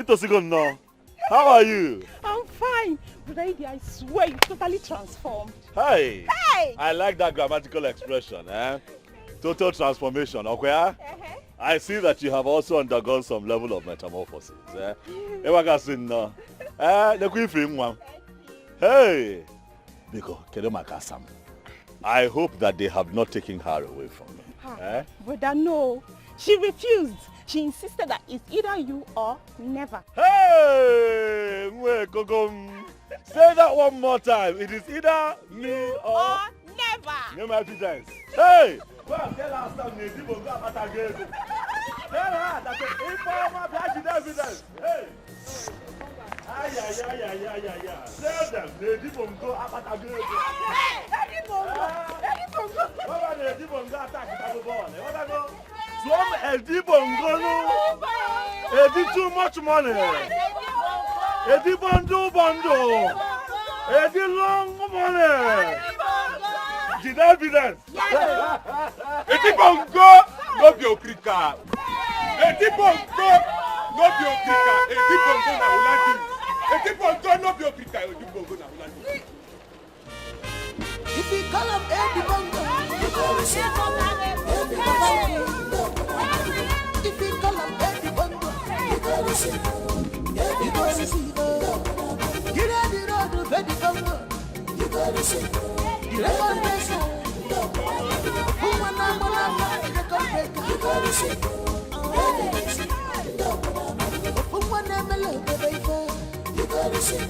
no. How are you? I'm fine. Brady, I swear you totally transformed. Hey! Hey! I like that grammatical expression, eh? Total transformation, okay? I see that you have also undergone some level of metamorphosis, eh? Hey! Biko, kedo. I hope that they have not taken her away from me. Eh? Brother, no. She refused. She insisted that it's either you or never. Hey! Say that one more time. It is either me or never. Name my evidence. Hey! Go and tell her some Nedibongo Apatagego. Tell her that the informer has evidence. Hey! Yeah. Tell them Nedibongo Apatagego. Edibongo. What about Nedibongo attack the ball? What I go? Swam Edibongo. Edi too much money. Edi bundle. Edi long money. Did evidence? Edibongo no be okrika. Edibongo no be okrika. Edibongo na ulandi. Edibongo no be okrika. Edibongo na ulandi. If you call him Edibongo, you go receive. If you call him Edibongo, you go receive. You go receive. Get out the road to Edibongo, you go receive. You record pressure. Who wanna record breaker? You go receive. Who wanna melody baby? You go receive.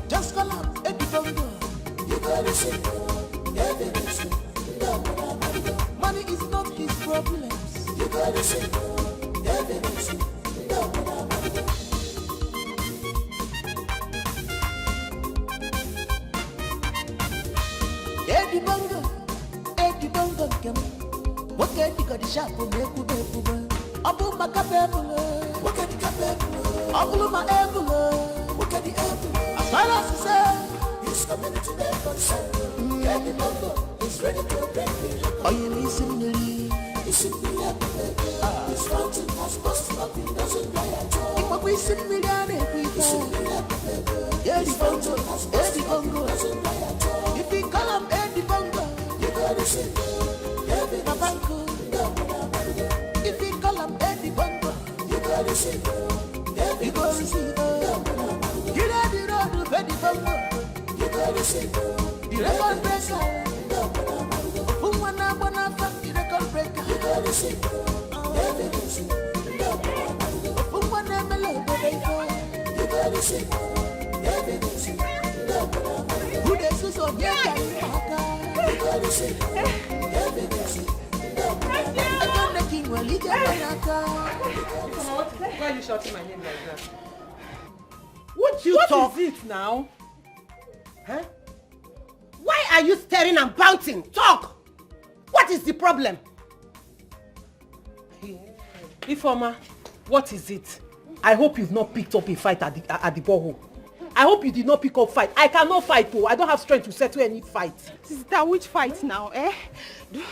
Just call up Edibongo. You go receive. Money is not his problems. You go receive. Edibongo, what can you got the shop for me? Abu Macabebula, what can you capable? Abu Maebula, what can you ever? As far as I say, this community never concerned. Edibongo is ready to break me. Are you listening to me? Listen me up, baby. This mountain has busted up, it doesn't lie at all. If we sit me down every day, listen me up, baby. Edibongo doesn't lie at all. If we call him Edibongo, you gotta see. If we call him Edibongo, you gotta see. You gotta see. Get out the road to Edibongo, you gotta see. The record breaker, who wanna fuck the record breaker, you gotta see. Who wanna melody baby, you gotta see. Who they so get you gotta see. Why are you shouting my name like that? What is it now? Huh? Why are you staring and bouncing? Talk! What is the problem? Ifeoma, what is it? I hope you've not picked up a fight at the borehole. I hope you did not pick up fight. I cannot fight though. I don't have strength to settle any fight. Sister, which fight now, eh? Do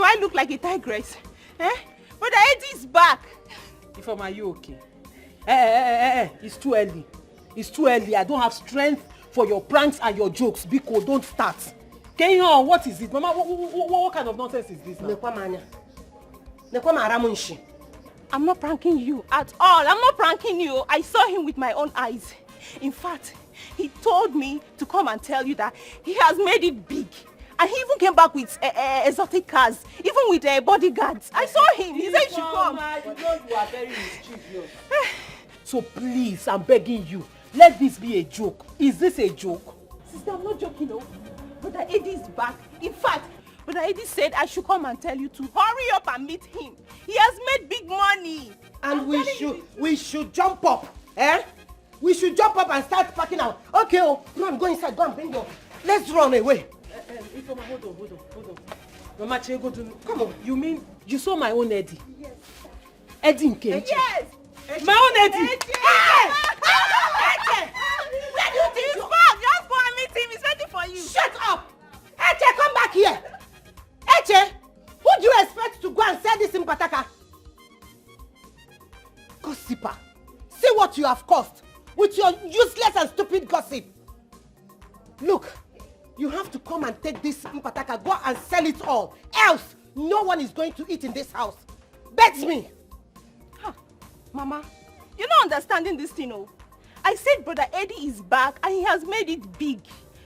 I look like a tigress? Eh? But the Eddie is back. Ifeoma, are you okay? It's too early. It's too early. I don't have strength for your pranks and your jokes. Biko, don't start. Kenyo, what is it? Mama, what kind of nonsense is this now? I'm not pranking you at all. I'm not pranking you. I saw him with my own eyes. In fact, he told me to come and tell you that he has made it big. And he even came back with exotic cars, even with bodyguards. I saw him. He said you should come. You know you are very mischievous. So please, I'm begging you, let this be a joke. Is this a joke? Sister, I'm not joking, no. Brother Eddie is back. In fact, Brother Eddie said I should come and tell you to hurry up and meet him. He has made big money. And we should jump up, eh? We should jump up and start packing out. Okay, run, go inside, go and bring your... Let's run away. Ifeoma, hold on. Mama Chego, come on. You mean you saw my own Eddie? Yes. Eddie in Kenya? Yes. My own Eddie? Eddie! Where do you think He's back! Just go and meet him. He's waiting for you. Shut up! Eche, come back here! Eche, who do you expect to go and sell this in Pataka? gossiper. See what you have caused with your useless and stupid gossip. Look, you have to come and take this mpataka, go and sell it all. Else, no one is going to eat in this house. Bet me. Huh. Mama, you're not understanding this thing, oh. I said Brother Eddie is back and he has made it big.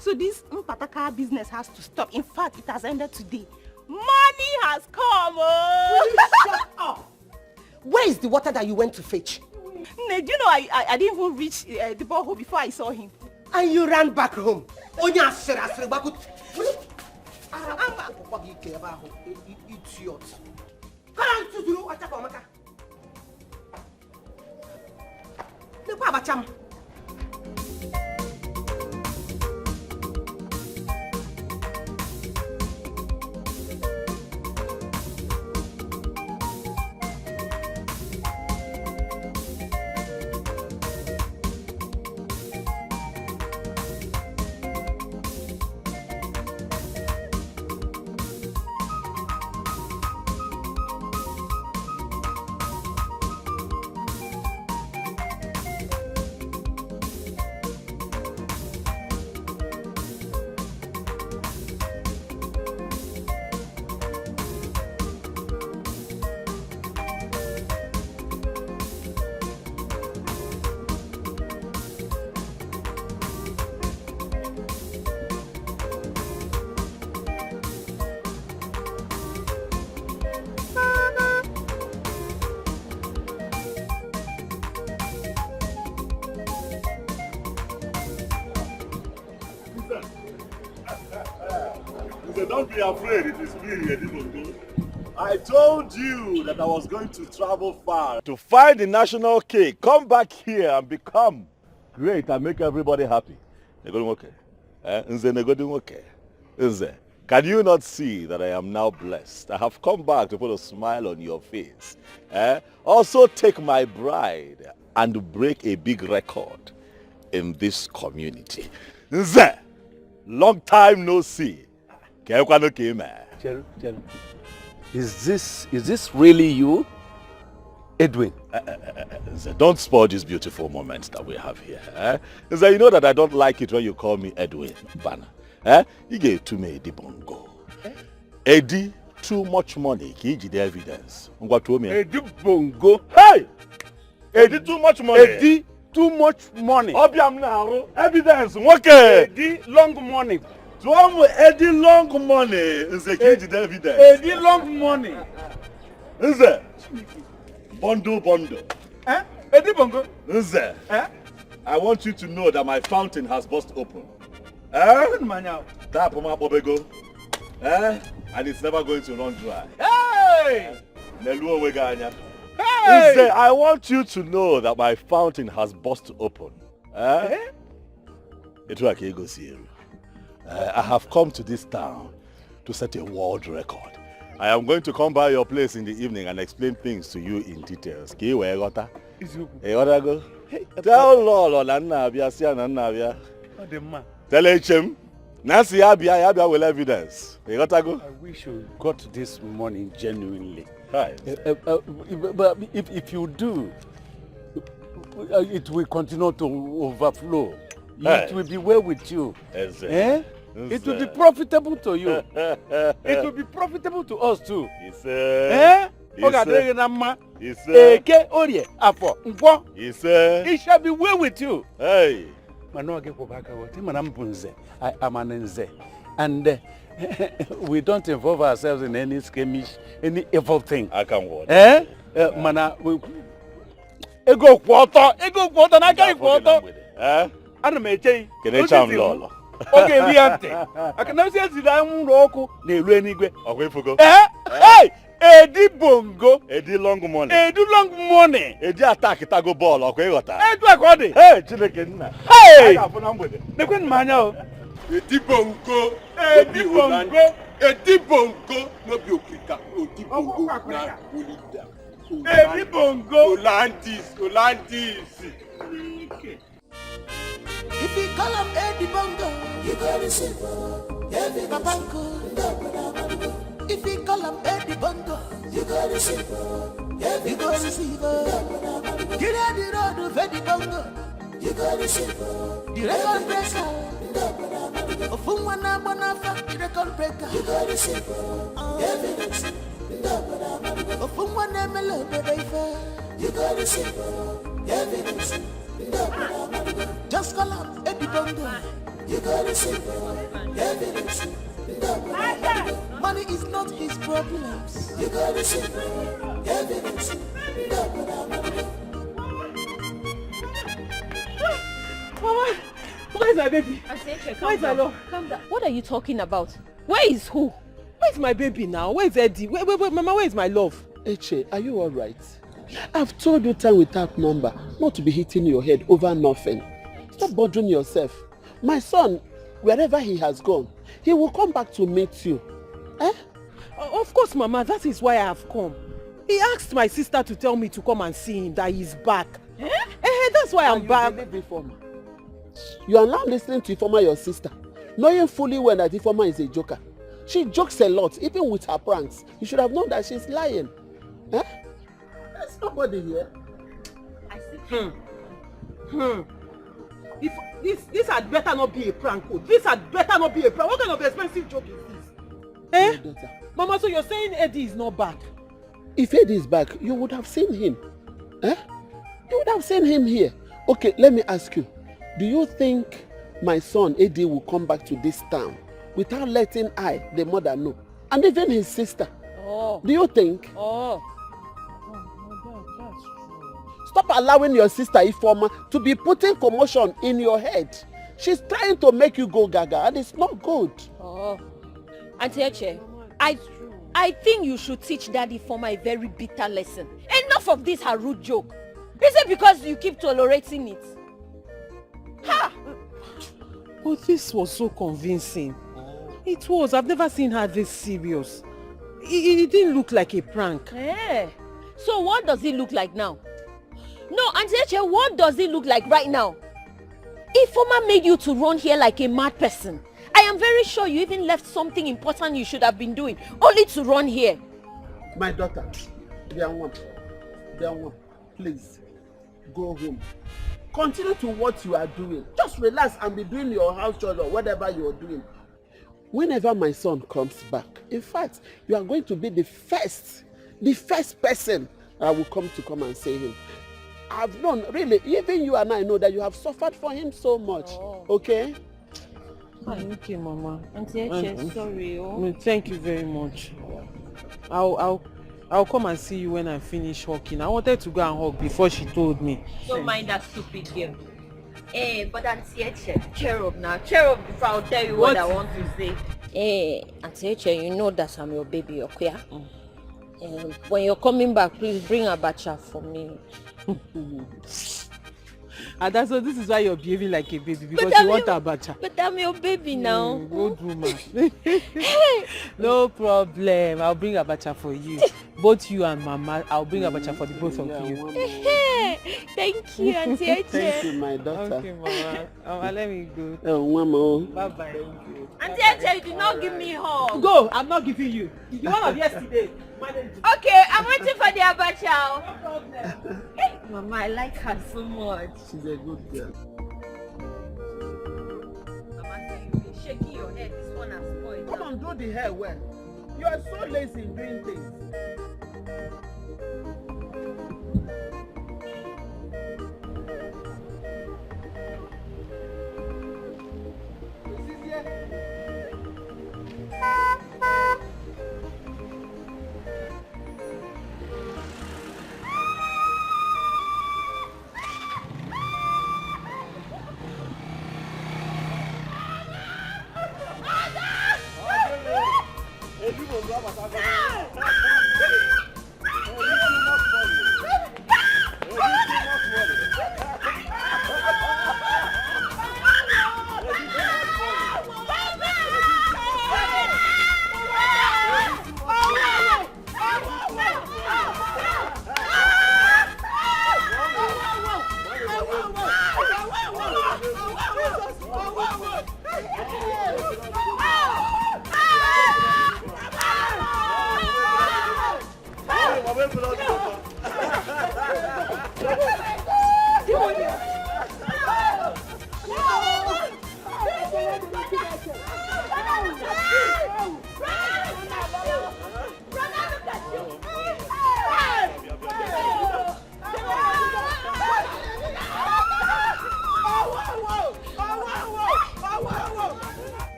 So this mpataka business has to stop. In fact, it has ended today. Money has come, oh. Shut up. Where is the water that you went to fetch? Do you know I didn't even reach the borehole before I saw him. And you ran back home. Idiot. Don't be afraid, it is me, Edwin. I told you that I was going to travel far to find the national cake, come back here and become great and make everybody happy. Can you not see that I am now blessed? I have come back to put a smile on your face. Also take my bride and break a big record in this community. Long time no see. Is this really you, Edwin? Don't spoil this beautiful moment that we have here. You know that I don't like it when you call me Edwin, Bana. You gave to me Eddie Bongo. Eddie, too much money. Can you give the evidence? Eddie Bongo. Hey! Eddie, too much money. Eddie, too much money. Evidence. Okay. Eddie, long money. Eddie long money is a key to the evidence. Eddie long money. Is it? Bundle. Eddie Bongo. Is it? I want you to know that my fountain has burst open. Tap on my bobego. And it's never going to run dry. Hey! Hey! I want you to know that my fountain has burst open. It's like you go see you. I have come to this town to set a world record. I am going to come by your place in the evening and explain things to you in details. Tell Lolo Nabia. Tell HM. Nancy Abia will evidence. I wish you got this money genuinely. Right. But if you do, it will continue to overflow. It will be well with you. It will be profitable to you. It will be profitable to us too. It shall be well with you. Hey. And we don't involve ourselves in any skirmish, any evil thing. I can watch. Ego quarter, na kai quarter. Ana meche. Kene cham lolo. Okay, viante. Akana se zida nroku na elu enigwe. Okwefugo. Hey! Eddie Bongo. Eddie long money. Eddie long money. Eddie attack tago ball okwegota. Edu akodi. Hey, Chineke nna. Hey! Aga afuna mgbede. Nekwen manya o. Eddie Bongo. Eddie Bongo. Eddie Bongo no be okrika. Eddie Bongo na Olida. Eddie Bongo. Olandis. If you call him Eddie Bongo, you go receive Eddie Bongo. If you call him Eddie Bongo, you go receive Eddie Bongo. Get out the road, Freddy Bongo. You got to ship. The record breaker. Ofumwana Bonafa, the record breaker. You got to ship. Evidence. Ofumwana Melo, baby. You got to ship. Evidence. Just call out Eddie Bongo. You got to ship. Evidence. Money is not his problems. You got to ship. Evidence. Mama, where's my baby? Where's my love? Calm down. What are you talking about? Where is who? Where's my baby now? Where's Eddie? Wait, Mama, where is my love? Eche, are you alright? I've told you time without number not to be hitting your head over nothing. Stop bothering yourself. My son, wherever he has gone, he will come back to meet you. Eh? Of course, Mama, that is why I have come. He asked my sister to tell me to come and see him, that he's back. That's why I'm back. You are now listening to Ifoma, your sister, knowing fully well that Ifoma is a joker. She jokes a lot, even with her pranks. You should have known that she's lying. Eh? There's nobody here. I see. If this had better not be a prank. This had better not be a prank. What kind of expensive joke is this? Eh? Mama, so you're saying Eddie is not back? If Eddie is back, you would have seen him. Eh? You would have seen him here. Okay, let me ask you. Do you think my son Eddie will come back to this town without letting I, the mother, know? And even his sister. Oh. Do you think? Oh. That's true. Stop allowing your sister Ifoma to be putting commotion in your head. She's trying to make you go gaga and it's not good. Oh. Auntie Eche, I think you should teach Daddy Ifoma a very bitter lesson. Enough of this her rude joke. Is it because you keep tolerating it? Ha! But this was so convincing. It was. I've never seen her this serious. It didn't look like a prank. Eh. So what does it look like now? No, Auntie Eche, what does it look like right now? Ifoma made you to run here like a mad person. I am very sure you even left something important you should have been doing, only to run here. My daughter, Bianwa, please, go home. Continue to what you are doing. Just relax and be doing your house chores or whatever you are doing. Whenever my son comes back, in fact, you are going to be the first person I will come and see him. I've known, really, even you and I know that you have suffered for him so much. Oh. Okay? Okay, Mama. Auntie Eche, sorry. Oh. Thank you very much. I'll come and see you when I finish hawking. I wanted to go and hawk before she told me. Don't mind that stupid girl. But Auntie Eche, cheer up now. Cheer up before I'll tell you what I want to say. Auntie Eche, you know that I'm your baby, okay? When you're coming back, please bring abacha for me. And that's so this is why you're behaving like a baby, because you want abacha. But I'm your baby now. Good woman. No problem. I'll bring abacha for you. Both you and Mama, I'll bring abacha for the both of you. Thank you, Auntie Eche. Thank you, my daughter. Okay, Mama. Let me go. Oh, Mama. Bye-bye. Auntie Eche, you did not give me hug. Go. I'm not giving you. The one of yesterday. Okay, I'm waiting for the abacha. No problem. Hey, Mama, I like her so much. She's a good girl. Mama, you've been shaking your head. This one has spoiled. Come on, do the hair well. You are so lazy in doing things.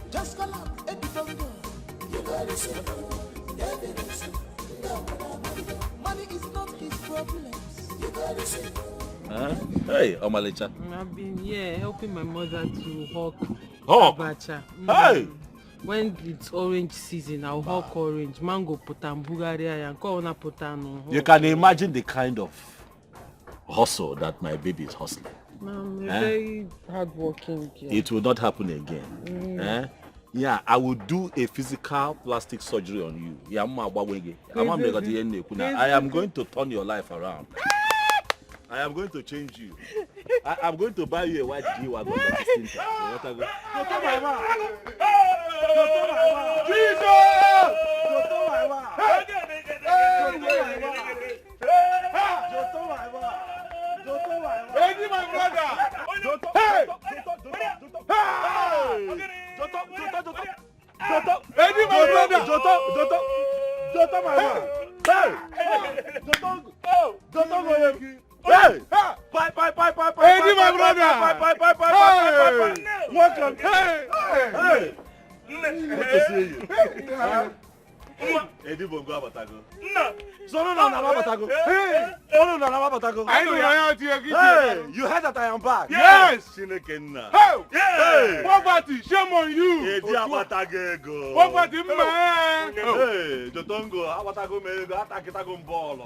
Just call up Edwin. You got it. Money is not his problems. You got it. Hey, Omalicha. I've been helping my mother to hawk abacha. Hey! When it's orange season, I'll hawk orange, mango putan, Bulgaria, and corona putan. You can imagine the kind of hustle that my baby is hustling. I'm a very hardworking girl. It will not happen again. Yeah, I will do a physical plastic surgery on you. I am going to turn your life around. I am going to change you. I'm going to buy you a white G-Wagon. Eddie, my brother! Hey! Eddie, my brother! Joto, my man! Hey! Joto, hey! Bye! Eddie, my brother! Welcome! Hey! Good to see you. Eddie Bongo Abatago. No, Abatago. Hey! Abatago. I know you're out here. Hey! You heard that I am back? Yes! Hey! Hey! Poverty, shame on you! Eddie Abatago. Poverty, man! Hey! Jotongo, Abatago mego, Atakitago Mbolo.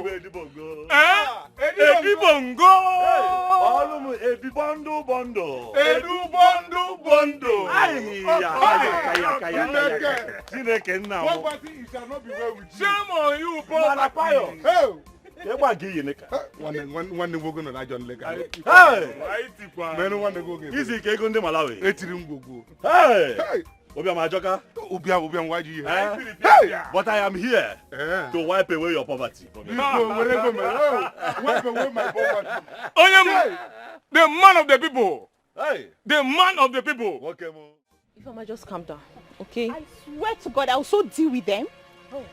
Eddie Bongo. Eddie Bongo! Olumu Eddie Bondo. Edu Bondo. Kaya. Poverty shall not be well with you. Shame on you, Malapayo. Hey! One day we're going to John Lega. Hey! Man, one day go get. Easy cake on the Malawi. Etirimgo. Hey! Hey! Obiam Majoka. Ubiam, why do you Hey! But I am here to wipe away your poverty from you. Wipe away my poverty. The man of the people. Hey! The man of the people. Okay, Mo. Ifeoma, just calm down, okay? I swear to God, I'll so deal with them. Oh,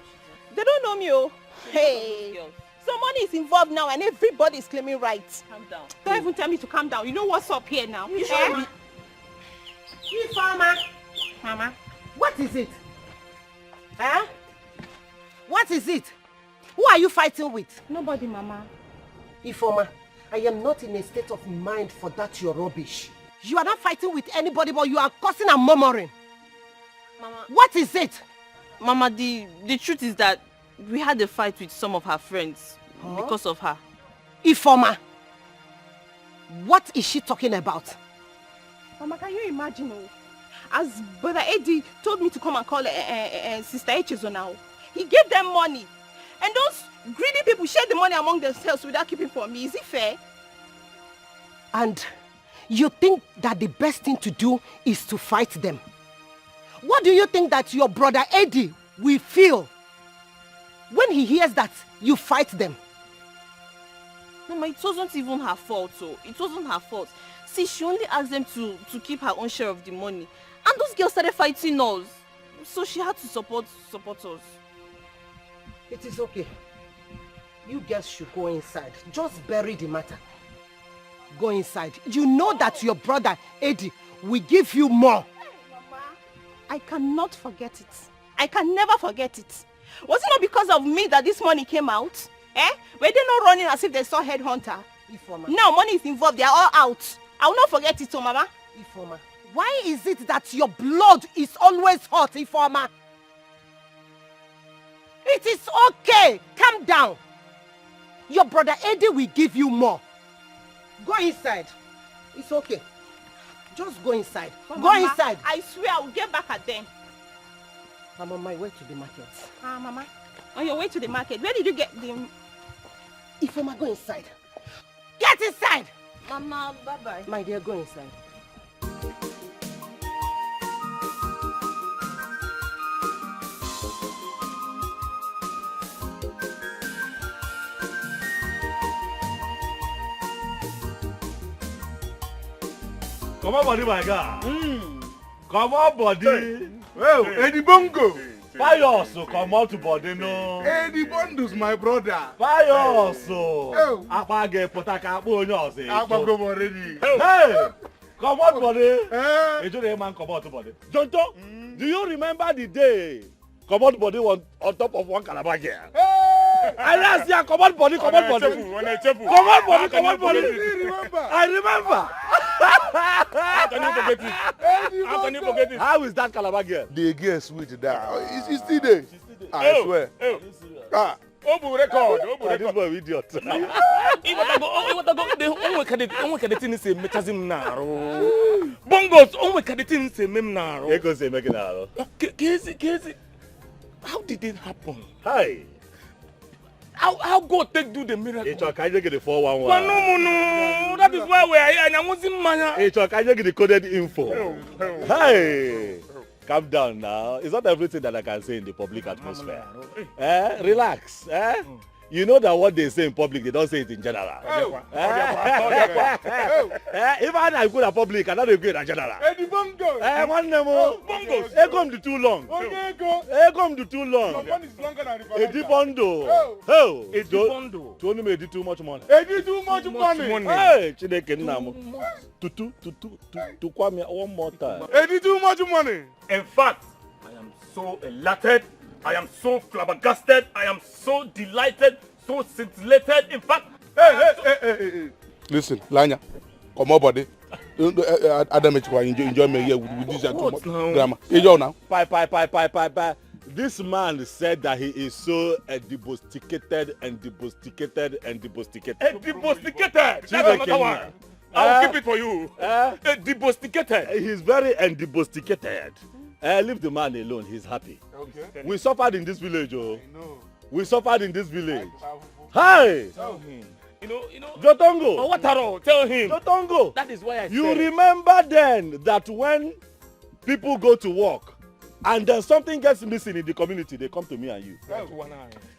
they don't know me, oh. Hey, some money is involved now and everybody is claiming rights. Calm down. Don't even tell me to calm down. You know what's up here now? Ifeoma, Mama. what is it? Huh? What is it? Who are you fighting with? Nobody, Mama. Ifeoma, I am not in a state of mind for that your rubbish. You are not fighting with anybody, but you are cursing and murmuring. Mama. What is it? Mama, the truth is that we had a fight with some of her friends because of her. Ifeoma, what is she talking about? Mama, can you imagine? As Brother Eddie told me to come and call Sister Echezo now, he gave them money. And those greedy people share the money among themselves without keeping for me. Is it fair? And you think that the best thing to do is to fight them? What do you think that your brother Eddie will feel when he hears that you fight them? Mama, it wasn't even her fault, so it wasn't her fault. See, she only asked them to keep her own share of the money. And those girls started fighting us. So she had to support us. It is okay. You guys should go inside. Just bury the matter. Go inside. You know that your brother Eddie will give you more. Hey, Mama, I cannot forget it. I can never forget it. Was it not because of me that this money came out? Were they not running as if they saw headhunter? Ifeoma. Now money is involved. They are all out. I will not forget it, Mama. Ifeoma, why is it that your blood is always hot, Ifeoma? It is okay. Calm down. Your brother Eddie will give you more. Go inside. It's okay. Just go inside. But go Mama, inside. I swear I will get back at them. I'm on my way to the market. Mama, on your way to the market, where did you get the... Ifeoma, go inside. Get inside! Mama, bye-bye. My dear, go inside. Come on, body, my guy. Come on, body. Well, Eddie Bongo. Pious, come on to body, no. Eddie Bondo's my brother. Pious. Apa get potaka bonyosi. Apa go already. Hey, come on, body. You do the man come on to body. Jonto, do you remember the day? Come on, body on top of one calabash here. I last year, come on, body, come on, body. Come on, body, come on, body. I remember. How can you forget it? How can you forget it? How is that calabash girl? The girl sweet that. She's still there. I swear. Obu record. This boy idiot. The thing say mechanism now. Bongos onwe kadeti say mem now. Ego say make now. Kezi. How did it happen? Hi. How God take do the miracle? It's okay, you get the 411. No. That is why we are here. And I wasn't man. It's okay, you get the coded info. Hi. Calm down now. It's not everything that I can say in the public atmosphere. Relax. You know that what they say in public, they don't say it in general. If I go to public, I don't agree in general. Eddie Bongo. One name. Bongos. Come to too long. Come to too long. Your one is longer than the Eddie Bondo. Eddie Bondo. To only made too much money. Eddie too much money. Hey, Chineke Namo. To Kwame one more time. Eddie too much money. In fact, I am so elated. I am so flabbergasted. I am so delighted, so scintillated. In fact, Hey. Listen, Lanya, come on, buddy. Adam, enjoy me here with this grammar. Enjoy now. Bye. This man said that he is so debusticated. Debusticated. That's another one. I'll keep it for you. Debusticated. He's very debusticated. Leave the man alone. He's happy. Okay. We suffered in this village, oh. I know. We suffered in this village. Hi. Tell him. You know. Jotongo. Oh, Wataro, tell him. Jotongo. That is why I You said. remember then that when people go to work and then something gets missing in the community, they come to me and you.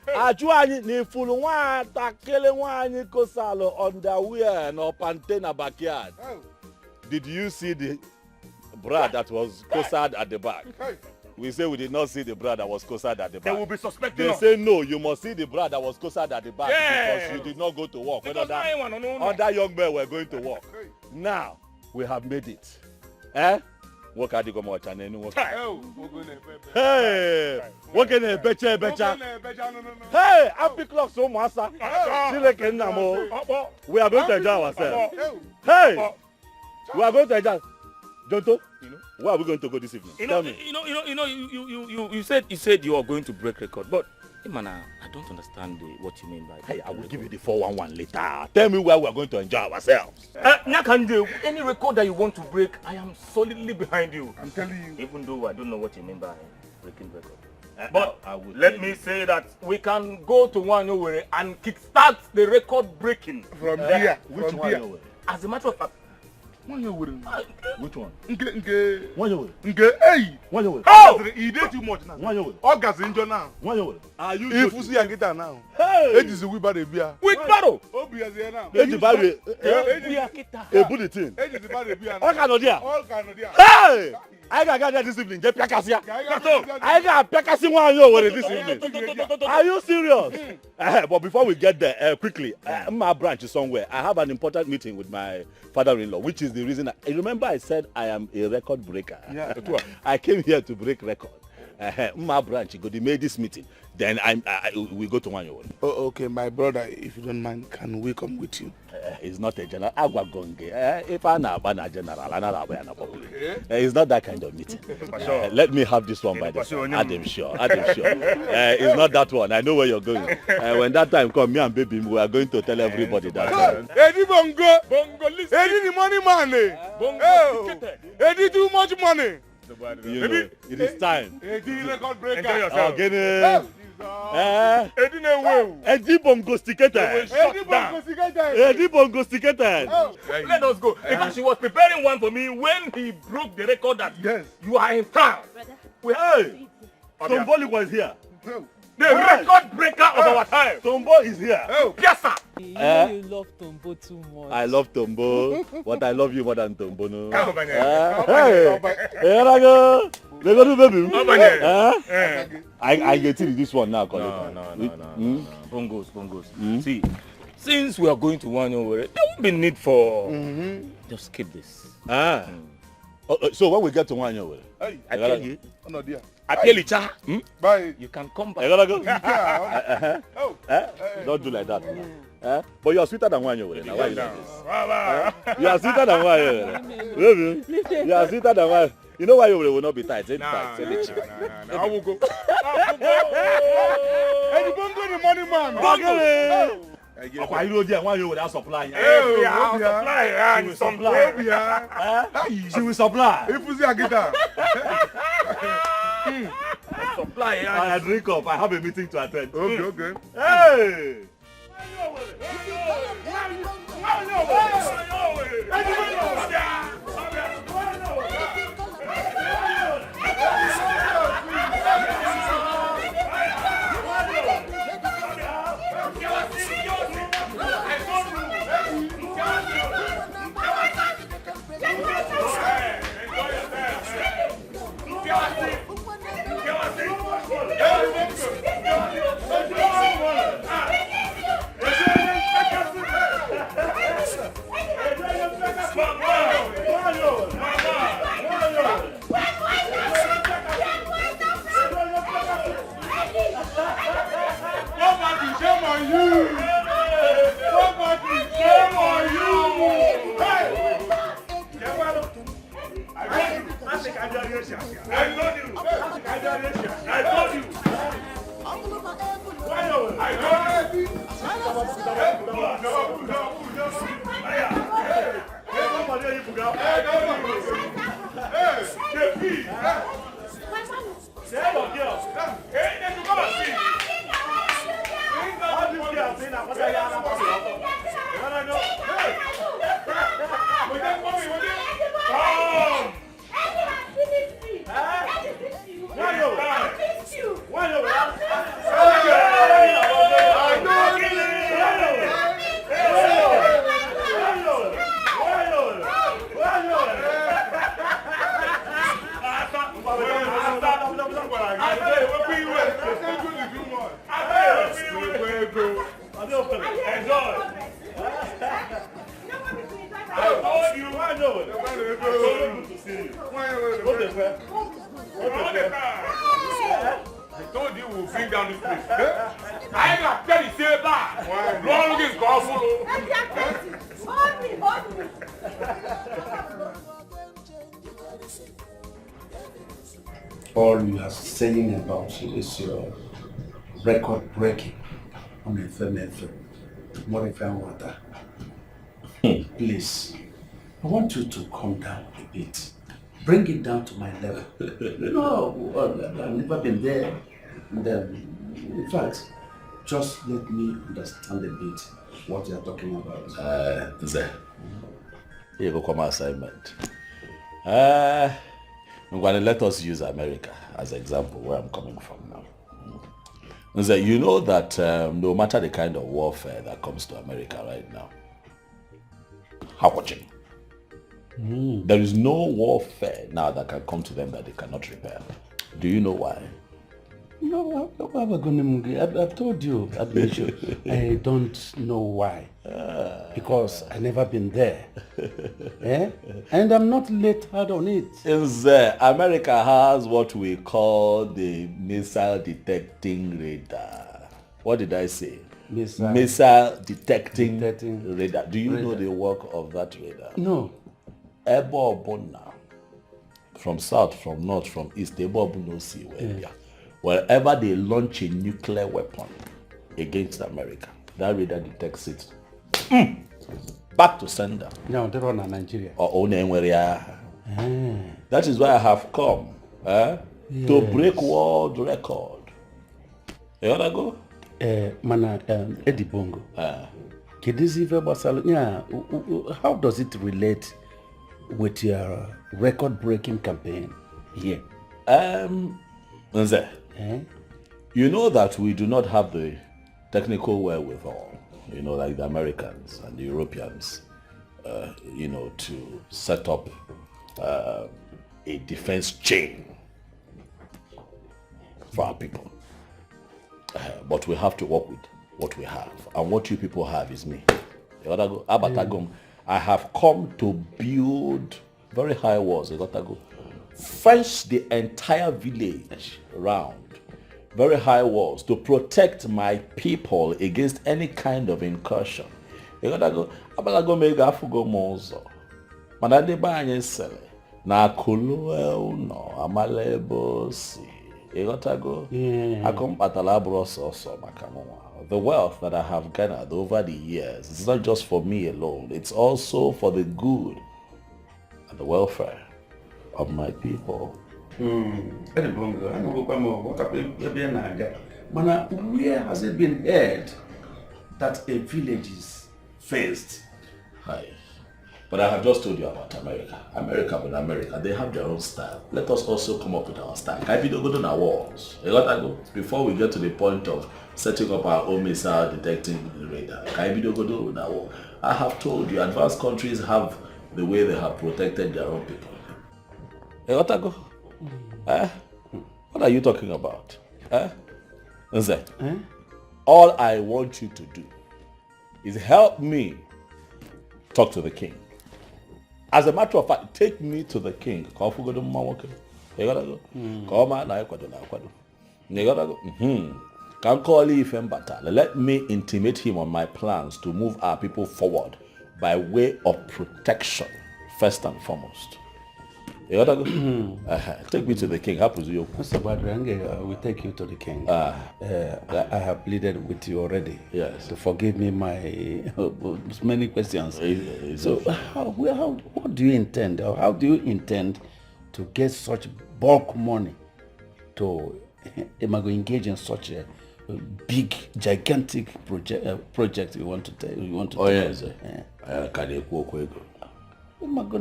Ajuani ni fulu nwata kele nwanyị kosalo underwear no pante na backyard. Did you see the bra that was cosared at the back? We say we did not see the bra that was cosared at the back. They will be suspecting us. They say no, you must see the bra that was cosared at the back because you did not go to work. When other young men were going to work. Now, we have made it. Work at the Gomo channel. Hey, what can a becha? Hey, happy clock so massa. We are going to enjoy ourselves. Hey, we are going to enjoy. Jonto, where are we going to go this evening? Tell me. You said you are going to break record, but man, I don't understand what you mean by that. Hey, I will give you the 411 later. Tell me where we are going to enjoy ourselves. Nyakande, any record that you want to break, I am solidly behind you. I'm telling you. Even though I don't know what you mean by breaking record. But let me say that we can go to Wanyowere and kickstart the record breaking. From here. Which From one? here. As a matter of fact, Which one? Nke. Hey! Oh! He did too much now. All gas injure now. Are you If you see a guitar now. Hey! It is a wee bad beer. with battle. Obi is here now. Age value. We are kita. A bulletin. It is a bad beer All now. kind of there. All kind of there. Hey! I got there this evening. Get Piakasia. I got Piakasi one over this evening. Are you serious? But before we get there, quickly, my branch is somewhere. I have an important meeting with my father-in-law, which is the reason. Remember, I said I am a record breaker. Yeah. I came here to break record. My branch, they made this meeting. Then we go to one. Oh, okay, my brother, if you don't mind, can we come with you? It's not a general. If I'm a general, another public. It's not that kind of meeting. Let me have this one by the side. Adam sure. It's not that one. I know where you're going. When that time comes, me and baby, we are going to tell everybody that. Eddie Bongo, listen. Eddie the money man. Bongo, Eddie too much money. You know, it is time. Eddie record breaker. Enjoy yourself. Eddie Bongo sticketed. Eddie Bongo sticketed. Let us go. In fact, she was preparing one for me when he broke the record that you are in town. Hey, somebody was here. The record breaker of our time. Tombo is here. Oh, yes, sir. You know you love Tombo too much. I love Tombo, but I love you more than Tombo. No. Hey. Here I go. They go to baby. I get this one now. No. Bongos. See, since we are going to one over, there won't be need for just keep this. So when we get to one over, Hey, I tell you. No, dear. I tell you, Bye. you can come back. I gotta go. Oh. Don't do like that. But you are sweeter than one over. Now why you like this? Bye. You are sweeter than one over. Baby, you are sweeter than one. You know why you will not be tight? It's tight. Nah. I will go. Hey, you don't go the money, man. Why you don't why you without supply? She will supply. If you see a guitar. Supply. I drink up. I have a meeting to attend. Okay. Hey! I told you we'll bring down this place. I got tell you say that. Long is All you are saying about is your record breaking on FM. What if I want that? Please, I want you to calm down a bit. Bring it down to my level. No, I've never been there. In fact, just let me understand a bit what you're talking about. Here go come assignment. I'm going to let us use America as an example where I'm coming from now. You know that no matter the kind of warfare that comes to America right now, how watching? There is no warfare now that can come to them that they cannot repair. Do you know why? No, I've told you, I don't know why. Because I've never been there. And I'm not late hard on it. America has what we call the missile detecting radar. What did I say? Missile detecting radar. Do you know the work of that radar? No. From south, from north, from east, wherever they launch a nuclear weapon against America, that radar detects it. Back to sender. No, they run in Nigeria. Or That is why I have come to break world record. You wanna go? Mana Eddie Bongo. How does it relate with your record-breaking campaign here? You know that we do not have the technical wherewithal, like the Americans and the Europeans, to set up a defense chain for our people. But we have to work with what we have. And what you people have is me. I have come to build very high walls. Fence the entire village around. Very high walls to protect my people against any kind of incursion. The wealth that I have gathered over the years, it's not just for me alone, it's also for the good and the welfare of my people. Where has it been heard that a village is fenced? Hi. But I have just told you about America. America, they have their own style. Let us also come up with our style. Can we go to our walls? Before we get to the point of setting up our own missile detecting radar, can we go to our wall? I have told you, advanced countries have the way they have protected their own people. What are you talking about? All I want you to do is help me talk to the king. As a matter of fact, take me to the king. Can call Let me intimate him on my plans to move our people forward by way of protection, first and foremost. Take me to the king. Mr. Badrange, we take you to the king. I have pleaded with you already. Yes. To forgive me my many questions. So, what do you intend, or how do you intend to get such bulk money to engage in such a big, gigantic project you want to take? Oh yes. Bundle.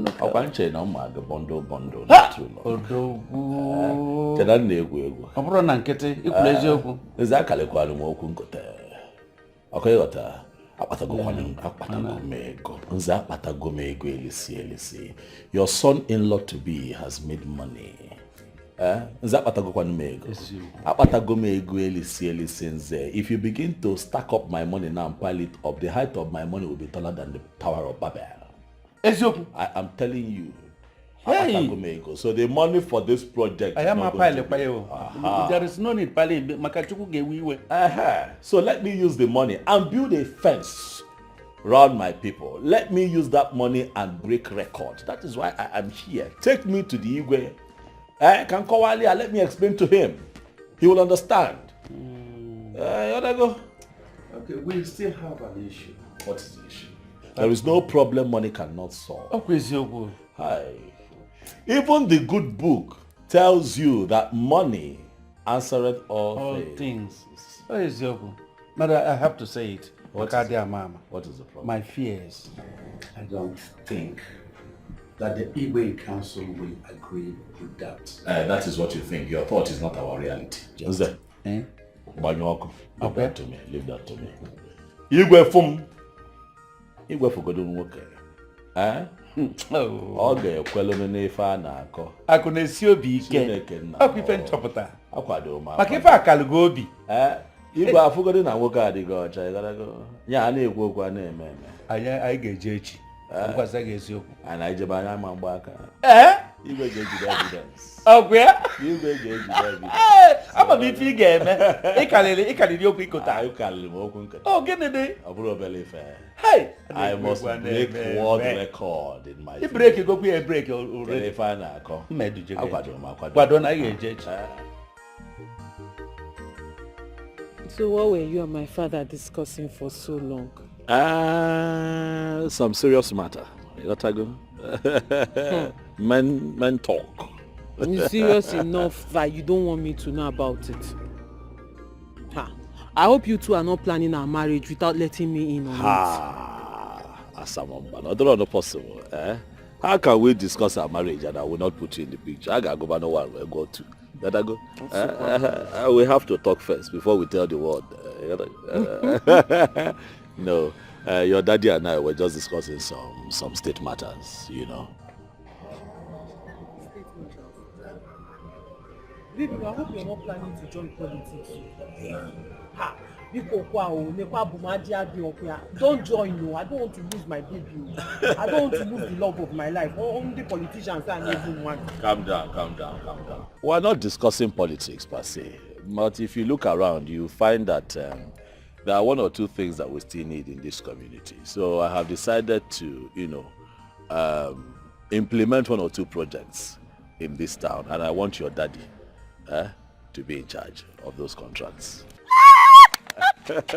Your son-in-law to be has made money. If you begin to stack up my money now and pile it up, the height of my money will be taller than the Tower of Babel. I am telling you. Hey. So the money for this project. There is no need. So let me use the money and build a fence around my people. Let me use that money and break record. That is why I am here. Take me to the Igwe. Let me explain to him. He will understand. Okay, we still have an issue. What is the issue? There is no problem money cannot solve. Hi. Even the good book tells you that money answereth all things. What is your book? Mother, I have to say it. What is the problem? My fears. I don't think that the Igwe Council will agree with that. That is what you think. Your thought is not our reality. Just that. Leave that to me. Leave that to me. Igwe Fum. Igwe forgodo nwoke. Ọ ga-ekwelu n'ife a na-akọ. Akụ na-esi obi ike. Ọkụ ife nchọpụta. Akwado m. Maka ife akalugo obi. Igwe afụgodo na nwoke adịghị ọcha. Ya na-ekwu okwu a na-eme eme. Anyị ga-eje echi. Ngwaza gị eziokwu. Anyị na-ejebe anya ma mgba aka. Igwe ga-ejide evidence. Ọgwụ ya? Igwe ga-ejide evidence. Ama m ife ị ga-eme. Ịkarịrị okwu ịkụta. Ịkarịrị m okwu nkụta. Oh, gịnị dị? Ọ bụrụ obere ife. I must break world record in my break go break already. If I na-akọ. Kwado na ga-eje echi. So what were you and my father discussing for so long? Some serious matter. You got to go. Men talk. It's serious enough that you don't want me to know about it. I hope you two are not planning our marriage without letting me in on it. Asamamba, not possible. How can we discuss our marriage and I will not put you in the picture? I gotta go by no one will go to. Let her go. We have to talk first before we tell the world. No, your daddy and I were just discussing some state matters, you know. Baby, I hope you're not planning to join politics. Yeah. Don't join, no. I don't want to lose my baby. I don't want to lose the love of my life. Only politicians and everyone. Calm down. We're not discussing politics per se, but if you look around, you find that there are one or two things that we still need in this community. So I have decided to, implement one or two projects in this town, and I want your daddy to be in charge of those contracts. Baby,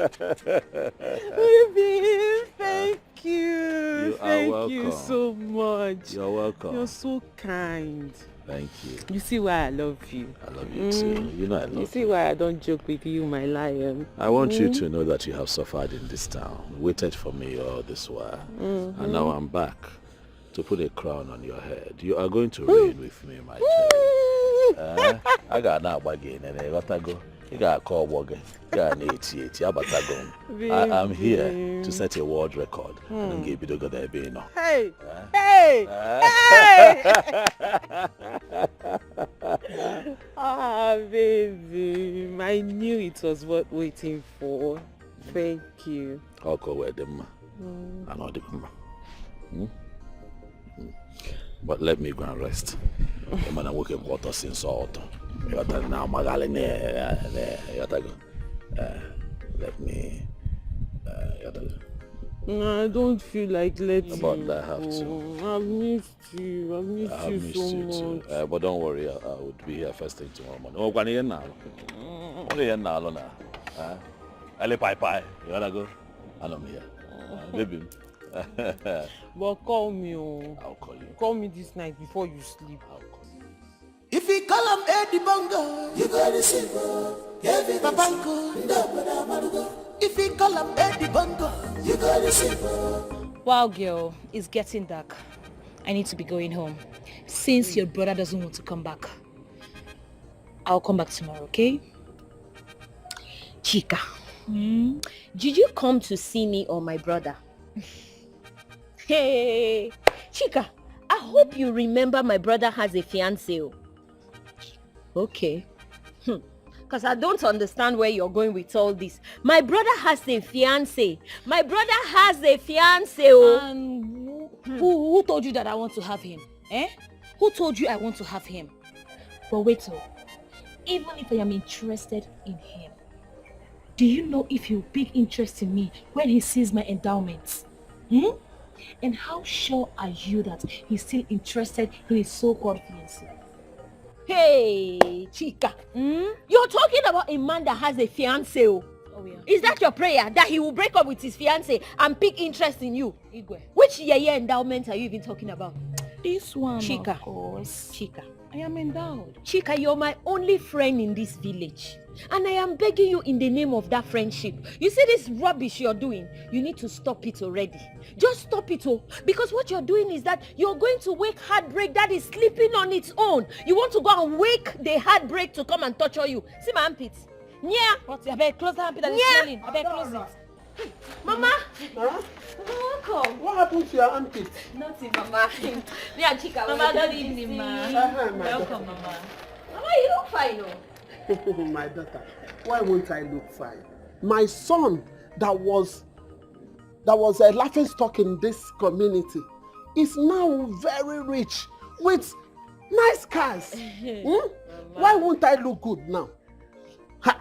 thank you. Thank you so much. You're welcome. You're so kind. Thank you. You see why I love you. I love you too. You know I love you. You see why I don't joke with you, my lion. I want you to know that you have suffered in this town, waited for me all this while, and now I'm back to put a crown on your head. You are going to reign with me, my cherry. I got now again, and I gotta go. You got a call again. I'm here to set a world record. I don't give you the good idea. Hey! Baby, I knew it was worth waiting for. Thank you. I'll go with them. I know them. But let me go and rest. I'm gonna work in water since all. Let me. No, I don't feel like letting But you I have go. to. I've missed you. I've missed you so much. But don't worry, I would be here first thing tomorrow morning. Oh, when you now? Pie. You wanna go? I'm here. Baby. But call me. I'll call you. Call me this night before you sleep. I'll call you. If you call him Eddie Bongo, you got to see Papango. If you call him Eddie Bongo, you got to see. Wow, girl, it's getting dark. I need to be going home. Since your brother doesn't want to come back, I'll come back tomorrow, okay? Chika, did you come to see me or my brother? Hey, Chika, I hope you remember my brother has a fiancé. Okay. Because I don't understand where you're going with all this. My brother has a fiancé. My brother has a fiancé. And who told you that I want to have him? Who told you I want to have him? But wait, even if I am interested in him, do you know if he'll pick interest in me when he sees my endowments? And how sure are you that he's still interested in his so-called fiancé? Hey, Chika, you're talking about a man that has a fiancé. Oh yeah. Is that your prayer, that he will break up with his fiancé and pick interest in you? Igwe. Which year endowment are you even talking about? This one, Chika. of course. Chika. I am endowed. Chika, you're my only friend in this village. And I am begging you in the name of that friendship. You see this rubbish you're doing? You need to stop it already. Just stop it, because what you're doing is that you're going to wake heartbreak that is sleeping on its own. You want to go and wake the heartbreak to come and torture you. See my armpits? Yeah. What? I better close the armpit that is smelling. I better close it. Mama! Huh? Welcome. What happened to your armpit? Nothing, Mama. Me and Chika. Mama, good evening, ma. Welcome, Mama. Mama, you look fine, My daughter, why won't I look fine? My son that was a laughing stock in this community is now very rich with nice cars. Why won't I look good now? Ha!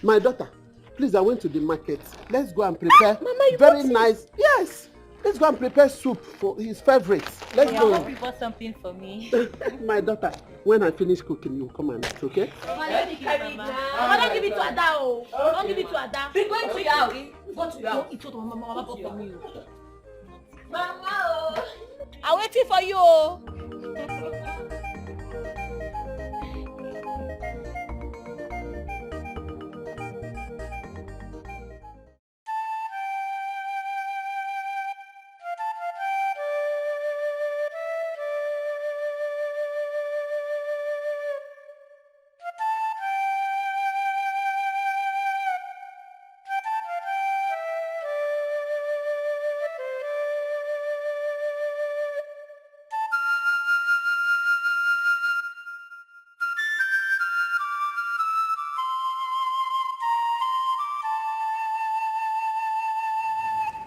My daughter, please, I went to the market. Let's go and prepare very nice. Yes, let's go and prepare soup for his favorites. Let's go. I hope you bought something for me. My daughter, when I finish cooking, you come and eat, okay? Mama, don't give it to Ada. Don't give it to Ada. Be going to your house. Go to your house. It's what Mama bought for me. Mama, I'm waiting for you.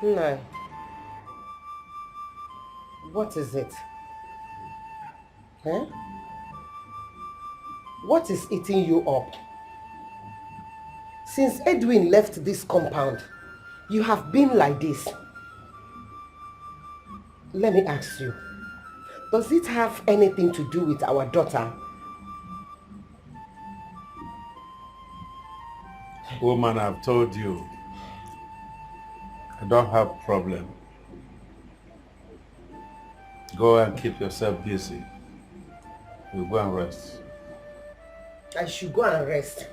No. What is it? Huh? What is eating you up? Since Edwin left this compound, you have been like this. Let me ask you, does it have anything to do with our daughter? Woman, I've told you, I don't have problem. Go and keep yourself busy. You go and rest. I should go and rest.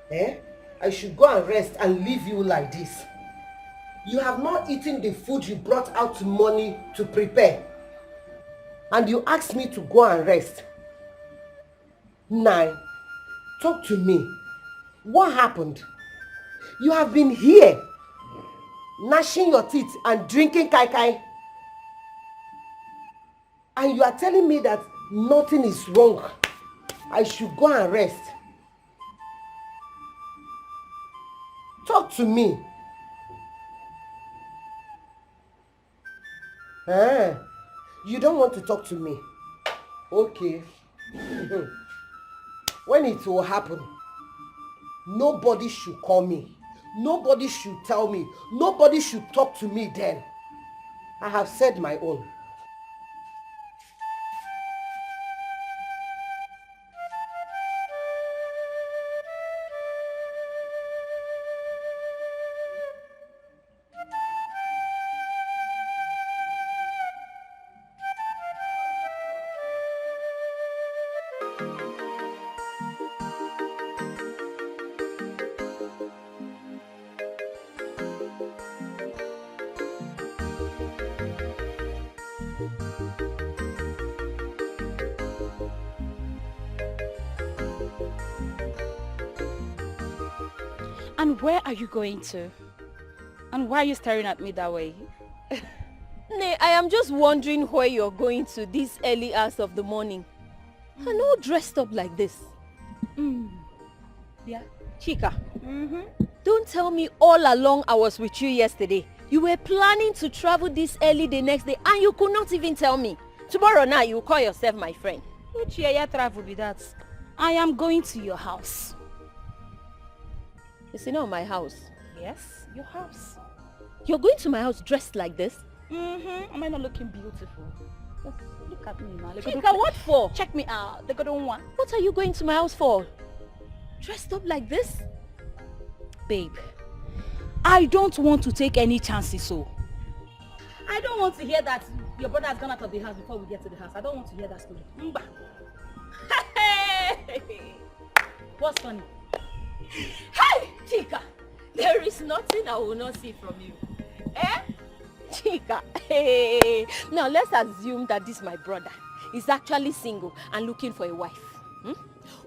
Eh? I should go and rest and leave you like this. You have not eaten the food you brought out money to prepare. And you asked me to go and rest. Now, talk to me. What happened? You have been here, gnashing your teeth and drinking kai kai. And you are telling me that nothing is wrong. I should go and rest. Talk to me. You don't want to talk to me. Okay. When it will happen, nobody should call me. Nobody should tell me. Nobody should talk to me then. I have said my own. And where are you going to? And why are you staring at me that way? Nay, I am just wondering where you're going to this early hours of the morning. And all dressed up like this. Yeah. Chika, don't tell me all along I was with you yesterday. You were planning to travel this early the next day and you could not even tell me. Tomorrow night you call yourself my friend. Which year travel be that? I am going to your house. It's not my house. Yes, your house. You're going to my house dressed like this? Am I not looking beautiful? Just look at me now. Chika, what for? Check me out. They don't want. What are you going to my house for? Dressed up like this? Babe, I don't want to take any chances, so. I don't want to hear that your brother has gone out of the house before we get to the house. I don't want to hear that story. What's funny? Hey, Chika, there is nothing I will not see from you. Eh? Chika, hey. Now let's assume that this my brother is actually single and looking for a wife.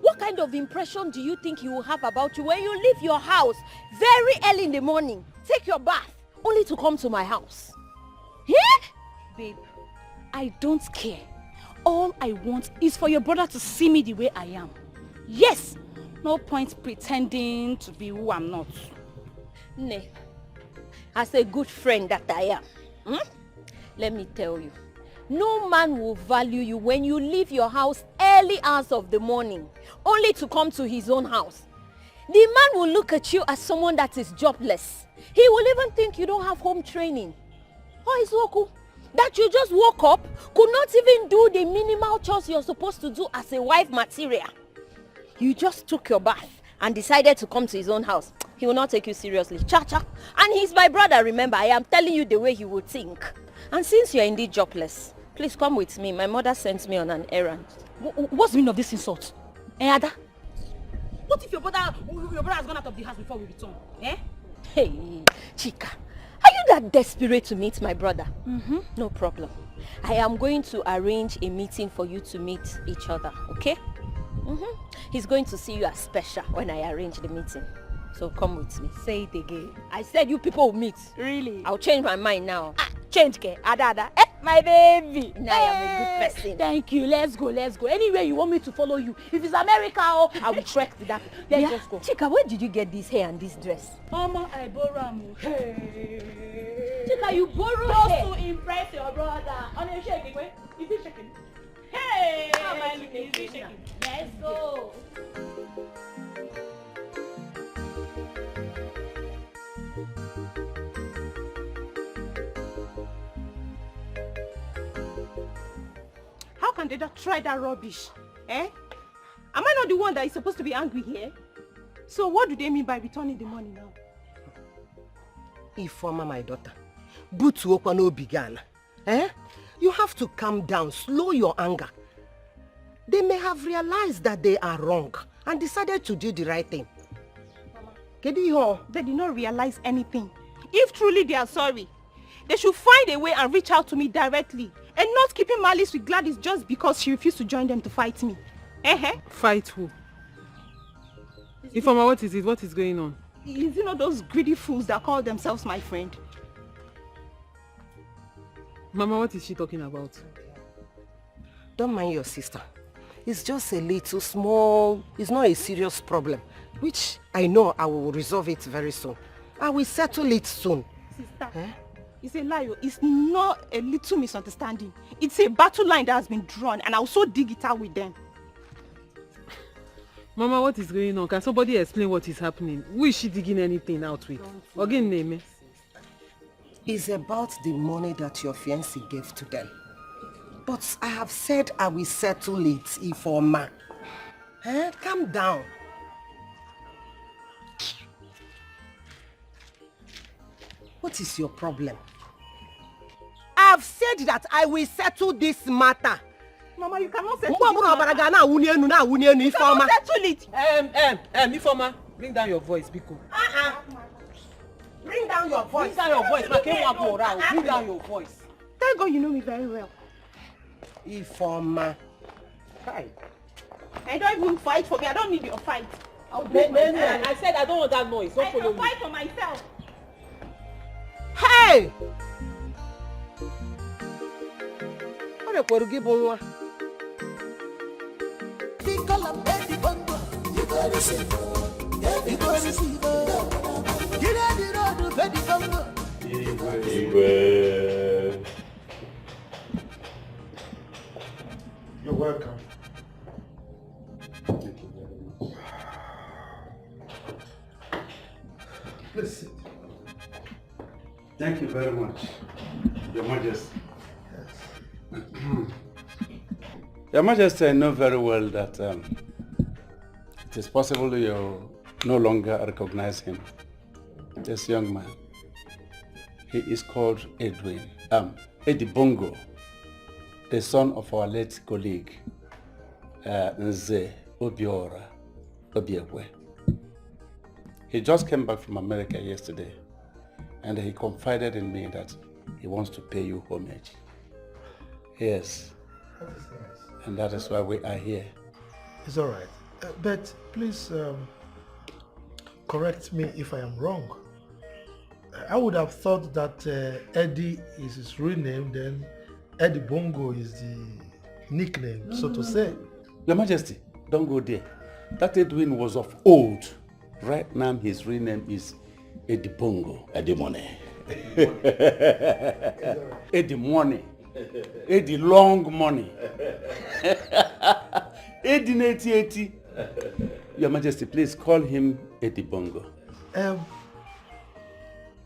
What kind of impression do you think he will have about you when you leave your house very early in the morning, take your bath, only to come to my house? Yeah? Babe, I don't care. All I want is for your brother to see me the way I am. Yes! No point pretending to be who I'm not. Nay, as a good friend that I am, let me tell you, no man will value you when you leave your house early hours of the morning, only to come to his own house. The man will look at you as someone that is jobless. He will even think you don't have home training. Oh, it's Woku, that you just woke up, could not even do the minimal chores you're supposed to do as a wife material. You just took your bath and decided to come to his own house. He will not take you seriously. Cha-cha. And he's my brother, remember. I am telling you the way he would think. And since you're indeed jobless, please come with me. My mother sent me on an errand. What's the meaning of this insult? Ada? What if your brother has gone out of the house before we return? Eh? Hey, Chika. Are you that desperate to meet my brother? No problem. I am going to arrange a meeting for you to meet each other, okay? He's going to see you as special when I arrange the meeting. So come with me. Say it again. I said you people will meet. Really? I'll change my mind now. Change, ke? Ada. Eh? My baby. Now I am a good person. Thank you. Let's go. Anywhere you want me to follow you. If it's America, I will trek to that. Let's just go. Chika, where did you get this hair and this dress? Mama, I borrow them. Hey. Chika, you borrow just to impress your brother. On a shaking, wait. Is he shaking? Hey! How am I looking? Is he shaking? Let's go. How can they just try that rubbish? Eh? Am I not the one that is supposed to be angry here? So what do they mean by returning the money now? Ifeoma, my daughter, butu okwa no began. Eh? You have to calm down, slow your anger. They may have realized that they are wrong and decided to do the right thing. They did not realize anything. If truly they are sorry, they should find a way and reach out to me directly and not keeping malice with Gladys just because she refused to join them to fight me. Fight who? Ifeoma, what is it? What is going on? Is it not those greedy fools that call themselves my friend? Mama, what is she talking about? Don't mind your sister. It's just a little small, it's not a serious problem, which I know I will resolve it very soon. I will settle it soon. Sister, it's a lie. It's not a little misunderstanding. It's a battle line that has been drawn and I'll so dig it out with them. Mama, what is going on? Can somebody explain what is happening? Who is she digging anything out with? Again, name. It's about the money that your fiancé gave to them. But I have said I will settle it, Ifeoma. Calm down. What is your problem? I have said that I will settle this matter. Mama, you cannot settle this matter. You cannot settle it. Ifeoma, bring down your voice, Biko. Bring down your voice. Bring down your voice. Bring down your voice. Thank God you know me very well. Ifeoma. I don't even fight for me. I don't need your fight. I said I don't want that noise. Don't follow me. I can fight for myself. Hey! What are you going Igwe. You're welcome. Please sit. Thank you very much, Your Majesty. Yes. Your Majesty, I know very well that it is possible you no longer recognize him. This young man, he is called Edwin, Eddie Bongo, the son of our late colleague, Nze Obiora Obiekwe. He just came back from America yesterday, and he confided in me that he wants to pay you homage. Yes. That is nice. And that is why we are here. It's all right. But please correct me if I am wrong. I would have thought that Eddie is his real name, then Eddie Bongo is the nickname, so to say. Your Majesty, don't go there. That Edwin was of old. Right now, his real name is Eddie Bongo. Eddie Money. Eddie Money. Eddie Long Money. Eddie 8080. Your Majesty, please call him Eddie Bongo.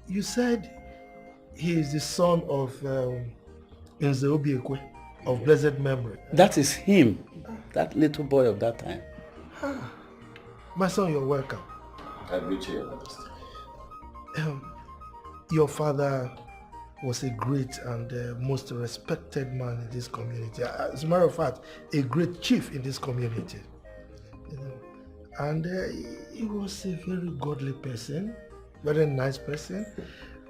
You said he is the son of Nze Obiekwe of blessed memory. That is him. That little boy of that time. My son, you're welcome. I greet you, Your Majesty. Your father was a great and most respected man in this community. As a matter of fact, a great chief in this community. You know, and he was a very godly person, very nice person,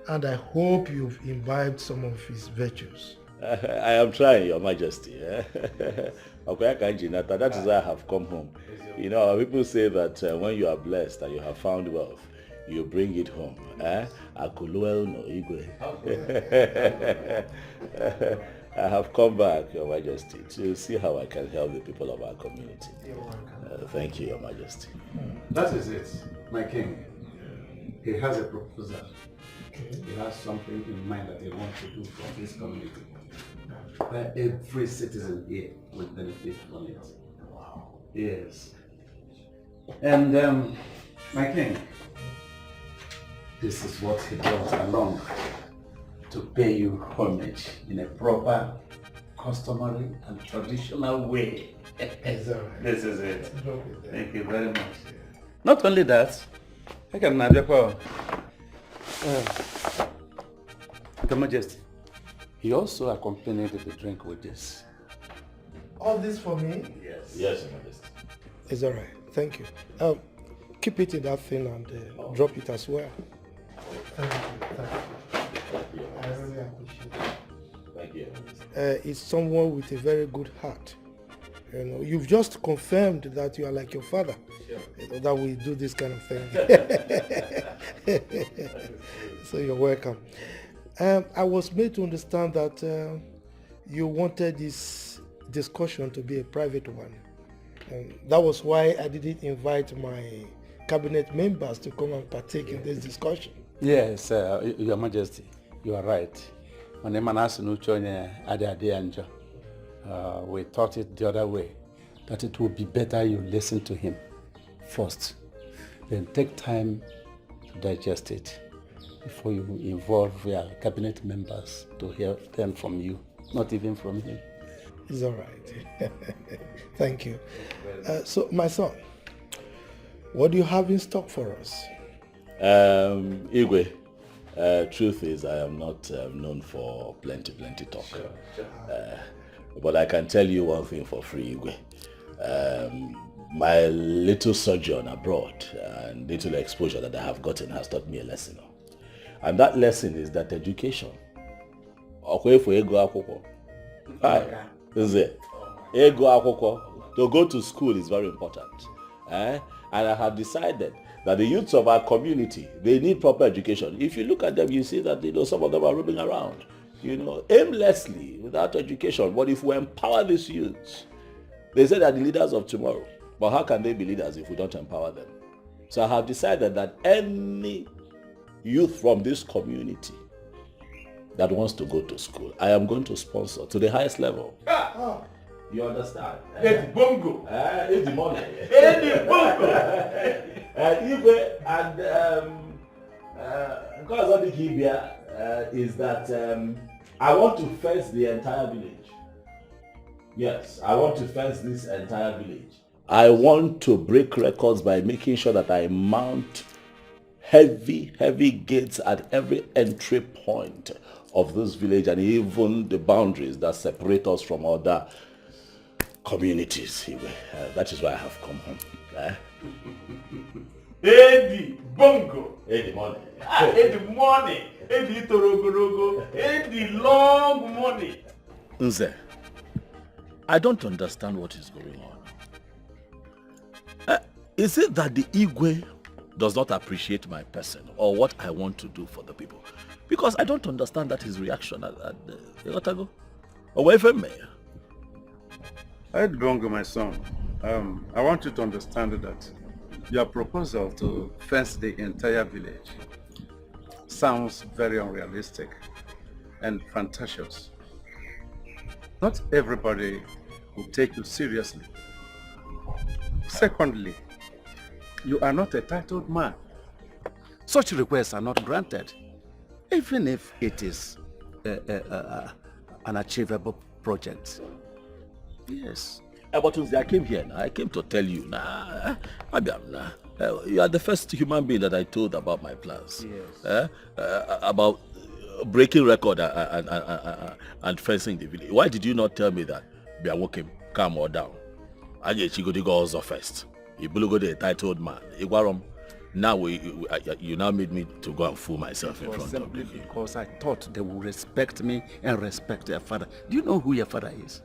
and I hope you've imbibed some of his virtues. I am trying, Your Majesty. That is why I have come home. You know, people say that when you are blessed and you have found wealth, you bring it home. Akuluel no Igwe. I have come back, Your Majesty, to see how I can help the people of our community. Thank you, Your Majesty. That is it, my king. He has a proposal. He has something in mind that he wants to do for this community, where every citizen here will benefit from it. Wow. Yes. And my king, this is what he brought along to pay you homage in a proper, customary and traditional way. This is it. Thank you very much. Not only that, I can Your Majesty, he also accompanied the drink with this. All this for me? Yes. Yes, Your Majesty. It's all right. Thank you. Keep it in that thing and drop it as well. Thank you. I really appreciate it. Thank you. It's someone with a very good heart. You know, you've just confirmed that you are like your father. Sure. That we do this kind of thing. So you're welcome. I was made to understand that you wanted this discussion to be a private one. That was why I didn't invite my cabinet members to come and partake in this discussion. Yes, Your Majesty, you are right. We thought it the other way, that it would be better you listen to him first, then take time to digest it before you involve your cabinet members to hear them from you, not even from him. It's all right. Thank you. So, my son, what do you have in stock for us? Igwe, truth is I am not known for plenty talk. Sure. But I can tell you one thing for free, Igwe. My little sojourn abroad and little exposure that I have gotten has taught me a lesson. And that lesson is that education. To go to school is very important. And I have decided that the youths of our community, they need proper education. If you look at them, you see that some of them are roaming around, aimlessly, without education. But if we empower these youths, they say they're the leaders of tomorrow. But how can they be leaders if we don't empower them? So I have decided that any youth from this community that wants to go to school, I am going to sponsor to the highest level. You understand? It's bongo. It's the money. It's bongo. Igwe and because of the Kibia is that I want to fence the entire village. Yes, I want to fence this entire village. I want to break records by making sure that I mount heavy gates at every entry point of this village and even the boundaries that separate us from other communities. That is why I have come home. Eddie bongo. Eddie money. Eddie money. Eddie torogorogo. Eddie long money. Nze, I don't understand what is going on. Is it that the Igwe does not appreciate my person or what I want to do for the people? Because I don't understand that his reaction at the away from me. Ed Bongo, my son, I want you to understand that your proposal to fence the entire village sounds very unrealistic and fantasious. Not everybody will take you seriously. Secondly, you are not a titled man. Such requests are not granted, even if it is an achievable project. Yes. But I came here now. I came to tell you now. You are the first human being that I told about my plans. Yes. About breaking record and fencing the village. Why did you not tell me that? Be walking, calm or down. I get you go also first. You go the titled man. Now you now made me to go and fool myself in front of you. Because I thought they would respect me and respect their father. Do you know who your father is?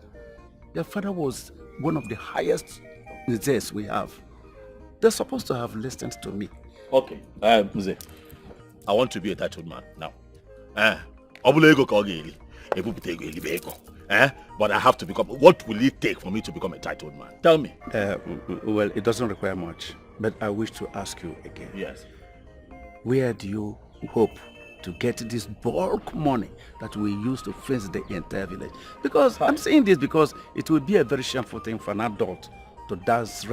Your father was one of the highest Nzes we have. They're supposed to have listened to me Okay, Mze, I want to be a titled man now. But I have to become. What will it take for me to become a titled man? Tell me. Well, it doesn't require much, but I wish to ask you again. Yes. Where do you hope to get this bulk money that we use to fence the entire village? Because I'm saying this because it will be a very shameful thing for an adult to dance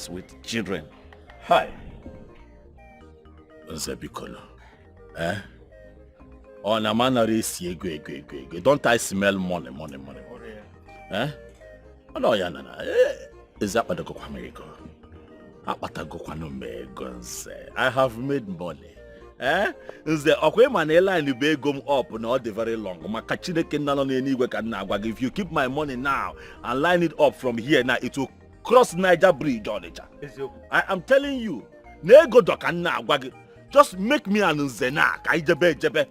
with children. Hi. Nzebikolo. On a man don't I smell money? Oh no, yeah, no. Is that what I have made money. Nze okwe manela ni be gum up not the very long. If you keep my money now and line it up from here now, it will cross Niger Bridge. I am telling you, just make me an Nzena.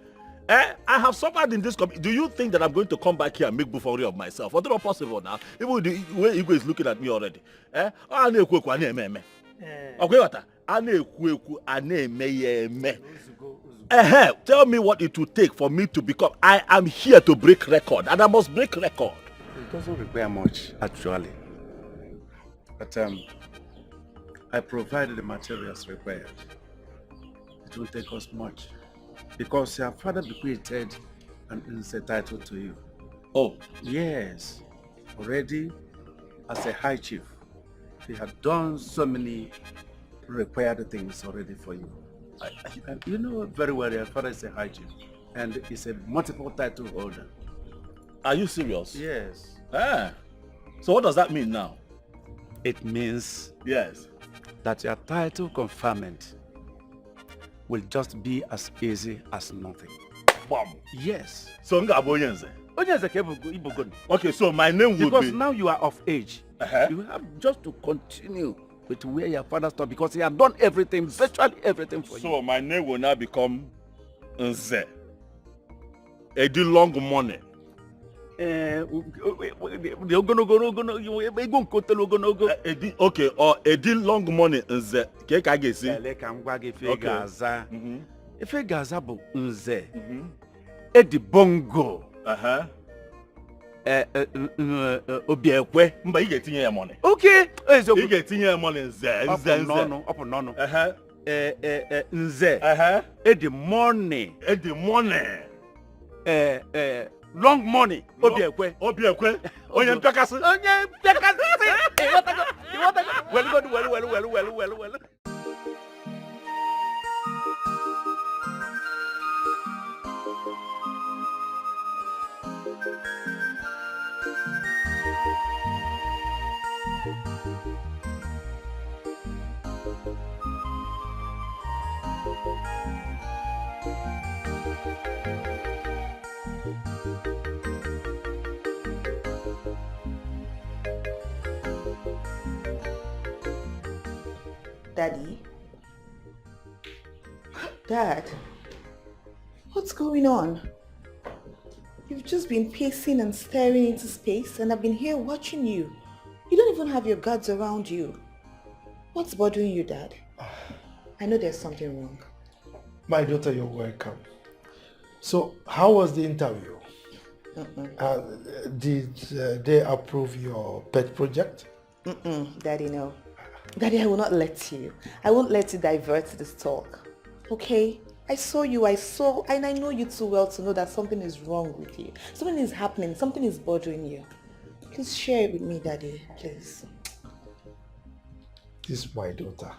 I have suffered in this company. Do you think that I'm going to come back here and make buffoonery of myself? What's not possible now? Even the way Igwe is looking at me already. Tell me what it will take for me to become. I am here to break record, and I must break record. It doesn't require much, actually. But I provided the materials required. It will take us much. Because your father bequeathed an insect title to you. Oh. Yes. Already, as a high chief, he had done so many required things already for you. You know very well your father is a high chief and is a multiple title holder. Are you serious? Yes. So what does that mean now? It means yes that your title conferment will just be as easy as nothing. Bomb. Yes. So okay, so my name will be... Because now you are of age. You have just to continue with where your father stopped because he had done everything, virtually everything for you. So my name will now become Nze. Edi long money. Okay, or Edi long money Nze. If a gazabo Nze, Edi bongo. Obiekwe, mba you getting your money. Okay, you getting your money Nze. Nze. Edi money. Long money. Obiekwe. Onye mpekasi. Well. Daddy? Dad? What's going on? You've just been pacing and staring into space and I've been here watching you. You don't even have your guards around you. What's bothering you, Dad? I know there's something wrong. My daughter, you're welcome. So, how was the interview? Did they approve your pet project? Daddy, no. Daddy, I will not let you. I won't let you divert this talk. Okay? I saw you, and I know you too well to know that something is wrong with you. Something is happening, something is bothering you. Please share it with me, Daddy, please. This is my daughter.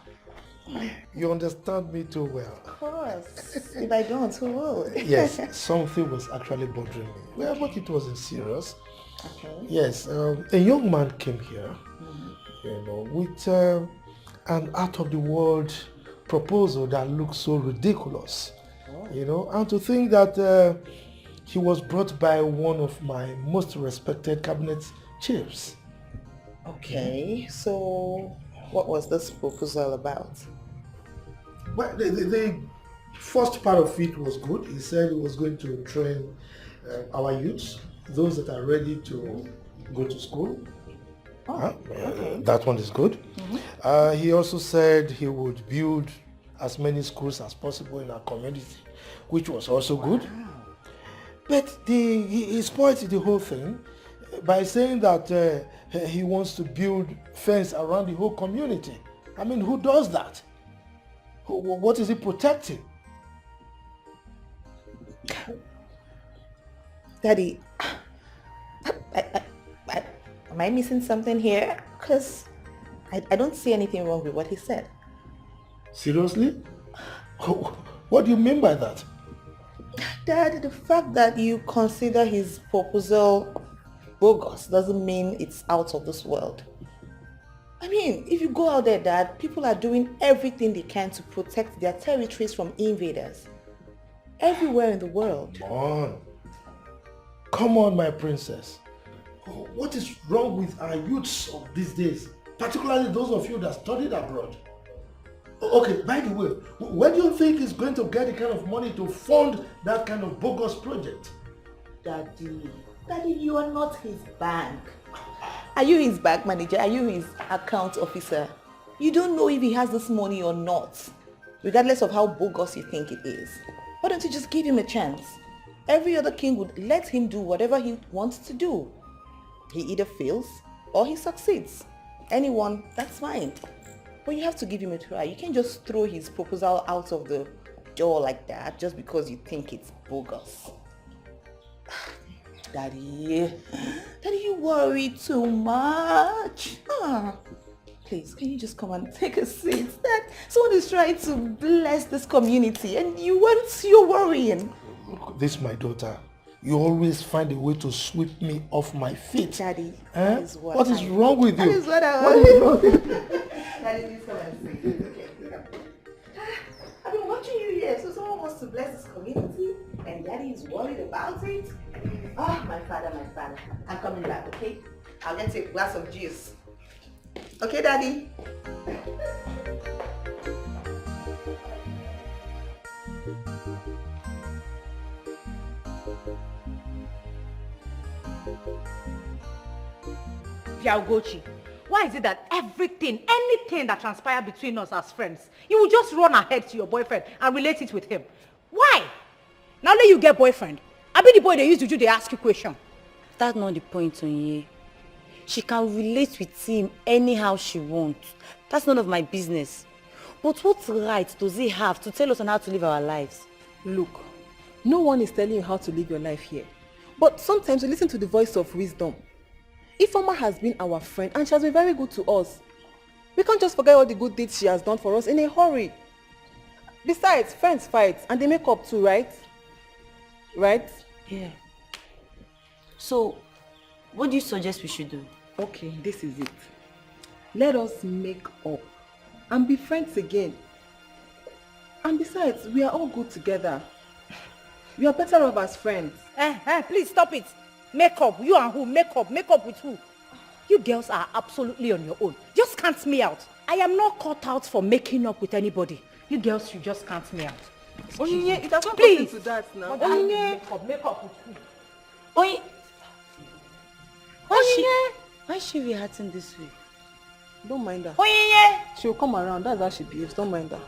You understand me too well. Of course. If I don't, who will? Yes, something was actually bothering me. Well, but it wasn't serious. Okay. Yes, a young man came here, with an out-of-the-world proposal that looks so ridiculous. And to think that he was brought by one of my most respected cabinet chiefs. Okay, so what was this proposal about? Well, the first part of it was good. He said he was going to train our youths, those that are ready to go to school. Okay. That one is good. He also said he would build as many schools as possible in our community, which was also good. But he spoiled the whole thing by saying that he wants to build fence around the whole community. I mean, who does that? What is he protecting? Daddy, am I missing something here? Because I don't see anything wrong with what he said. Seriously? What do you mean by that? Dad, the fact that you consider his proposal bogus doesn't mean it's out of this world. I mean, if you go out there, Dad, people are doing everything they can to protect their territories from invaders. Everywhere in the world. Come on, my princess. What is wrong with our youths of these days? Particularly those of you that studied abroad. Okay, by the way, where do you think he's going to get the kind of money to fund that kind of bogus project? Daddy, you are not his bank. Are you his bank manager? Are you his account officer? You don't know if he has this money or not, regardless of how bogus you think it is. Why don't you just give him a chance? Every other king would let him do whatever he wants to do. He either fails or he succeeds. Anyone, that's fine. But you have to give him a try. You can't just throw his proposal out of the door like that just because you think it's bogus. Daddy, you worry too much. Please, can you just come and take a seat? Dad, someone is trying to bless this community and you're worrying. Look, this is my daughter. You always find a way to sweep me off my feet. Daddy, that is what is wrong with you? That is what I What is wrong with you? Daddy, please come and sit. Okay. I've been watching you here, so someone wants to bless this community and Daddy is worried about it. My father. I'm coming back, okay? I'll get you a glass of juice. Okay, Daddy? Yagochi, why is it that anything that transpired between us as friends, you will just run ahead to your boyfriend and relate it with him? Why? Now let you get boyfriend. I be the boy they used to do, they ask you question. That's not the point, Onye. She can relate with him anyhow she wants. That's none of my business. But what right does he have to tell us on how to live our lives? Look, no one is telling you how to live your life here. But sometimes we listen to the voice of wisdom. Ifeoma has been our friend and she has been very good to us. We can't just forget all the good deeds she has done for us in a hurry. Besides, friends fight and they make up too, right? Right? Yeah. So, what do you suggest we should do? Okay, this is it. Let us make up and be friends again. And besides, we are all good together. We are better off as friends. Please stop it. Make up. You and who? Make up. Make up with who? You girls are absolutely on your own. Just count me out. I am not cut out for making up with anybody. You girls should just count me out. Onyinye, it has not Please. gotten to that now. Onyinye. Make up with who? Onye. Why is she reacting this way? Don't mind her. Onyinye. She'll come around. That's how she behaves. Don't mind her.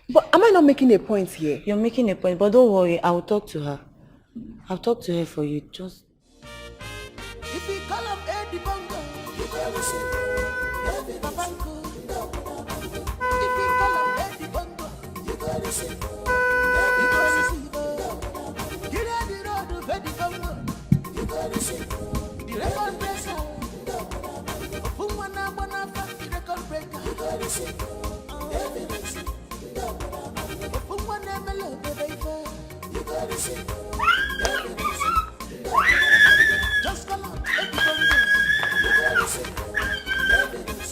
But am I not making a point here? You're making a point, but don't worry. I will talk to her. I'll talk to her for you. Just... If you call him Eddie Bongo, you gotta listen. Eddie Bongo. If you call him Eddie Bongo, you gotta listen. Eddie Bongo. Get on the road of Eddie Bongo, you gotta listen. The record breaker. Fumana Bonafa, the record breaker, you gotta listen. Evidence. Fumana Melody, baby, you gotta listen. Just come on, everybody. You gotta listen. Evidence.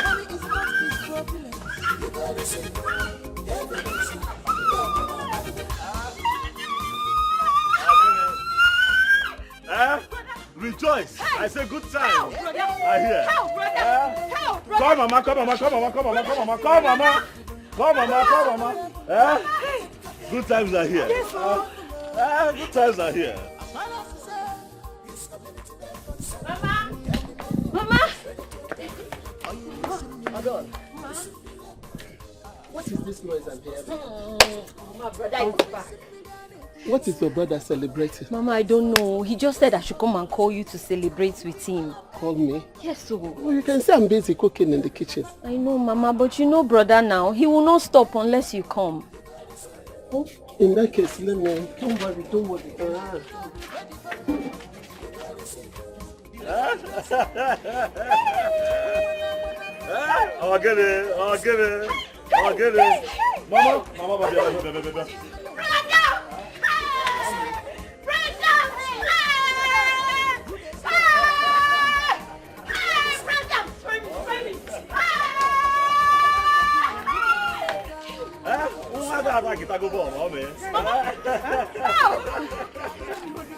Money is not his problem. You gotta listen. Evidence. Rejoice! Hey. I say good time. Help, brother. I hear. Help, brother. Help, brother. Come, mama, come, mama, come, mama, come, mama, come, mama, come, mama. Come, mama, come, mama. Good times are here. Yes, good times are here. Mama! Mama! Oh, my God. What is this noise I'm hearing? My brother is back. What is your brother celebrating? Mama, I don't know. He just said I should come and call you to celebrate with him. Call me? Yes, so. Well, you can say I'm busy cooking in the kitchen. I know, Mama, but you know brother now. He will not stop unless you come. Oh, in that case, let me... Don't worry, don't worry. I'll get it. Mama, baby. Kita go for mommy.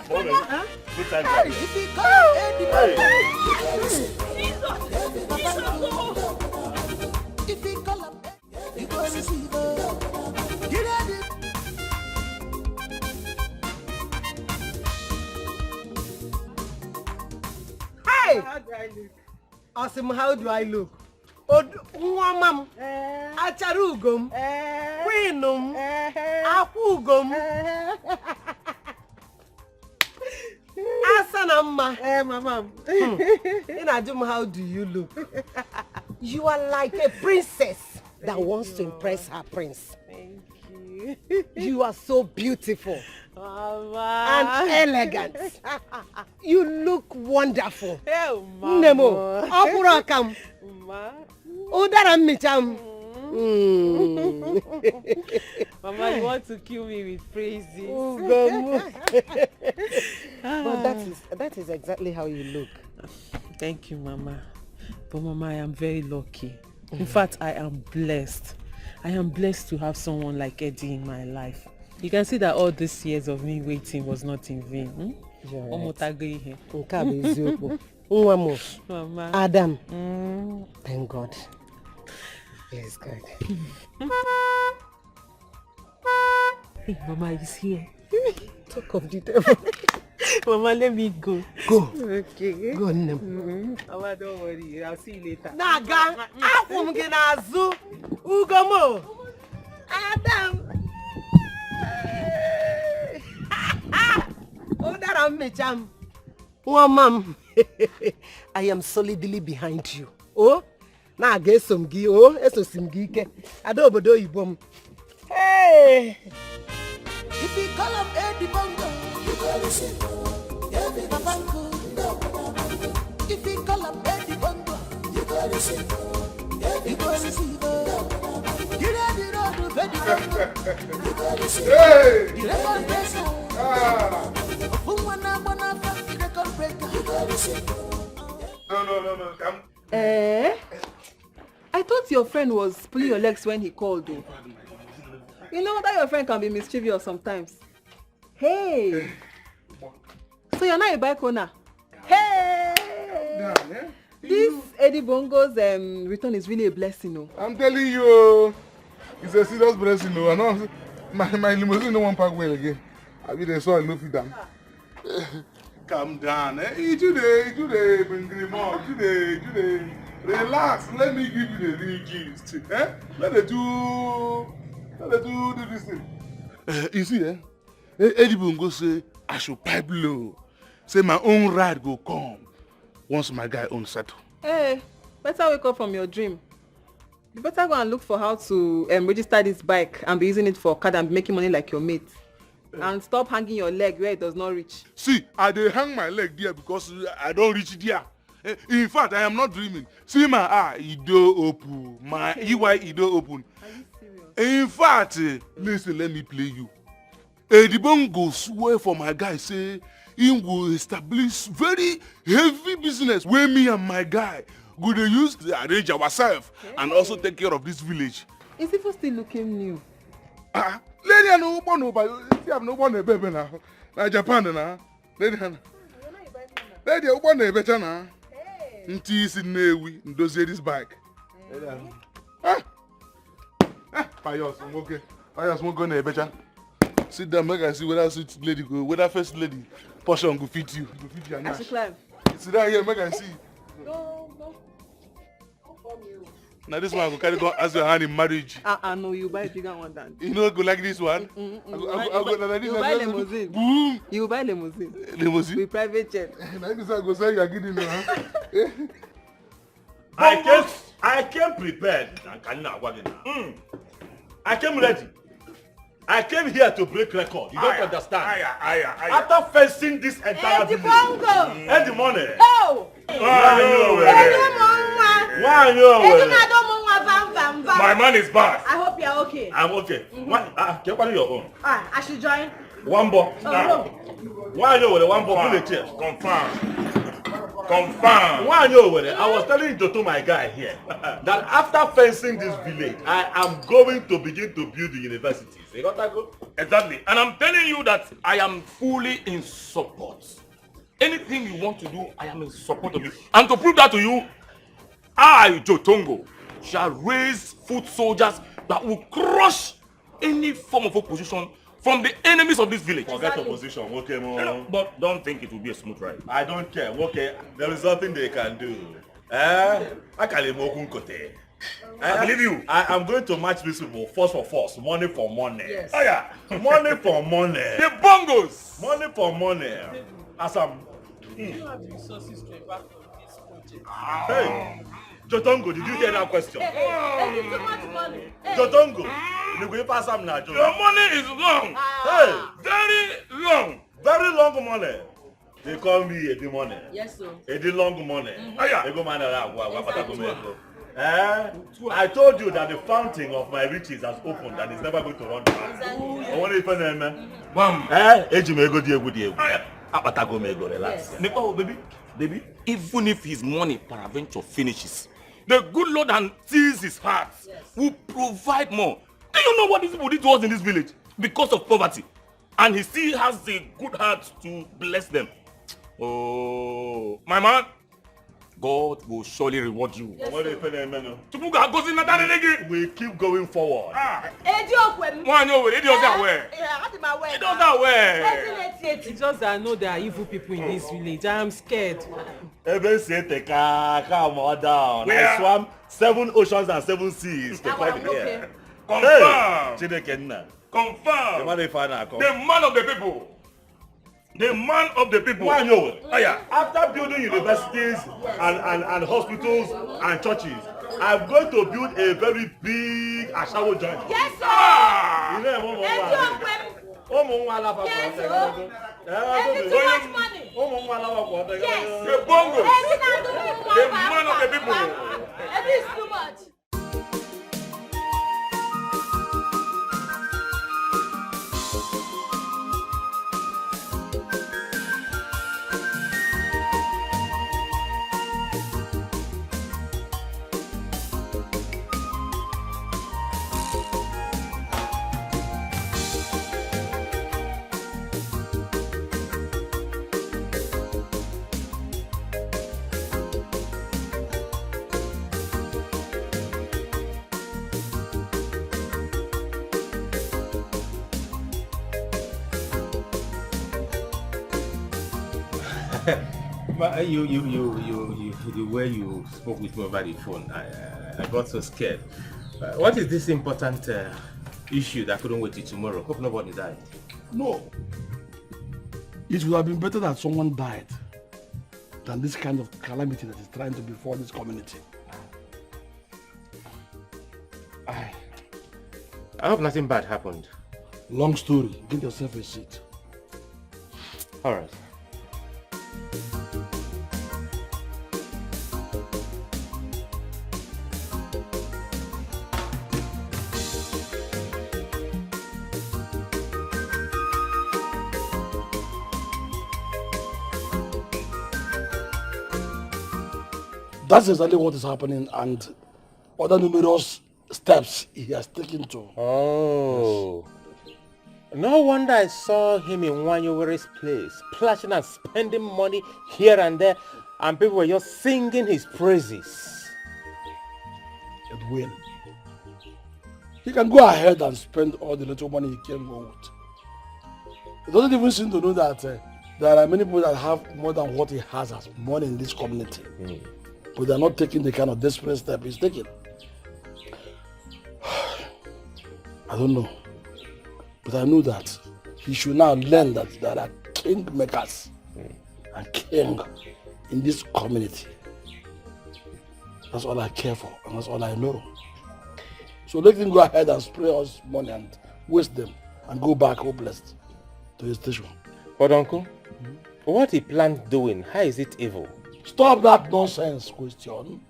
Mommy, good time. Hey! Awesome, how do I look? Nwamam, Acharugum, Queenum, Akugum, Asanamma. Mamam. Inajum, how do you look? You are like a princess that wants to impress her prince. Thank you. You are so beautiful. Mama. And elegant. You look wonderful. Oh, Mama. Nemo, Akurakam. Ma. Udaram micham. Mama, you want to kill me with praises. But that is exactly how you look. Thank you, Mama. But Mama, I am very lucky. In fact, I am blessed. I am blessed to have someone like Eddie in my life. You can see that all these years of me waiting was not in vain. Mama. Adam. Thank God. Yes, God. Hey, Mama is here. Talk of the devil. Mama, let me go. Go. Okay. Go, Nem. Mama, don't worry. I'll see you later. Naga, akum ginazu, ugomo. Adam. Odaram mecham. Mom, I am solidly behind you. Oh, na get some gi. Oh, eso simgi ke. Adobodo ibom. Hey. If you call him Eddie Bongo, you go listen. Eddie Bongo. If you call him Eddie Bongo, you go listen. Eddie Bongo. You ready to do Eddie Bongo? You go listen. Hey. The record breaker. The record breaker. You go listen. No, come. I thought your friend was pulling your legs when he called you. You know that your friend can be mischievous sometimes. Hey! So you're not a bike owner? Hey! This Eddie Bongo's return is really a blessing, no? I'm telling you, it's a serious blessing, no. I know my limousine no one park well again. I be there so I no fit down. Calm down, eh? Today, bring him up. Today. Relax. Let me give you the real gist. Eh? Let the do this thing. You see, Eddie Bongo say I should pipe low. Say my own ride go come once my guy own settle. Hey, better wake up from your dream. You better go and look for how to register this bike and be using it for card and be making money like your mate. And stop hanging your leg where it does not reach. See, I dey hang my leg there because I don't reach there. In fact, I am not dreaming. See my eye, it do open. My EY, it do open. Are you serious? In fact, listen, let me play you. The Bongo swear for my guy, say he will establish very heavy business where me and my guy go to use to arrange ourselves and also take care of this village. Is it still looking new? Lady, I know one but you have no one baby now. Now Japan now. Lady, one better now. Nti is in Newi, ndozie this bike. Payos, okay. Payos won't go na better. Sit down, make I see whether sweet lady go, whether first lady portion go fit you. Go fit you. I should climb. Sit down here, make I see. Go. Now this one I go carry go as your hand in marriage. No, you buy a bigger one than. You know, go like this one. You buy limousine. Boom. You buy limousine. Limousine. With private jet. Now this one go say you are getting now. I came prepared. I came ready. I came here to break record. You don't understand. After facing this entire village. And the money. Oh! My man is back. I hope you're okay. I'm okay. Can you your own? I should join. One ball. Why are you with the one ball here? Confirm. Why are you with it? I was telling to my guy here that after fencing this village, I am going to begin to build the universities. You got that good? Exactly. And I'm telling you that I am fully in support. Anything you want to do, I am in support of you. And to prove that to you, I, Jotongo, shall raise foot soldiers that will crush any form of opposition from the enemies of this village. Forget opposition, okay, man. But don't think it will be a smooth ride. I don't care, okay. There is nothing they can do. I believe you. I am going to match these people force for force, money for money. Yes. Oh yeah, money for money. The bongos. Money for money. As I'm. You have the resources to embark on this project. Hey, Jotongo, did you hear that question? Hey, too much money. Jotongo, you go pass am now. Your money is long. Hey, very long. Very long money. They call me Edi money. Yes, sir. Edi long money. Aya. Ego man I told you that the fountain of my riches has opened and it's never going to run dry. I want to find Bam. Eji me ego di egwu. Apatago me ego relax. Oh, baby, even if his money peradventure finishes, the good Lord and sees his heart will provide more. Do you know what these people did to us in this village? Because of poverty. And he still has the good heart to bless them. Oh, my man, God will surely reward you. Yes, we keep going forward. It's just that I know there are evil people in this village. I am scared. I swam 7 oceans and 7 seas to find here. Confirm. Confirm. The man of the people. The man of the people. After building universities and hospitals and churches, I'm going to build a very big Ashawo joint. Yes, sir. Too much money. Yes. The bongo. The man of the people. It is too much. The way you spoke with me over the phone, I got so scared. What is this important issue that couldn't wait till tomorrow? Hope nobody died. No. It would have been better that someone died than this kind of calamity that is trying to befall this community. I hope nothing bad happened. Long story. Get yourself a seat. All right. That's exactly what is happening and other numerous steps he has taken to. Oh. Yes. No wonder I saw him in Wanyowere's place, splashing and spending money here and there, and people were just singing his praises. Edwin, he can go ahead and spend all the little money he came home with. He doesn't even seem to know that there are many people that have more than what he has as money in this community. but they're not taking the kind of desperate step he's taking. I don't know. But I know that he should now learn that there are king makers and king in this community. That's all I care for, and that's all I know. So let him go ahead and spray us money and waste them and go back hopeless to his station. But uncle, what he planned doing, how is it evil? Stop that nonsense question.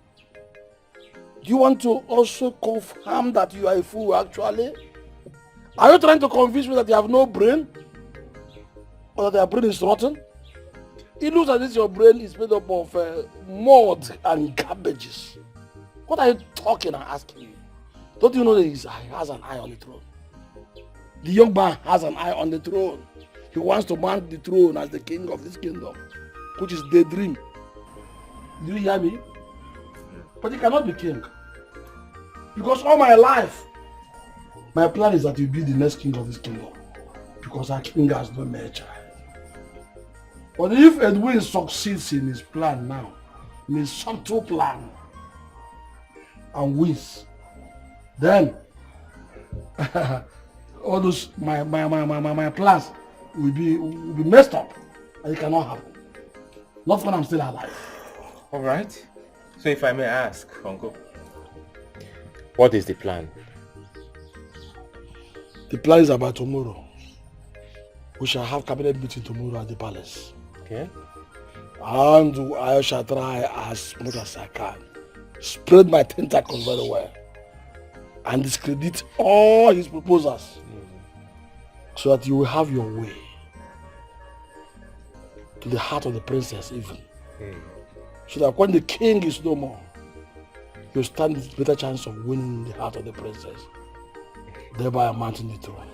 Do you want to also confirm that you are a fool actually? Are you trying to convince me that you have no brain? Or that your brain is rotten? It looks as if your brain is made up of mud and garbages. What are you talking and asking me? Don't you know that he has an eye on the throne? The young man has an eye on the throne. He wants to mount the throne as the king of this kingdom, which is daydream. Do you hear me? But he cannot be king. Because all my life, my plan is that he'll be the next king of this kingdom. Because our king has no male child. But if Edwin succeeds in his plan now, in his subtle plan, and wins, then all those my plans will be messed up, and it cannot happen. Not when I'm still alive. All right. So if I may ask, uncle, what is the plan? The plan is about tomorrow. We shall have cabinet meeting tomorrow at the palace. Okay. And I shall try as much as I can. Spread my tentacles very well. And discredit all his proposals. So that you will have your way. To the heart of the princess even. So that when the king is no more, you stand with a better chance of winning the heart of the princess. Thereby mounting the throne.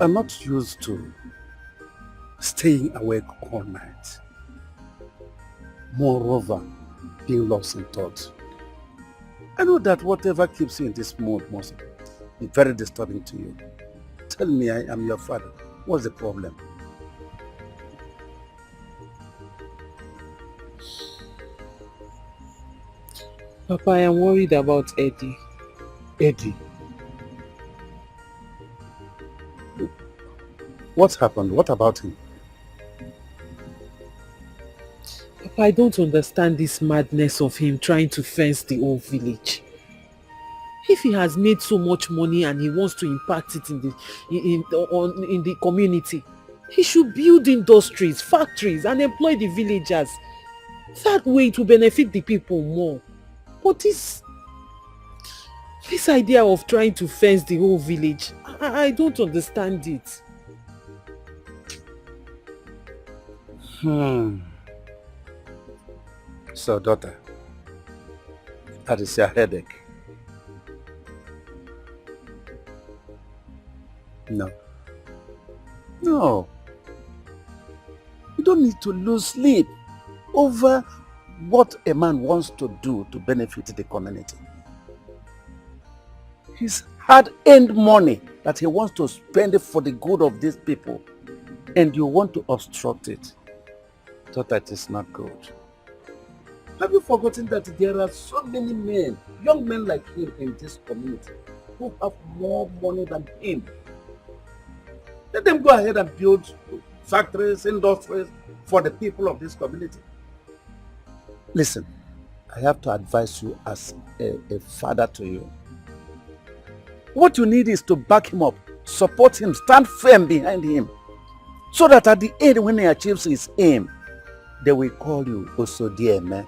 I'm not used to staying awake all night. Moreover, being lost in thought. I know that whatever keeps you in this mood must be very disturbing to you. Tell me I am your father. What's the problem? Papa, I am worried about Eddie. Eddie? What happened? What about him? Papa, I don't understand this madness of him trying to fence the whole village. If he has made so much money and he wants to impact it in the community, he should build industries, factories and employ the villagers. That way it will benefit the people more. But this idea of trying to fence the whole village, I don't understand it. So, daughter, that is your headache. No. No. You don't need to lose sleep over what a man wants to do to benefit the community. His hard-earned money that he wants to spend for the good of these people, and you want to obstruct it. Thought that is not good. Have you forgotten that there are so many men, young men like him in this community who have more money than him? Let them go ahead and build factories, industries for the people of this community. Listen, I have to advise you as a father to you. What you need is to back him up support him, stand firm behind him. So that at the end, when he achieves his aim, they will call you also dear man.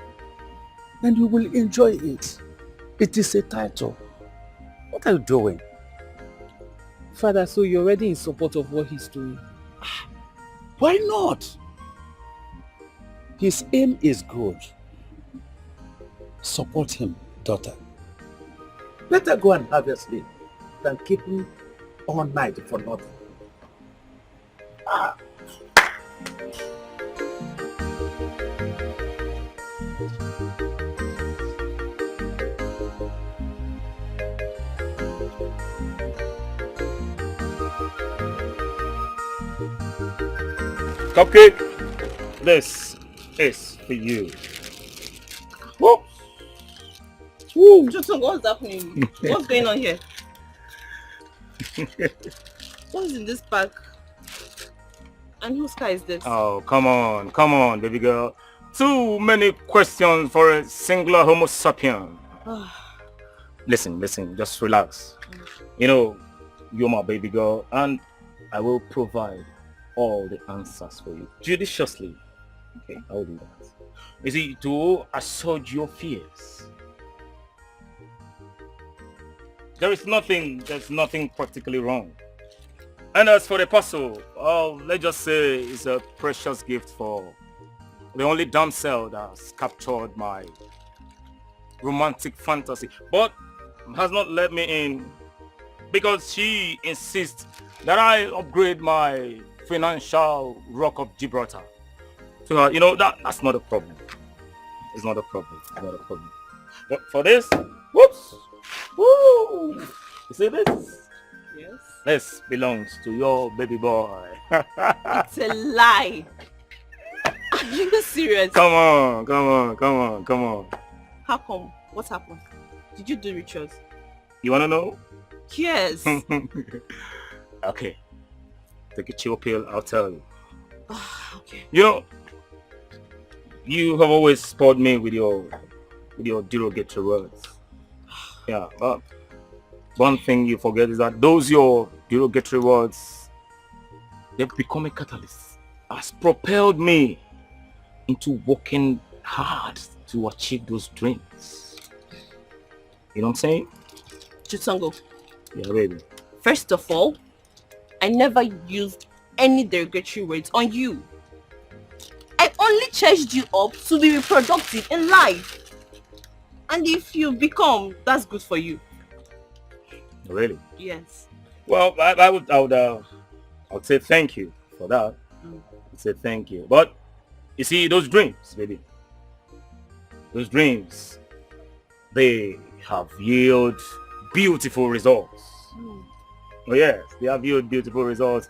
And you will enjoy it. It is a title. What are you doing? Father, so you're already in support of what he's doing? Why not? His aim is good. Support him, daughter. Better go and have your sleep than keep him all night for nothing. Cupcake, this is for you. Whoa. Justin, what's happening? What's going on here? What's in this pack? And whose car is this? Oh, come on, baby girl. Too many questions for a singular homo sapien. Listen, just relax. You know, you're my baby girl, and I will provide all the answers for you judiciously. Okay, I'll do that. You see, to assuage your fears. There's nothing practically wrong. And as for the parcel, let's just say it's a precious gift for the only damsel that has captured my romantic fantasy, but has not let me in because she insists that I upgrade my financial rock of Gibraltar. So, you know, that's not a problem. It's not a problem. But for this, whoops, woo! You see this? Yes. This belongs to your baby boy. It's a lie. Are you serious? Come on. How come? What happened? Did you do rituals? You wanna know? Yes. Okay. Take a chill pill, I'll tell you. Okay. You know, you have always spoiled me with your derogatory words. Yeah, but one thing you forget is that those your derogatory words, they've become a catalyst. Has propelled me into working hard to achieve those dreams. You know what I'm saying? Chitongo. Yeah, baby. First of all, I never used any derogatory words on you. I only charged you up to be reproductive in life. And if you become, that's good for you. Really? Yes. Well, I would say thank you for that. I'd say thank you. But you see, those dreams, baby, those dreams, they have yielded beautiful results. Oh yes, they have yielded beautiful results.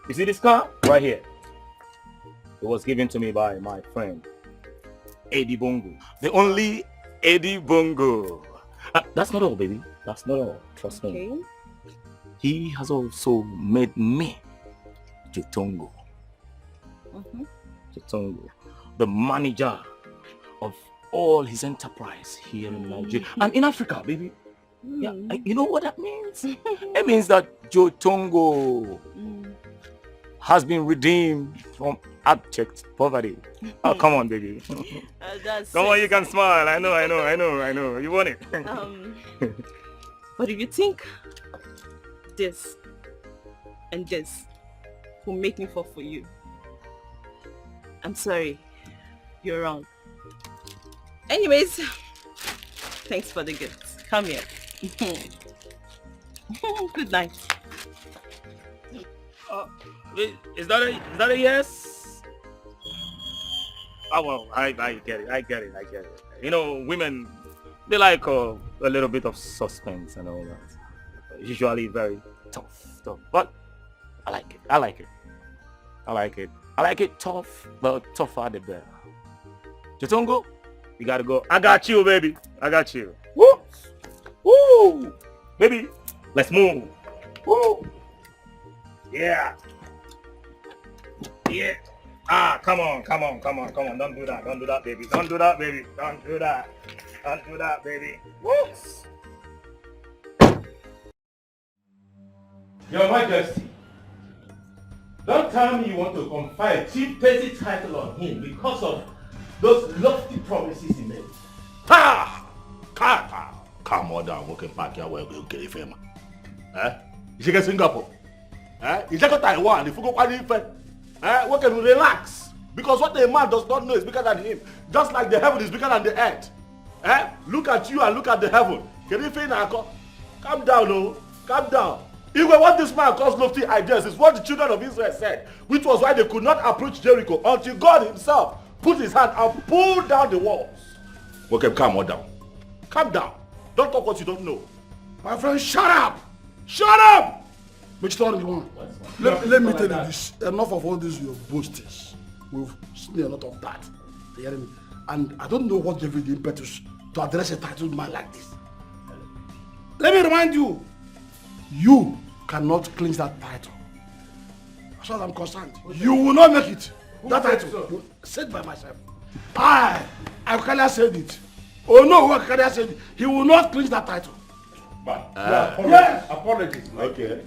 You see this car right here? It was given to me by my friend Eddie Bongo, the only Eddie Bongo. That's not all, baby. That's not all. Trust me. He has also made me Chitongo. Chitongo, the manager of all his enterprise here in Nigeria and in Africa, baby. Yeah, you know what that means? It means that Chitongo has been redeemed from abject poverty. Oh, come on, baby. Come on, you can smile. I know. You want it. But if you think this and this will make me fall for you, I'm sorry. You're wrong. Anyways, thanks for the gift. Come here. Good night. Is that a yes? Oh well, I get it. You know, women, they like a little bit of suspense and all that. Usually very tough. But I like it tough, but tougher the better. Chitongo, you gotta go. I got you, baby. I got you. Woo! Woo! Baby, let's move. Woo! Yeah. Yeah. Come on. Don't do that, baby. Don't do that, baby. Woo! Your Majesty, don't tell me you want to confer a chief petty title on him because of those lofty promises he made. Calm down, working back here where we get it. Eh? You should get Singapore. Eh? You should go Taiwan. If you go quite we can relax. Because what a man does not know is bigger than him. Just like the heaven is bigger than the earth. Eh? Look at you and look at the heaven. Calm down, no. Calm down. Even what this man calls lofty ideas is what the children of Israel said, which was why they could not approach Jericho until God himself put his hand and pulled down the walls. Okay, calm down. Calm down. Don't talk what you don't know. My friend, shut up! Shut up! Which story you want? Let me tell you this. Enough of all this your boastings. We've seen a lot of that. You hear me? And I don't know what gave you the impetus to address a titled man like this. Let me remind you, you cannot clinch that title. As far as I'm concerned, you will not make it. That title, said by myself. Akala said it. Oh no, Akala said it. He will not clinch that title. But yes. Apologies. Okay.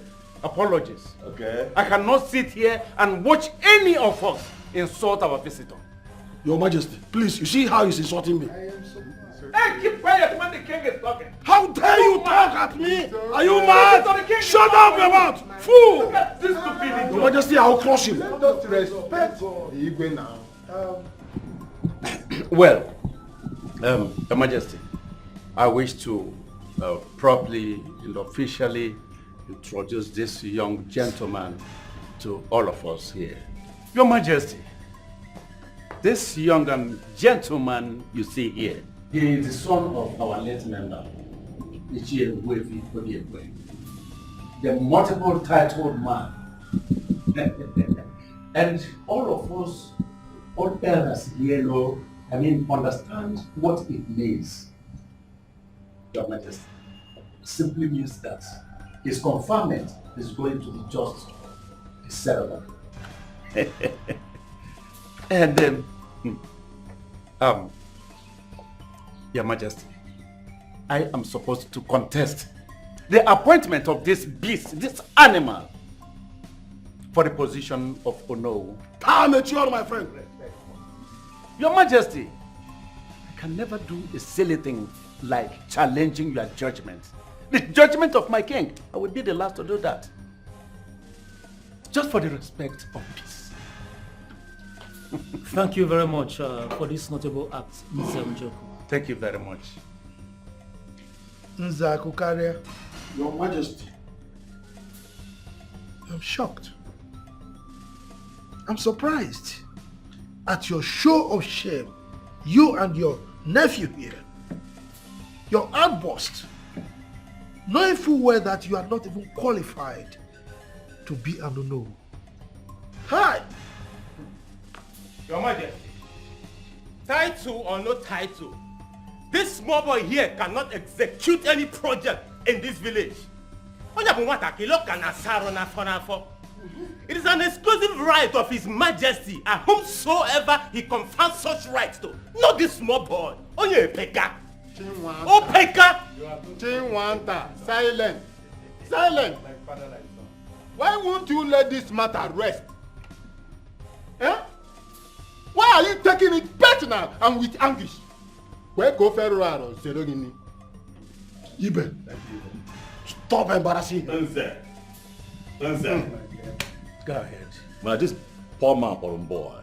Apologies. Okay. I cannot sit here and watch any of us insult our visitor. Your Majesty, please, you see how he's insulting me? Hey, keep quiet when the king is talking. How dare you talk at me? Are you mad? Shut up your mouth! Fool! This stupidity. Your Majesty, I will crush him. Just respect Igwe now. Well, Your Majesty, I wish to properly and officially introduce this young gentleman to all of us here. Your Majesty, this young gentleman you see here, he is the son of our late member, Igwe, the multiple titled man. And all of us, all elders here know, understand what it means. Your Majesty, simply means that his conferment is going to be just a ceremony. And Your Majesty, I am supposed to contest the appointment of this beast, this animal, for the position of Onowu. Amateur, my friend. Your Majesty, I can never do a silly thing like challenging your judgment. The judgment of my king, I will be the last to do that. Just for the respect of peace. Thank you very much for this notable act, Mr. Njoku. Thank you very much. Nzakukaria. Your Majesty. I'm shocked. I'm surprised at your show of shame. You and your nephew here. Your outburst. Knowing full well that you are not even qualified to be an Onowu. Hi! Your Majesty, title or no title, this small boy here cannot execute any project in this village. It is an exclusive right of His Majesty and whomsoever he confers such rights to. Not this small boy. Only a peka. Oh, peka! Chinwanta, silent. Silent. Why won't you let this matter rest? Eh? Why are you taking it personal and with anguish? Where go Ferraro, Zerogini? Ibe, stop embarrassing. Go ahead. Man, this poor man for boy.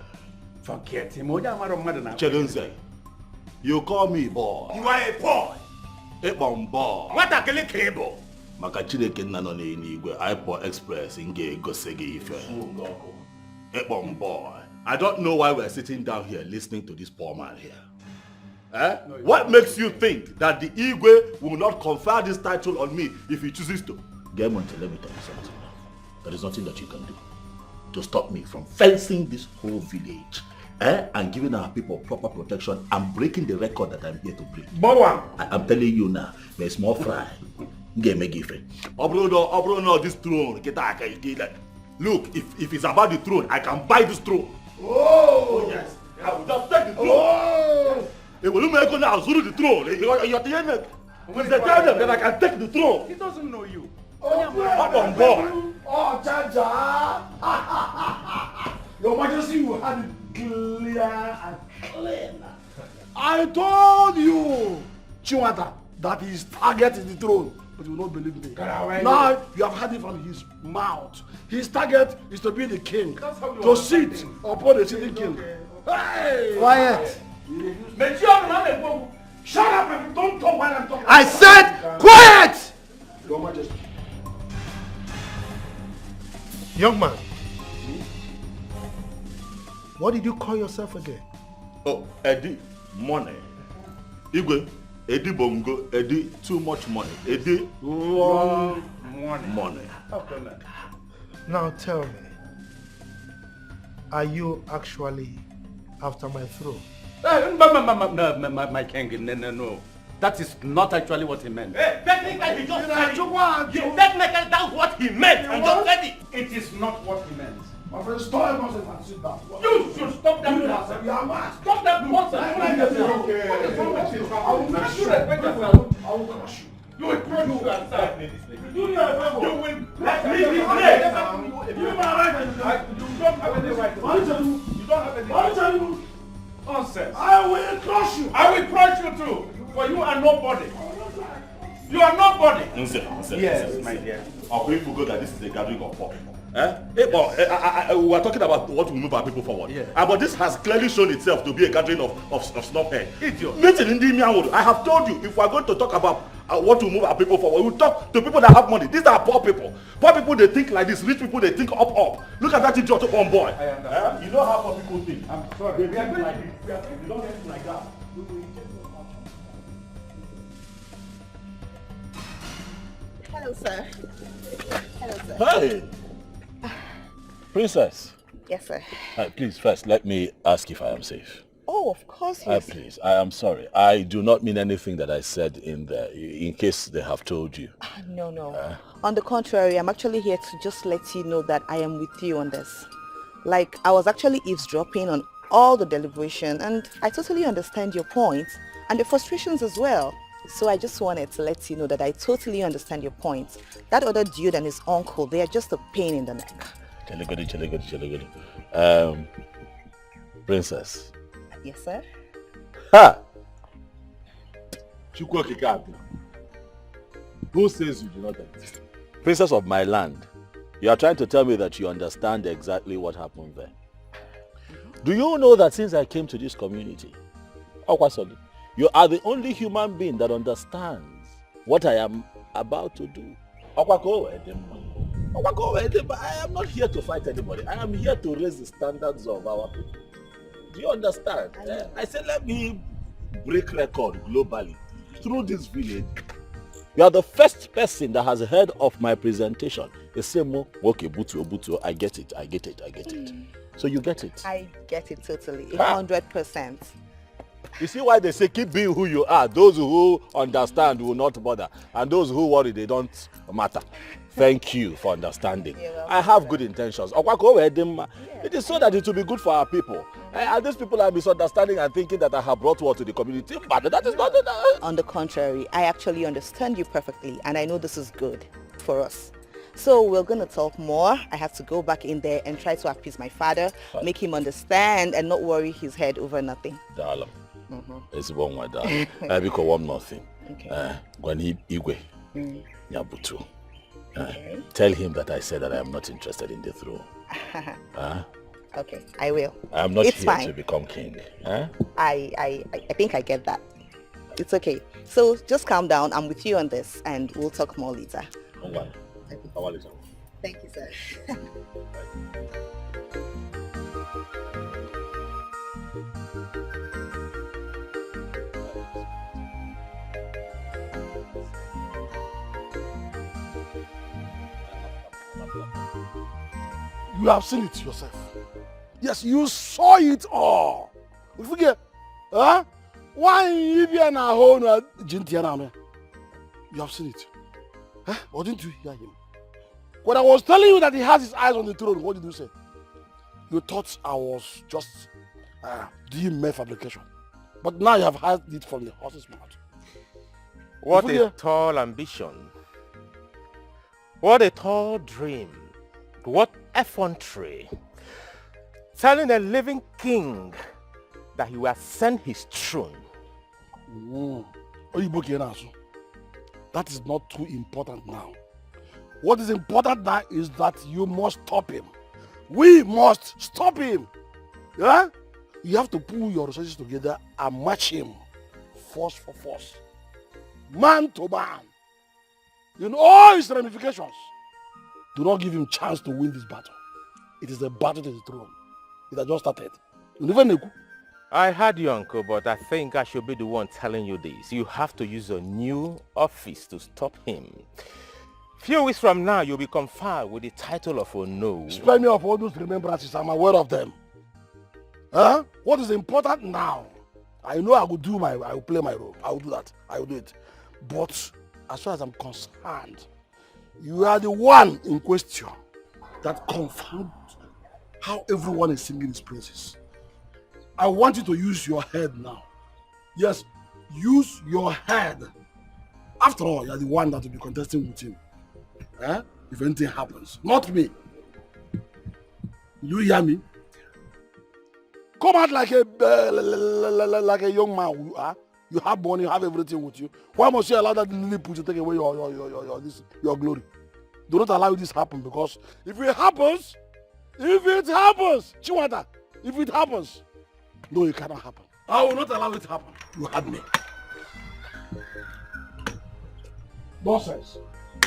Forget him. Chedunze, you call me boy. You are a boy. A boy. What a killing cable. Maka Chineke nano ni Igwe, iPod Express inge gosegi ife. A boy. I don't know why we're sitting down here listening to this poor man here. Eh? No, what makes you think that the Igwe will not confer this title on me if he chooses to? Gemonte, let me tell you something. There is nothing that you can do to stop me from fencing this whole village, and giving our people proper protection and breaking the record that I'm here to break. I'm telling you now, there's more fry. Obro, this throne. Look, if it's about the throne, I can buy this throne. Oh yes, I will just take the throne. Oh. It will make now the throne. You're the time that I can take the throne. He doesn't know you. Up on board. Oh, Jaja! Your Majesty, you had it clear and clean. I told you, Chiwata, that his target is the throne, but you will not believe me. Now you have heard it from his mouth. His target is to be the king, to sit upon the sitting king. Hey! Quiet! Shut up and don't talk while I'm talking. I said quiet! Your Majesty. Young man, what did you call yourself again? Oh, Eddie, money. Igwe, Eddie Bongo, Eddie, too much money. Eddie, long money. Now tell me, are you actually after my throne? My king, no. That is not actually what he meant. Technically, he just said it. Technically, that's what he meant. And just said it. It is not what he meant. My friend, stop him and sit down. You should stop that nonsense. Stop that nonsense. I will crush you. I will crush you. You will crush you. You will leave this place. You don't have any right. You don't have any right. Nonsense. I will crush you. I will crush you too. For you are nobody. You are nobody. Yes, my dear. Or if we go that this is a gathering of poor people. We are talking about what will move our people forward. Yeah. But this has clearly shown itself to be a gathering of snobhead. Idiot. I have told you, if we are going to talk about what will move our people forward, we will talk to people that have money. These are poor people. Poor people, they think like this. Rich people, they think up. Look at that idiot up on boy. You know how poor people think. I'm sorry. They think like this. We don't think like that. Hello, sir. Hello, sir. Hey! Princess. Yes, sir. Please, first, let me ask if I am safe. Oh, of course, yes. Please, I am sorry. I do not mean anything that I said in there, in case they have told you. No. On the contrary, I'm actually here to just let you know that I am with you on this. Like, I was actually eavesdropping on all the deliberation, and I totally understand your points and the frustrations as well. So I just wanted to let you know that I totally understand your points. That other dude and his uncle, they are just a pain in the neck. Princess. Yes, sir? Ha! Who says you do not exist? Princess of my land, you are trying to tell me that you understand exactly what happened there. Do you know that since I came to this community, you are the only human being that understands what I am about to do. I am not here to fight anybody. I am here to raise the standards of our people. Do you understand? I said let me break record globally through this village. You are the first person that has heard of my presentation. They say, okay, Butu, I get it. So you get it? I get it totally, 100%. You see why they say keep being who you are. Those who understand will not bother. And those who worry, they don't matter. Thank you for understanding. I have good intentions. It is so that it will be good for our people. And these people are misunderstanding and thinking that I have brought war to the community. But that is not... On the contrary, I actually understand you perfectly. And I know this is good for us. So we're going to talk more. I have to go back in there and try to appease my father, make him understand and not worry his head over nothing. Darling. It's one more darling. Because one more thing. Igwe. Nyabutu. Tell him that I said that I am not interested in the throne. Okay, I will. I am not here fine. To become king. I think I get that. It's okay. So just calm down. I'm with you on this and we'll talk more later. Thank you, sir. You have seen it yourself. Yes, you saw it all. You forget, huh? Why you be an ahon? You have seen it. Huh? Or didn't you hear him? When I was telling you that he has his eyes on the throne, what did you say? You thought I was just doing mere fabrication. But now you have heard it from the horse's mouth. What a tall ambition. What a tall dream. What effrontery. Telling a living king that he will ascend his throne. That is not too important now. What is important now is that you must stop him. We must stop him. Yeah? You have to pull your resources together and match him. Force for force. Man to man. In all his ramifications. Do not give him chance to win this battle. It is a battle to the throne. It has just started. I heard you, uncle, but I think I should be the one telling you this. You have to use your new office to stop him. Few weeks from now, you'll be conferred with the title of Ono. Spare me of all those remembrances. I'm aware of them. Huh? What is important now? I know I will play my role. I will do that. I will do it. But as far as I'm concerned, you are the one in question that confirmed how everyone is singing his praises. I want you to use your head now. Yes, use your head. After all, you are the one that will be contesting with him. Eh? If anything happens, not me. You hear me? Come out like a young man. You have money, you have everything with you. Why must you allow that lily put to take away your glory? Do not allow this to happen, because if it happens, Chiwata, if it happens, no, it cannot happen. I will not allow it to happen. You had me. Nonsense.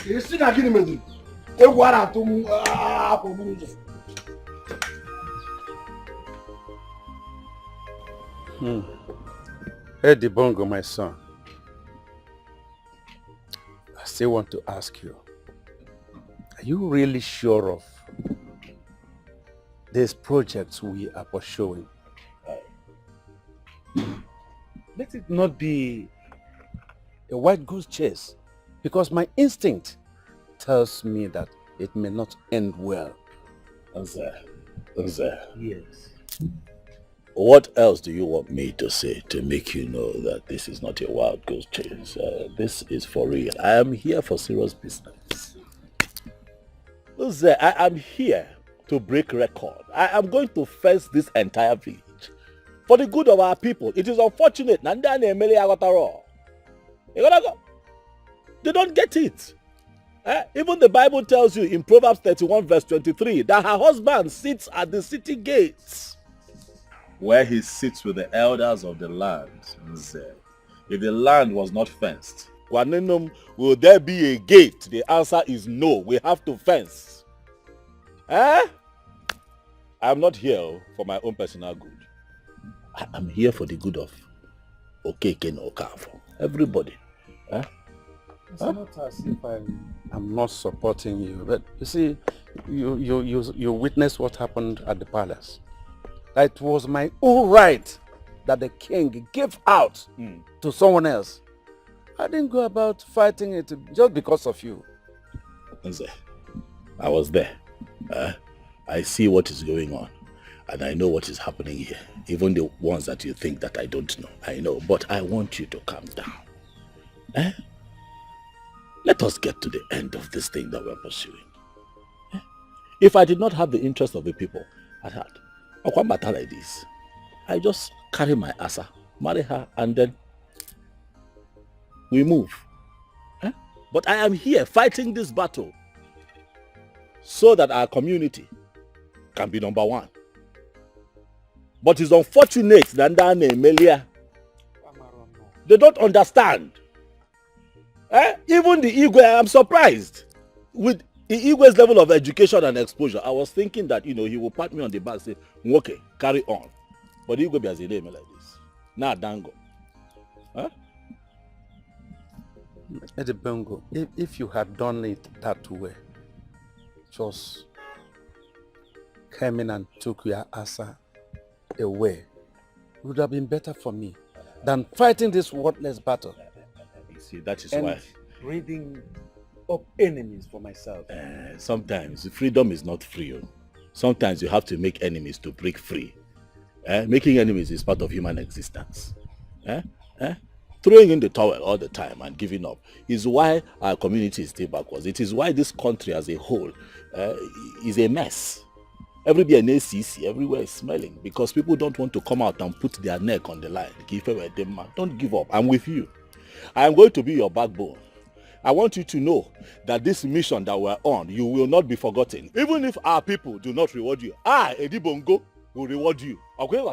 You see that getting me. Eddie Bongo, my son. I still want to ask you, are you really sure of these projects we are pursuing? Let it not be a white goose chase, because my instinct tells me that it may not end well. Yes. What else do you want me to say to make you know that this is not a wild goose chase? This is for real. I am here for serious business. I am here to break record. I am going to fence this entire village for the good of our people. It is unfortunate. They don't get it. Even the Bible tells you in Proverbs 31 verse 23 that her husband sits at the city gates, where he sits with the elders of the land. If the land was not fenced, will there be a gate? The answer is no. We have to fence. I'm not here for my own personal good. I'm here for the good of Okeke and Okafo. Everybody. It's not as if I'm not supporting you, but you see, you witnessed what happened at the palace. It was my own right that the king gave out to someone else. I didn't go about fighting it just because of you. I was there. I see what is going on. And I know what is happening here. Even the ones that you think that I don't know. I know. But I want you to calm down. Let us get to the end of this thing that we're pursuing. If I did not have the interest of the people at heart, I can't matter like this. I just carry my asa, marry her, and then we move. But I am here fighting this battle so that our community can be number one. But it's unfortunate that they don't understand. Even the Igwe, I'm surprised. With the Igwe's level of education and exposure, I was thinking that, he will pat me on the back and say, okay, carry on. But Igwe be as a name like this. Nah, dango. Eddie Bongo, if you had done it that way, just came in and took your asa away, it would have been better for me than fighting this worthless battle. See, that is and why. Breeding up enemies for myself. Sometimes freedom is not free. Sometimes you have to make enemies to break free. Making enemies is part of human existence. throwing in the towel all the time and giving up is why our community is still backwards. It is why this country as a whole is a mess. Everywhere in ACC, everywhere is smelling because people don't want to come out and put their neck on the line. Don't give up. I'm with you. I am going to be your backbone. I want you to know that this mission that we're on, you will not be forgotten. Even if our people do not reward you, I, Edi Bongo, will reward you. Okay,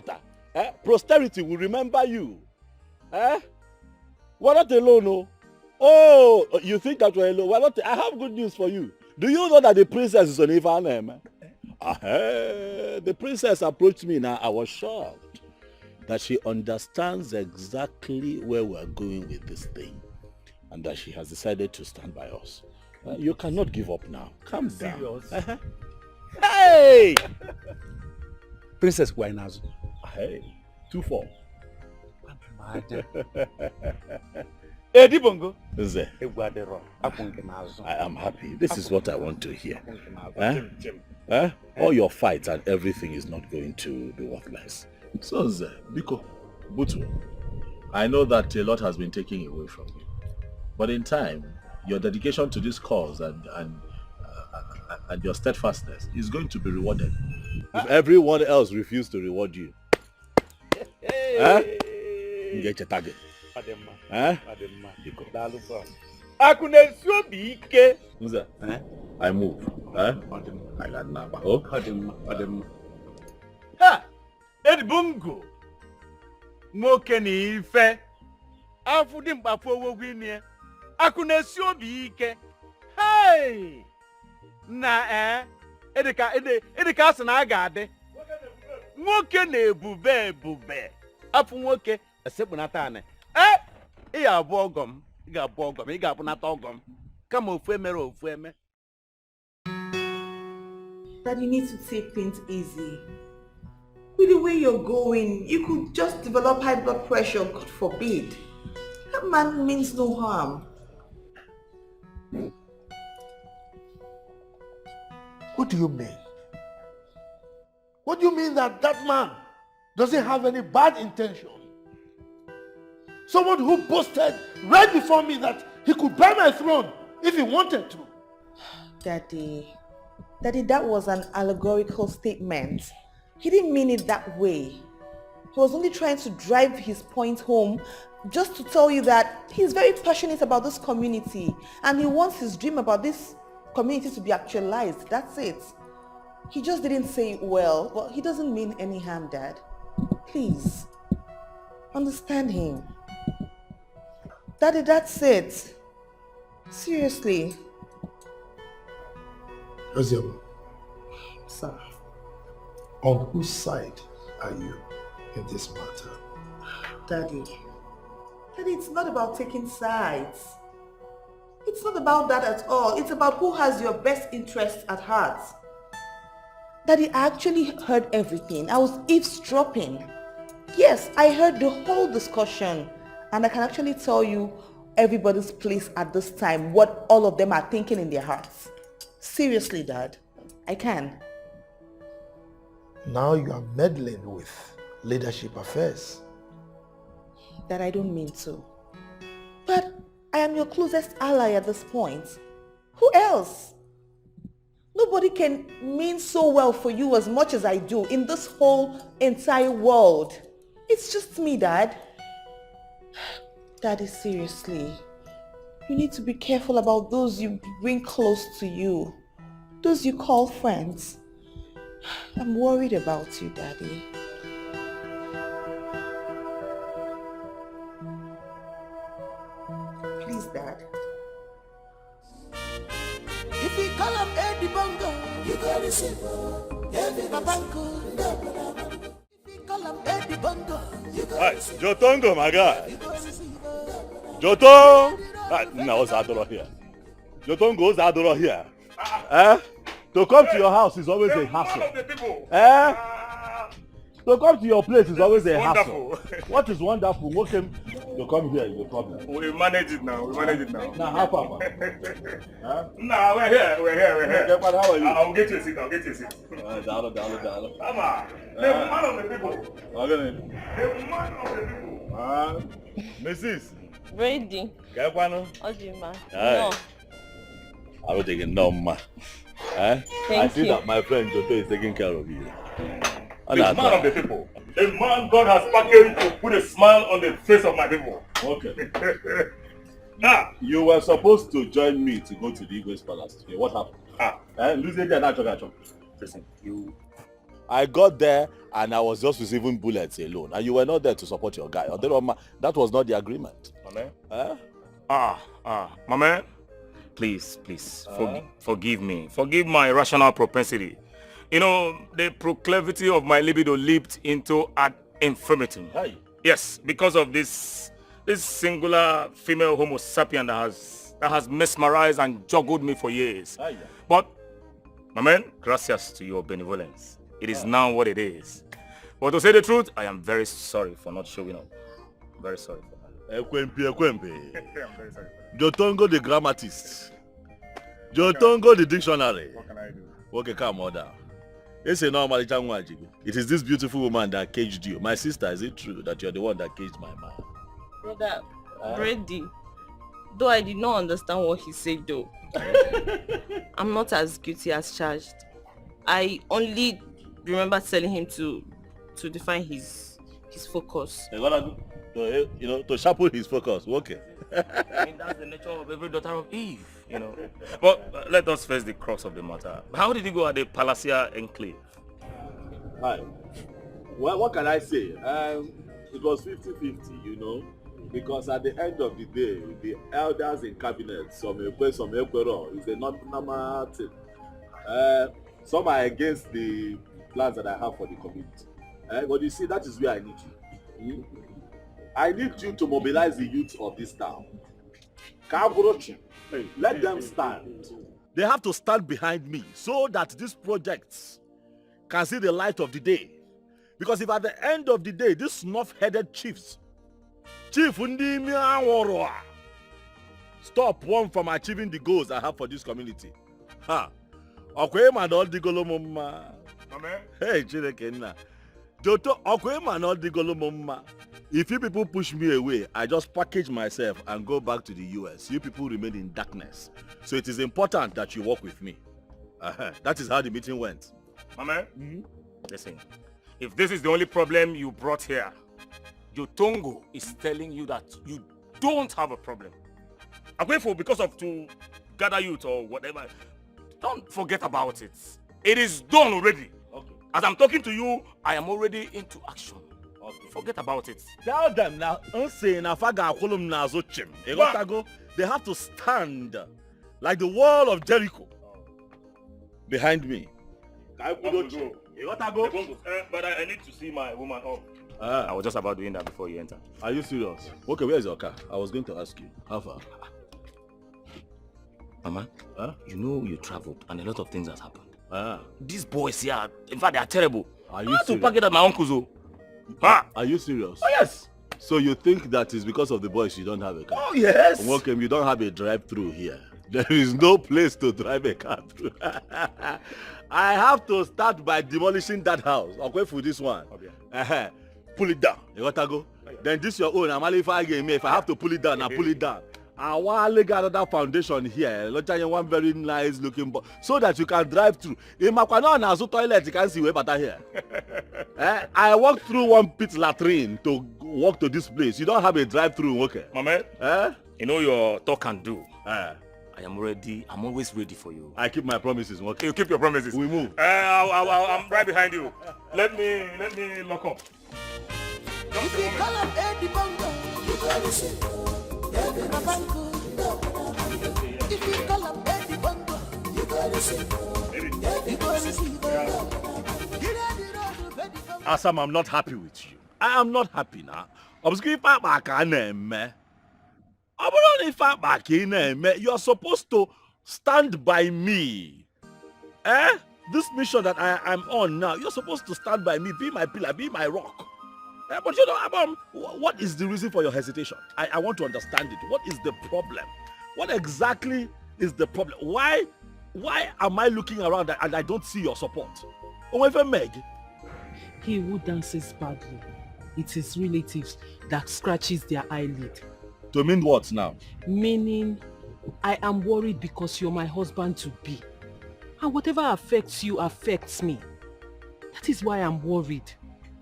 posterity will remember you. We're not alone, no. Oh, you think that we're alone? We're not. I have good news for you. Do you know that the princess is on Ivan? The princess approached me now. I was shocked that she understands exactly where we're going with this thing and that she has decided to stand by us. You cannot give up now. Calm down. Hey! Princess Guainazo. Hey, 2-4. Edi Bongo. I am happy. This is what I want to hear. All your fights and everything is not going to be worthless. So, Biko, Butu, I know that a lot has been taken away from you. But in time, your dedication to this cause and your steadfastness is going to be rewarded. If everyone else refuses to reward you, you get your target. I move. I got number. Edbungo. Moke ni ife. Afudi mkpafu owogwinie. Akunesi obi ike. Hey! Na edika asana agade. Nwoke na ebube. Afu nwoke esekpunata ane. Ị ga-abụ ọgọm. Ị ga-abụ nata ọgọm. Kama ofu emere ofu eme. That you need to take things easy. With the way you're going, you could just develop high blood pressure, God forbid. That man means no harm. What do you mean? What do you mean that man doesn't have any bad intention? Someone who boasted right before me that he could buy my throne if he wanted to. Daddy, that was an allegorical statement. He didn't mean it that way. He was only trying to drive his point home just to tell you that he's very passionate about this community and he wants his dream about this community to be actualized. That's it. He just didn't say it well, but he doesn't mean any harm, Dad. Please, understand him. Daddy, that's it. Seriously. Ozioma. Sir. On whose side are you in this matter? Daddy, it's not about taking sides. It's not about that at all. It's about who has your best interests at heart. Daddy, I actually heard everything. I was eavesdropping. Yes, I heard the whole discussion. And I can actually tell you everybody's place at this time, what all of them are thinking in their hearts. Seriously, Dad, I can. Now you are meddling with leadership affairs. That I don't mean to. But I am your closest ally at this point. Who else? Nobody can mean so well for you as much as I do in this whole entire world. It's just me, Dad. Daddy, seriously. You need to be careful about those you bring close to you. Those you call friends. I'm worried about you, Daddy. Please, Dad. If you call him Eddie Bongo, you got to say, Babango. If you call him Eddie Bongo, you got to say, Jotongo, my guy. Jotong! No, what's Adoro here? Jotong goes Adoro here. To come to your house is always a hassle. To come to your place is always a hassle. What is wonderful? What came to come here is a problem. We manage it now. Now, how far? No, we're here. Okay, but how are you? I'll get you a seat. Dollar. Come on. The man of the people. The man of the people. Mrs. Ready. Ojima. No. I will take it no, ma. I see you. that my friend Joto is taking care of you. The man of the people. The man God has packaged to put a smile on the face of my people. Okay. Now, you were supposed to join me to go to the Igwe's palace today. What happened? Listen, I got there and I was just receiving bullets alone. And you were not there to support your guy. That was not the agreement. My man. Please, forgive me. Forgive my rational propensity. You know, the proclivity of my libido leaped into ad infinitum. Yes, because of this singular female homo sapien that has mesmerized and juggled me for years. But, my man, gracias to your benevolence. It is now what it is. But to say the truth, I am very sorry for not showing up. Very sorry for that. I'm very sorry. Jotongo the grammatist. Jotongo the dictionary. What can I do? Okay, come on down. It is this beautiful woman that caged you. My sister, is it true that you're the one that caged my man? Brother, Brady, though I did not understand what he said though. I'm not as guilty as charged. I only remember telling him to define his focus. To sharpen his focus. Okay. I mean, that's the nature of every daughter of Eve, you know. But let us face the crux of the matter. How did you go at the Palacia Enclave? Hi. Well, what can I say? It was 50-50, you know, because at the end of the day, the elders in cabinet, some Ekwero, is a normal thing. Some are against the plans that I have for the community. But you see, that is where I need you. I need you to mobilize the youth of this town. Let them stand. They have to stand behind me so that these projects can see the light of the day. Because if at the end of the day, these snuff-headed chiefs, stop one from achieving the goals I have for this community. Hey, Joto, if you people push me away, I just package myself and go back to the US. You people remain in darkness. So it is important that you work with me. That is how the meeting went. My man, listen. If this is the only problem you brought here, Jotongo is telling you that you don't have a problem. I'm grateful because of to gather youth or whatever. Don't forget about it. It is done already. Okay. As I'm talking to you, I am already into action. Okay. Forget about it. Tell them now, they have to stand like the wall of Jericho behind me. But I need to see my woman up. I was just about doing that before you enter. Are you serious? Okay, where is your car? I was going to ask you. How far? Mama, you know you traveled and a lot of things has happened. These boys here, in fact, they are terrible. Are you serious? To pack it at my uncle's. Are you serious? Oh, yes. So you think that is because of the boys you don't have a car? Oh, yes. Okay, you don't have a drive-through here. There is no place to drive a car through. I have to start by demolishing that house. Okay, for this one. Okay. Pull it down. You gotta go. Then this your own. If I have to pull it down, I pull it down. I want to get another foundation here. One very nice looking, so that you can drive through. In my toilet, you can see way better here. I walked through one pit latrine to walk to this place. You don't have a drive-through, okay? Mama, you know your talk and do. I am ready. I'm always ready for you. I keep my promises, okay? You keep your promises. We move. I'm right behind you. Let me lock up. If you call up Eddie Bongo, you gotta see. If you call up Eddie Bongo, you gotta see. Asam, I'm not happy with you. I am not happy now. You are supposed to stand by me. This mission that I'm on now, you're supposed to stand by me, be my pillar, be my rock. But you know, Abam, what is the reason for your hesitation? I want to understand it. What is the problem? What exactly is the problem? Why am I looking around and I don't see your support? Meg? He who dances badly, it's his relatives that scratches their eyelid. To mean what now? Meaning, I am worried because you're my husband-to-be. And whatever affects you affects me. That is why I'm worried.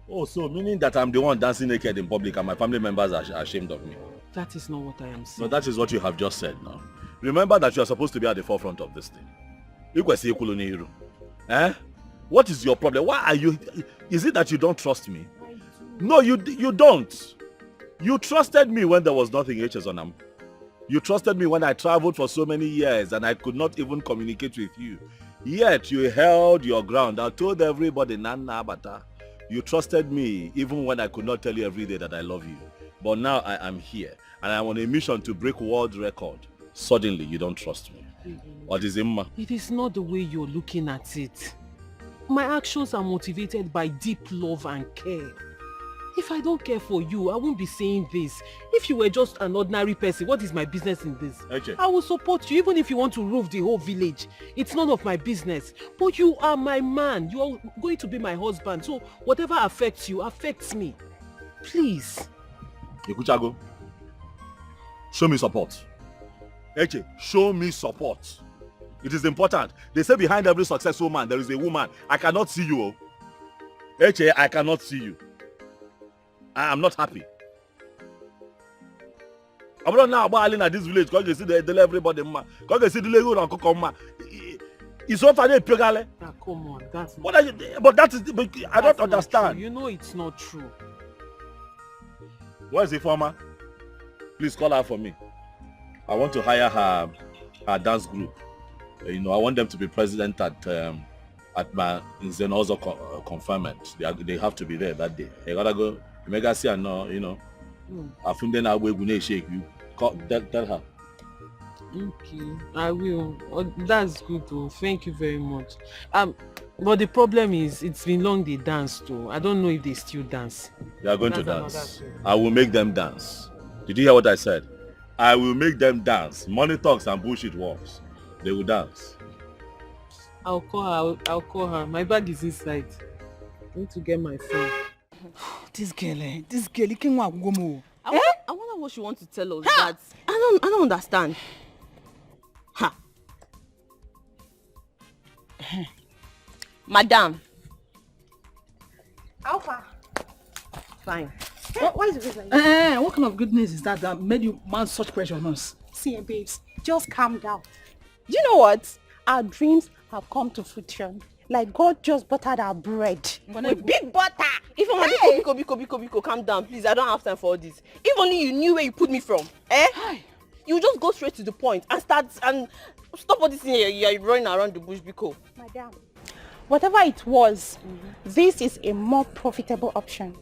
Oh, so meaning that I'm the one dancing naked in public and my family members are ashamed of me? That is not what I am saying. No, that is what you have just said now. Remember that you are supposed to be at the forefront of this thing. Igwe, eh? What is your problem? Why are you... Is it that you don't trust me? No, you don't. You trusted me when there was nothing on. You trusted me when I traveled for so many years and I could not even communicate with you. Yet you held your ground. I told everybody, Nana Bata. You trusted me even when I could not tell you every day that I love you. But now I am here and I'm on a mission to break world record. Suddenly you don't trust me. What is it? It is not the way you're looking at it. My actions are motivated by deep love and care. If I don't care for you, I won't be saying this. If you were just an ordinary person, what is my business in this? Okay. I will support you even if you want to roof the whole village. It's none of my business. But you are my man. You are going to be my husband. So whatever affects you, affects me. Please. Ikuchago, show me support. Eche, show me support. It is important. They say behind every successful man, there is a woman. I cannot see you. Eche, I cannot see you. I am not happy. I'm not now about at this village. Because you see they everybody. Because you see the Lego and Kokoma. It's so funny. Come on, that's what are you, but that is. But I don't understand. You know it's not true. Where is the former? Please call her for me. I want to hire her dance group. I want them to be president at my Zenozo confinement. They have to be there that day. I gotta go. Mega see and I think then I will shake you. Tell her. Okay, I will. That's good though. Thank you very much. But the problem is it's been long they danced though. I don't know if they still dance. They are going to dance. I will make them dance. Did you hear what I said? I will make them dance. Money talks and bullshit walks. They will dance. I'll call her. My bag is inside. I need to get my phone. This girl, you can't walk go. I wonder what she wants to tell us. That I don't understand. Ha. Madam. Alpha. Fine. What is the reason? What kind of goodness is that made you mount such pressure on us? See, babes, just calm down. Do you know what? Our dreams have come to fruition. Like God just buttered our bread. With big butter. If I'm Biko, calm down, please. I don't have time for all this. If only you knew where you put me from. You just go straight to the point and stop all this thing you're running around the bush, Biko. Madam, whatever it was, this is a more profitable option.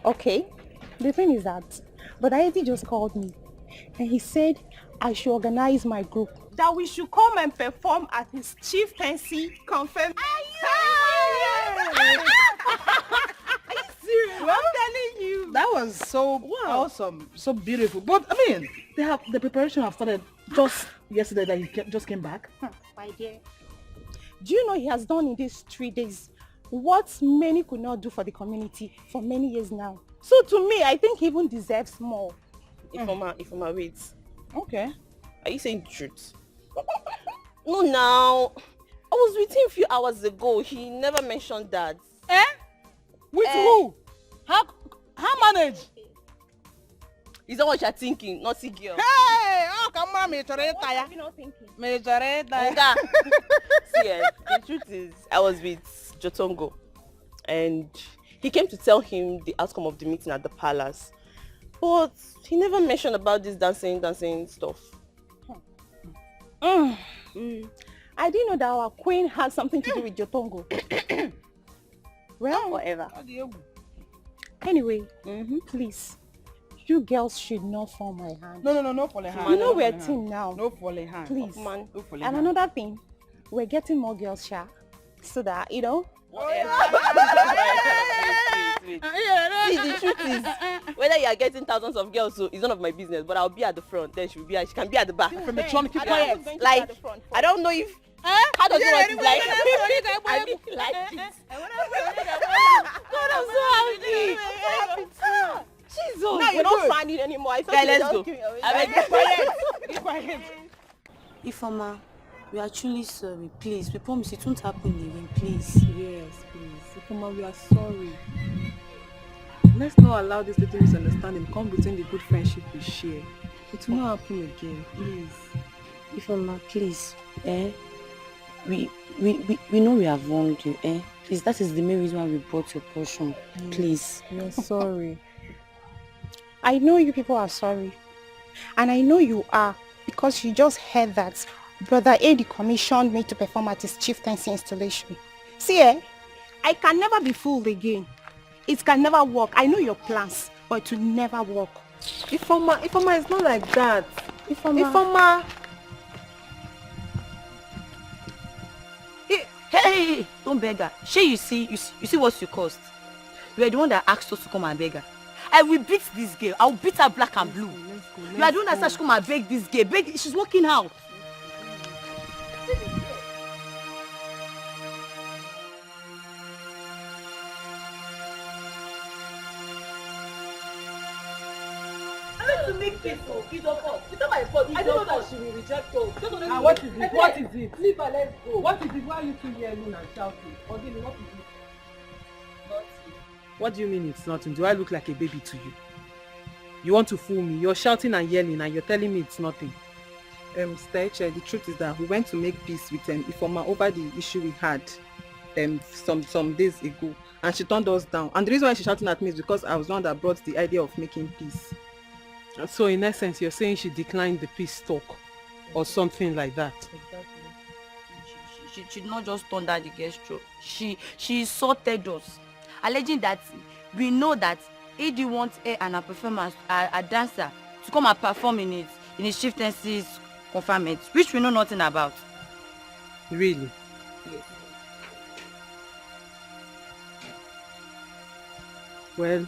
Okay. The thing is that, but Auntie just called me and he said I should organize my group. That we should come and perform at his chieftaincy confirm. Are you serious? I'm telling you. That was so awesome, so beautiful. But I mean, the preparation have started just yesterday that he just came back. My dear, do you know he has done in these 3 days what many could not do for the community for many years now? So to me, I think he even deserves more. If I'm wait. Okay. Are you saying the truth? No, now. I was with him a few hours ago. He never mentioned that. With who? How manage? Is that what you're thinking? Naughty girl. Hey! Oh, come on, me What have you not thinking? Oga. See, the truth is, I was with Jotongo. And he came to tell him the outcome of the meeting at the palace. But he never mentioned about this dancing stuff. I didn't know that our queen had something to do with Jotongo. Well, whatever. Anyway, please, you girls should not fall my hand. No, fall a hand. You know we're a team now. No fall a hand. Please. Man. No fall a And hand. another thing, we're getting more girls, Sha, so that, See, the truth is, whether you are getting thousands of girls, so it's none of my business. But I'll be at the front. Then she can be at the back. From the trunk, keep quiet. Like, I don't know if. How does it work? Like, I mean, like this. God, I'm so happy. So now you're not finding anymore. I thought Guy, you let's just go. give me away. Be quiet. Be quiet. Ifeoma, we are truly sorry. Please, we promise it won't happen again. Please. Yes, please. Ifeoma, we are sorry. Let's not allow this little misunderstanding come between the good friendship we share. It will not happen again, please. Ifeoma, please. We know we have wronged you. Please, that is the main reason why we brought your portion. Please. We are sorry. I know you people are sorry. And I know you are, because you just heard that Brother Eddie commissioned me to perform at his chieftaincy installation. See, I can never be fooled again. It can never work. I know your plans, but it will never work. Ifeoma, it's not like that. Ifeoma. Hey, don't beg her. You see what you caused. You are the one that asked us to come and beg her. I will beat this girl. I will beat her black and blue. You are the one that said she come and beg this girl. She's walking out. To make peace, it's of us. It's not my fault. I don't know that she will reject us. And what is it? What is it? Leave her, let's go. What is it? Why are you two here alone and shouting? Odile, what is it? Nothing. What do you mean it's nothing? Do I look like a baby to you? You want to fool me? You're shouting and yelling and you're telling me it's nothing. Staiche, the truth is that we went to make peace with Ifeoma over the issue we had some days ago, and she turned us down. And the reason why she's shouting at me is because I was the one that brought the idea of making peace. So in essence, you're saying she declined the peace talk or something like that. Exactly. She did not just turn down the gesture. She insulted us, alleging that we know that Edwin wants her and her performance, a dancer, to come and perform in his chieftaincy's confinement, which we know nothing about. Really? Yes. Well,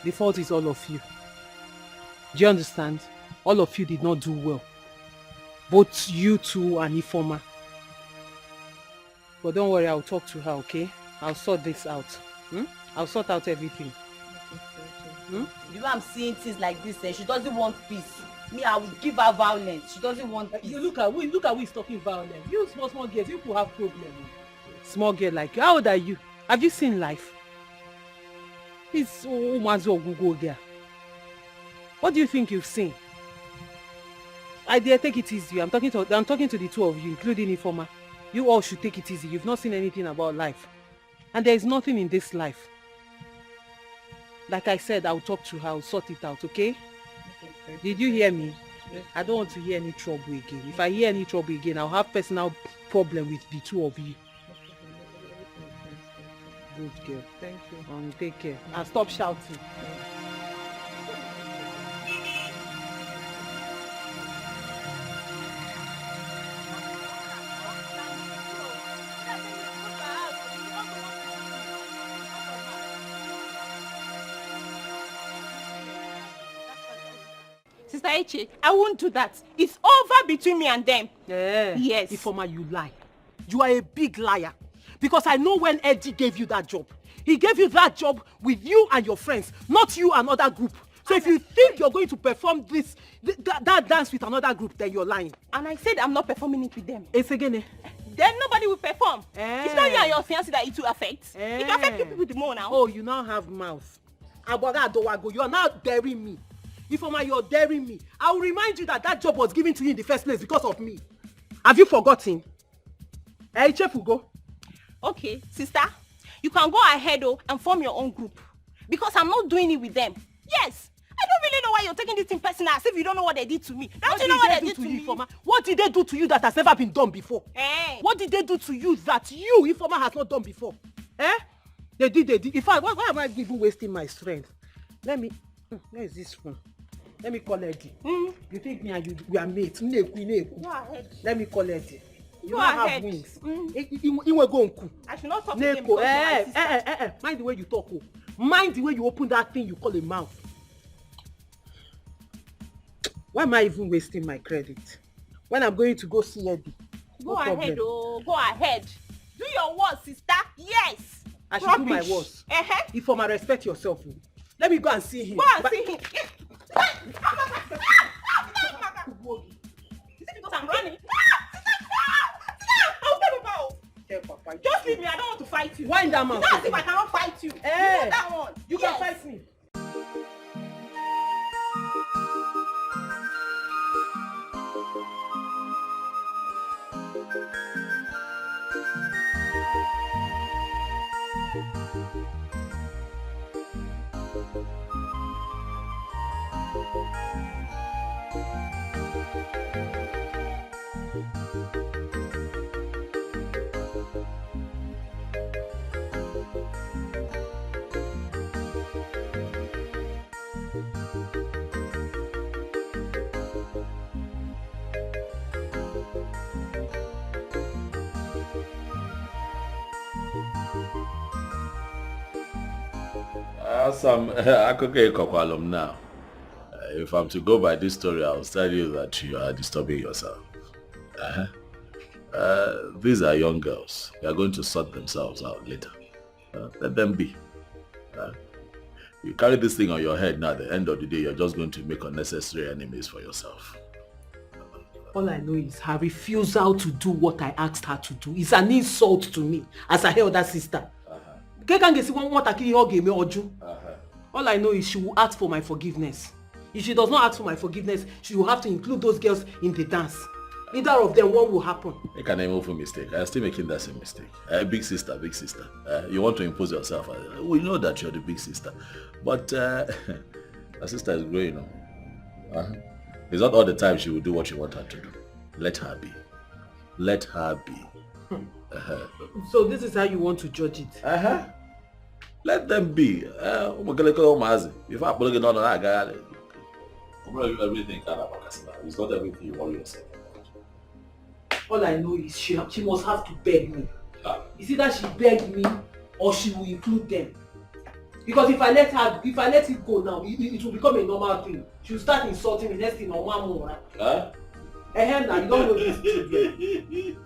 the fault is all of you. Do you understand? All of you did not do well. Both you two and Ifeoma. But don't worry, I'll talk to her, okay? I'll sort this out. I'll sort out everything. You know I'm seeing things like this, she doesn't want peace. Me, I will give her violence. She doesn't want peace. You look at we talking violence. You small girls, you could have problems. Small girl like you. How old are you? Have you seen life? It's Google girl. What do you think you've seen? I dare take it easy. I'm talking to the two of you, including Ifeoma. You all should take it easy. You've not seen anything about life. And there is nothing in this life. Like I said, I'll talk to her, I'll sort it out, okay? Did you hear me? I don't want to hear any trouble again. If I hear any trouble again, I'll have personal problem with the two of you. Good girl. Thank you. Take care. And stop shouting. Sister Eche, I won't do that. It's over between me and them. Yeah. Yes. Ifeoma, you lie. You are a big liar. Because I know when Eddie gave you that job, he gave you that job with you and your friends, not you and other group. So if you think you're going to perform that dance with another group, then you're lying. And I said I'm not performing it with them. It's again. Then nobody will perform. It's not you and your fiancé that it will affect. It can affect people with more now. Oh, you now have mouth. You are now daring me. Ifeoma, you're daring me. I will remind you that job was given to you in the first place because of me. Have you forgotten? Hey, Chef, go. Okay, sister, you can go ahead and form your own group. Because I'm not doing it with them. Yes. I don't really know why you're taking this thing personal as if you don't know what they did to me. Don't you know what they did to me? Ifeoma? What did they do to you that has never been done before? What did they do to you that you, Ifeoma, has not done before? They did. In fact, why am I even wasting my strength? Let me... Where is this phone? Let me call Eddie. You think me and you are mates? Go ahead. Let me call Eddie. You go don't ahead. have wings. Go. I should not talk again because my sister. Mind the way you talk. Mind the way you open that thing you call a mouth. Why am I even wasting my credit? When I'm going to go see Eddie. Go ahead, go ahead. Do your worst, sister. Yes. I should do my worst. Ifeoma, respect yourself. Let me go and see him. Go and see him. Is it because I'm running? I'll tell Papa. Tell Papa. Just leave me. I don't want to fight you. Wind that man. It's not as if I cannot fight you. Hey. You know that one. You can fight me. Some Akoke Kokwalum now. If I'm to go by this story, I'll tell you that you are disturbing yourself. These are young girls. They are going to sort themselves out later. Let them be. You carry this thing on your head now, at the end of the day, you're just going to make unnecessary enemies for yourself. All I know is her refusal to do what I asked her to do is an insult to me as her elder sister. All I know is she will ask for my forgiveness. If she does not ask for my forgiveness, she will have to include those girls in the dance. Either of them, one will happen. Make an move for mistake. I'm still making that same mistake. Big sister, big sister. You want to impose yourself. We know that you're the big sister. But her sister is growing up. It's not all the time she will do what you want her to do. Let her be. Let her be. So this is how you want to judge it? Let them be. If I put it on that guy, everything it's not everything you want yourself. All I know is she must have to beg me. Is it that she begged me or she will include them? Because if I let it go now, it will become a normal thing. She will start insulting me next thing on one more, right? Now you don't know this children.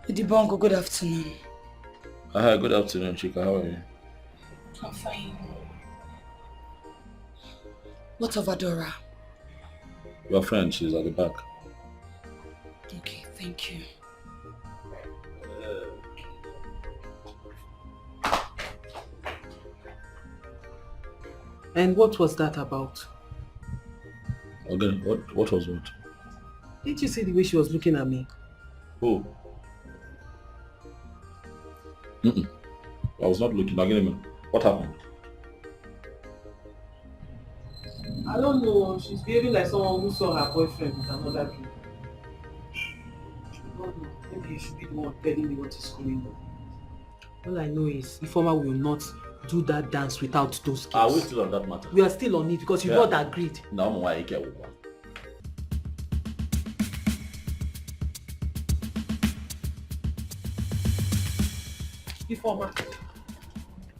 Dibongo, good afternoon. Good afternoon, Chika. How are you? I'm fine. What of Adora? Your friend, she's at the back. Okay, thank you. And what was that about? Again, what was what? Didn't you see the way she was looking at me? Who? I was not looking. Again, what happened? I don't know. She's behaving like someone who saw her boyfriend with another girl. I don't know. Maybe you should be the one telling me what is going on. All I know is Ifeoma will not do that dance without those girls. Are we still on that matter? We are still on it because you've not agreed. No, why you get one? Ifeoma.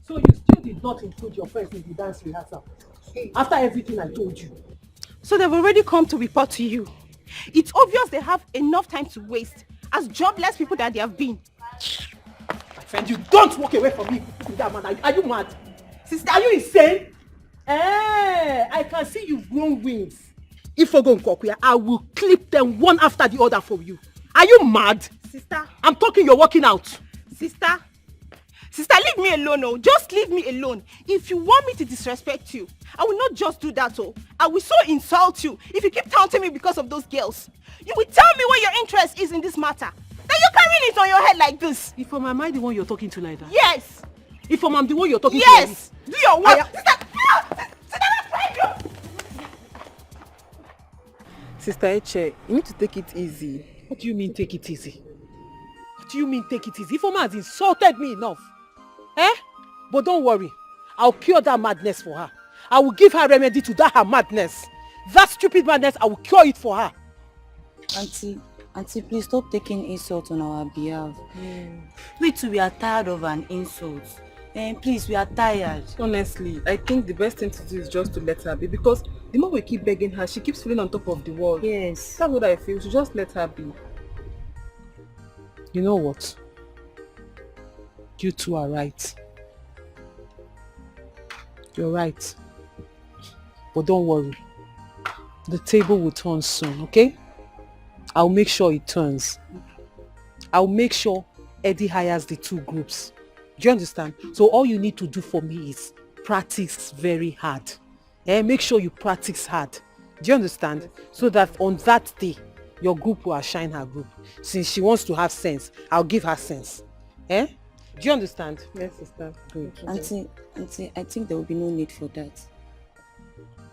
So you still did not include your friends in the dance rehearsal after everything I told you. So they've already come to report to you. It's obvious they have enough time to waste as jobless people that they have been. My friend, you don't walk away from me with that man. Are you mad? Sister, are you insane? I can see you've grown wings. If I go Nkokuya, I will clip them one after the other for you. Are you mad? Sister. I'm talking, you're walking out. Sister, leave me alone, oh. Just leave me alone. If you want me to disrespect you, I will not just do that, oh. I will so insult you if you keep taunting me because of those girls. You will tell me what your interest is in this matter. Then you're carrying it on your head like this. Ifeoma, am I the one you're talking to like that? Yes. Ifeoma, I'm the one you're talking to. Yes. Do your work. Sister Eche, you need to take it easy. What do you mean take it easy? What do you mean take it easy? Ifeoma has insulted me enough. But don't worry. I'll cure that madness for her. I will give her remedy to that her madness. That stupid madness, I will cure it for her. Auntie, please stop taking insults on our behalf. We too, we are tired of an insult. Please, we are tired. Honestly, I think the best thing to do is just to let her be, because the more we keep begging her, she keeps feeling on top of the world. Yes. That's what I feel. So just let her be. You know what? You two are right. You're right. But don't worry. The table will turn soon, okay? I'll make sure it turns. I'll make sure Eddie hires the two groups. Do you understand? So all you need to do for me is practice very hard. Make sure you practice hard. Do you understand? So that on that day, your group will outshine her group. Since she wants to have sense, I'll give her sense. Do you understand? Yes, sister. Good. Auntie, I think there will be no need for that.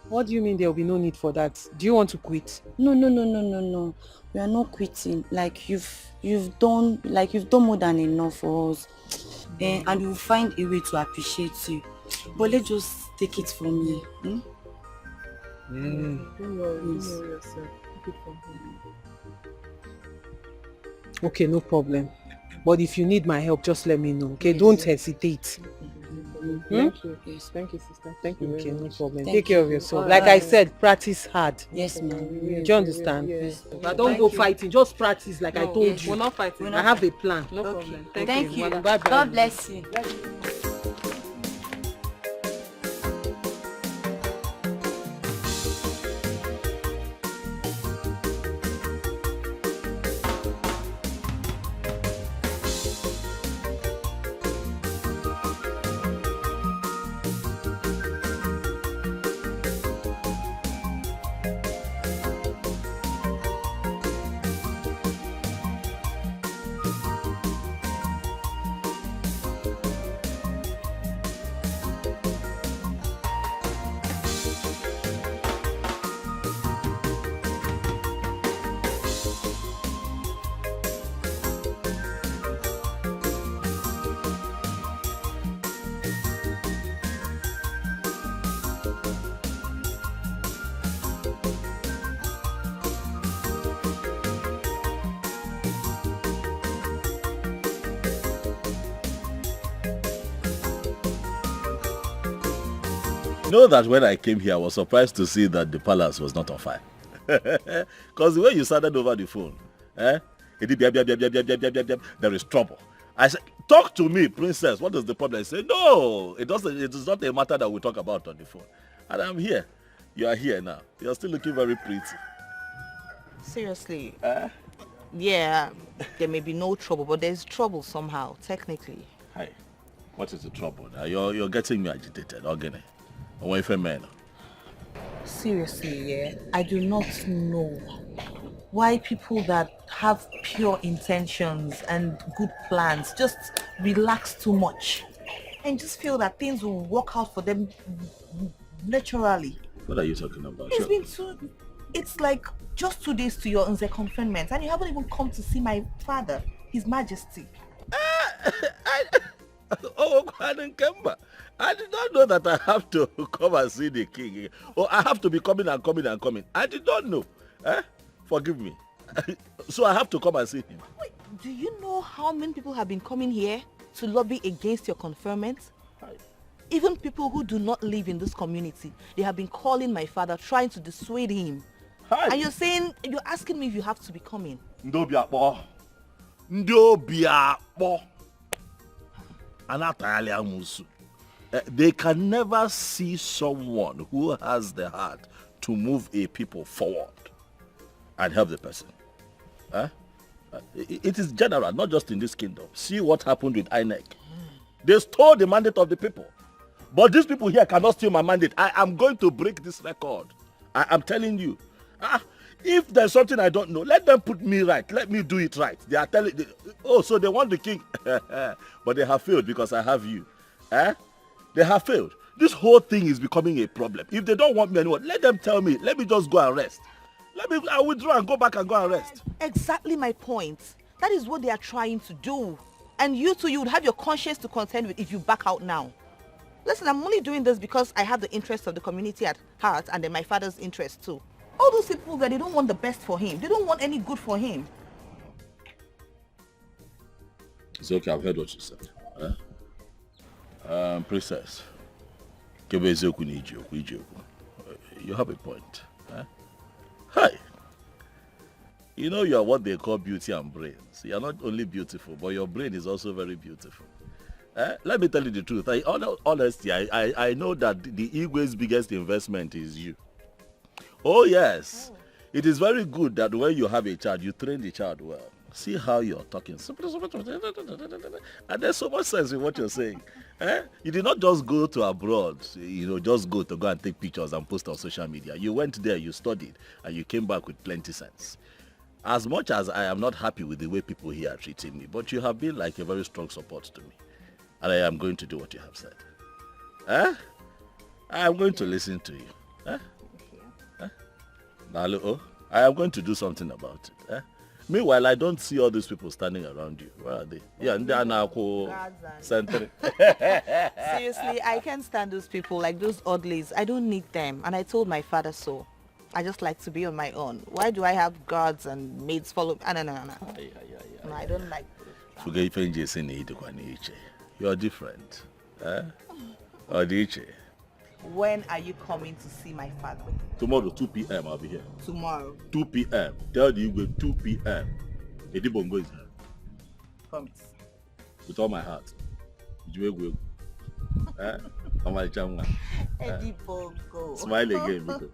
What do you mean there will be no need for that? Do you want to quit? No. We are not quitting. Like you've done more than enough for us. And we'll find a way to appreciate you. But let's just take it from me. Don't worry yourself. Take it from him. Okay, no problem. But if you need my help, just let me know. Okay, don't hesitate. Thank you. Yes, thank you, sister. Thank you. Okay, no problem. Thank Take care you. of yourself. All Like right. I said, practice hard. Yes, ma'am. Do you understand? Yes. But don't go fighting. Just practice like I told you. We're not fighting. I have a plan. No problem. Thank you. Bye-bye. God bless you. Know that when I came here, I was surprised to see that the palace was not on fire. Because the way you started over the phone, there is trouble. I said, talk to me, princess. What is the problem? I said, no, it is not a matter that we talk about on the phone. And I'm here. You are here now. You're still looking very pretty. Seriously. Yeah, there may be no trouble, but there's trouble somehow, technically. Hi. What is the trouble now? You're getting me agitated, Ogene. Seriously, yeah, I do not know why people that have pure intentions and good plans just relax too much and just feel that things will work out for them naturally. What are you talking about? It's like just 2 days to your Nze confinement and you haven't even come to see my father, His Majesty. Oh, Kemba. I did not know that I have to come and see the king. Or I have to be coming and coming and coming. I did not know. Forgive me. So I have to come and see him. Wait, do you know how many people have been coming here to lobby against your conferment? Even people who do not live in this community, they have been calling my father, trying to dissuade him. And you're asking me if you have to be coming. Ndobiakpo. They can never see someone who has the heart to move a people forward and help the person. It is general, not just in this kingdom. See what happened with INEC. They stole the mandate of the people. But these people here cannot steal my mandate. I am going to break this record. I am telling you. If there's something I don't know, let them put me right. Let me do it right. They are telling, so they want the king. But they have failed because I have you. They have failed. This whole thing is becoming a problem. If they don't want me anymore, let them tell me. Let me just go and rest. I withdraw and go back and go and rest. Exactly my point. That is what they are trying to do. And you too, you would have your conscience to contend with if you back out now. Listen, I'm only doing this because I have the interests of the community at heart and then my father's interests too. All those people that they don't want the best for him. They don't want any good for him. It's okay, I've heard what you said. Princess, you have a point. Hi. You know you are what they call beauty and brains. You are not only beautiful, but your brain is also very beautiful. Let me tell you the truth. Honestly, I know that the Igwe's biggest investment is you. Oh, yes. Oh. It is very good that when you have a child, you train the child well. See how you're talking. And there's so much sense in what you're saying. You did not just go to abroad, just go and take pictures and post on social media. You went there, you studied, and you came back with plenty sense. As much as I am not happy with the way people here are treating me, but you have been like a very strong support to me. And I am going to do what you have said. I am going to listen to you. Nalu, I am going to do something about it. Meanwhile, I don't see all these people standing around you. Where are they? Yeah, and they are now Seriously, I can't stand those people, like those oddlies. I don't need them. And I told my father so. I just like to be on my own. Why do I have guards and maids follow? No, I don't like this. You're different. When are you coming to see my father? Tomorrow, 2 p.m. I'll be here. Tomorrow? 2 p.m. Tell the Igwe 2 p.m. Edi Bongo is here. Promise. With all my heart. Igwe. Edi Bongo. Smile again, Miko.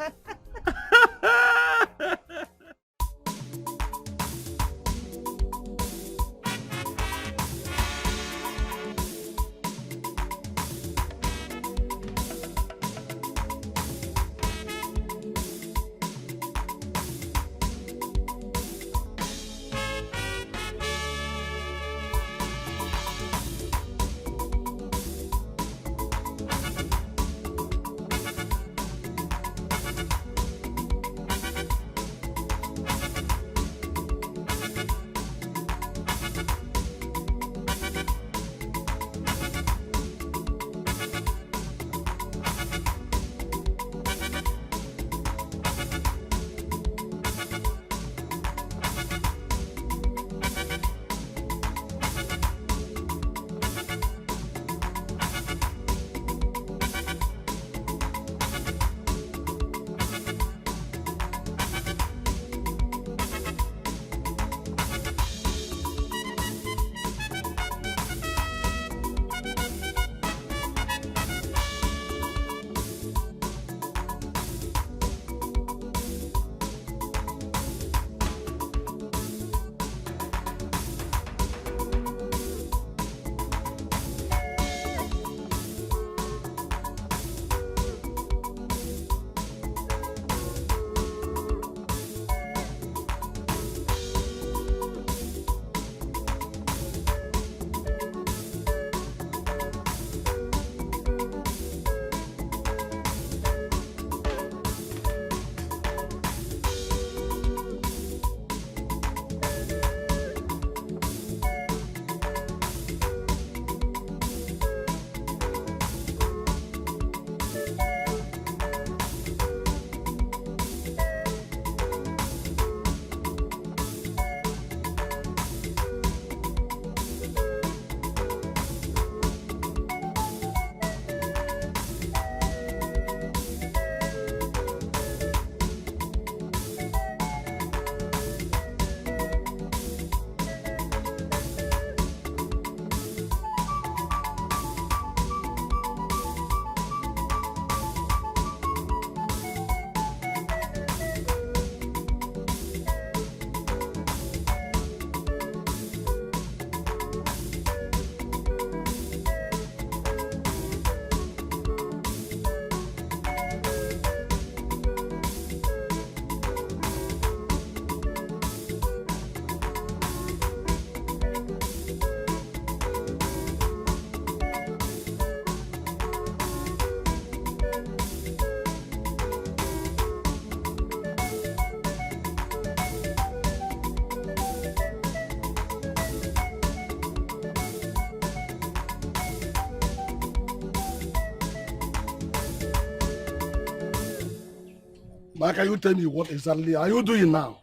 Man, can you tell me what exactly are you doing now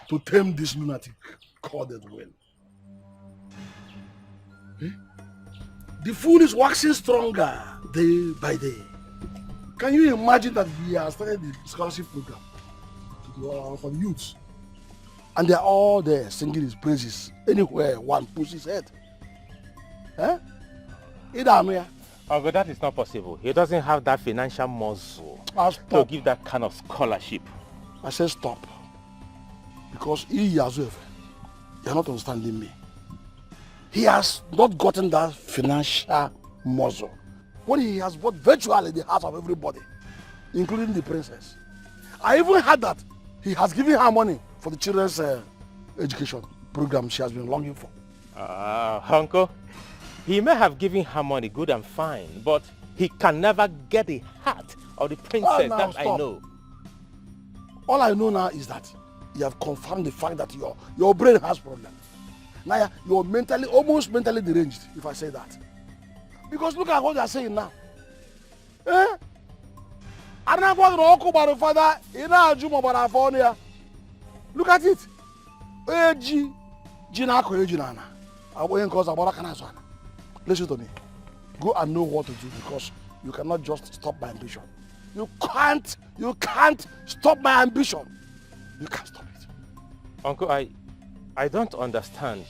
to tame this lunatic called Edwin? Eh? The fool is waxing stronger day by day. Can you imagine that we have started the scholarship program for the youths? And they're all there singing his praises anywhere one puts his head. Eh? Uncle, that is not possible. He doesn't have that financial muscle to give that kind of scholarship. I said stop. Because he as well, you're not understanding me. He has not gotten that financial muscle. When he has bought virtually the heart of everybody, including the princess. I even heard that he has given her money for the children's education program she has been longing for. Uncle, he may have given her money, good and fine, but he can never get the heart of the princess, that stop. I know. All I know now is that you have confirmed the fact that your brain has problems. Now you're almost mentally deranged, if I say that. Because look at what they are saying now. Eh? Look at it. Listen to me. Go and know what to do, because you cannot just stop my ambition. You can't stop my ambition. You can't stop it. Uncle, I don't understand.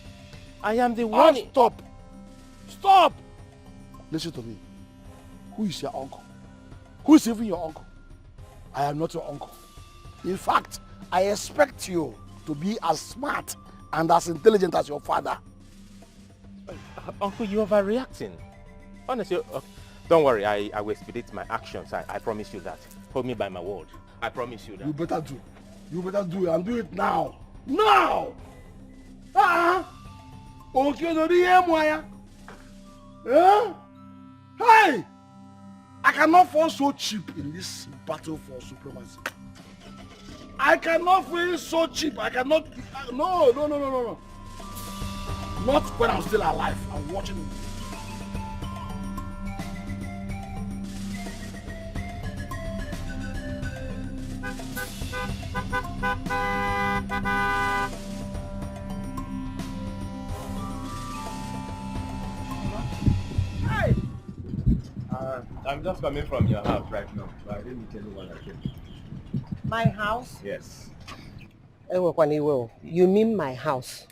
I am the one... Stop! Stop! Listen to me. Who is your uncle? Who is even your uncle? I am not your uncle. In fact, I expect you to be as smart and as intelligent as your father. Uncle, you are overreacting. Honestly, don't worry, I will expedite my actions. I promise you that. Hold me by my word. I promise you that. You better do. You better do it, and do it now. Now! Okay, no, hey! I cannot fall so cheap in this battle for supremacy. I cannot feel so cheap. I cannot... No. Not when I'm still alive. I'm watching it. Hey! I'm just coming from your house right now. So I didn't meet anyone I came. My house? Yes. You mean my house?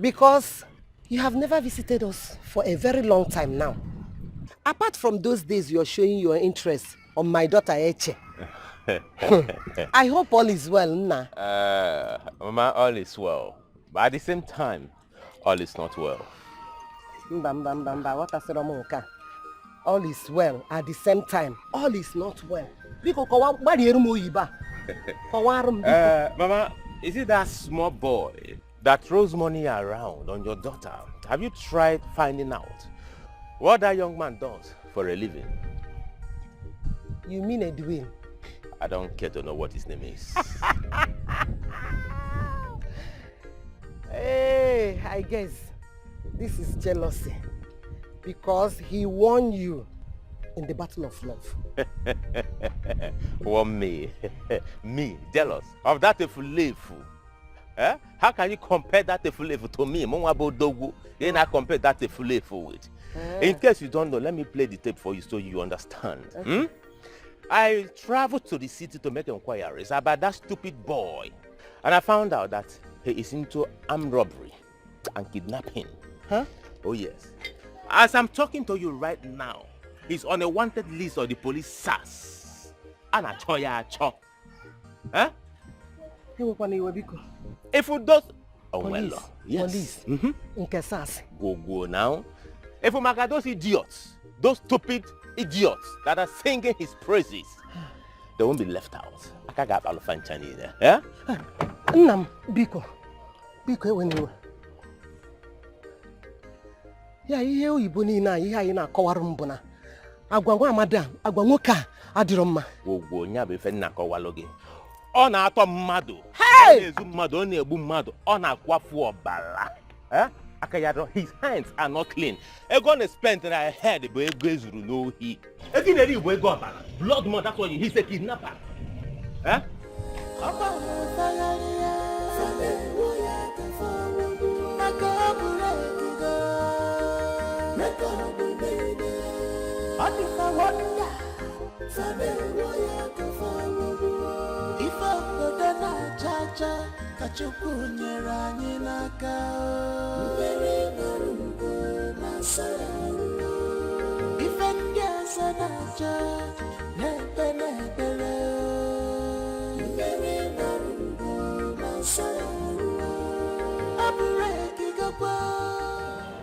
Because you have never visited us for a very long time now. Apart from those days you're showing your interest on my daughter Eche. I hope all is well, Nna. Mama, all is well. But at the same time, all is not well. What I said, all is well. At the same time, all is not well. Mama, is it that small boy that throws money around on your daughter? Have you tried finding out what that young man does for a living? You mean Edwin? I don't care to know what his name is. Hey, I guess this is jealousy. Because he won you in the battle of love. Won me? Me, jealous of that efulefu? Eh? How can you compare that efulefu to me? You not compare that efulefu with. In case you don't know, let me play the tape for you so you understand. Okay. I traveled to the city to make inquiries about that stupid boy. And I found out that he is into armed robbery and kidnapping. Huh? Oh yes. As I'm talking to you right now, he's on a wanted list of the police SARS. And I cho. Huh? If you don't... Oh, police. well, yes. Police. Go now. If you make those idiots, those stupid idiots that are singing his praises, they won't be left out. I can't get Alfanchani there. Yeah? Nam, Biko, when you... Yeah, you bunina, you na kawarumbuna. Agwangwa madam, agwangoka, adiroma. Go, nyabe fenna kawalogi. Ona ato mado. Hey! Mado, on ebu mado. Ona kwafu obala. Eh? Akayado, his hands are not clean. Egone spent in her head, but Egwezuru no he. Ekineri we go obala. Blood money, that's why he's a kidnapper. Eh? Kachukwu nyere anyị n'aka mmeri nọrọ ugbo na nsọ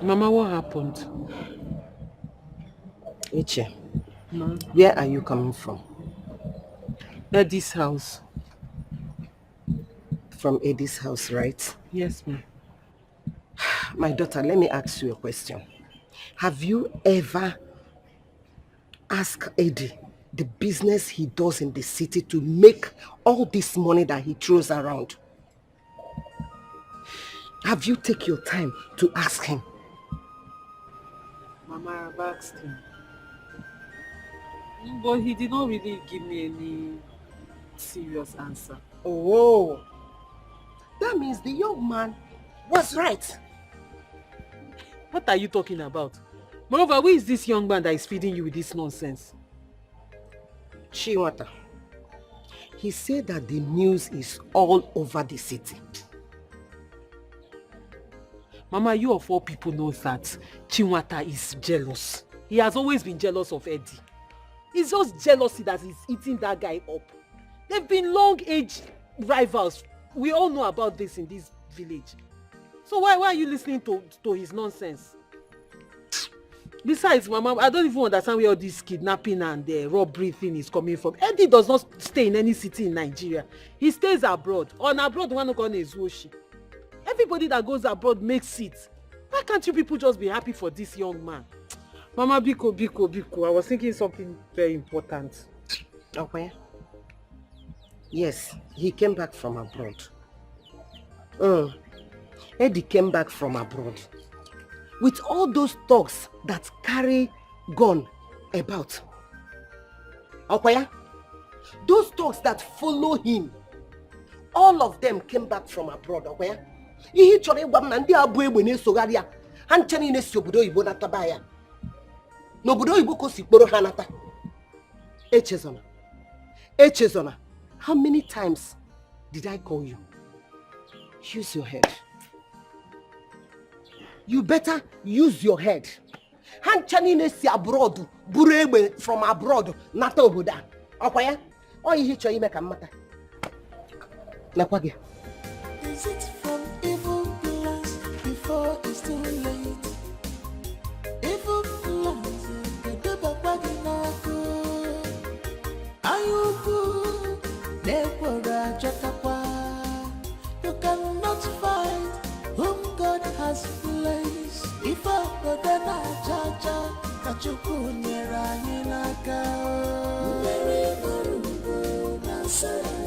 Mama, what happened? Iche, No. where are you coming from? Eddie's house. From Eddie's house, right? Yes, ma'am. My daughter, let me ask you a question. Have you ever asked Eddie the business he does in the city to make all this money that he throws around? Have you taken your time to ask him? Mama, I've asked him. But he did not really give me any serious answer. Oh, that means the young man was right. What are you talking about? Moreover, who is this young man that is feeding you with this nonsense? Chiwata. He said that the news is all over the city. Mama, you of all people know that Chinwata is jealous. He has always been jealous of Eddie. It's just jealousy that is eating that guy up. They've been long-age rivals. We all know about this in this village. So why are you listening to his nonsense? Besides, Mama, I don't even understand where all this kidnapping and robbery thing is coming from. Eddie does not stay in any city in Nigeria. He stays abroad. On abroad, one who is Woshi. Everybody that goes abroad makes it. Why can't you people just be happy for this young man? Mama, Biko, I was thinking something very important. Okay. Yes, he came back from abroad. Eddie came back from abroad. With all those thugs that carry gun about. Okay? Those thugs that follow him, all of them came back from abroad. Okay? Ihe chọrọ ịgwa m na ndị abụ egbe na-esogharị ya ha nche niile si obodo oyibo nataba ya n'obodo oyibo ka o si kporo ha nata. Echezona, how many times did I call you? Use your head. You better use your head. Ha nche niile si abroad buru egbe from abroad nata obodo a. Ọkwa ya? Ọ ihe chọrọ ime ka m mata. Nakwa gị. Is it from evil plans before it's too late? Evil plans, the baginaku. Ayuku, Nebora Jatakwa. You cannot fight whom God has placed. If I were then a jaja, Kachuku Nera Nilaka. Very Marubo, Nasa.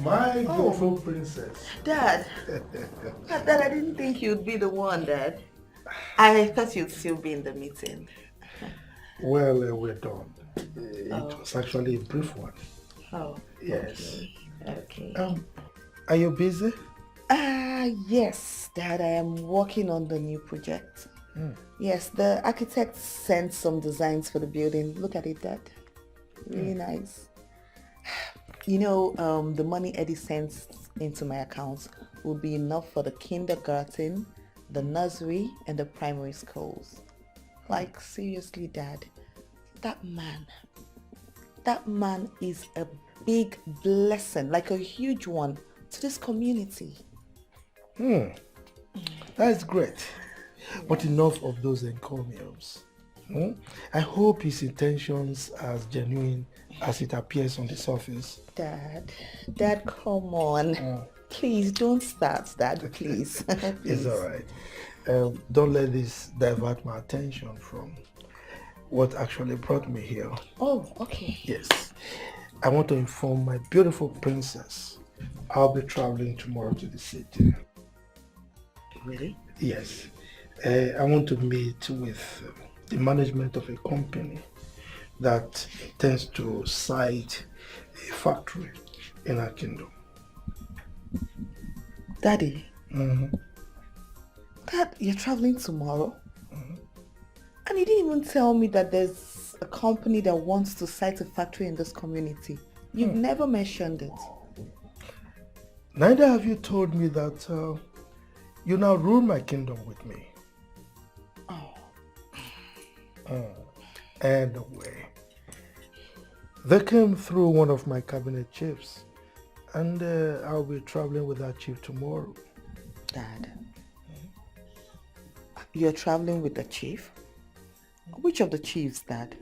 My beautiful princess. Dad. Dad, I didn't think you'd be the one, Dad. I thought you'd still be in the meeting. Well, we're done. It was actually a brief one. Oh. Yes. Okay. Are you busy? Yes, Dad. I am working on the new project. Yes, the architect sent some designs for the building. Look at it, Dad. Really nice. You know, the money Eddie sends into my accounts will be enough for the kindergarten, the nursery, and the primary schools. Like, seriously, Dad, that man is a big blessing, like a huge one, to this community. That's great. But enough of those encomiums. I hope his intentions are as genuine as it appears on the surface. Dad, come on. Please don't start, Dad, please. It's all right. Don't let this divert my attention from what actually brought me here. Oh, okay. Yes. I want to inform my beautiful princess I'll be traveling tomorrow to the city. Really? Yes. I want to meet with the management of a company that tends to site a factory in our kingdom. Daddy? Dad, you're traveling tomorrow? And you didn't even tell me that there's a company that wants to site a factory in this community. You've never mentioned it. Neither have you told me that You now rule my kingdom with me. Anyway, they came through one of my cabinet chiefs, and I'll be traveling with that chief tomorrow. Dad, you're traveling with the chief? Which of the chiefs, Dad?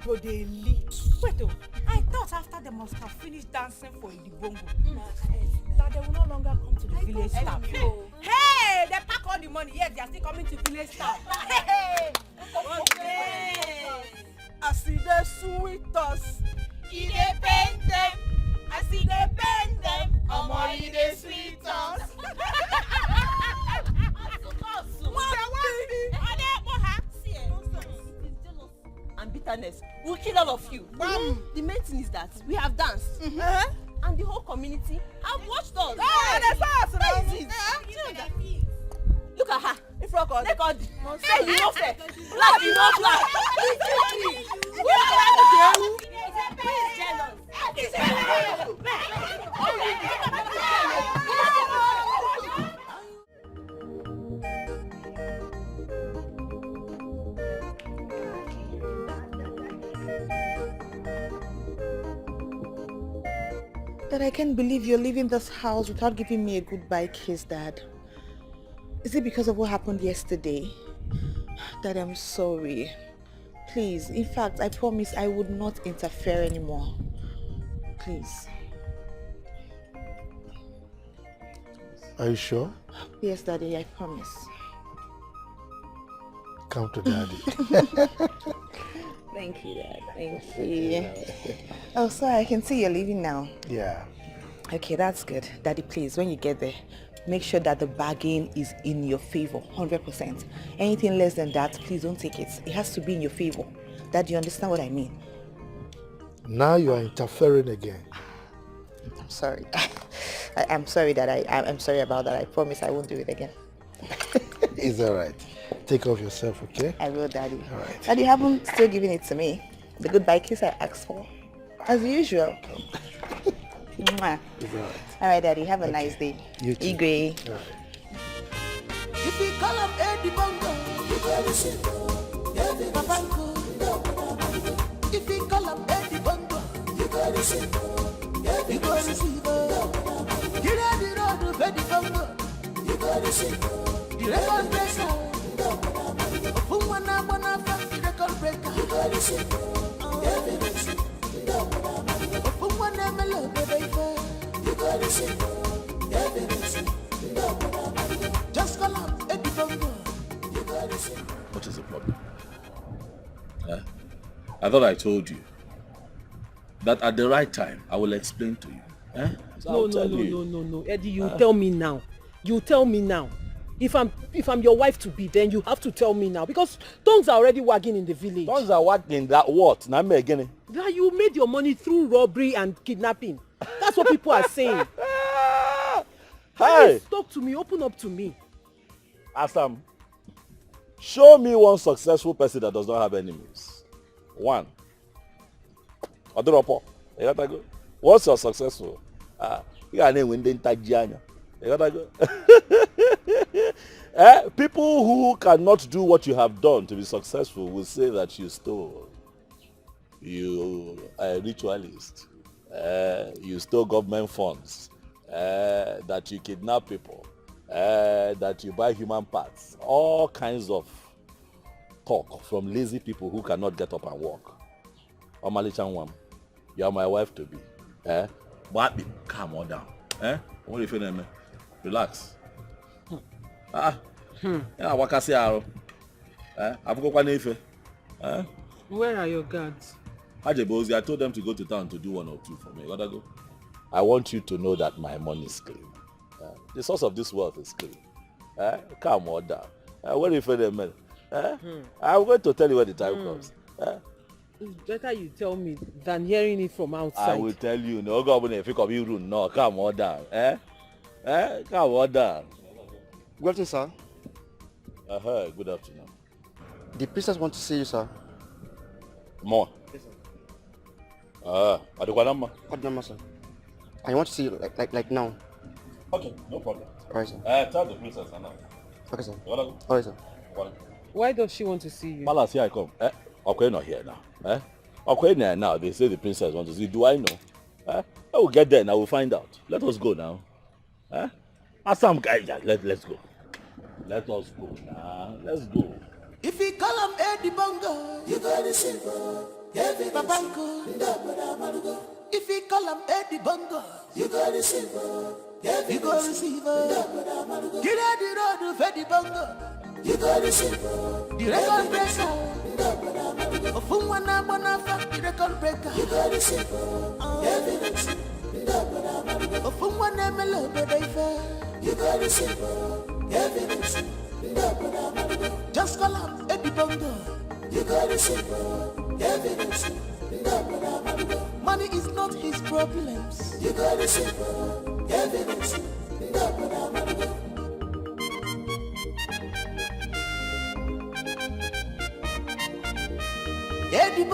go dey leak. Wait oh, I thought after they must have finished dancing for the bongo, that they will no longer come to the village staff. Hey, they pack all the money. Yes, they are still coming to village staff. Hey, I see the sweet us. He dey pain them. I see they pain them. Omo, he dey sweet us. And bitterness will kill all of you. The main thing is that we have danced. And the whole community have watched us. Look at her. Look at the hey, you know fair. Black, you know black. That I can't believe you're leaving this house without giving me a goodbye kiss, Dad. Is it because of what happened yesterday? Dad, I'm sorry. Please, in fact, I promise I would not interfere anymore. Please. Are you sure? Yes, Daddy, I promise. Come to Daddy. Thank you, Dad. Thank you. Oh, sorry, I can see you're leaving now. Yeah. Okay, that's good. Daddy, please, when you get there, make sure that the bargain is in your favor, 100%. Anything less than that, please don't take it. It has to be in your favor. Dad, you understand what I mean? Now you are interfering again. I'm sorry. I'm sorry that I'm sorry about that. I promise I won't do it again. It's alright. Take off yourself, okay? I will, Daddy. Alright. Daddy, you haven't still given it to me. The goodbye kiss I asked for. As usual. Mwah. It's alright. Alright, Daddy. Have a nice day. You too. Igwe. If you call up Eddie Bongo, you go receive. Babango. If you call up Eddie Bongo, you go receive. You go receive. Get out the road of Eddie Bongo, you go receive. The record breaker. Fumana Bonafide, the record breaker, you go receive. Fumana Melo, baby, you go receive. Just call up Eddie Bongo, you go receive. What is the problem? I thought I told you that at the right time I will explain to you. So No, Eddie, you tell me now. You tell me now. If I'm your wife to be, then you have to tell me now, because tongues are already wagging in the village. Tongues are wagging that what? Now me again. That you made your money through robbery and kidnapping. That's what people are saying. Hey! Please, talk to me, open up to me. Asam, show me one successful person that does not have enemies. One. Odoropo. You gotta go. What's your successful? You got name Winden Tajianya. You gotta go. People who cannot do what you have done to be successful will say that you stole. You are a ritualist. You stole government funds. That you kidnap people. That you buy human parts. All kinds of talk from lazy people who cannot get up and walk. Omali Chanwam, you are my wife to be. But calm on down. What do you feel, man? Relax. Where are your guards? I told them to go to town to do 1 or 2 for me. You gotta go. I want you to know that my money is clean. The source of this wealth is clean. Calm on down. What do you feel, man? I'm going to tell you when the time comes. It's better you tell me than hearing it from outside. I will tell you. No, God, if you come here, no, calm on down. Calm on down. Good afternoon, sir. Good afternoon. The princess wants to see you, sir. More? Yes, sir. Adukanama? Adukanama, sir. I want to see you like now. Okay, no problem. Alright, sir. Tell the princess now. Okay, sir. You wanna go? Alright, sir. Why does she want to see you? Palace, here I come. Okay, not here now. Okay, now they say the princess wants to see. Do I know? I will get there and I will find out. Let us go now. Some guy, let's go. Let us go now. Let's go. If you call him Eddie Bongo, you go receive. Babanko, if you call him Eddie Bongo, you go receive her. You go receive her. Get out the road of Eddie Bongo, you go receive her. The record breaker, Ofumwana Bonafa, the record breaker, you go receive her. Ofumwana Melo, you go receive her. Just call him Eddie Bongo, you go receive her. Money is not his problems. You got to see evidence. Eddie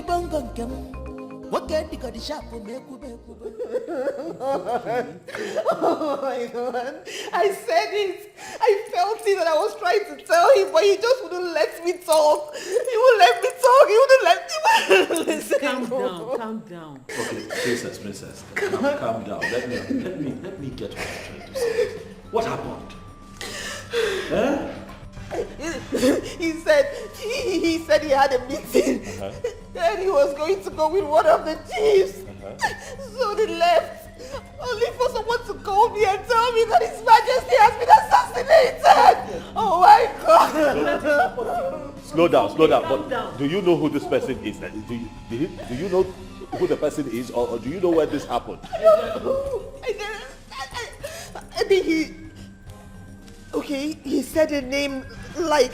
Bongo, what can you got the shop for me? Oh my God. I said it. I felt it and I was trying to tell him, but he just wouldn't let me talk. He wouldn't let me talk. He wouldn't let me listen. Calm down. Okay, princess. Calm down. Let me get what you're trying to say. What happened? Huh? He said he had a meeting. And he was going to go with one of the chiefs. So they left. Only for someone to call me and tell me that His Majesty has been assassinated. Oh my God. Slow down. But do you know who this person is? Do you know who the person is, or do you know where this happened? I think he said a name like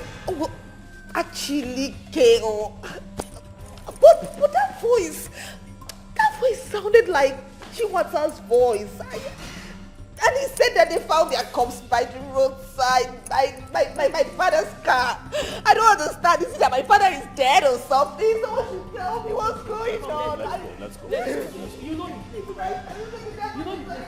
Achilike or... But that voice sounded like Chiwata's voice. And he said that they found their corpse by the roadside, my father's car. I don't understand. Is it that my father is dead or something? Someone should tell me what's going on. Let's go. You know you play, right? You know you play.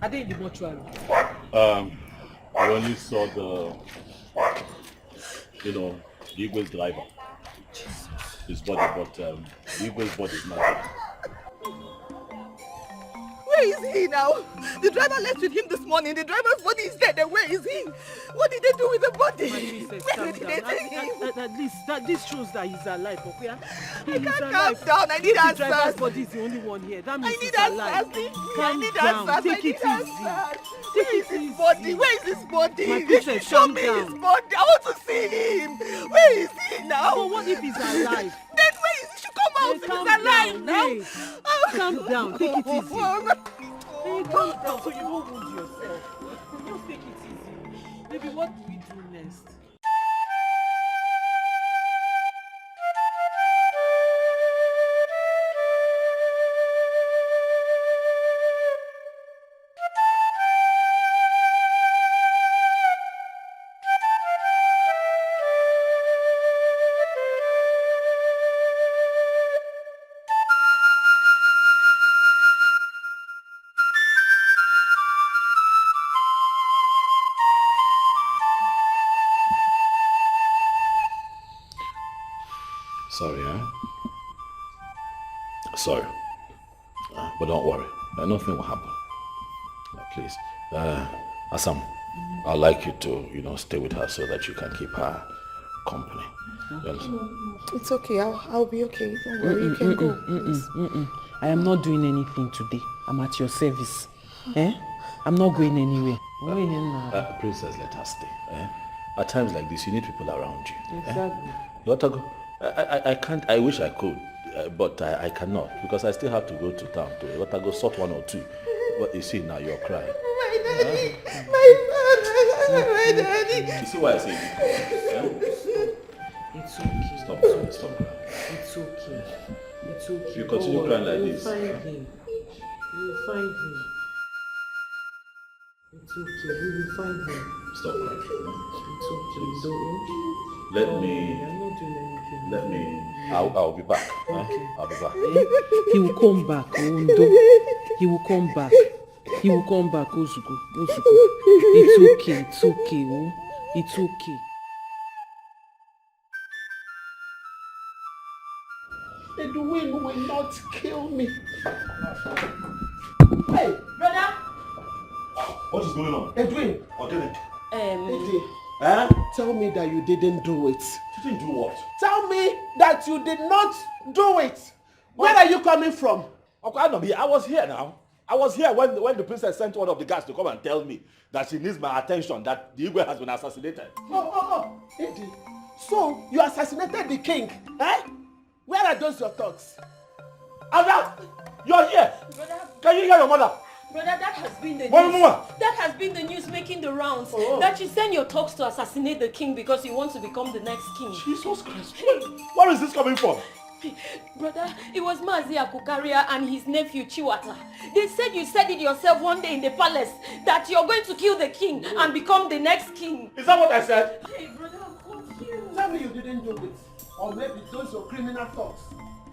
Are they in the mortuary? I only saw the Igwe's driver. His body, but the Igwe's body is not there. Where is he now? The driver left with him this morning. The driver's body is dead. Then where is he? What did they do with the body? Where did they take him? This shows that he's alive, okay? I can't calm down. I need answers. The driver's body is the only one here. That means he's alive. Calm down. Take it easy. Where is his body? Where is his body? My princess, show me his body. I want to see him. Where is he now? But what if he's alive? Then where is he? He should come out if he's alive now. Calm down. Take it easy. Calm down so you don't wound yourself. Just take it easy. Baby, what do we do next? Sorry, huh? Sorry. But don't worry. Nothing will happen. Please. Assam, I'd like you to, stay with her so that you can keep her company. It's okay. I'll be okay. Don't worry. You can go. I am not doing anything today. I'm at your service. I'm not going anywhere. Princess, let her stay. Eh? At times like this, you need people around you. Exactly. I can't, I wish I could, but I cannot because I still have to go to town to let her go sort one or two. But you see now, you're crying. My daddy, my daddy. You see why I say It's okay. Stop crying. It's okay. It's okay. If you continue crying like this. Find him. You will find him. It's okay. We will find him. Stop crying. It's okay. Don't. Let me. I'm not doing anything. Let me. I'll be back. Okay. I'll be back. He will come back, Ondo. He will come back. He will come back, Ozuko. It's okay. It's okay. Oh. It's okay. Edwin will not kill me. Hey, brother. What is going on? Edwin. Okay. Eddie. Huh? Tell me that you didn't do it. You didn't do what? Tell me that you did not do it. Where are you coming from? I was here now. I was here when the princess sent one of the guards to come and tell me that she needs my attention, that the Igwe has been assassinated. Oh, Eddie. So you assassinated the king, eh? Where are those your thoughts? Ada, you're here. Brother, can you hear your mother? Brother, that has been the news. Mama. That has been the news making the rounds. That you send your talks to assassinate the king because you want to become the next king. Jesus Christ. Where is this coming from? Brother, it was Mazi Akukaria and his nephew Chiwata. They said you said it yourself one day in the palace that you're going to kill the king and become the next king. Is that what I said? Hey, brother, I'm confused. Tell me you didn't do it. Or maybe those your criminal thoughts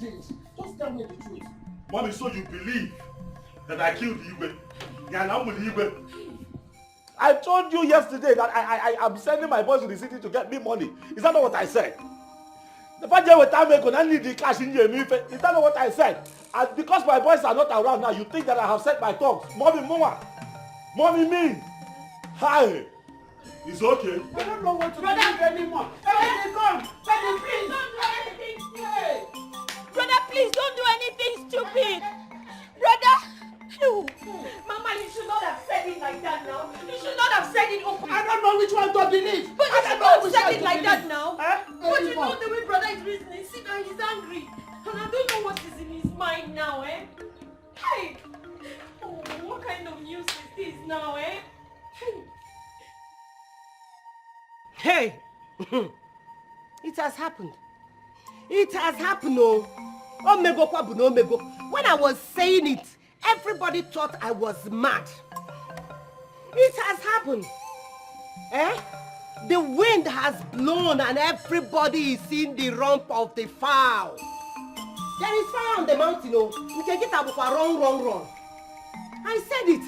did. Just tell me the truth. Mommy, so you believe that I killed Igwe? Yeah, now with Igwe. I told you yesterday that I am sending my boys to the city to get me money. Is that not what I said? The fact that I need the cash in your. Is that not what I said? And because my boys are not around now, you think that I have set my tongue. Mommy, mama. Mommy, me. Hi. It's okay. I don't know what to do anymore. Hey, come. Hey, please. Don't do anything. Hey. Brother, please don't do anything stupid. Brother. Mama, you should not have said it like that now. You should not have said it openly. I don't know which one to believe. But you should not have said it like that now. Eh? But you know the way brother is reasoning. See now, he's angry. And I don't know what is in his mind now, eh? Hey! Oh, what kind of news is this now, eh? Hey! It has happened. It has happened, oh. Omego Kwabu no Omego. When I was saying it, everybody thought I was mad. It has happened. Eh? The wind has blown and everybody is seeing the rump of the fowl. There is fire on the mountain, oh. You can get up run. I said it.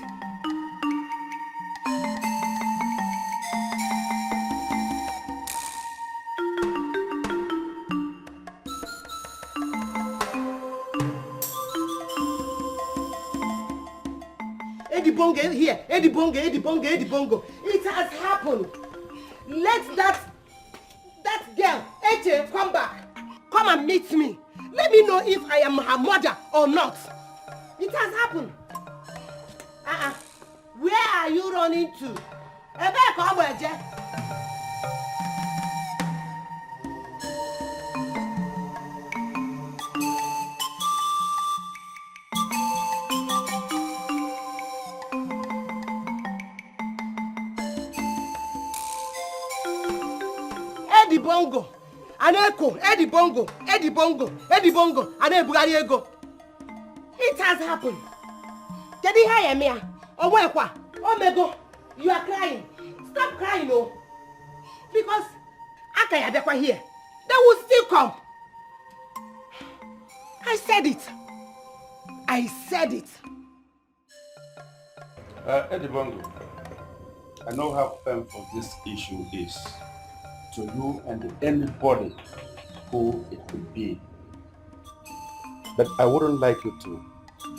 Eddie Bongo here, Eddie Bongo. It has happened. Let that girl, Eche, come back. Come and meet me. Let me know if I am her mother or not. It has happened. Where are you running to? Eddie Bongo, Aneko, Eddie Bongo, Anebugari Ego. It has happened. Can you hear me? Omego, you are crying. Stop crying, oh. Because Akayabekwa here, they will still come. I said it. Eddie Bongo, I know how painful this issue is to you and anybody who it could be. But I wouldn't like you to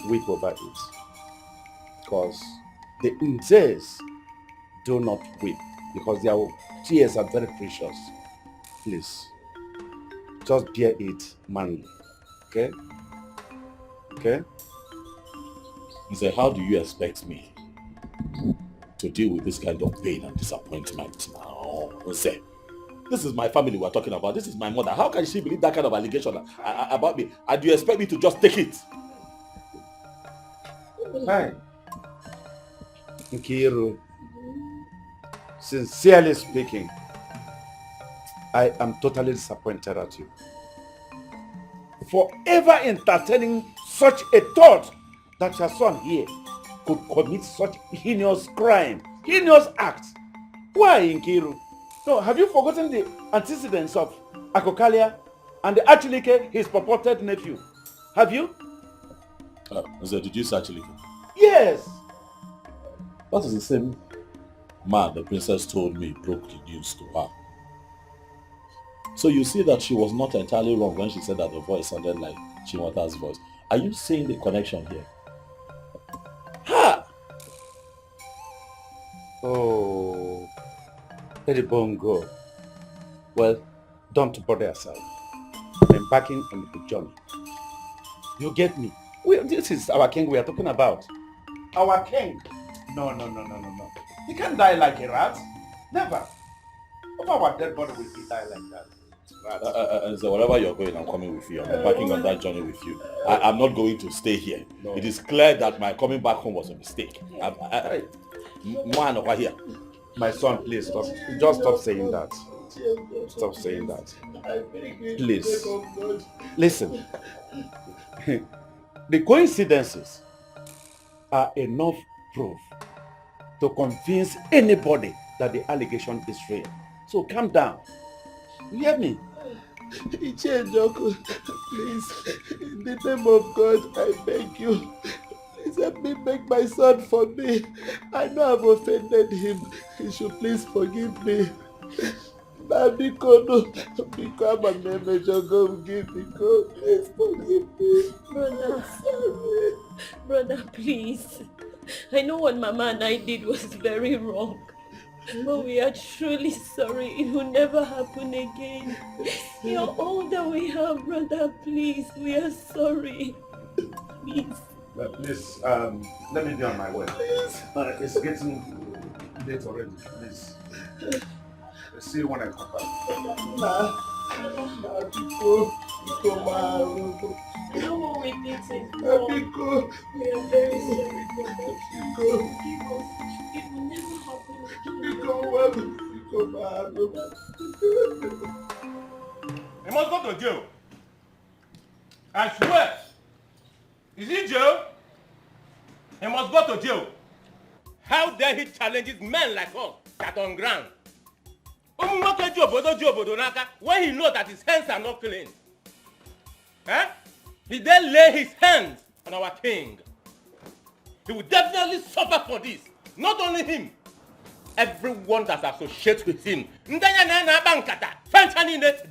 weep over it. Because the unveiled do not weep. Because their tears are very precious. Please, just bear it manly. Okay? Okay? He said, how do you expect me to deal with this kind of pain and disappointment now. Say, this is my family we're talking about. This is my mother. How can she believe that kind of allegation about me? And do you expect me to just take it? Hi. Nkiru, sincerely speaking, I am totally disappointed at you. Forever entertaining such a thought that your son here could commit such heinous crime, heinous acts. Why, Nkiru? No, have you forgotten the antecedents of Akokalia and the Achilike, his purported nephew? Have you? Did you say Achilike? Yes. That is the same man the princess told me broke the news to her. So you see that she was not entirely wrong when she said that the voice sounded like Chimota's voice. Are you seeing the connection here? Ha! Oh, Eddie Bongo. Well, don't bother yourself. I'm embarking on the journey. You get me? This is our king we are talking about. Our king. No. He can't die like a rat. Never. Of our dead body will he die like that. So wherever you're going, I'm coming with you. I'm embarking on that journey with you. I'm not going to stay here. No. It is clear that my coming back home was a mistake. Man over here. My son, please stop. Just stop saying that. Stop saying that. Please. Listen. The coincidences are enough proof to convince anybody that the allegation is real. So calm down. You hear me? Please, in the name of God, I beg you. Please help me beg my son for me. I know I've offended him. He should please forgive me. Because I'm a major, God give me God. Please forgive me. Brother, sorry. Brother, please. I know what Mama and I did was very wrong. But we are truly sorry. It will never happen again. You're all that we have, brother. Please, we are sorry. Please. Please, let me be on my way. Please. It's getting late already. Please. I'll see you when I come back. No more witnesses. We are very sorry, brother. It will never happen again. He must go to jail. I swear. Is he jail? He must go to jail. How dare he challenges men like us that on ground? When he knows that his hands are not clean. Eh? He then lay his hands on our king. He will definitely suffer for this. Not only him. Everyone that associates with him. They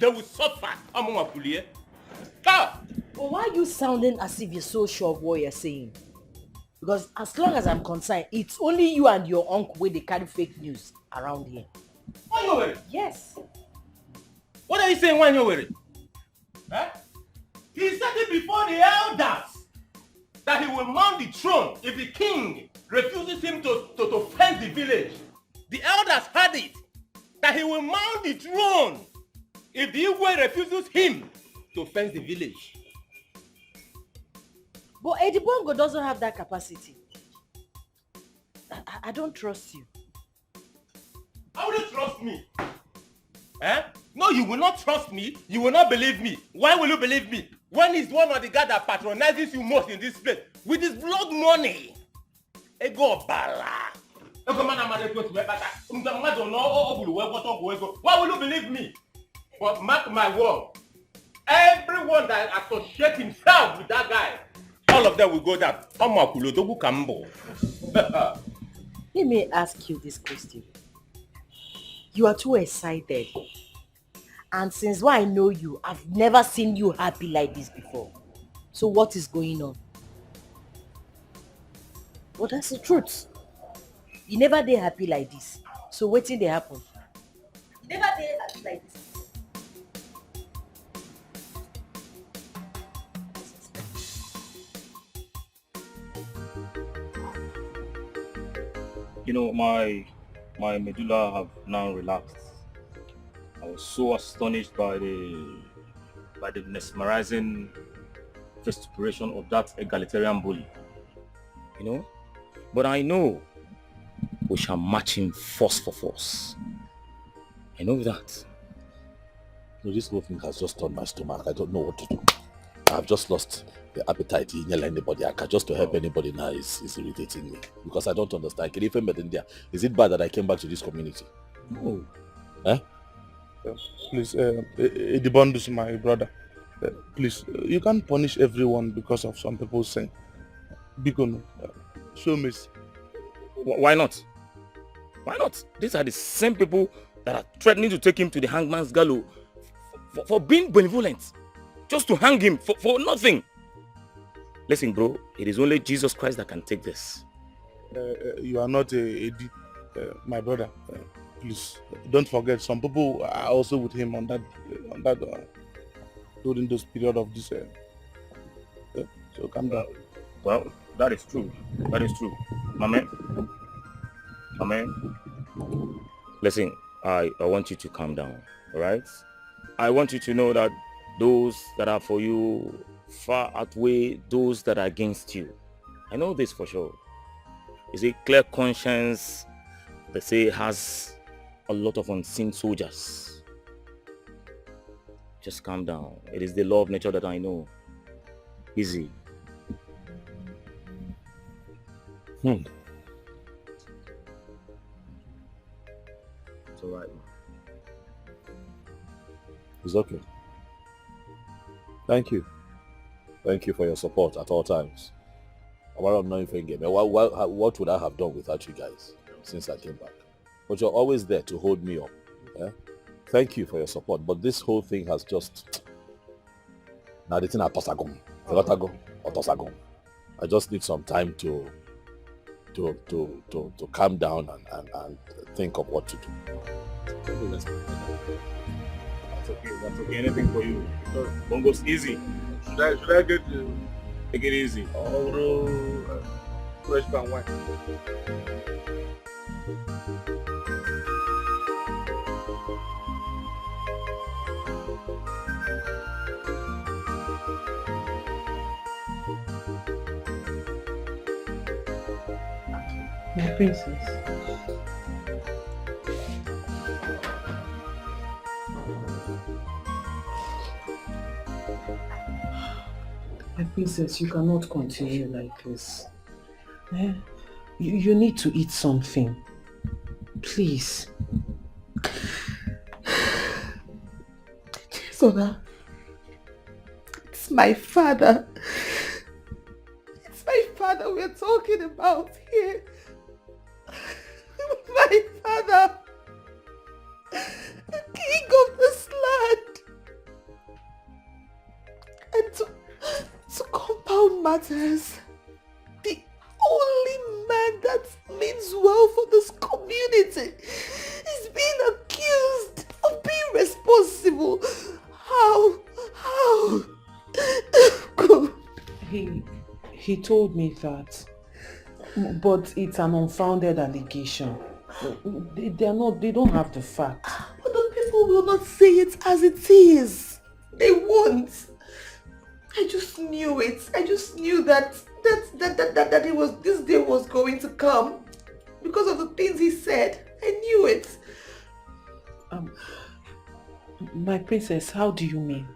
will suffer. But why are you sounding as if you're so sure of what you're saying? Because as long as I'm concerned, it's only you and your uncle where they carry fake news around here. Yes. What are you saying when you're worried? Huh? He said it before the elders that he will mount the throne if the king refuses him to fence the village. The elders heard it, that he will mount the throne if the Igwe refuses him to fence the village. But Eddie Bongo doesn't have that capacity. I don't trust you. How will you trust me? Eh? No, you will not trust me. You will not believe me. Why will you believe me? When is one of the guys that patronizes you most in this place with his blood money? Ego bala. Why will you believe me? But mark my word. Everyone that associates himself with that guy, all of them will go down. Let me ask you this question. You are too excited. And since what I know you, I've never seen you happy like this before. So what is going on? Well, that's the truth. You never did happy like this. So what did they happen? You never did happy like this. You know, my medulla have now relaxed. I was so astonished by the mesmerizing vituperation of that egalitarian bully. You know? But I know we shall match him force for force. I know that. No, this whole thing has just turned my stomach. I don't know what to do. I've just lost the appetite to yell anybody. Just to help anybody now is irritating me. Because I don't understand. Is it bad that I came back to this community? No. Eh? Please, Edibondus, my brother. Please, you can't punish everyone because of some people's sin. Because show mercy. Why not? Why not? These are the same people that are threatening to take him to the hangman's gallows for being benevolent. Just to hang him for nothing. Listen, bro, it is only Jesus Christ that can take this. You are not my brother. Please, don't forget, some people are also with him on that during this period of this. So calm down. Well, that is true. That is true. My man. Listen, I want you to calm down, alright? I want you to know that those that are for you far outweigh those that are against you. I know this for sure. It's a clear conscience, they say, has a lot of unseen soldiers. Just calm down. It is the law of nature that I know. Easy. It's alright. It's okay. Thank you. Thank you for your support at all times. What would I have done without you guys since I came back? But you're always there to hold me up. Yeah? Thank you for your support. But this whole thing has just... I just need some time to calm down and think of what to do. That's okay. Anything for you. Bongo's easy. Should I get you? Take it easy. Fresh pan wine. My princess. My princess, you cannot continue like this. You need to eat something. Please. Soda, it's my father. It's my father we're talking about here. My father. The king of this land. And to compound matters, the only man that means well for this community is being accused of being responsible. How? He told me that, but it's an unfounded allegation. They don't have the facts. But the people will not say it as it is. They won't. I just knew it. I just knew that this day was going to come because of the things he said. I knew it. My princess, how do you mean?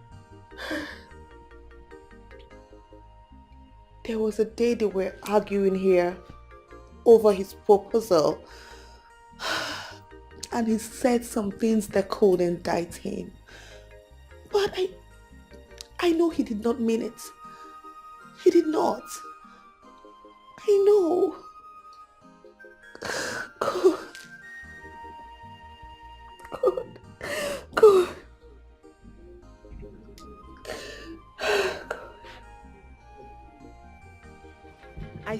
There was a day they were arguing here over his proposal. And he said some things that could indict him. But I know he did not mean it. He did not. I know. God. I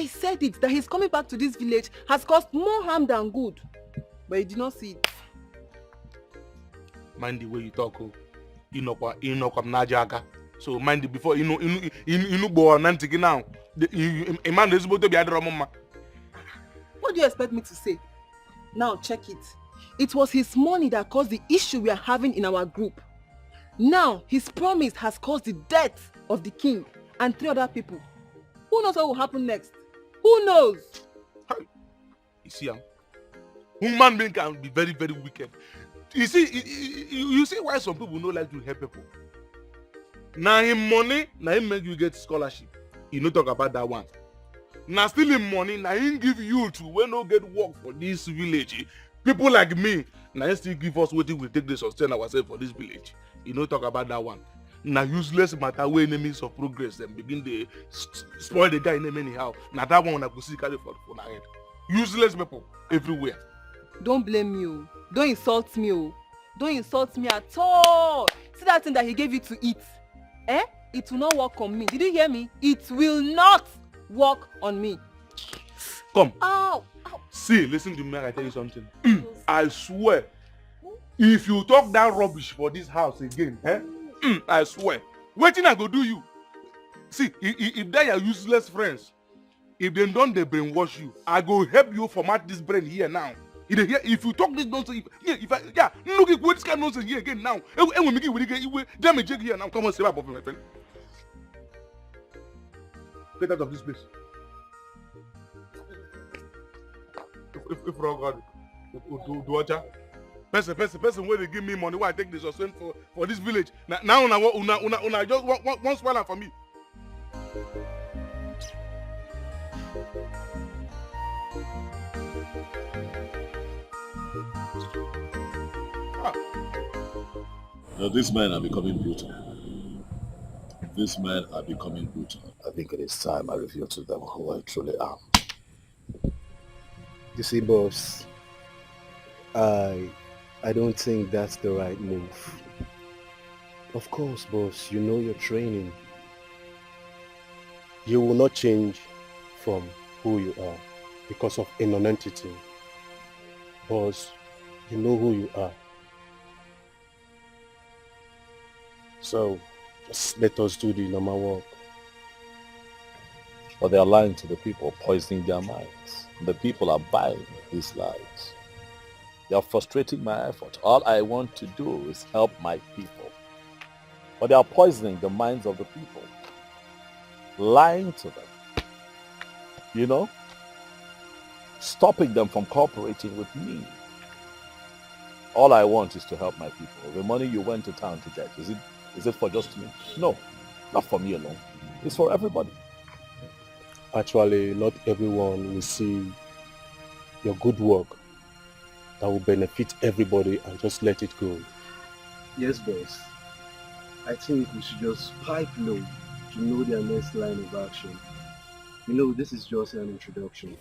said it that his coming back to this village has caused more harm than good. But he did not see it. Mind the way you talk. So mind it before you know go on now. A man is supposed to be What do you expect me to say? Now check it. It was his money that caused the issue we are having in our group. Now his promise has caused the death of the king and 3 other people. Who knows what will happen next? Who knows? You see, human being can be very, very wicked. You see why some people don't like to help people. Now him money, now him make you get scholarship. You no talk about that one. Now stealing money, now him give you to when no get work for this village. People like me, now he still give us what we take to sustain ourselves for this village. You no talk about that one. Now useless matter where enemies of progress them begin to spoil the guy name anyhow. Now that one I go see carry for my head. Useless people everywhere. Don't blame me. Oh. Don't insult me. Oh. Don't insult me at all. See that thing that he gave you to eat? It will not work on me. Did you hear me? It will not work on me. Come. Ow. See, listen to me, I tell you something. I swear, if you talk that rubbish for this house again, I swear, waiting I go do you. See, if they are useless friends, if they don't they brainwash you, I go help you format this brain here now. If you talk this nonsense, look at this kind of nonsense here again now. And we make it damage here now. Come on, save up, my friend. Get out of this place. If God, do person where they give me money, why I take this sustain for this village. Now una just one swallow for me. Now, these men are becoming brutal. These men are becoming brutal. I think it is time I reveal to them who I truly am. You see, boss, I don't think that's the right move. Of course, boss, you know your training. You will not change from who you are because of a non-entity. Boss, you know who you are. So, just let us do the normal work. But they are lying to the people, poisoning their minds. The people are buying these lies. They are frustrating my effort. All I want to do is help my people. But they are poisoning the minds of the people. Lying to them. You know? Stopping them from cooperating with me. All I want is to help my people. The money you went to town to get, is it for just me? No, not for me alone. It's for everybody. Actually, not everyone will see your good work that will benefit everybody and just let it go. Yes, boss. I think we should just pipe low to know their next line of action. You know, this is just an introduction.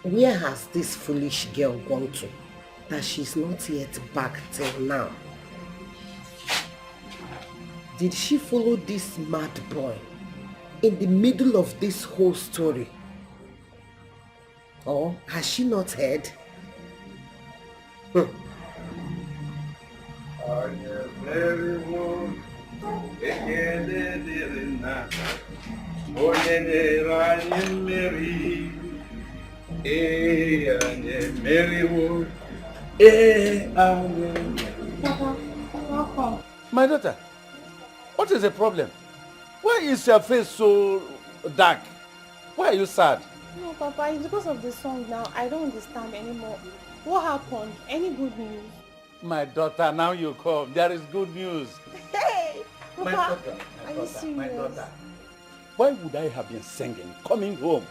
Where has this foolish girl gone to that she's not yet back till now? Did she follow this mad boy in the middle of this whole story? Or has she not heard? My daughter, what is the problem? Why is your face so dark? Why are you sad? No, Papa, it's because of the song now. I don't understand anymore. What happened? Any good news? My daughter, now you come. There is good news. Hey! Papa, My daughter, are you serious? Why would I have been singing, coming home,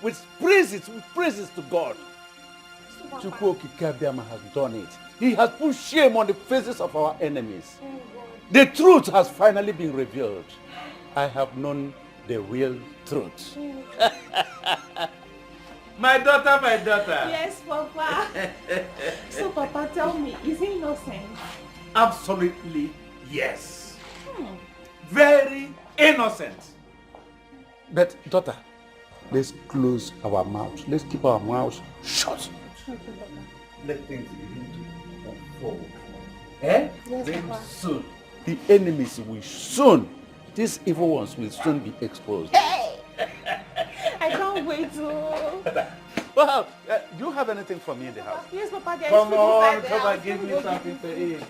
with praises to God? Chukwu Okike has done it. He has put shame on the faces of our enemies. The truth has finally been revealed. I have known the real truth. My daughter. Yes, Papa. So, Papa, tell me, is he innocent? Absolutely yes. Very innocent. But daughter, let's close our mouths. Let's keep our mouths shut. Let things begin to unfold. Yes, Very Papa. soon. The enemies will soon These evil ones will soon be exposed. I can't wait to... Well, do you have anything for me in the house? Yes, Papa, there is Come food on, inside the come house. and give me something to eat.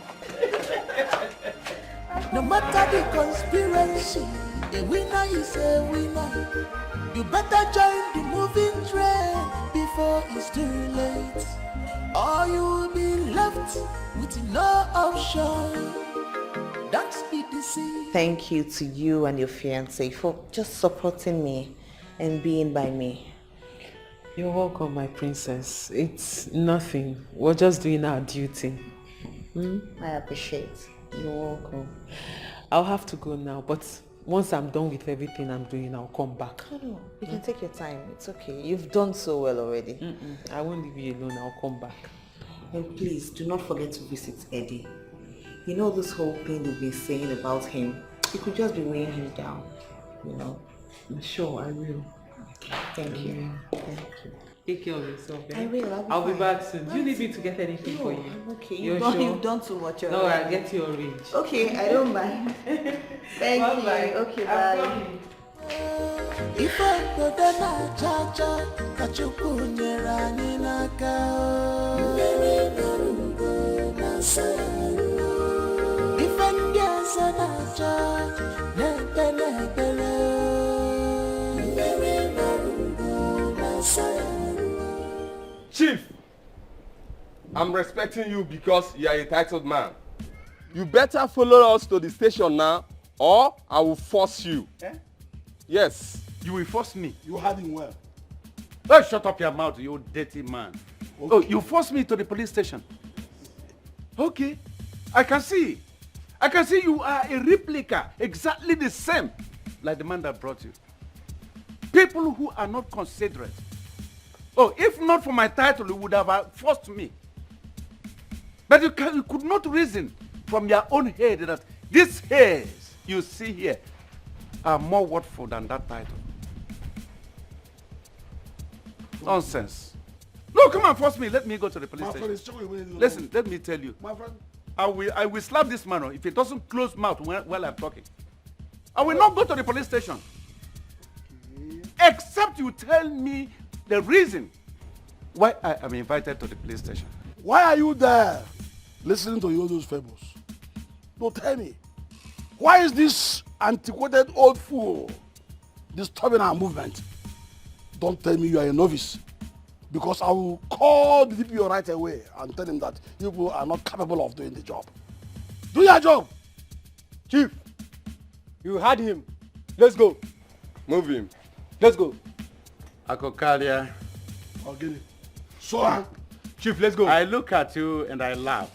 No matter the conspiracy, a winner is a winner. You better join the moving train before it's too late, or you will be left with no option. Don't be deceived. Thank you to you and your fiancé for just supporting me and being by me. You're welcome, my princess. It's nothing. We're just doing our duty. I appreciate. You're welcome. I'll have to go now, but once I'm done with everything I'm doing, I'll come back. No, you can take your time. It's okay. You've done so well already. I won't leave you alone. I'll come back. And please, do not forget to visit Eddie. You know this whole thing they've been saying about him, it could just be weighing him down, you know. Sure, I will. Thank you. Thank you. Take care of yourself. I will. I'll be back soon. Do you need me to get anything for you? I'm okay. You're You've done too much already. No, I'll get you orange. Okay, I don't mind. Thank you. Bye. Okay, bye. If I put na cha-cha, kachuku nyera ninaka. Mary Narugo Nasaru. If I get na cha, nepele. Mary Narugo Nasaru. Chief, I'm respecting you because you are a titled man. You better follow us to the station now, or I will force you. Eh? Yes. You will force me. You had him well. Oh, shut up your mouth, you dirty man. Okay. Oh, you forced me to the police station. Okay. I can see. I can see you are a replica, exactly the same, like the man that brought you. People who are not considerate. Oh, if not for my title, you would have forced me. But you could not reason from your own head that these hairs you see here are more worthful than that title. Nonsense. No, come on, force me. Let me go to the police station. Listen, let me tell you. My friend. I will slap this man if he doesn't close mouth while I'm talking. I will not go to the police station. Okay. Except you tell me the reason why I am invited to the police station. Why are you there listening to all those fables? No, tell me. Why is this antiquated old fool disturbing our movement? Don't tell me you are a novice, because I will call the DPO right away and tell him that you people are not capable of doing the job. Do your job! Chief, you had him. Let's go. Move him. Let's go. Akokalia. Okay. So, Chief, let's go. I look at you and I laugh,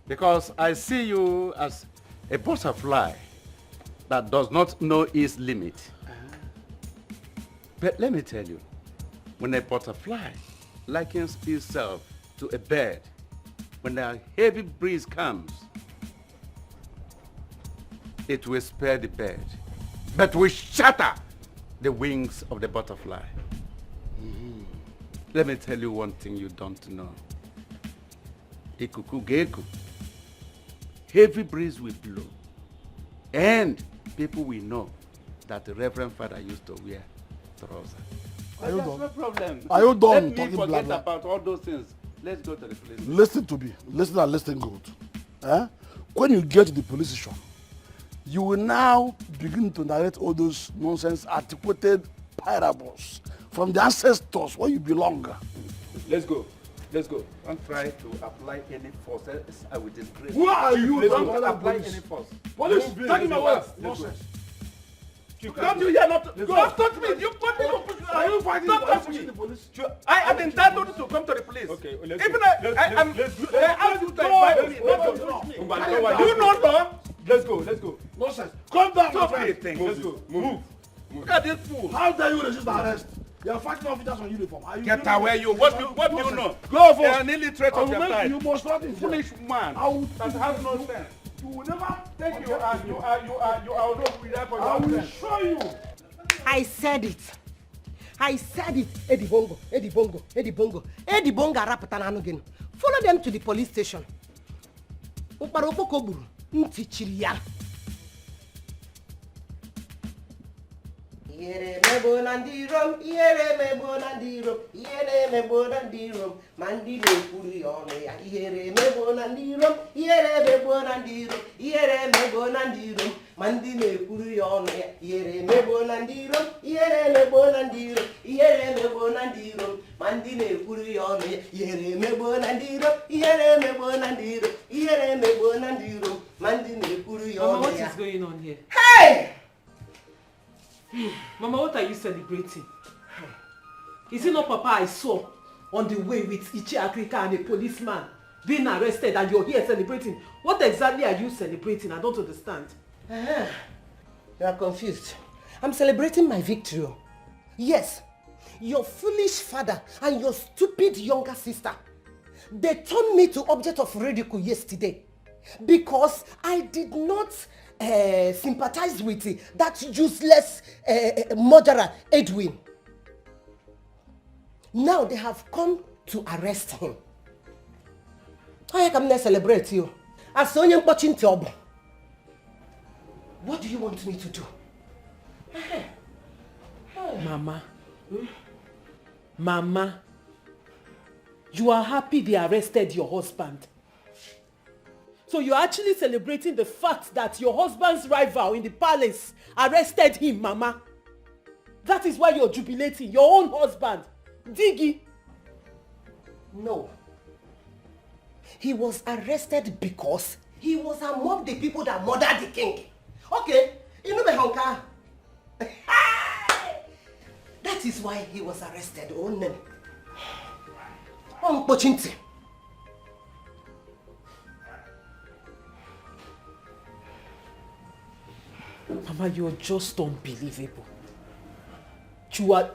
because I see you as a butterfly that does not know its limit. But let me tell you, when a butterfly likens itself to a bird, when a heavy breeze comes, it will spare the bird, but will shatter the wings of the butterfly. Let me tell you one thing you don't know. Ikuku geku. Heavy breeze will blow, and people will know that the Reverend Father used to wear trousers. Are you That's done? no problem. Are you done Let talking me forget blah, blah? about all those things. Let's go to the police. Listen to me. Listen and listen good. Eh? When you get to the police station, you will now begin to narrate all those nonsense, antiquated parables from the ancestors where you belong. Let's go. Let's go. Don't try to apply any force. Else I will disgrace. Who are you? Don't apply any force. Police, take him away. Nonsense. Don't you hear not? Don't touch me. You put me. Are you fighting? Don't touch me. The police? I am entitled to come to the police. Okay, Even I am. They ask you to invite me, not to touch me. Do you not know? Let's go. Let's go. Nonsense. Come down, my friend. Let's go. Move. Look at this fool. How dare you resist arrest? You are fighting officers on uniform. Are you Get away, you. What do you know? Go You are an illiterate of your time. You must not Foolish man. I will that has no sense. You will never Thank you. You are not with that for I will your show you. I said it. I said it. Eddie Bongo, Eddie Bongo, Eddie Bongo. Eddie Bongo arapụtana again. Follow them to the police station. Ụkpara okpoko gburu ntị chiri ya. Yere mebo nandirom, yere mebo nandirom, yere mebo nandirom, mandi me kuri one ya. Yere mebo nandirom, yere mebo nandirom, yere mebo nandirom, mandi me kuri one ya. Yere mebo nandirom, yere mebo nandirom, yere mebo nandirom, mandi me kuri one ya. Yere mebo nandirom, yere mebo nandirom, yere mebo nandirom, mandi me kuri one ya. Mama, what is going on here? Hey! Mama, what are you celebrating? Is it not Papa I saw on the way with Ichi Africa and a policeman being arrested and you're here celebrating? What exactly are you celebrating? I don't understand. You are confused. I'm celebrating my victory. Yes, your foolish father and your stupid younger sister, they turned me to object of ridicule yesterday because I did not sympathize with that useless murderer, Edwin. Now they have come to arrest him. I come to celebrate you. As only watching job. What do you want me to do? Mama. Mama. You are happy they arrested your husband. So you're actually celebrating the fact that your husband's rival in the palace arrested him, Mama. That is why you're jubilating. Your own husband. Diggy. No. He was arrested because he was among the people that murdered the king. Okay, you know the honka. That is why he was arrested. Oh, no. Mama, you're just unbelievable. You're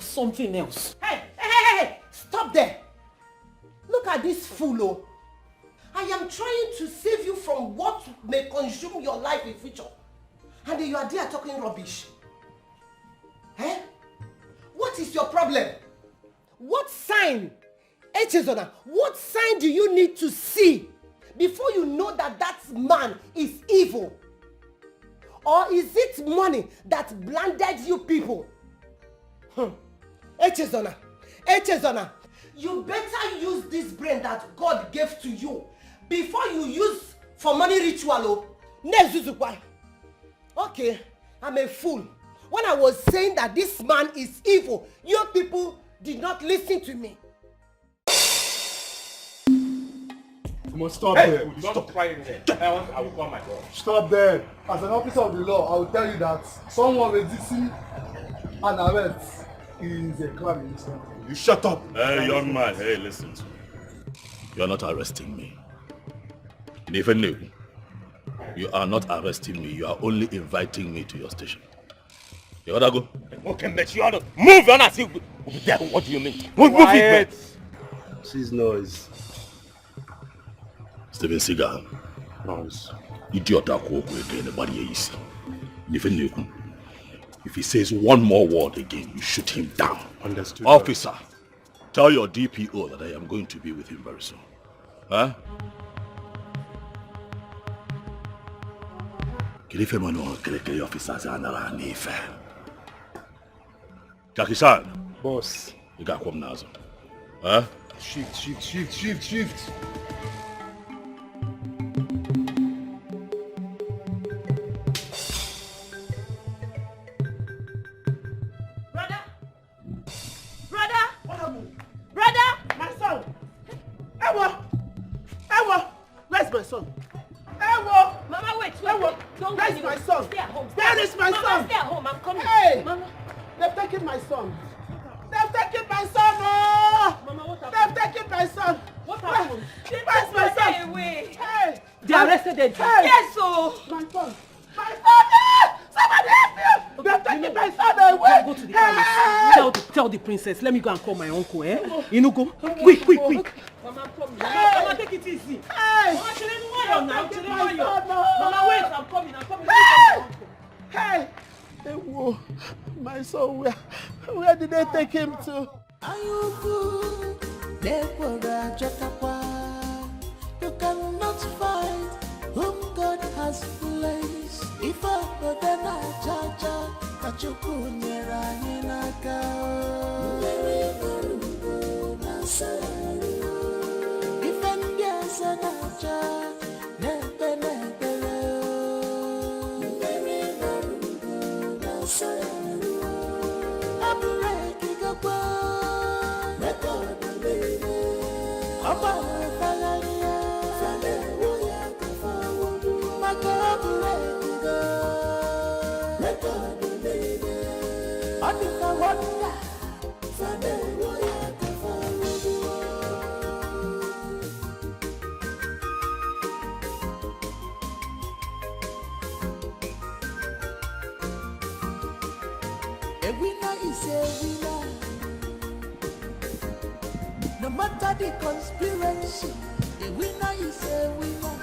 something else. Hey! Stop there! Look at this fool, oh. I am trying to save you from what may consume your life in future. And you are there talking rubbish. Eh? What is your problem? What sign? Echezona, what sign do you need to see before you know that that man is evil? Or is it money that blinded you people? Echezona, you better use this brain that God gave to you before you use for money ritual. Okay, I'm a fool. When I was saying that this man is evil, you people did not listen to me. You must stop there. Stop crying there. I will call my God. Stop there. As an officer of the law, I will tell you that someone resisting an arrest is a crime in this country. You shut up. Hey, young man. Hey, listen to me. You are not arresting me. Even new. You are not arresting me. You are only inviting me to your station. You gotta go. Okay, but you ought to move on. I see. What do you mean? Move it. Cease noise. Steven Seagal. Noise. Idiot anybody easy. If he says one more word again, you shoot him down. Understood. Officer, tell your DPO that I am going to be with him very soon. Huh? Officers are Jackie-san. Boss. You got come now. Huh? Shift. Where's my son? Ewo! Mama, wait. Don't Where's my son? Stay at home. Where is my son? Stay at home. I'm coming. Hey! Mama. They've taken my son. They've taken my son! Oh! Mama, what happened? They've taken my son. What happened? Where's my son? Away. Hey! They arrested Edwin. Hey! Yes, so. My son! My son! Somebody help me! They've taken my son away! Go to the palace. Tell the princess. Let me go and call my uncle, eh? You know, go. Okay. Quick. Mama, come. Hey. Mama, take it easy. Hey! Mama, wait. I'm coming. Hey! Ewo, my son, where did they take him to? You cannot find whom God has placed. If I then I judge. Chukwu nyere anyị n'aka. Mmeri marugo na-asagharị. Ife ndị ọzọ na-acha na-ekpe n'ekpere. Mmeri marugo na-asagharị. Abụrụ ekigakwa rekọdụ niile. Ọ gbanwere fagharị ya. Fadewo ya ka fawodu. Maka abụrụ ekiga rekọdụ niile. Ọ dị ka wọnda. Fadewo ya ka fawodu. A winner is a winner. No matter the conspiracy, a winner is a winner.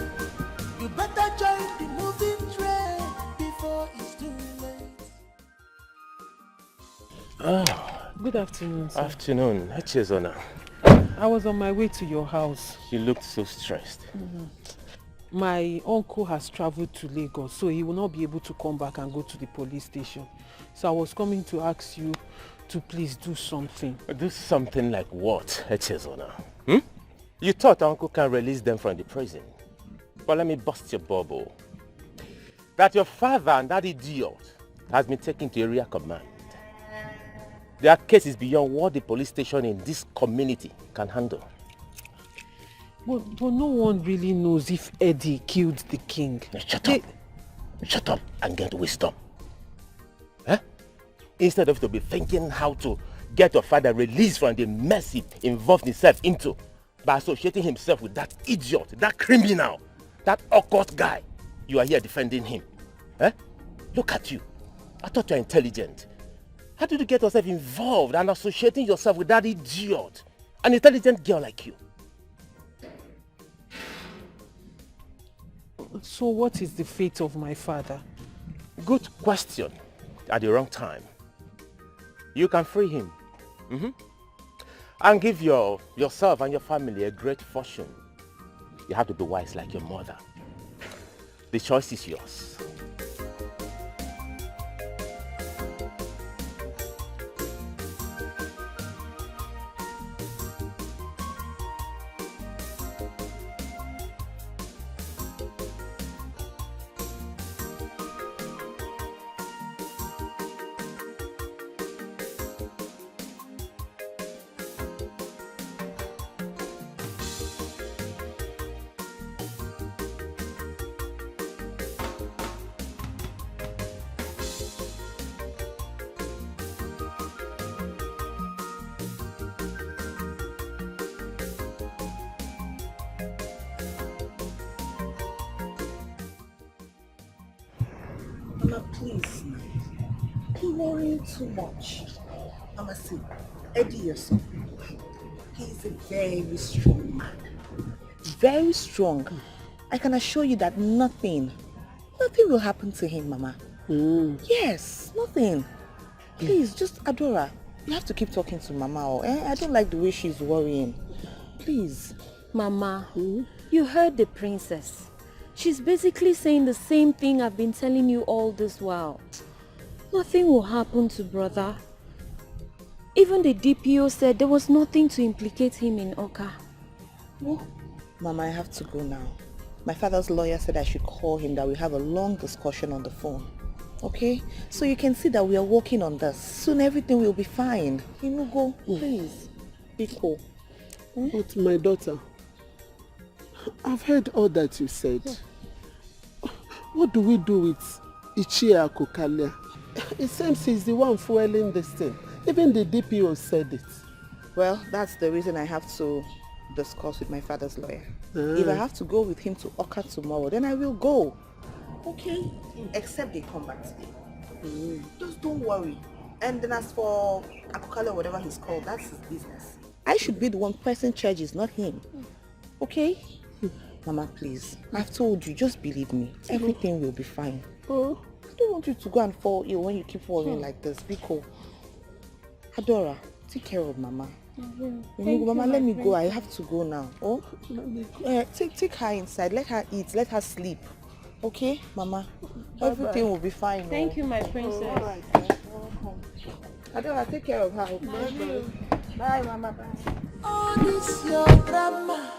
You better join the moving train before it's too late. Good afternoon, sir. Afternoon. Echezona. I was on my way to your house. You looked so stressed. My uncle has traveled to Lagos, so he will not be able to come back and go to the police station. So I was coming to ask you to please do something. Do something like what, Echezona? You thought Uncle can release them from the prison. But let me bust your bubble. That your father and that idiot has been taken to area command. Their case is beyond what the police station in this community can handle. But no one really knows if Eddie killed the king. Shut up. Shut up and get wisdom. Huh? Instead of to be thinking how to get your father released from the mess he involved himself into by associating himself with that idiot, that criminal, that occult guy, you are here defending him. Huh? Look at you. I thought you were intelligent. How did you get yourself involved and associating yourself with that idiot, an intelligent girl like you? So what is the fate of my father? Good question. At the wrong time. You can free him. And give yourself and your family a great fortune. You have to be wise like your mother. The choice is yours. Mama, please. You're worrying too much. Mama, see, Eddie, your son, he's a very strong man. Very strong. I can assure you that nothing will happen to him, Mama. Yes, nothing. Please, just Adora, you have to keep talking to Mama. I don't like the way she's worrying. Please. Mama, you heard the princess. She's basically saying the same thing I've been telling you all this while. Nothing will happen to brother. Even the DPO said there was nothing to implicate him in Oka. Oh, Mama, I have to go now. My father's lawyer said I should call him, that we have a long discussion on the phone. Okay? So you can see that we are working on this. Soon everything will be fine. You know, go, please. Be cool. But my daughter, I've heard all that you said. What do we do with Ichia Kokalia? It seems he's the one fueling this thing. Even the DPO said it. Well, that's the reason I have to discuss with my father's lawyer. If I have to go with him to Oka tomorrow, then I will go. Okay? Except they come back today. Just don't worry. And then as for Akokale or whatever he's called, that's his business. I should be the one pressing charges, not him. Okay? Mama, please. I've told you, just believe me. Everything will be fine. I don't want you to go and fall ill when you keep worrying like this. Be cool. Adora, take care of Mama. Mama, let me go. I have to go now. Oh, take her inside. Let her eat. Let her sleep. Okay, Mama? Everything will be fine. Thank you, my princess. All right. I don't want to take care of her. Bye, Mama. Bye. All this your drama.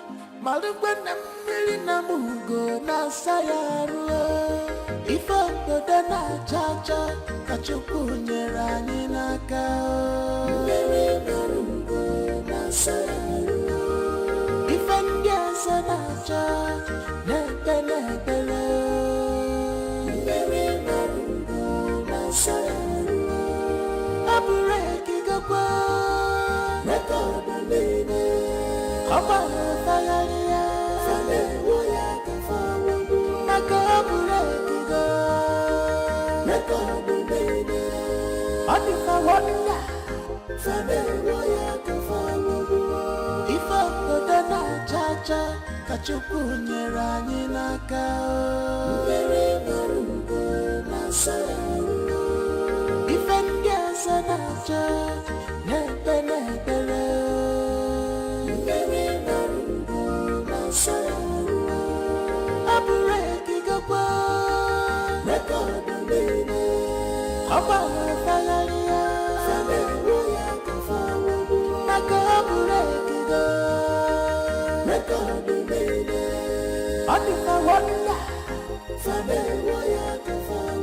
Malugwana mili na mugo na sayaru. Ifa doda na chacha kachuku nyerani na kao. Mili na mugo na sayaru. Ifa ndiasa na chacha nepele. Mili na mugo na sayaru. Abureki gakwa nekoda nene. Kapa fayariya fane woya kafawu nakabure kigo nakabune anifa wanya fane woya kafawu ifa dana chacha kachuku nyerani naka mere marugo nasaru ifa ngesa na chacha nepele Abureki gakwa nekadalene Kapa fayariya fane woya kafawu nakabureki ga nekadalene Anifa wanya fane woya kafawu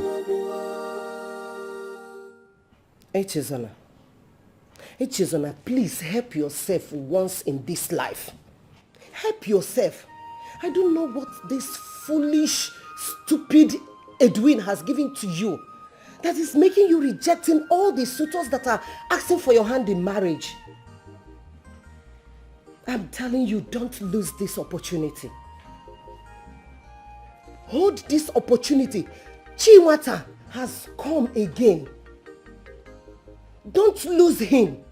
Echezona, please help yourself once in this life. Help yourself. I don't know what this foolish, stupid Edwin has given to you that is making you rejecting all the suitors that are asking for your hand in marriage. I'm telling you, don't lose this opportunity. Hold this opportunity. Chiwata has come again. Don't lose him.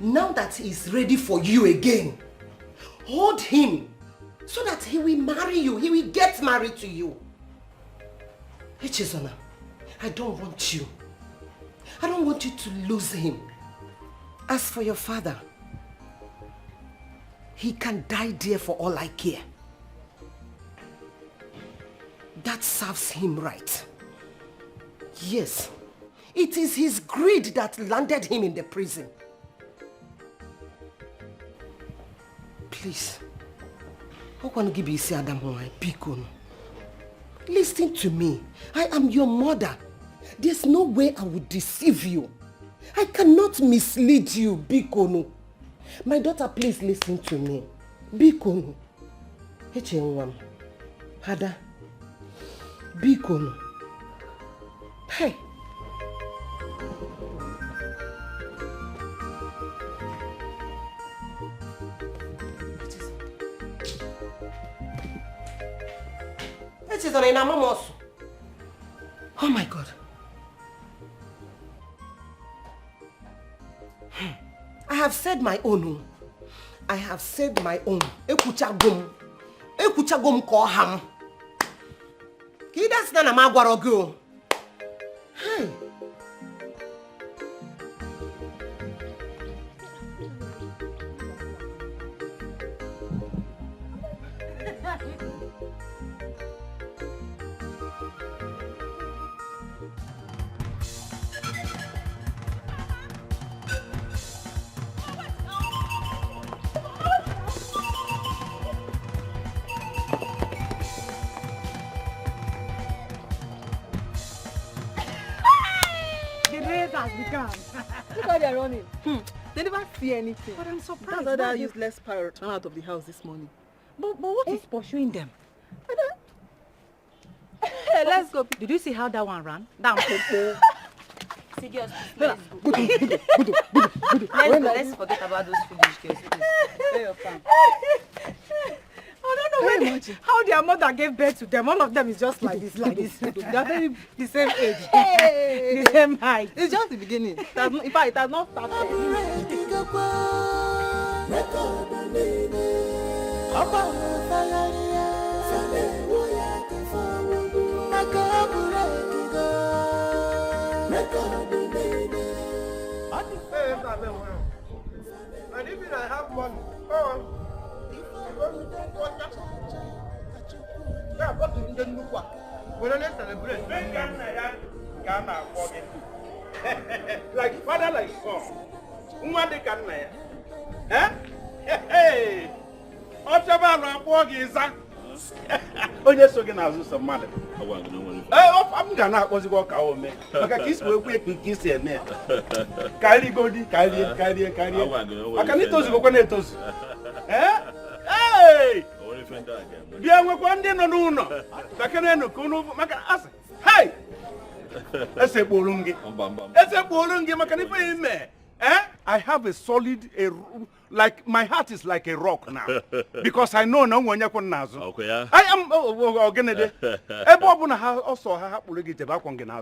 Now that he's ready for you again, hold him so that he will marry you. He will get married to you. Echezona, I don't want you. I don't want you to lose him. As for your father, he can die there for all I care. That serves him right. Yes, it is his greed that landed him in the prison. Please, listen to me. I am your mother. There's no way I would deceive you. I cannot mislead you, Bikono. My daughter, please listen to me. Bikono. Hada. Bikono. Hey. Oh my God. I have said my own. I have said my own. Ekuchagum koham. Kidas na magwarogo. Hey. Look how they're running. They never see anything. But I'm surprised. That's why that useless pirate ran out of the house this morning. But what is pursuing them? Hey, let's go. Did you see how that one ran? Down. Seriously, let's go. Let's forget about those foolish girls, please. Where your farm? I don't know how their mother gave birth to them. All of them is just like this. They're very the same age. Hey. The same height. It's just the beginning. In fact, it has not started. And even I have money. Yeah, but you didn't look what. When I celebrate, Like father, like son. Nwa dị ka nna ya. Hey! Ọchọba na akpọ gị ịza. Onye so gị n'azụ sọ mmadụ. I'm ga na-akpọzikwa ka ome. Maka ka isi wee kwe ka isi eme. Karịa godi, karịa. Maka na itozigokwa na-etozu. Hey! Bịa nwekwa ndị nọ n'ụlọ. Maka na enu ka unu maka asị. Hey! Esekpolu m gị maka na ife ime. I have a solid, like my heart is like a rock now, because I know no one yakon nazo. Okay, yeah. I am also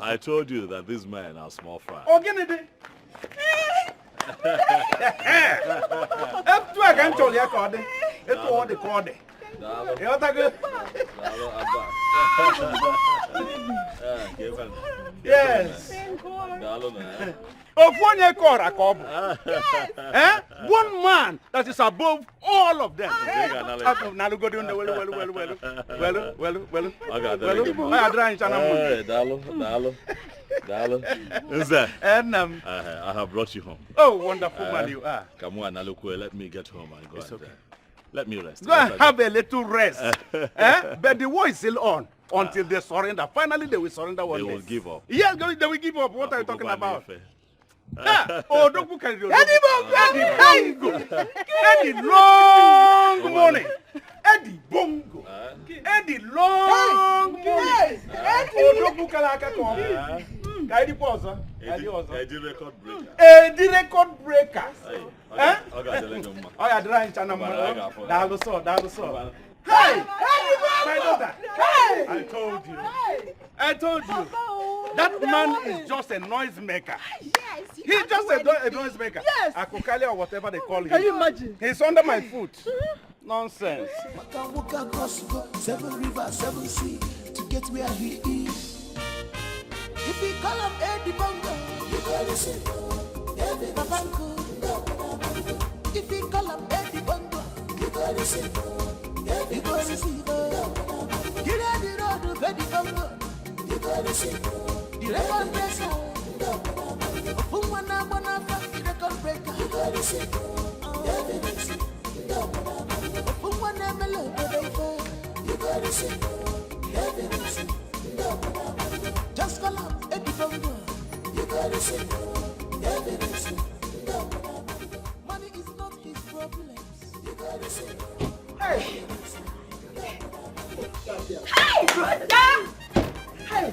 I told you that these men are small fry. Yes. Of one year One man that is above all of them. I have brought you home. Oh, wonderful man you are. Come on, let me get home and go. Okay. Let me rest. Go and have a little rest. But the war is still on until they surrender. Finally, they will surrender one day. They will give up. Yes, they will give up. What are you talking about? Don't book Eddie long morning. Eddie Bongo. Eddie long morning. Don't book Eddie pause. Eddie record breaker. Eddie record breaker. Hey, my daughter. Hey, I told you. That man is just a noisemaker. Yes. He's just a noisemaker. Yes. Akukali or whatever they call him. Can you imagine? He's under my foot. Nonsense. Walk across 7 rivers, 7 seas to get where he is. If he call him Eddie Bongo, you gotta listen. Eddie Bongo. If he call him Eddie Bongo, you gotta listen. Eddie Bongo. Get out the road of Eddie Bongo. You gotta listen. The record breaker. The record breaker. You gotta listen. Eddie Bongo. Just call up Eddie Bongo. You gotta say money is not his problem. You gotta say hey, brother. Hey,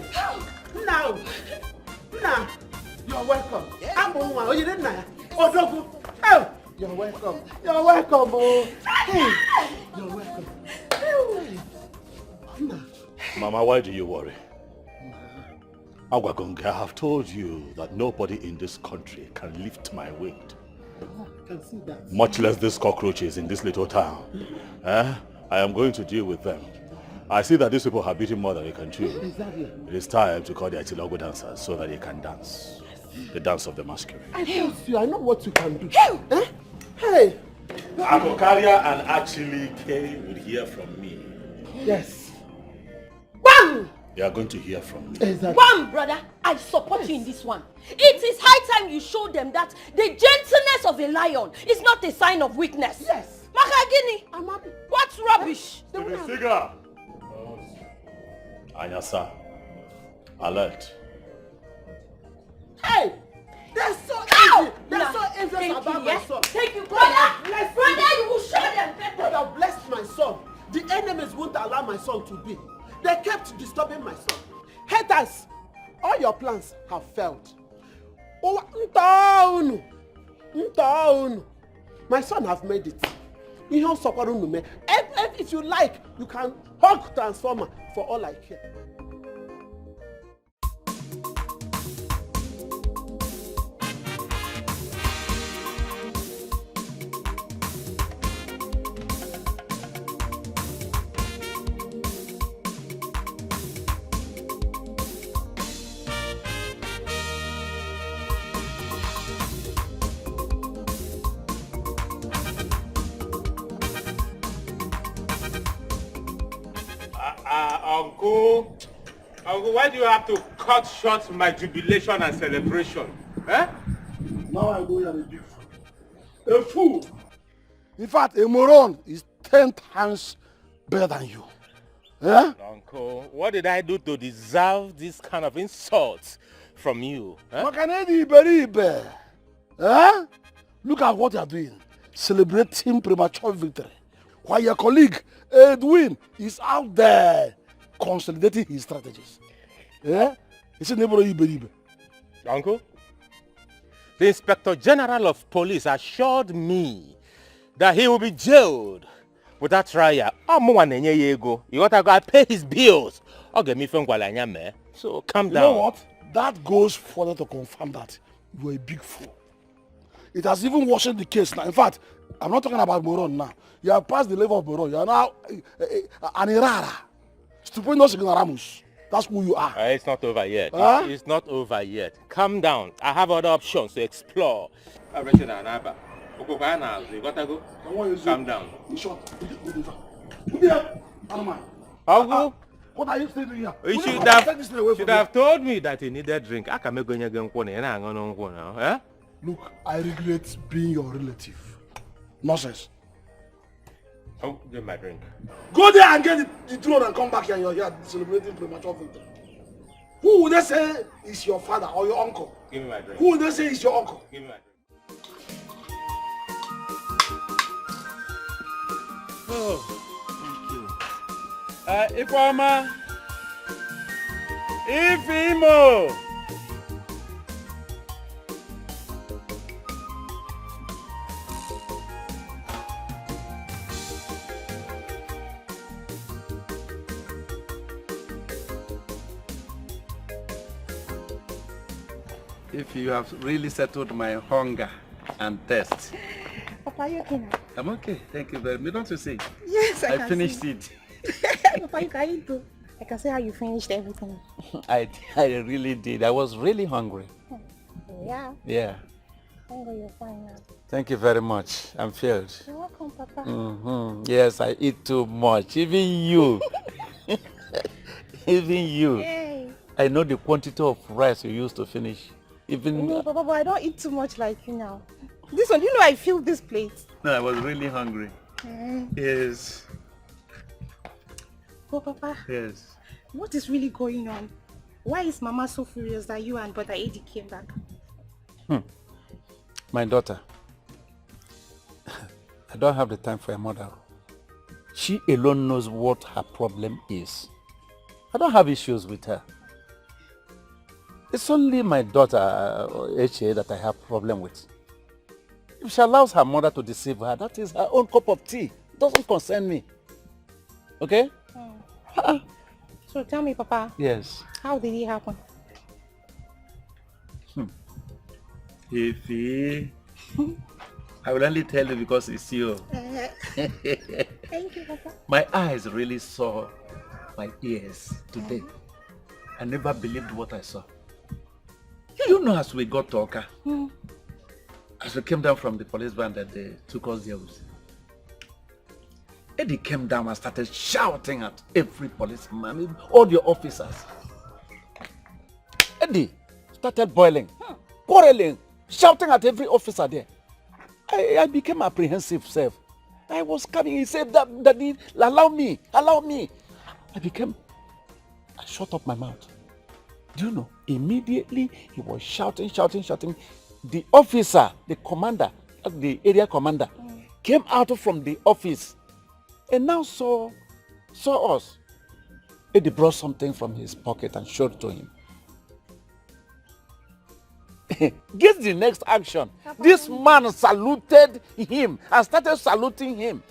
now, you're welcome. I'm on one. Oh, you didn't know. Oh, Dogu. Oh. You're welcome. You're welcome, oh. Hey, you're welcome. Hey. Mama, why do you worry? Agwagonga, I have told you that nobody in this country can lift my weight. I can see that. Much less these cockroaches in this little town. I am going to deal with them. I see that these people have beaten more than they can chew. Exactly. It is time to call the Atilogo dancers so that they can dance. The dance of the masquerade. I told you, I know what you can do. Hey! Akokaria and actually K would hear from me. Yes. Bam! They are going to hear from me. Exactly. Bam, brother, I support you in this one. It is high time you show them that the gentleness of a lion is not a sign of weakness. Yes. Makagini, what's rubbish? Figure. Anyasa, alert. Hey! They're so easy. They're so envious about my son. Thank you, brother. Brother, you will show them better. God have blessed my son. The enemies won't allow my son to be. They kept disturbing my son. Haters, all your plans have failed. Oh, my son has made it. If you like, you can hug transformer for all I care. Uncle, why do you have to cut short my jubilation and celebration. Eh? Now I know you're a big fool. A fool. In fact, a moron is 10 times better than you. Eh? Uncle, what did I do to deserve this kind of insult from you? Eh? Eh? Look at what you're doing. Celebrating premature victory. While your colleague, Edwin, is out there consolidating his strategies. Eh? It's a neighbor Ibe. Uncle, the Inspector General of Police assured me that he will be jailed without trial. You got to go pay his bills. So calm down. You know what? That goes further to confirm that you are a big fool. It has even worsened the case now. In fact, I'm not talking about moron now. You have passed the level of moron. You are now an errara. Stupendous ignoramus. That's who you are. It's not over yet. Huh? It's not over yet. Calm down. I have other options to explore. You gotta go. Calm down. Uncle, what are you saying here? You should have told me that you needed drink. I can make you now. Look, I regret being your relative. Nonsense. Oh, get my drink. Go there and get the throne and come back here and you're here celebrating premature victory. Who would they say is your father or your uncle? Give me my drink. Who would they say is your uncle? Give me my drink. Oh, thank you. Ifeoma. Ifeimo. If you have really settled my hunger and thirst. Papa, are you okay now? I'm okay, thank you very much. Don't you see? Yes, I can finished see. it. Papa, you can eat too. I can see how you finished everything. I really did. I was really hungry. Yeah. Yeah. Hungry, you're fine now. Thank you very much. I'm filled. You're welcome, Papa. Yes, I eat too much. Even you. Even you. Hey. I know the quantity of rice you used to finish. Even No, Papa, but I don't eat too much like you now. This one, you know I feel this plate. No, I was really hungry. Yes. Oh, Papa. Yes. What is really going on? Why is Mama so furious that you and Brother Eddie came back? My daughter. I don't have the time for a mother. She alone knows what her problem is. I don't have issues with her. It's only my daughter, H.A., that I have problem with. If she allows her mother to deceive her, that is her own cup of tea. It doesn't concern me. Okay? So tell me, Papa. Yes. How did it happen? Ify, I will only tell you because it's you. Thank you, Papa. My eyes really saw my ears today. I never believed what I saw. You know, as we got to Oka, as we came down from the police van that they took us there with, Eddie came down and started shouting at every policeman, all the officers. Eddie started boiling, quarreling, shouting at every officer there. I became apprehensive, self. I was coming, he said, Daddy, allow me. I shut up my mouth. Do you know, immediately he was shouting. The officer, the commander, the area commander, came out from the office and now saw us. Eddie brought something from his pocket and showed it to him. Guess the next action. This man saluted him and started saluting him.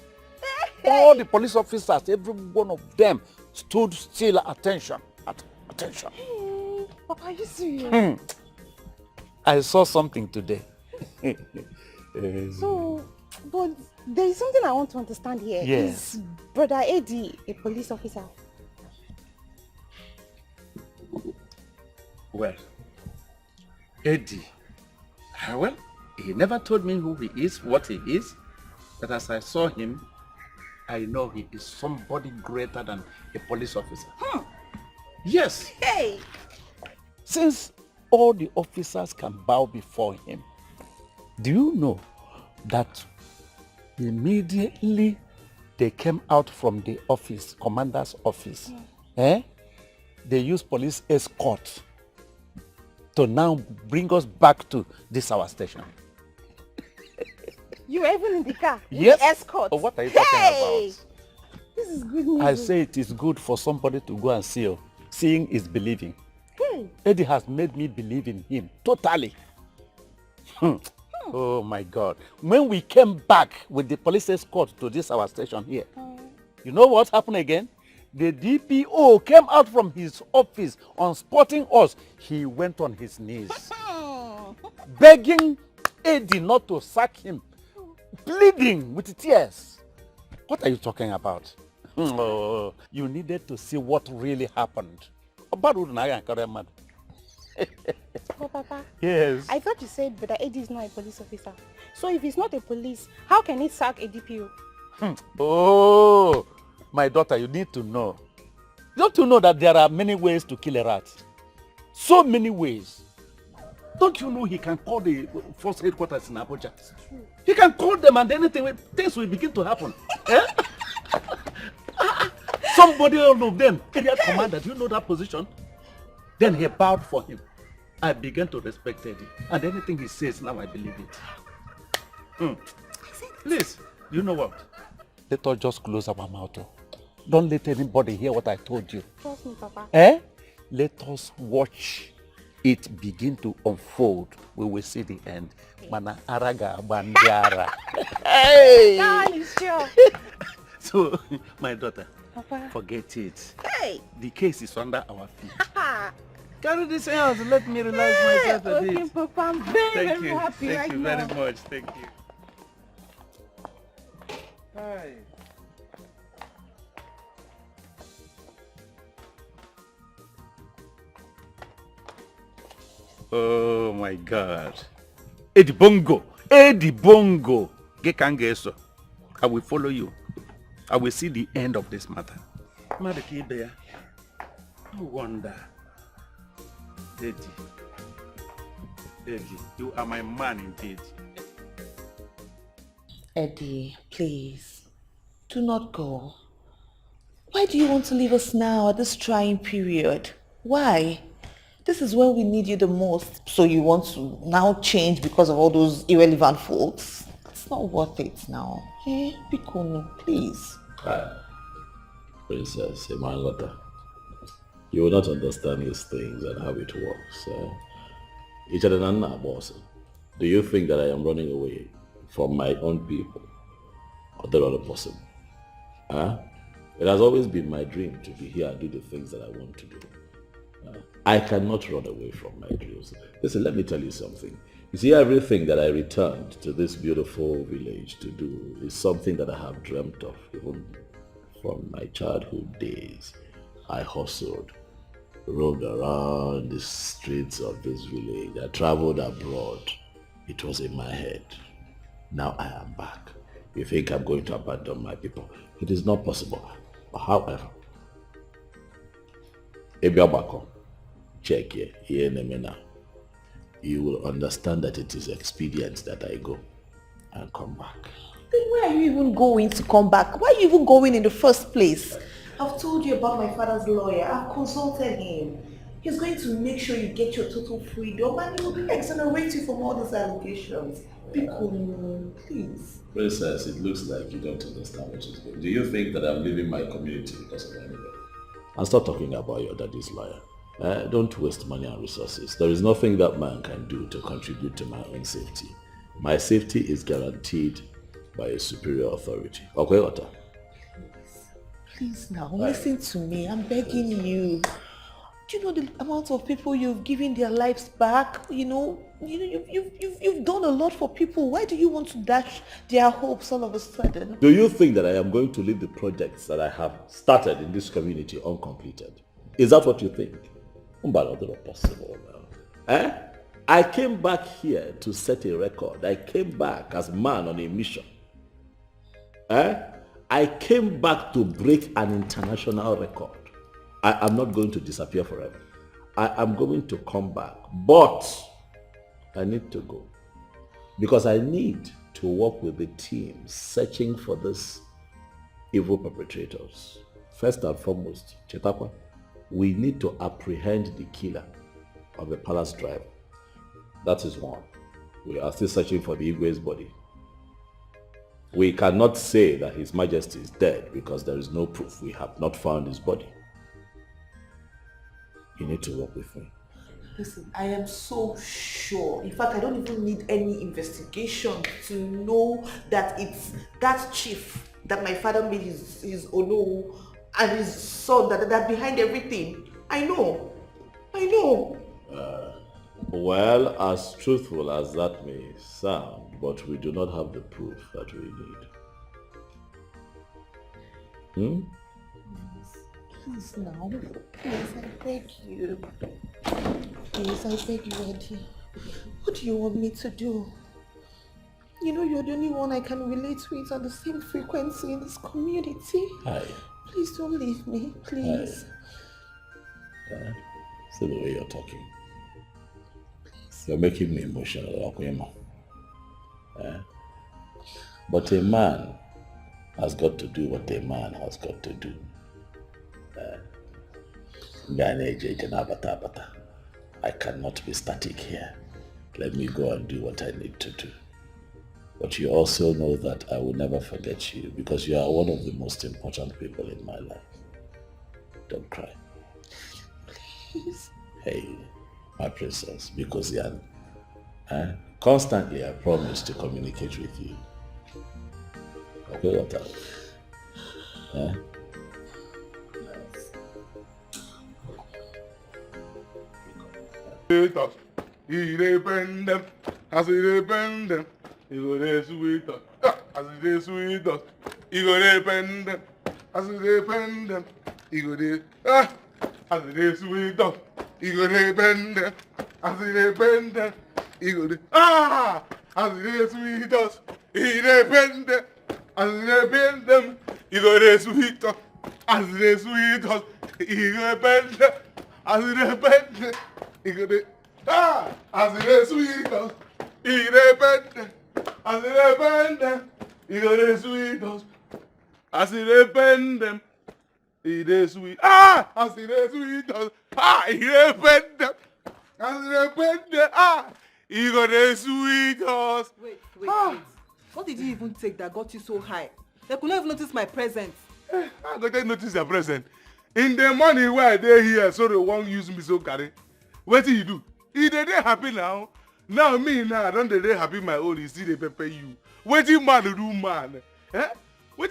All the police officers, every one of them stood still at attention. Papa, are you serious? I saw something today. So, but there is something I want to understand here. Yes. Is Brother Eddie a police officer? Well, Eddie, well, he never told me who he is, what he is, but as I saw him, I know he is somebody greater than a police officer. Yes. Hey! Since all the officers can bow before him, do you know that immediately they came out from the office, commander's office, they used police escort to now bring us back to this our station. You were even in the car? Yes. With escort? Oh, what are you talking about? This is good news. I say it is good for somebody to go and see. Seeing is believing. Eddie has made me believe in him totally. Oh my God. When we came back with the police escort to this our station here, you know what happened again? The DPO came out from his office on spotting us. He went on his knees, begging Eddie not to sack him, pleading with tears. What are you talking about? Oh, you needed to see what really happened. Oh, Papa. Yes. I thought you said Brother Eddie is not a police officer. So if he's not a police, how can he sack a DPO? Oh, my daughter, you need to know. Don't you know that there are many ways to kill a rat? So many ways. Don't you know he can call the force headquarters in Abuja? He can call them and anything, things will begin to happen. Somebody all of them, area commander, do you know that position? Then he bowed for him. I began to respect Eddie. And anything he says, now I believe it. Please, you know what? Let us just close our mouth. Don't let anybody hear what I told you. Trust me, Papa. Let us watch it begin to unfold. We will see the end. Mana araga bandiara. Hey! God is sure. So, my daughter, Papa. forget it. Hey! The case is under our feet. Carry this out. Let me relax myself a bit. Okay, Papa, I'm very Thank you. happy Thank right you now. very much. Thank you. Hi. Oh my God. Eddie Bongo. Eddie Bongo. Gekangeso. I will follow you. I will see the end of this matter. No wonder. Eddie. Eddie, you are my man indeed. Eddie, please, do not go. Why do you want to leave us now at this trying period? Why? This is when we need you the most. So you want to now change because of all those irrelevant folks? It's not worth it now. Eh? Bikono, please. Princess Emangota, you will not understand these things and how it works. Do you think that I am running away from my own people? Or that other person? It has always been my dream to be here and do the things that I want to do. I cannot run away from my dreams. Listen, let me tell you something. You see, everything that I returned to this beautiful village to do is something that I have dreamt of even from my childhood days. I hustled, roamed around the streets of this village. I traveled abroad. It was in my head. Now I am back. You think I'm going to abandon my people? It is not possible. However, if you're back home, check here now. You will understand that it is expedient that I go and come back. Then why are you even going to come back? Why are you even going in the first place? I've told you about my father's lawyer. I've consulted him. He's going to make sure you get your total freedom and he will exonerate you from all these allegations. Bikono, please. Princess, it looks like you don't understand what is going on. Do you think that I'm leaving my community because of anybody? And stop talking about your daddy's lawyer. Don't waste money and resources. There is nothing that man can do to contribute to my own safety. My safety is guaranteed by a superior authority. Okay, Otta? Please now, listen to me. I'm begging you. Do you know the amount of people you've given their lives back? You've done a lot for people. Why do you want to dash their hopes all of a sudden? Do you think that I am going to leave the projects that I have started in this community uncompleted? Is that what you think? Possible now. I came back here to set a record. I came back as man on a mission. I came back to break an international record. I am not going to disappear forever. I am going to come back, but I need to go because I need to work with the team searching for these evil perpetrators. First and foremost, Chetakwa, we need to apprehend the killer of the palace driver. That is one. We are still searching for the Igwe's body. We cannot say that His Majesty is dead because there is no proof. We have not found his body. You need to work with me. Listen, I am so sure. In fact, I don't even need any investigation to know that it's that chief that my father made his Ono and his son that behind everything. I know. Well, as truthful as that may sound, but we do not have the proof that we need. Please now. Please, I beg you. Please, I beg you, Eddie. What do you want me to do? You know you're the only one I can relate with on the same frequency in this community. Hi. Please don't leave me, please. See the way you're talking. You're making me emotional, Akuyema. But a man has got to do what a man has got to do. I cannot be static here. Let me go and do what I need to do. But you also know that I will never forget you because you are one of the most important people in my life. Don't cry. Please. Hey, my princess, because constantly I promise to communicate with you. Okay, what else? Independent, as independent, you go there sweet as it is sweet you go dependent, as independent, you go there as it is sweet you go dependent, as independent, you go there as it is sweet independent, as independent, you go there sweet as it is sweet independent, as independent, you go there. As it is sweet, independent, as independent, you go the sweet, as independent, it is sweet, as it is sweet, independent, as independent, you go the sweet. Wait. What did you even take that got you so high? They could not even notice my presence. How did they notice your present? In the morning where they here, so they won't use me so carry. What do you do? If they happy now, I don't they happy my own, you see they pepper you. What do man do, man? What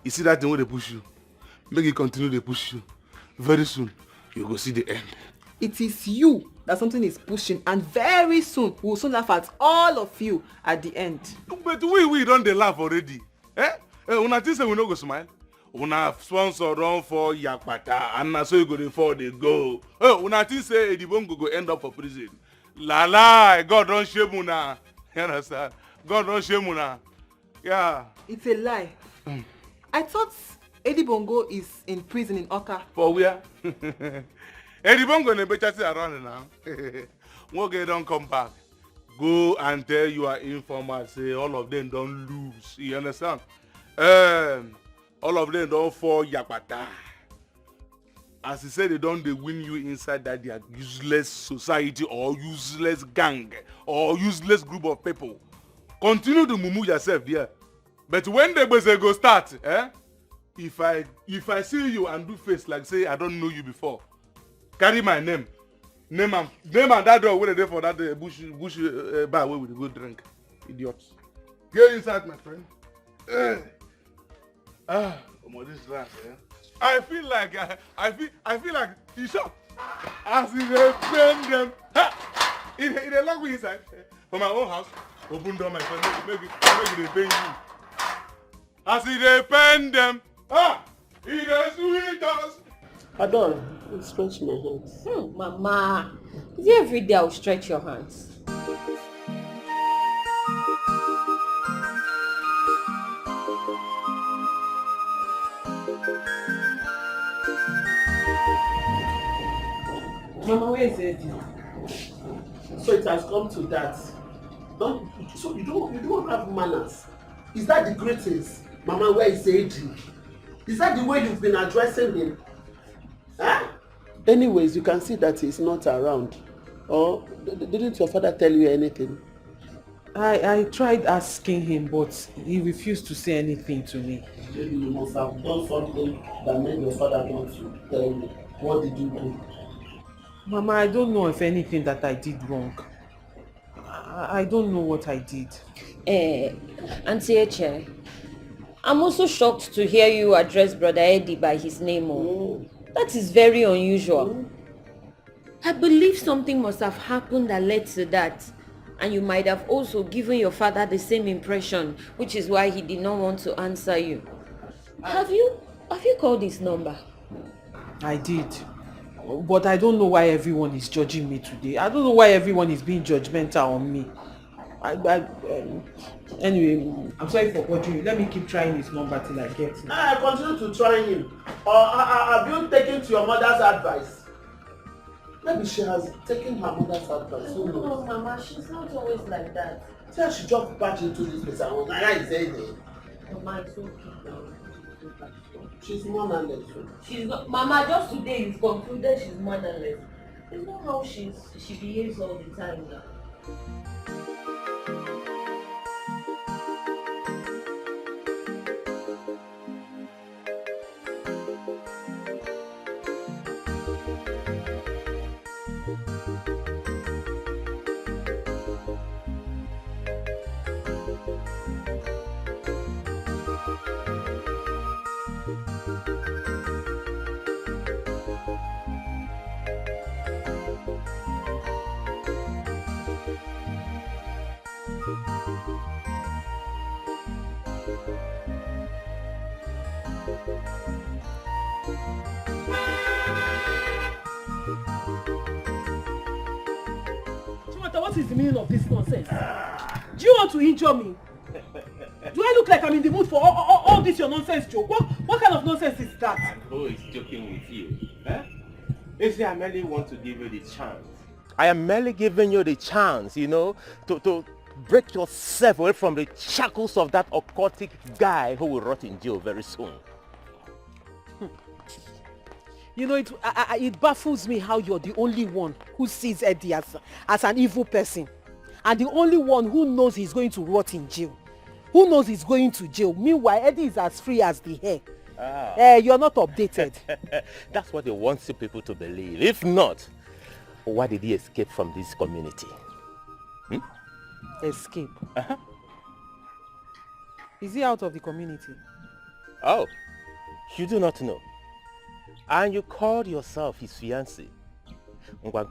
you see that thing where they push you? Make it continue to push you. Very soon, you go see the end. It is you that something is pushing, and very soon, we will soon laugh at all of you at the end. But we don't they laugh already. When I say we no go smile, when I sponsor run for Yakpata, and so you go there for the go. When I say Edwin go end up for prison. La, God don't shame you now. You understand? God don't shame you now. Yeah. It's a lie. I thought Eddie Bongo is in prison in Oka. For where? Eddie Bongo ne better say around now. Won't get don't come back. Go and tell your informer, say all of them don't lose. You understand? All of them don't fall Yakpata. As he said, they don't win you inside that their useless society or useless gang or useless group of people. Continue to mumu yourself there. But when the buzzer go start, if I see you and do face like say I don't know you before, carry my name and that door where they for that bush bar where we go drink. Idiots. Get inside, my friend. This last, I feel like you shot. As if they bend them. If they lock me inside from my own house, open door, my friend, make it they bend you. As if they bend them. It is sweet us. Adon, stretch my hands. Mama, is it every day I'll stretch your hands? Mama, where is Eddie? So it has come to that. So you don't have manners. Is that the greatest? Mama, where is Eddie? Is that the way you've been addressing him? Huh? Anyways, you can see that he's not around. Or didn't your father tell you anything? I tried asking him, but he refused to say anything to me. Maybe you must have done something that made your father want to tell you. What did you do? Mama, I don't know if anything that I did wrong. I don't know what I did. Auntie Eche, I'm also shocked to hear you address Brother Eddie by his name. That is very unusual. I believe something must have happened that led to that. And you might have also given your father the same impression, which is why he did not want to answer you. Have you called his number? I did. But I don't know why everyone is judging me today. I don't know why everyone is being judgmental on me. Anyway, I'm sorry for bothering you. Let me keep trying his number till I get it. I continue to try him. Or have you taken to your mother's advice? Maybe she has taken her mother's advice. No, Mama, she's not always like that. Tell she just back into this place and Naya is there. Mama, it's okay. She's mannerless. She's not, Mama, just today you've concluded she's mannerless. It's not how she behaves all the time now. What is the meaning of this nonsense? Do you want to injure me? Do I look like I'm in the mood for all this your nonsense joke? What kind of nonsense is that? And who is joking with you? Huh? I merely want to give you the chance. I am merely giving you the chance, to break yourself away from the shackles of that occultic guy who will rot in jail very soon. It baffles me how you're the only one who sees Eddie as an evil person. And the only one who knows he's going to rot in jail. Who knows he's going to jail. Meanwhile, Eddie is as free as the hair. You're not updated. That's what they want you people to believe. If not, why did he escape from this community? Escape? Is he out of the community? Oh, you do not know. And you called yourself his fiancé.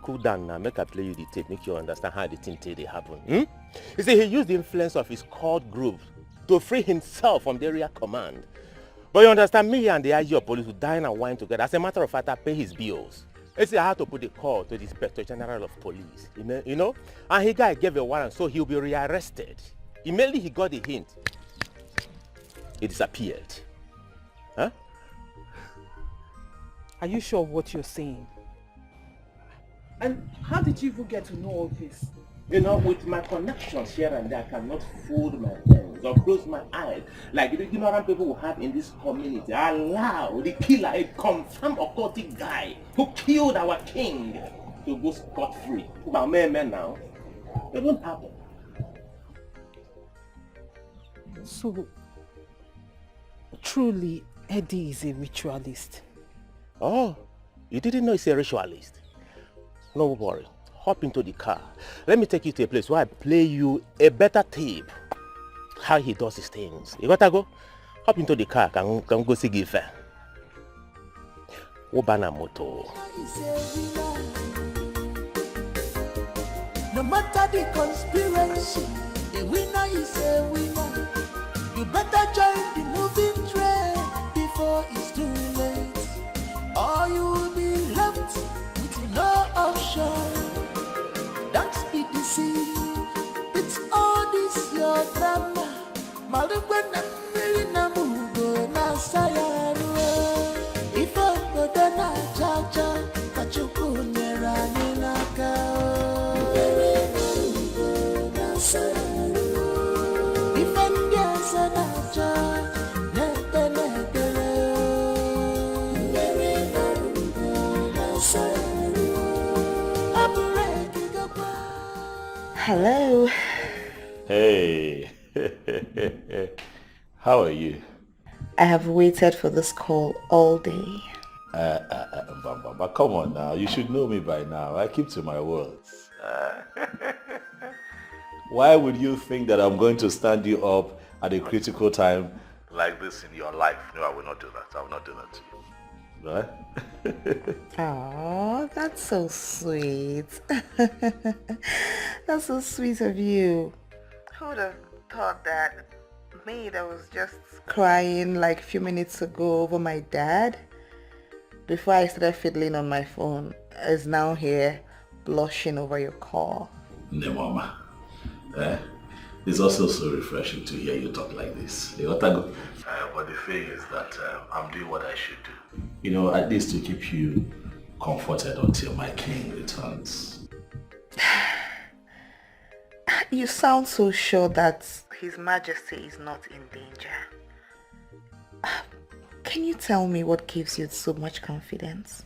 Cool down now, make I play you the tape, make you understand how the thing they happen. You see, he used the influence of his cult group to free himself from the area command. But you understand, me and the IG of police would dine and wine together. As a matter of fact, I pay his bills. You see, I had to put the call to the Inspector General of Police, and he gave a warrant, so he'll be rearrested. Immediately he got the hint, he disappeared. Huh? Are you sure of what you're saying? And how did you even get to know all this? With my connections here and there, I cannot fold my hands or close my eyes like the ignorant people will have in this community. Allow the killer, a confirmed occultic guy who killed our king, to go scot-free. Now, men now, it won't happen. So, truly, Eddie is a ritualist. Oh, you didn't know he's a ritualist? No worry. Hop into the car. Let me take you to a place where I play you a better tape. How he does his things. You gotta go? Hop into the car. Can go see Gife. Obana moto. No matter the conspiracy, the winner is a winner. You better join the moving train before it's too late. Or you will be left with no option. Don't be deceived. It's all this your drama. Malugwana milina mugo na sayaru. If I go na cha cha, kachuku nyera. Hello. Hey. How are you? I have waited for this call all day. But come on now. You should know me by now. I keep to my words. Why would you think that I'm going to stand you up at a critical time like this in your life? No, I will not do that. I will not do that to you. Right? Oh, that's so sweet. That's so sweet of you. Who would have thought that me that was just crying like a few minutes ago over my dad before I started fiddling on my phone is now here blushing over your call? No, Mama. It's also so refreshing to hear you talk like this. But the thing is that I'm doing what I should do. You know, at least to keep you comforted until my king returns. You sound so sure that His Majesty is not in danger. Can you tell me what gives you so much confidence?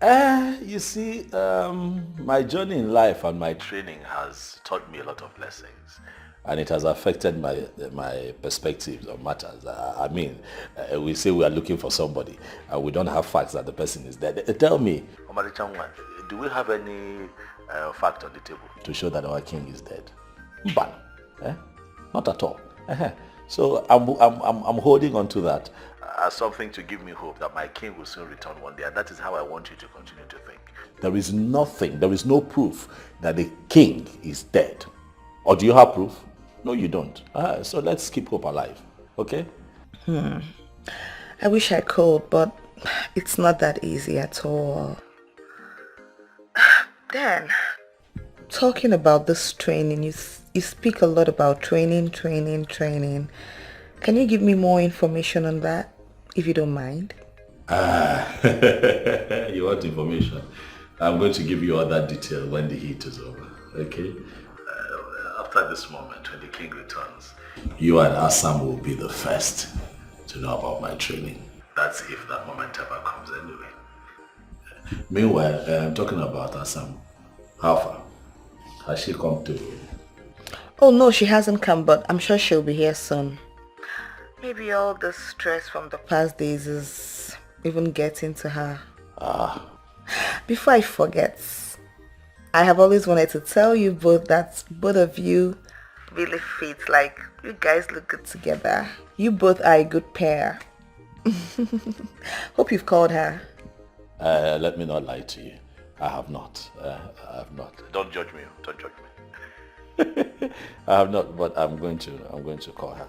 You see, my journey in life and my training has taught me a lot of lessons. And it has affected my perspectives on matters. We say we are looking for somebody and we don't have facts that the person is dead. Tell me, do we have any fact on the table to show that our king is dead? Not at all. So I'm holding on to that as something to give me hope that my king will soon return one day, and that is how I want you to continue to think. There is no proof that the king is dead. Or do you have proof? No, you don't. So let's keep hope alive, okay? I wish I could, but it's not that easy at all. Dan, talking about this training, you speak a lot about training. Can you give me more information on that, if you don't mind? You want information? I'm going to give you all that detail when the heat is over, okay? After this moment, when the king returns, you and Assam will be the first to know about my training. That's if that moment ever comes anyway. Meanwhile, talking about Assam, how far? Has she come to? Oh no, she hasn't come, but I'm sure she'll be here soon. Maybe all the stress from the past days is even getting to her. Before I forget, I have always wanted to tell you both that both of you really fit. Like, you guys look good together. You both are a good pair. Hope you've called her. Let me not lie to you. I have not. Don't judge me. I have not, but I'm going to call her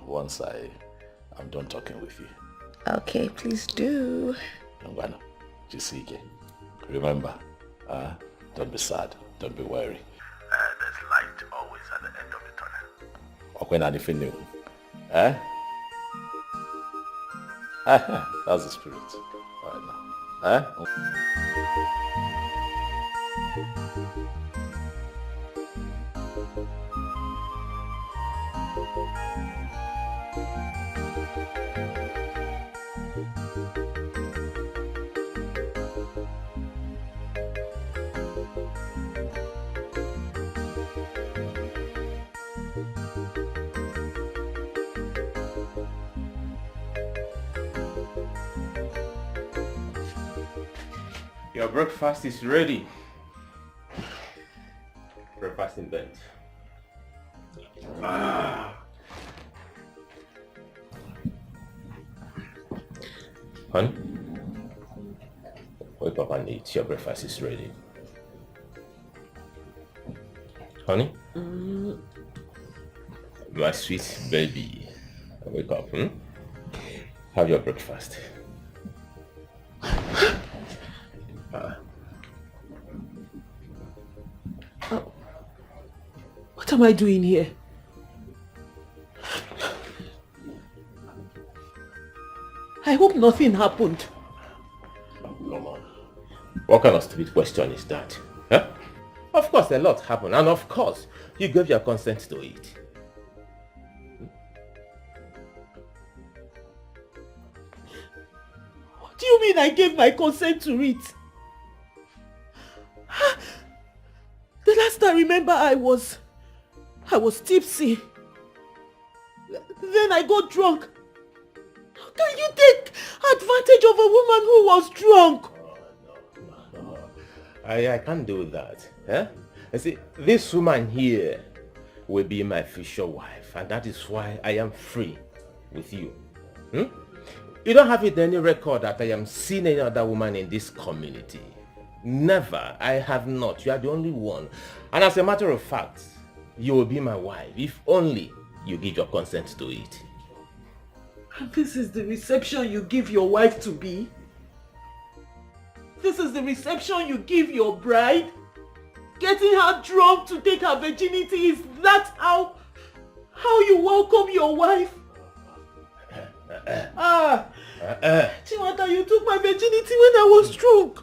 once I'm done talking with you. Okay, please do. Remember, don't be sad. Don't be worried. There's light always at the end of the tunnel. When anything new. That's the spirit. All right now. Your breakfast is ready. Breakfast in bed. Honey, wake up and eat. Your breakfast is ready. Honey? My sweet baby. Wake up. Have your breakfast. What am I doing here? I hope nothing happened. Come on. What kind of stupid question is that? Huh? Of course a lot happened, and of course you gave your consent to it. What do you mean I gave my consent to it? Then last I remember I was tipsy. Then I got drunk. How can you take advantage of a woman who was drunk? I can't do that. Eh? I see, this woman here will be my future wife, and that is why I am free with you. You don't have it in any record that I am seeing any other woman in this community. Never. I have not. You are the only one. And as a matter of fact, you will be my wife if only you give your consent to it. And this is the reception you give your wife to be? This is the reception you give your bride? Getting her drunk to take her virginity, is that how you welcome your wife? Chiwata, you took my virginity when I was drunk.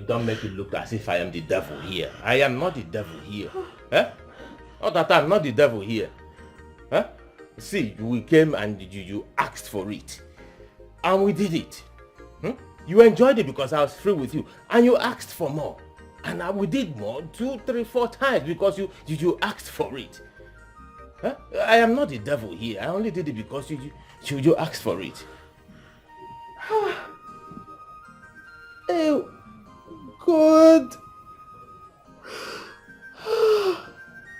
Don't make it look as if I am the devil here. I am not the devil here. Not that I'm not the devil here. See, we came and you asked for it. And we did it. You enjoyed it because I was free with you. And you asked for more. And we did more, 2, 3, 4 times because you asked for it. I am not the devil here. I only did it because you asked for it. Oh, God.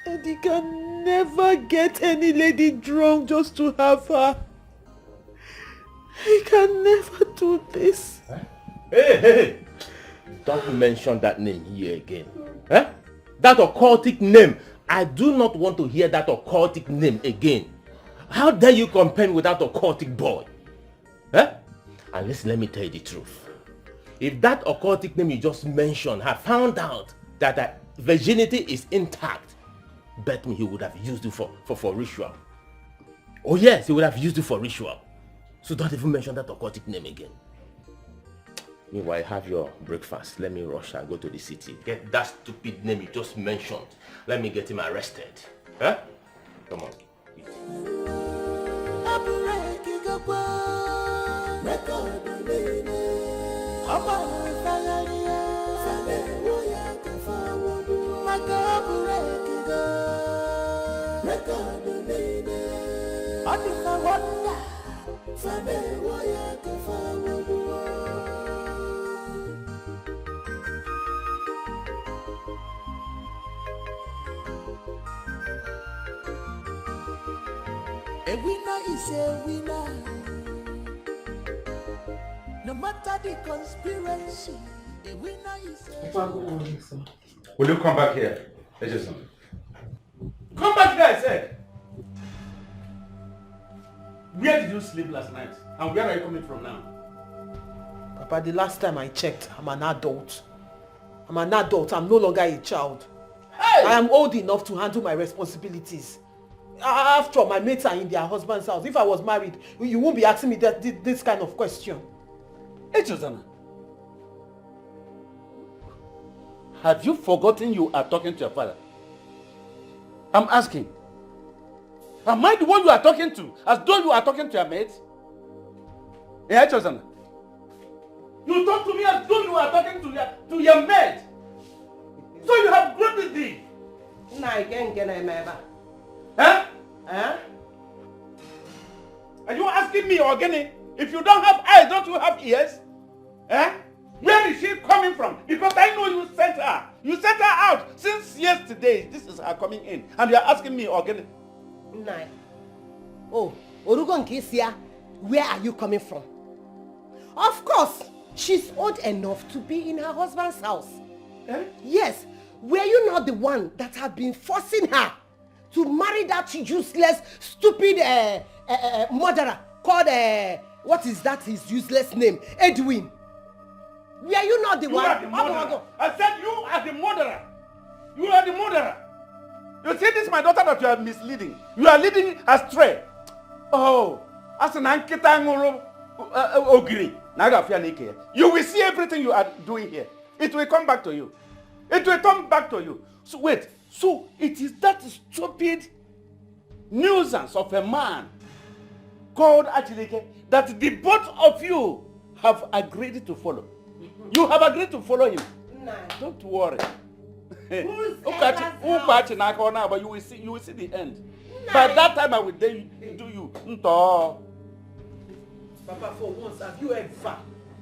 Eddie can never get any lady drunk just to have her. He can never do this. Hey! Don't mention that name here again. That occultic name. I do not want to hear that occultic name again. How dare you compare with that occultic boy? And listen, let me tell you the truth. If that occultic name you just mentioned had found out that virginity is intact, bet me he would have used it for ritual. Oh yes, he would have used it for ritual. So don't even mention that occultic name again. Meanwhile, have your breakfast. Let me rush and go to the city. Get that stupid name you just mentioned. Let me get him arrested. Come on. A winner is a winner. No matter the conspiracy, a winner is a winner. Will you come back here? Edwin? Come back here, I said. Where did you sleep last night? And where are you coming from now? Papa, the last time I checked, I'm an adult. I'm no longer a child. Hey! I am old enough to handle my responsibilities. After all, my mates are in their husband's house. If I was married, you won't be asking me this kind of question. Hey, Josana. Have you forgotten you are talking to your father? I'm asking. Am I the one you are talking to? As though you are talking to your mates? Yeah, Josana. You talk to me as though you are talking to your mate. So you have grown this deep. Huh? Are you asking me, Ogeni, if you don't have eyes, don't you have ears? Where is she coming from? Because I know you sent her. You sent her out since yesterday. This is her coming in. And you are asking me, Ogeni. Oh, Orugon Kisia, where are you coming from? Of course, she's old enough to be in her husband's house. Yes, were you not the one that have been forcing her to marry that useless, stupid murderer called, what is that his useless name? Edwin. Were you not the one? You are the murderer. I said you are the murderer. You are the murderer. You see, this is my daughter that you are misleading. You are leading astray. Oh, as an ankita ogiri. You will see everything you are doing here. It will come back to you. It will come back to you. So wait. So it is that stupid nuisance of a man called Achileke that the both of you have agreed to follow. You have agreed to follow him. Don't worry. But you will see the end. By that time I will do you. Papa, for once, have you ever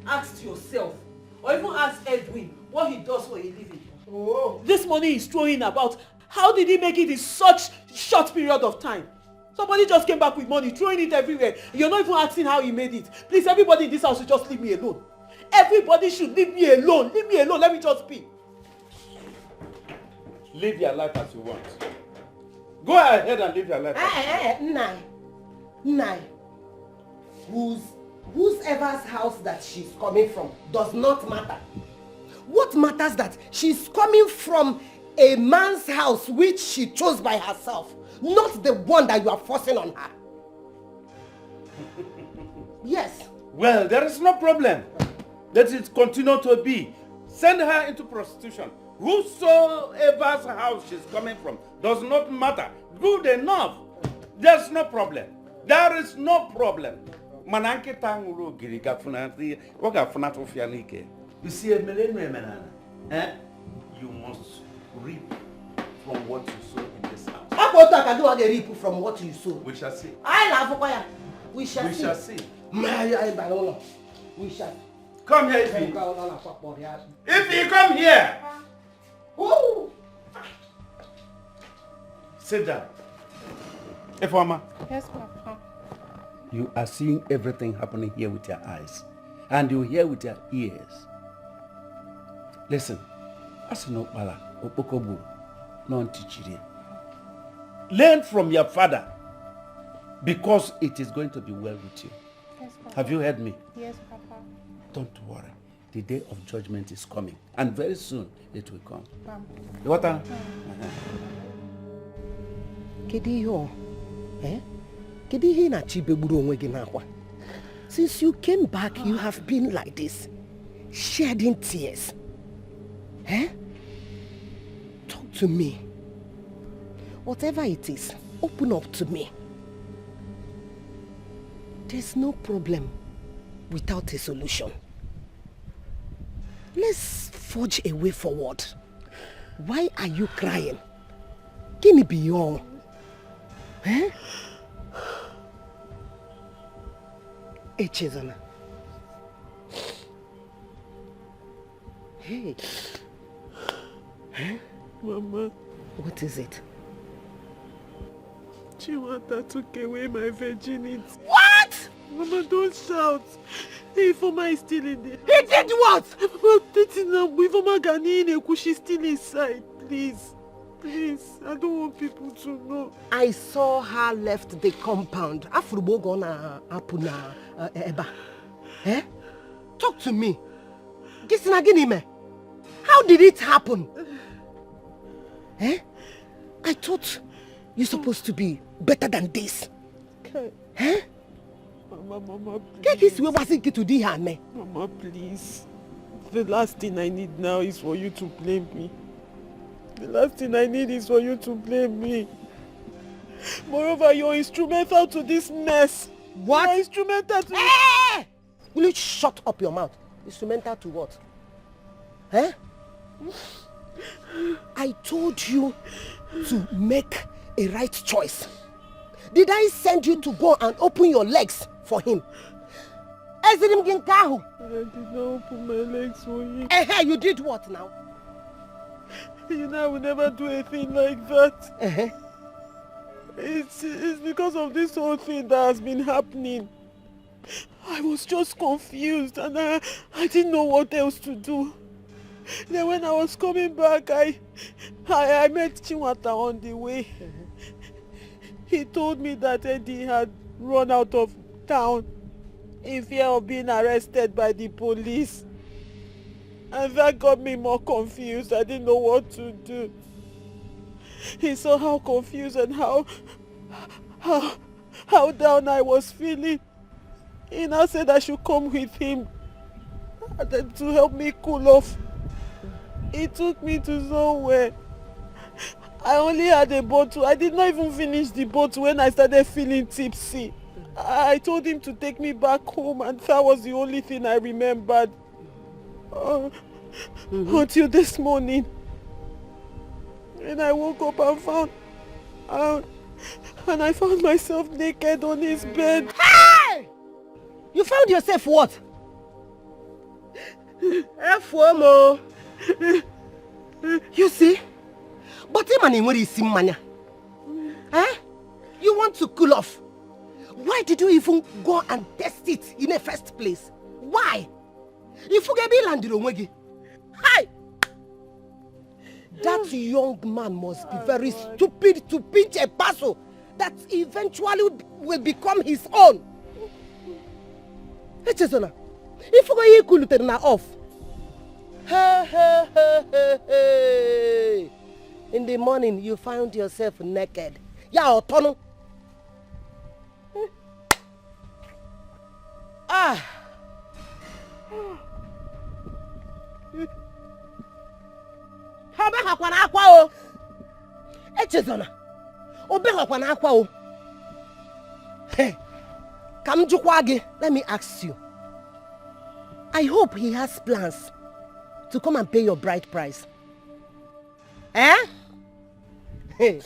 asked yourself, or even asked Edwin, what he does for a living? Oh. This money he's throwing about, how did he make it in such short period of time? Somebody just came back with money, throwing it everywhere. You're not even asking how he made it. Please, everybody in this house should just leave me alone. Everybody should leave me alone. Leave me alone. Let me just speak. Live your life as you want. Go ahead and live your life. Nai. Whoever's house that she's coming from does not matter. What matters that she's coming from a man's house which she chose by herself, not the one that you are forcing on her. Yes. Well, there is no problem. Let it continue to be. Send her into prostitution. Whosoever's house she's coming from does not matter. Good enough. There's no problem. There is no problem. You see, you must reap from what you sow in this house. Reap from what you sow. We shall see. We shall see. We shall. Come here, Ify. Ify, come here. Ooh. Sit down. Ifeoma. Yes, Papa. You are seeing everything happening here with your eyes. And you hear with your ears. Listen. Learn from your father. Because it is going to be well with you. Yes, Papa. Have you heard me? Yes, Papa. Don't worry. The day of judgment is coming. And very soon it will come. What? Since you came back, you have been like this, shedding tears. Talk to me. Whatever it is, open up to me. There's no problem without a solution. Let's forge a way forward. Why are you crying? Can it be your? Chizana. Hey. Mama. What is it? Chiwata took away my virginity. What? Mama, don't shout. Ifeoma is still in there. He did what? Ifeoma Ghanaian, she's still inside. Please. Please, I don't want people to know. I saw her left the compound. Afrubo gonna apuna eba. Talk to me. How did it happen? I thought you're supposed to be better than this. Mama, please. Mama, please. The last thing I need now is for you to blame me. The last thing I need is for you to blame me. Moreover, you're instrumental to this mess. What? You're instrumental to this. Will you shut up your mouth? Instrumental to what? I told you to make a right choice. Did I send you to go and open your legs for him? I did not open my legs for him. You did what now? You know, I will never do a thing like that. It's because of this whole thing that has been happening. I was just confused and I didn't know what else to do. Then when I was coming back, I met Chinwata on the way. He told me that Eddie had run out of town in fear of being arrested by the police. And that got me more confused. I didn't know what to do. He saw how confused and how down I was feeling. He now said I should come with him to help me cool off. He took me to somewhere. I only had a bottle. I did not even finish the bottle when I started feeling tipsy. I told him to take me back home and that was the only thing I remembered. Until this morning. And I woke up and I found myself naked on his bed. Hey! You found yourself what? FOMO. You see? But him and is mania. Eh? You want to cool off? Why did you even go and test it in the first place? Why? If you get landed on Wegi. Hi! That young man must be very stupid to pinch a parcel that eventually will become his own. Hey, Chesona, if you go cool it off. Hey. In the morning, you found yourself naked. Yeah, Otono. Ah. Obe hakwa na akwa o. Echezona. Obe hakwa na akwa o. Hey. Kam jukwa gi, let me ask you. I hope he has plans to come and pay your bride price. Eh? He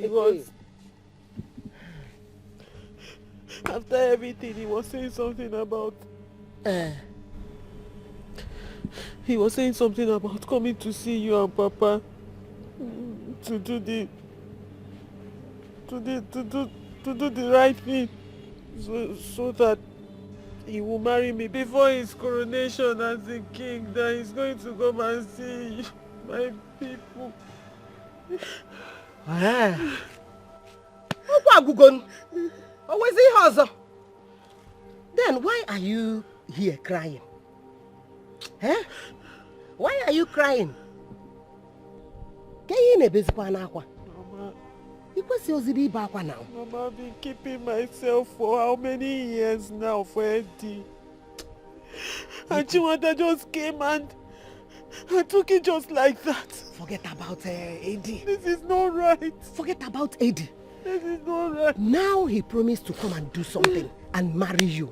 was. After everything, he was saying something about... He was saying something about coming to see you and Papa to do the right thing, so that he will marry me before his coronation as the king. That he's going to come and see my people. Then why are you here crying? Eh? Why are you crying? Mama, Mama, I've been keeping myself for how many years now for Eddie? And Chiwanda just came and I took it just like that. Forget about Eddie. This is not right. Forget about Eddie. This is not right. Now he promised to come and do something and marry you.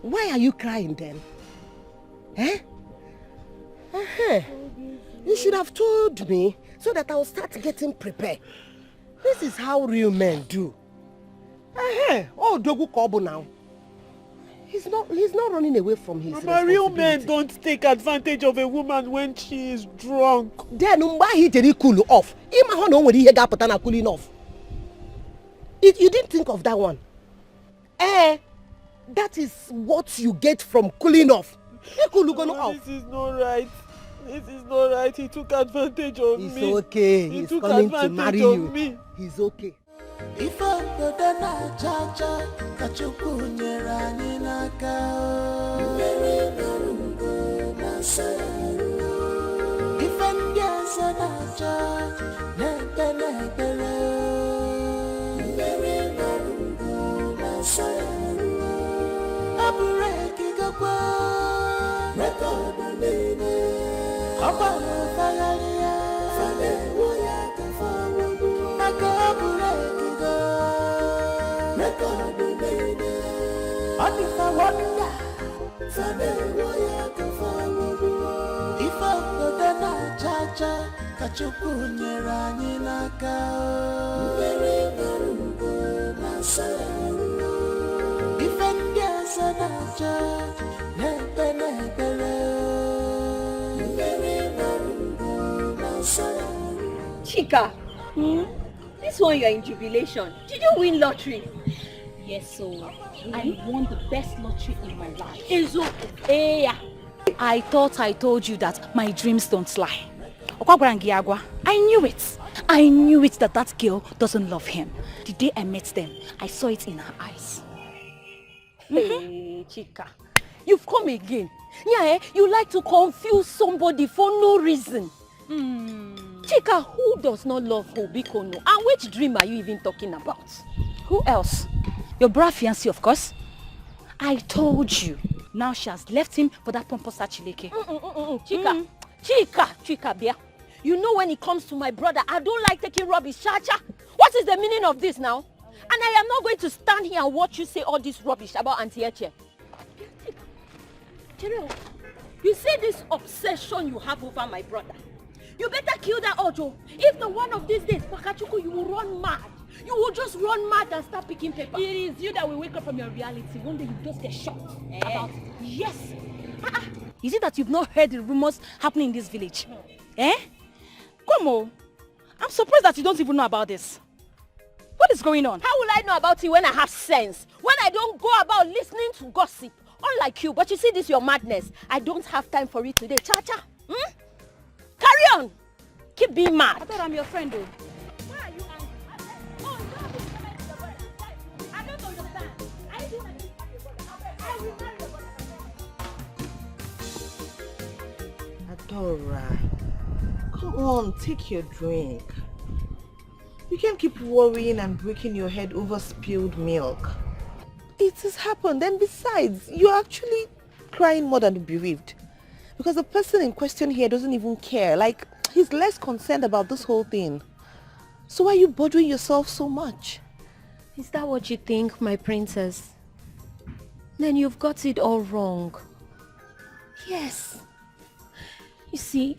Why are you crying then? Eh? You should have told me so that I will start getting prepared. This is how real men do. Oh, Dogu Kobo now. He's not running away from his responsibility. Real men don't take advantage of a woman when she is drunk. Then why he didn't cool off? Cooling off. You didn't think of that one. That is what you get from cooling off. This is not right. This is not right. He took advantage of me. It's okay. He's coming to marry you. Me. He's okay. If I go na cha-cha, kachuku nyera ninaka. Very narungo na sayaru. If I'm gasa na cha, nepe. Very narungo na sayaru. Abureki gakwa, record nene. Apa fagalia, fale woya kafawu. Nakabureki. Chika, this one you are in jubilation. Did you win lottery? Yes, so I won the best lottery in my life. I thought I told you that my dreams don't lie. I knew it. I knew it that girl doesn't love him. The day I met them, I saw it in her eyes. Hey, Chika, you've come again. Yeah, you like to confuse somebody for no reason. Chika, who does not love Hobikono? And which dream are you even talking about? Who else? Your brother fiancé, of course. I told you. Now she has left him for that pompous Chileke. Chika, Bia. You know when it comes to my brother, I don't like taking rubbish. Chacha, what is the meaning of this now? And I am not going to stand here and watch you say all this rubbish about Auntie Eche. You see this obsession you have over my brother. You better kill that Ojo. If not, one of these days, Pakachuku, you will run mad. You will just run mad and start picking paper. It is you that will wake up from your reality. One day you just get shocked about it. Yes. Is it that you've not heard the rumors happening in this village? Eh? Come on. I'm surprised that you don't even know about this. What is going on? How will I know about it when I have sense? When I don't go about listening to gossip? Unlike you, but you see this your madness. I don't have time for it today. Cha-cha. Carry on. Keep being mad. I thought I'm your friend though. Why are you angry? I don't understand. I do like this. I will marry your brother. Adora, come on, take your drink. You can't keep worrying and breaking your head over spilled milk. It has happened, and besides, you're actually crying more than bereaved. Because the person in question here doesn't even care. Like, he's less concerned about this whole thing. So why are you bothering yourself so much? Is that what you think, my princess? Then you've got it all wrong. Yes. You see,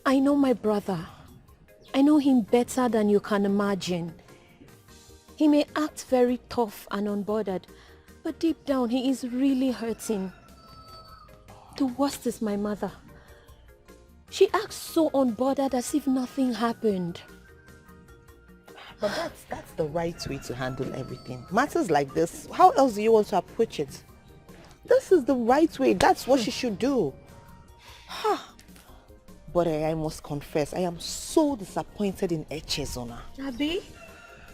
I know my brother. I know him better than you can imagine. He may act very tough and unbothered, but deep down he is really hurting. The worst is my mother. She acts so unbothered as if nothing happened. But that's the right way to handle everything. Matters like this, how else do you want to approach it? This is the right way. That's what she should do. But I must confess, I am so disappointed in Echezona. Abi?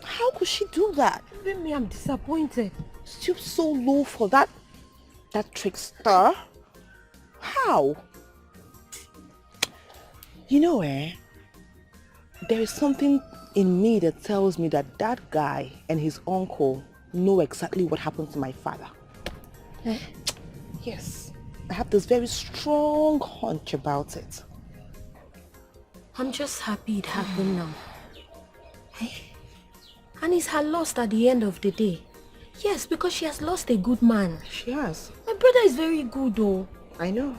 How could she do that? Even me, I'm disappointed. Stoop so low for that trickster? How? You know, there is something in me that tells me that that guy and his uncle know exactly what happened to my father. Yes, I have this very strong hunch about it. I'm just happy it happened now. And it's her loss at the end of the day. Yes, because she has lost a good man. She has. My brother is very good though. I know.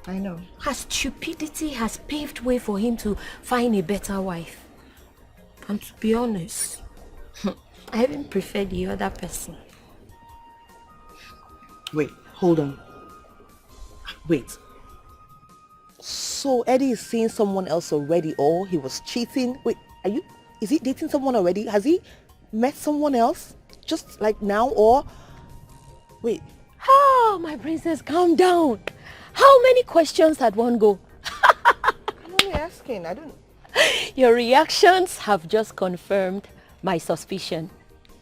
Her stupidity has paved way for him to find a better wife. And to be honest, I even prefer the other person. Wait, hold on. Wait. So Eddie is seeing someone else already, or he was cheating? Wait, is he dating someone already? Has he met someone else? Just like now, or? Wait. Oh, my princess, calm down. How many questions at one go? I'm only asking, I don't... Your reactions have just confirmed my suspicion.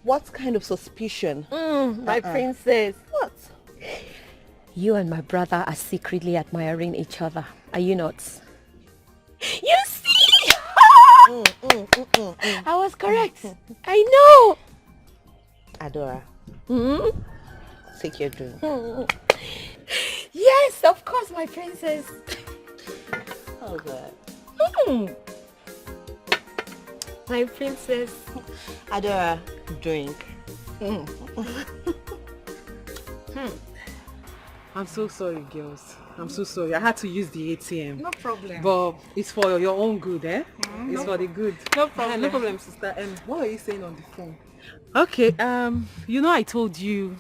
What kind of suspicion? My princess. What? You and my brother are secretly admiring each other. Are you not? You see? I was correct. I know. Adora. Take your drink. Yes, of course, my princess. Oh, God. My princess. Adora, drink. I'm so sorry, girls. I'm so sorry. I had to use the ATM. No problem. But it's for your own good, eh? It's No. for the good. No problem. No problem, sister. What were you saying on the phone? Okay, you know I told you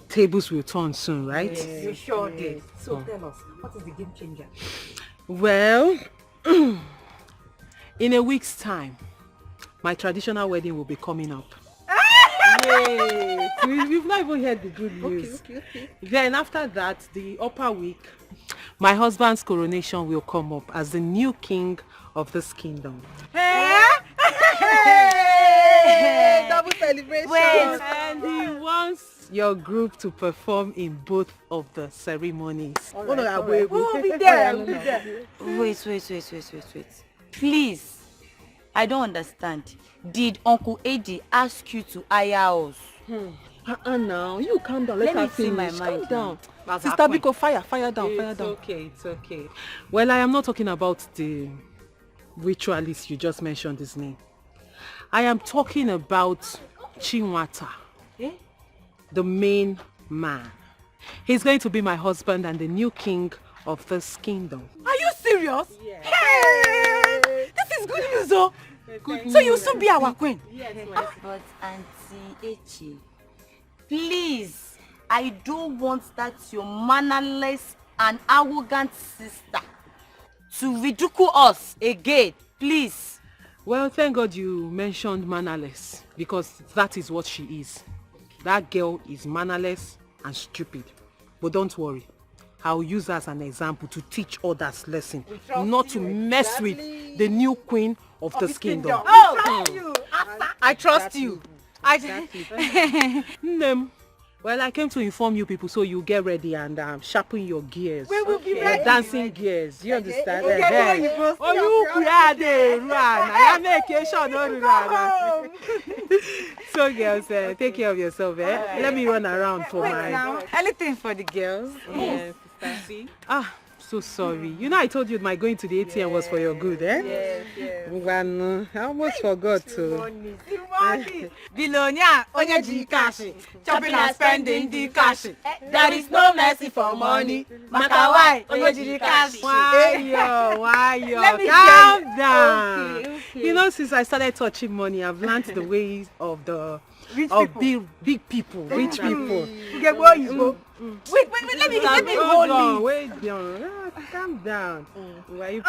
tables will turn soon, right? Yes, you sure did. So tell us, what is the game changer? Well, in a week's time, my traditional wedding will be coming up. Yay! We've not even heard the good news. Okay. Then after that, the upper week, my husband's coronation will come up as the new king of this kingdom. Hey! Double celebration. And he wants your group to perform in both of the ceremonies. We'll be there. We'll be there. Wait. Please, I don't understand. Did Uncle Eddie ask you to hire us? Now, you calm down. Let her me see my finish. mind Calm down. now. Sister Biko, fire down. It's okay. Well, I am not talking about the ritualist you just mentioned his name. I am talking about Chinwata, the main man. He's going to be my husband and the new king of this kingdom. Are you serious? serious? Yeah. Hey! This is good news, oh. So you'll soon be our queen. Yes. But Auntie Echi, please, I don't want that your mannerless and arrogant sister to ridicule us again, please. Well, thank God you mentioned mannerless, because that is what she is. That girl is mannerless and stupid. But don't worry, I'll use her as an example to teach others lesson, not to mess with the new queen of this kingdom. Oh, I trust you. Well, I came to inform you people so you get ready and sharpen your gears. We will be ready. Dancing gears. You understand? Oh, you So girls, take care of yourself. Let me run around for my... Anything for the girls. Yes, sister. So sorry. You know I told you my going to the ATM was for your good, eh? Yes. I almost forgot to. Billionaire, onye cash, chopping and spending the cash. There is no mercy for money. Makawai, onye cash. Why? Calm down. Okay. You know, since I started touching money, I've learned the ways of big people, rich people. Wait, let me hold you. Wait down. Calm down. Why you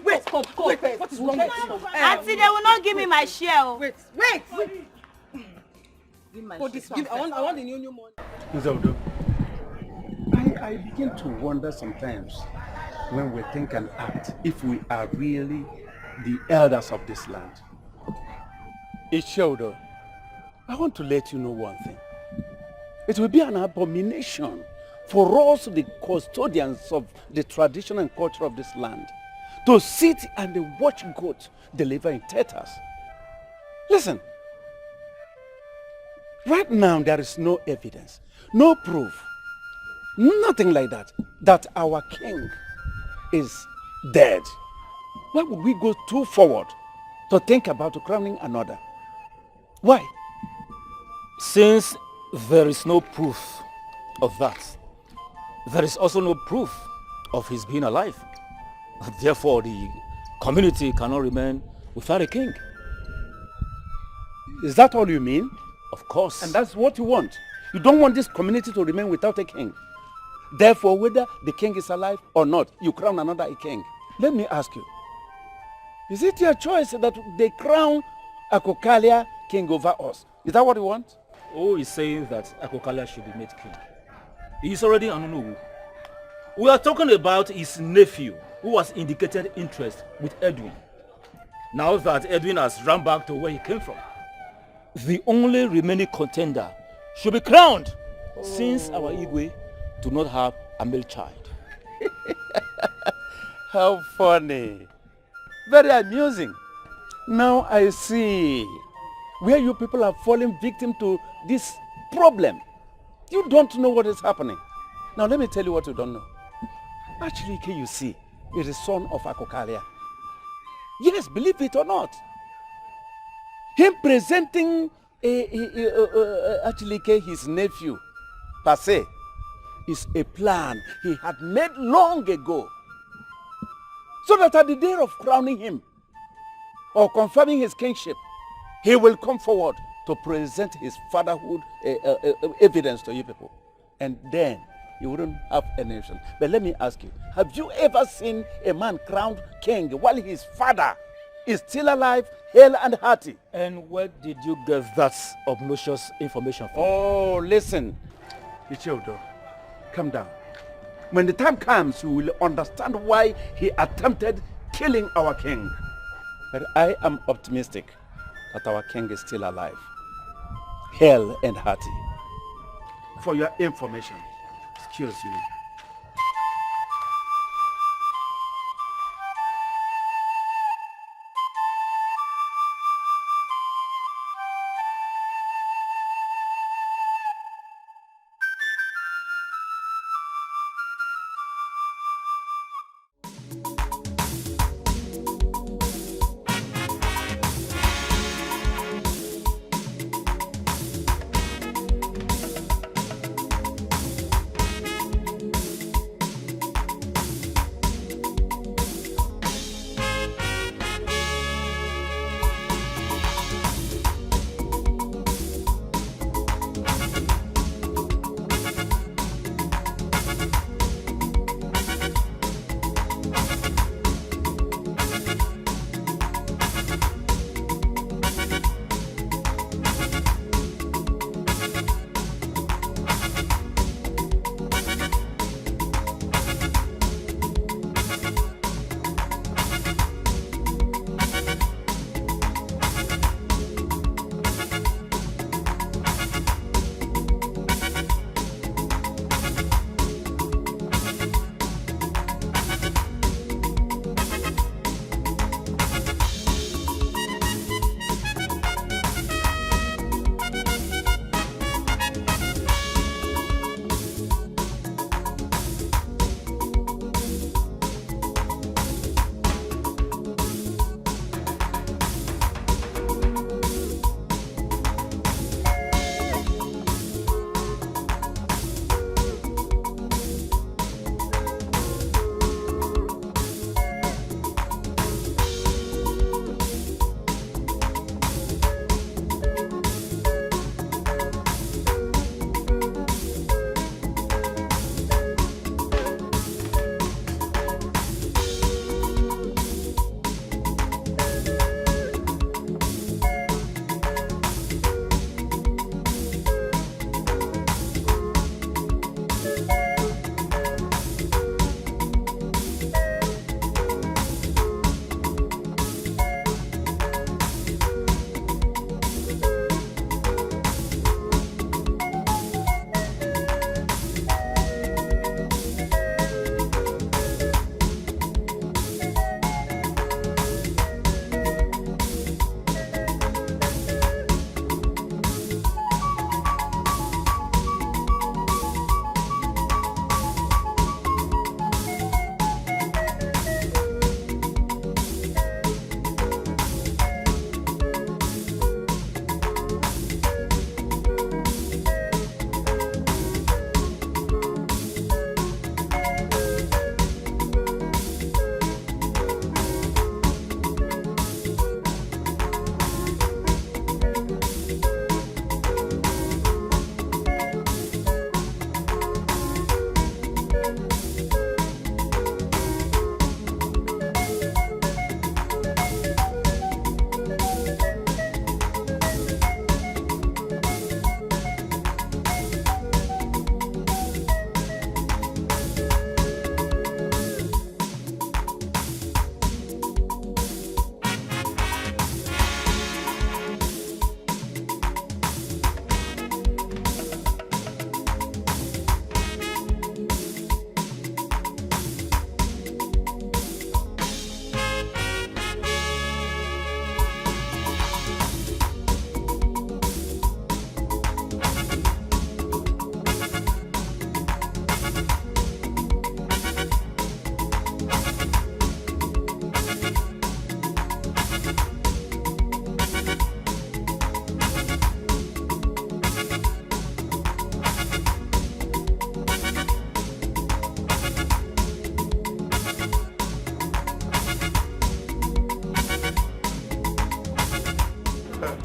Wait, come. What is wrong with you? Auntie, they will not give me my share. Wait. Give my share. I want the new money. Nzaudo, I begin to wonder sometimes when we think and act if we are really the elders of this land. Ichiodo, I want to let you know one thing. It will be an abomination for us, the custodians of the tradition and culture of this land, to sit and watch goats deliver in teters. Listen, right now there is no evidence, no proof, nothing like that our king is dead. Why would we go too forward to think about crowning another? Why? Since there is no proof of that, there is also no proof of his being alive. Therefore, the community cannot remain without a king. Is that all you mean? Of course. And that's what you want. You don't want this community to remain without a king. Therefore, whether the king is alive or not, you crown another king. Let me ask you, is it your choice that they crown Akokalia king over us? Is that what you want? Oh, he's saying that Akokalia should be made king. He's already Anunugu. We are talking about his nephew, who has indicated interest with Edwin. Now that Edwin has run back to where he came from, the only remaining contender should be crowned, since our Igwe do not have a male child. How funny. Very amusing. Now I see where you people are falling victim to this problem. You don't know what is happening. Now let me tell you what you don't know. Actually, you see, is the son of Akokalia. Yes, believe it or not. Him presenting actually his nephew, per se, is a plan he had made long ago. So that at the day of crowning him, or confirming his kingship, he will come forward to present his fatherhood evidence to you people. And then you wouldn't have any option. But let me ask you, have you ever seen a man crowned king while his father is still alive, hale and hearty? And where did you get that obnoxious information from? Oh, listen. Ichiodo, calm down. When the time comes, you will understand why he attempted killing our king. But I am optimistic that our king is still alive, hale and hearty. For your information, excuse me.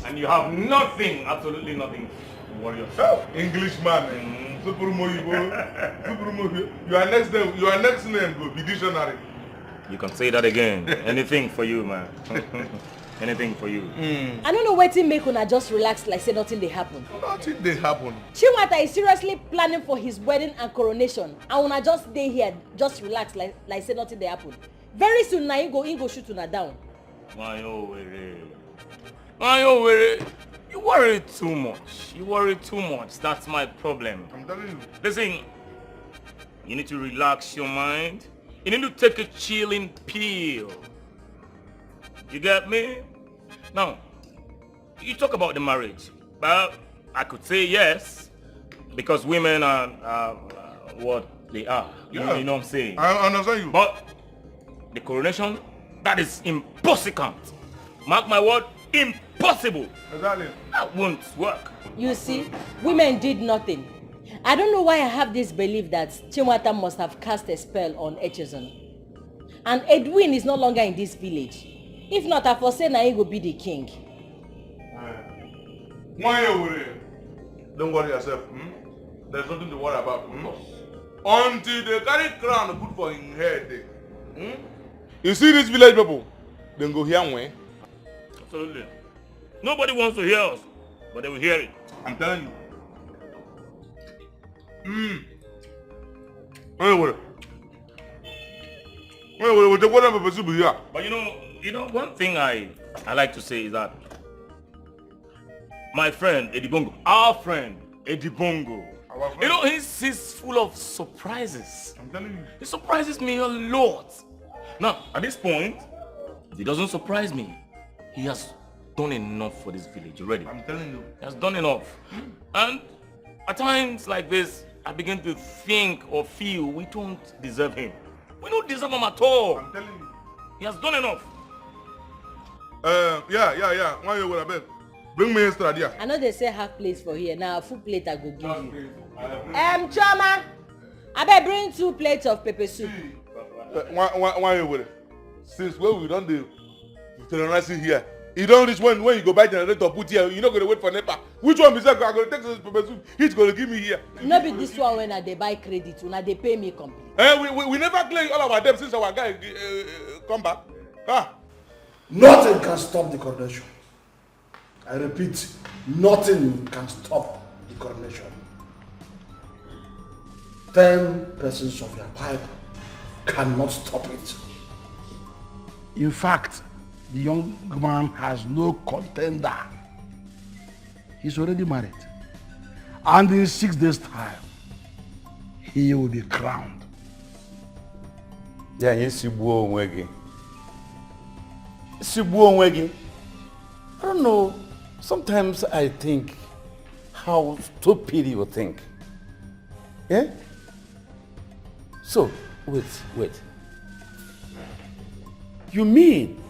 And you have nothing, absolutely nothing to worry yourself. Englishman, super moyibo. Your next name will be dictionary. You can say that again. Anything for you, man. Anything for you. I don't know wetin make una just relax like say nothing dey happen. Nothing dey happen. Chinwata is seriously planning for his wedding and coronation, and una just stay here, just relax like say nothing dey happen. Very soon na he go shoot una down. My worry. You worry too much. That's my problem. I'm telling you. Listen, you need to relax your mind. You need to take a chilling pill. You get me? Now, you talk about the marriage. Well, I could say yes, because women are what they are. Yeah. You know what I'm saying? I understand you. But the coronation, that is impossible. Mark my word, impossible. Exactly. That won't work. You see, women did nothing. I don't know why I have this belief that Chinwata must have cast a spell on Edwin. And Edwin is no longer in this village. If not, I foresee na he will be the king. Don't worry yourself. There's nothing to worry about. Until they carry crown put for his head. You see these village people? Then go hear me. Absolutely. Nobody wants to hear us, but they will hear it. I'm telling you. Anyway, but you know, one thing I like to say is that my friend Edibongo, our friend Edibongo, you know, he's full of surprises. I'm telling you. He surprises me a lot. Now, at this point, if he doesn't surprise me, he has done enough for this village already. I'm telling you. He has done enough. And at times like this, I begin to think or feel we don't deserve him. We don't deserve him at all. I'm telling you. He has done enough. Yeah. Why you with a bring me extra there. I know they say half plates for here. Now a full plate I go give you. Choma, I better bring 2 plates of pepper soup. Why you with it? Since when we done the terrorizing here, you don't reach when you go buy generator put here, you're not going to wait for NEPA. Which one is that? I'm going to take this pepper soup. He's going to give me here. No be this one when they buy credit, when they pay me complete. We never clear all our debts since our guy come back. Nothing can stop the coronation. I repeat, nothing can stop the coronation. 10 persons of your pipe cannot stop it. In fact, the young man has no contender. He's already married. And in 6 days' time, he will be crowned. Yeah, I don't know. Sometimes I think how stupid you think. Yeah? So, wait. You mean?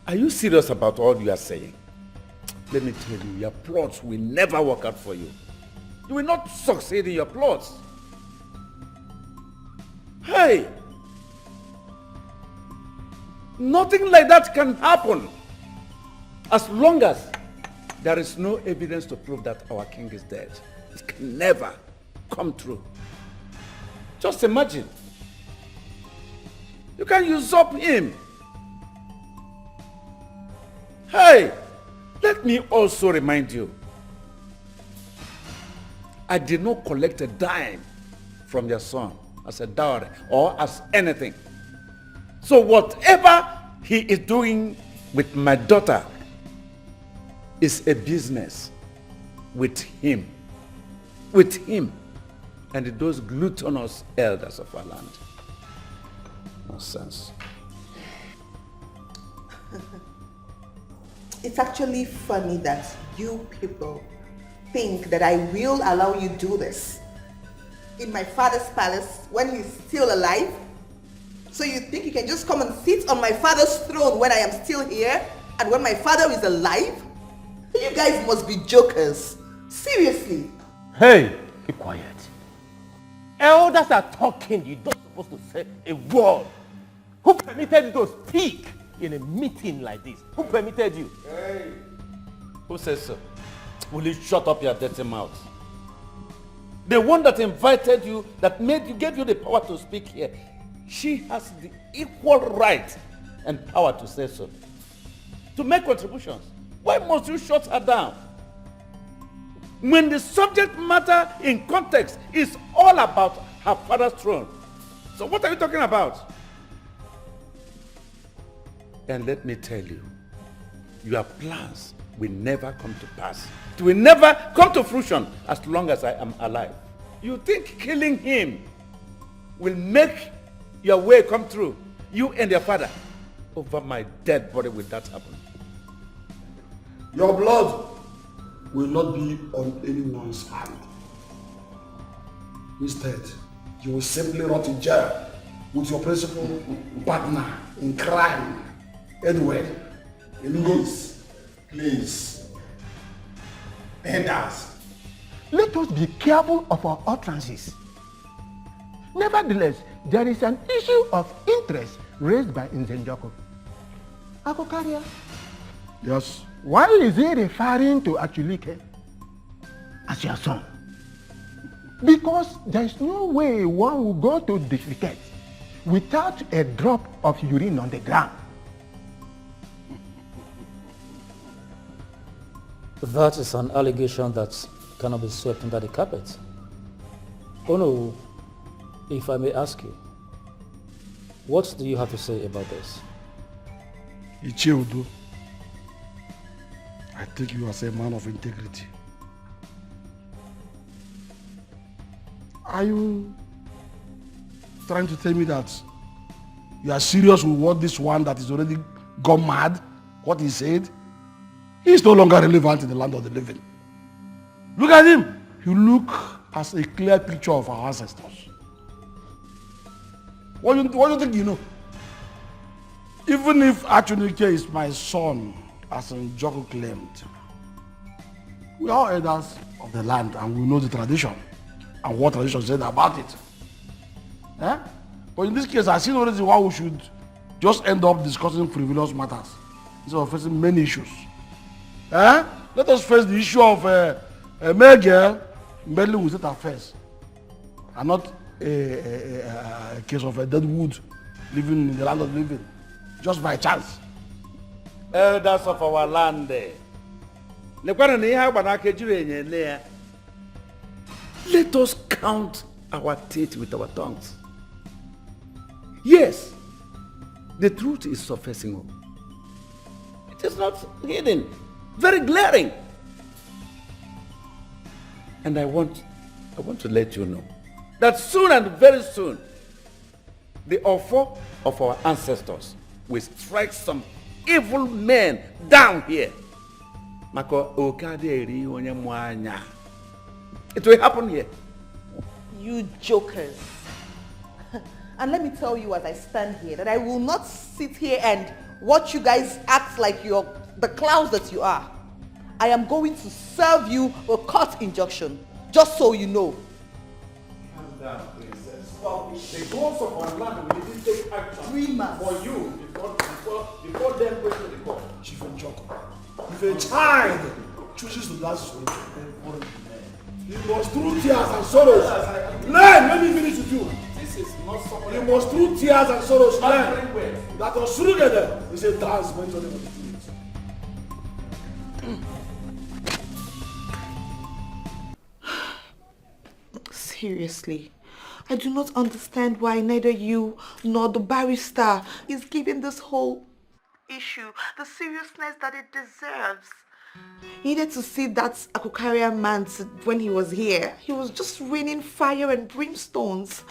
Are you serious about all you are saying? Let me tell you, your plots will never work out for you. You will not succeed in your plots. Hey! Nothing like that can happen as long as there is no evidence to prove that our king is dead. It can never come true. Just imagine. You can usurp him. Hey, let me also remind you, I did not collect a dime from your son as a dowry or as anything. So whatever he is doing with my daughter is a business with him and those gluttonous elders of our land. Nonsense. It's actually funny that you people think that I will allow you do this in my father's palace when he's still alive. So you think you can just come and sit on my father's throne when I am still here and when my father is alive? You guys must be jokers. Seriously. Hey, keep quiet. Elders are talking. You're not supposed to say a word. Who permitted you to speak? in a meeting like this? Who permitted you? Hey. Who says so? Will you shut up your dirty mouth? The one that invited you, that gave you the power to speak here, she has the equal right and power to say so. To make contributions. Why must you shut her down? When the subject matter in context is all about her father's throne. So what are you talking about? And let me tell you, your plans will never come to pass. It will never come to fruition as long as I am alive. You think killing him will make your way come true? You and your father? Over my dead body will that happen? Your blood will not be on anyone's hand. Instead, you will simply rot in jail with your principal partner in crime, Edwin. Please. Elders, let us be careful of our utterances. Nevertheless, there is an issue of interest raised by Nzenjoko. Akokaria? Yes. Why is he referring to Achulike as your son? Because there is no way one will go to defecate without a drop of urine on the ground. That is an allegation that cannot be swept under the carpet. Oh no, if I may ask you, what do you have to say about this? Icheudo, I take you as a man of integrity. Are you trying to tell me that you are serious with what this one that is already gone mad, what he said? He is no longer relevant in the land of the living. Look at him. You look as a clear picture of our ancestors. What do you think you know? Even if Achunike is my son, as Njoko claimed, we are elders of the land and we know the tradition and what tradition said about it. Eh? But in this case, I see no reason why we should just end up discussing frivolous matters instead of facing many issues. Eh? Let us face the issue of a male girl meddling with state affairs and not a case of a dead wood living in the land of the living just by chance. Elders of our land, let us count our teeth with our tongues. Yes, the truth is surfacing. It is not hidden, very glaring. And I want to let you know that soon and very soon, the offer of our ancestors will strike some evil men down here. It will happen here. You jokers. And let me tell you as I stand here that I will not sit here and watch you guys act like you're the clowns that you are. I am going to serve you a court injunction, just so you know. Calm down, princess. The gods of our land will even take action for you before them going to the court. Chief Njoko, if a child chooses to dance with you, he must through tears and sorrows learn. Let me finish with you. This is not somebody. He must through tears and sorrows learn that together is a dance meant on the Seriously, I do not understand why neither you nor the barrister is giving this whole issue the seriousness that it deserves. You needed to see that Akukarian man when he was here. He was just raining fire and brimstones.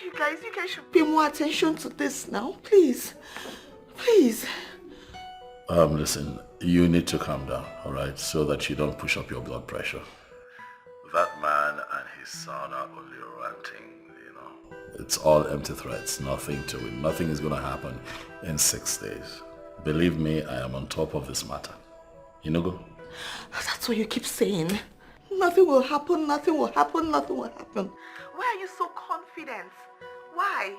You guys should pay more attention to this now, please. Please. Listen, you need to calm down, all right, so that you don't push up your blood pressure. That man and his son are only ranting, you know. It's all empty threats, nothing to it. Nothing is going to happen in 6 days. Believe me, I am on top of this matter. You know, go. That's what you keep saying. Nothing will happen, nothing will happen, nothing will happen. Why are you so confident? Why?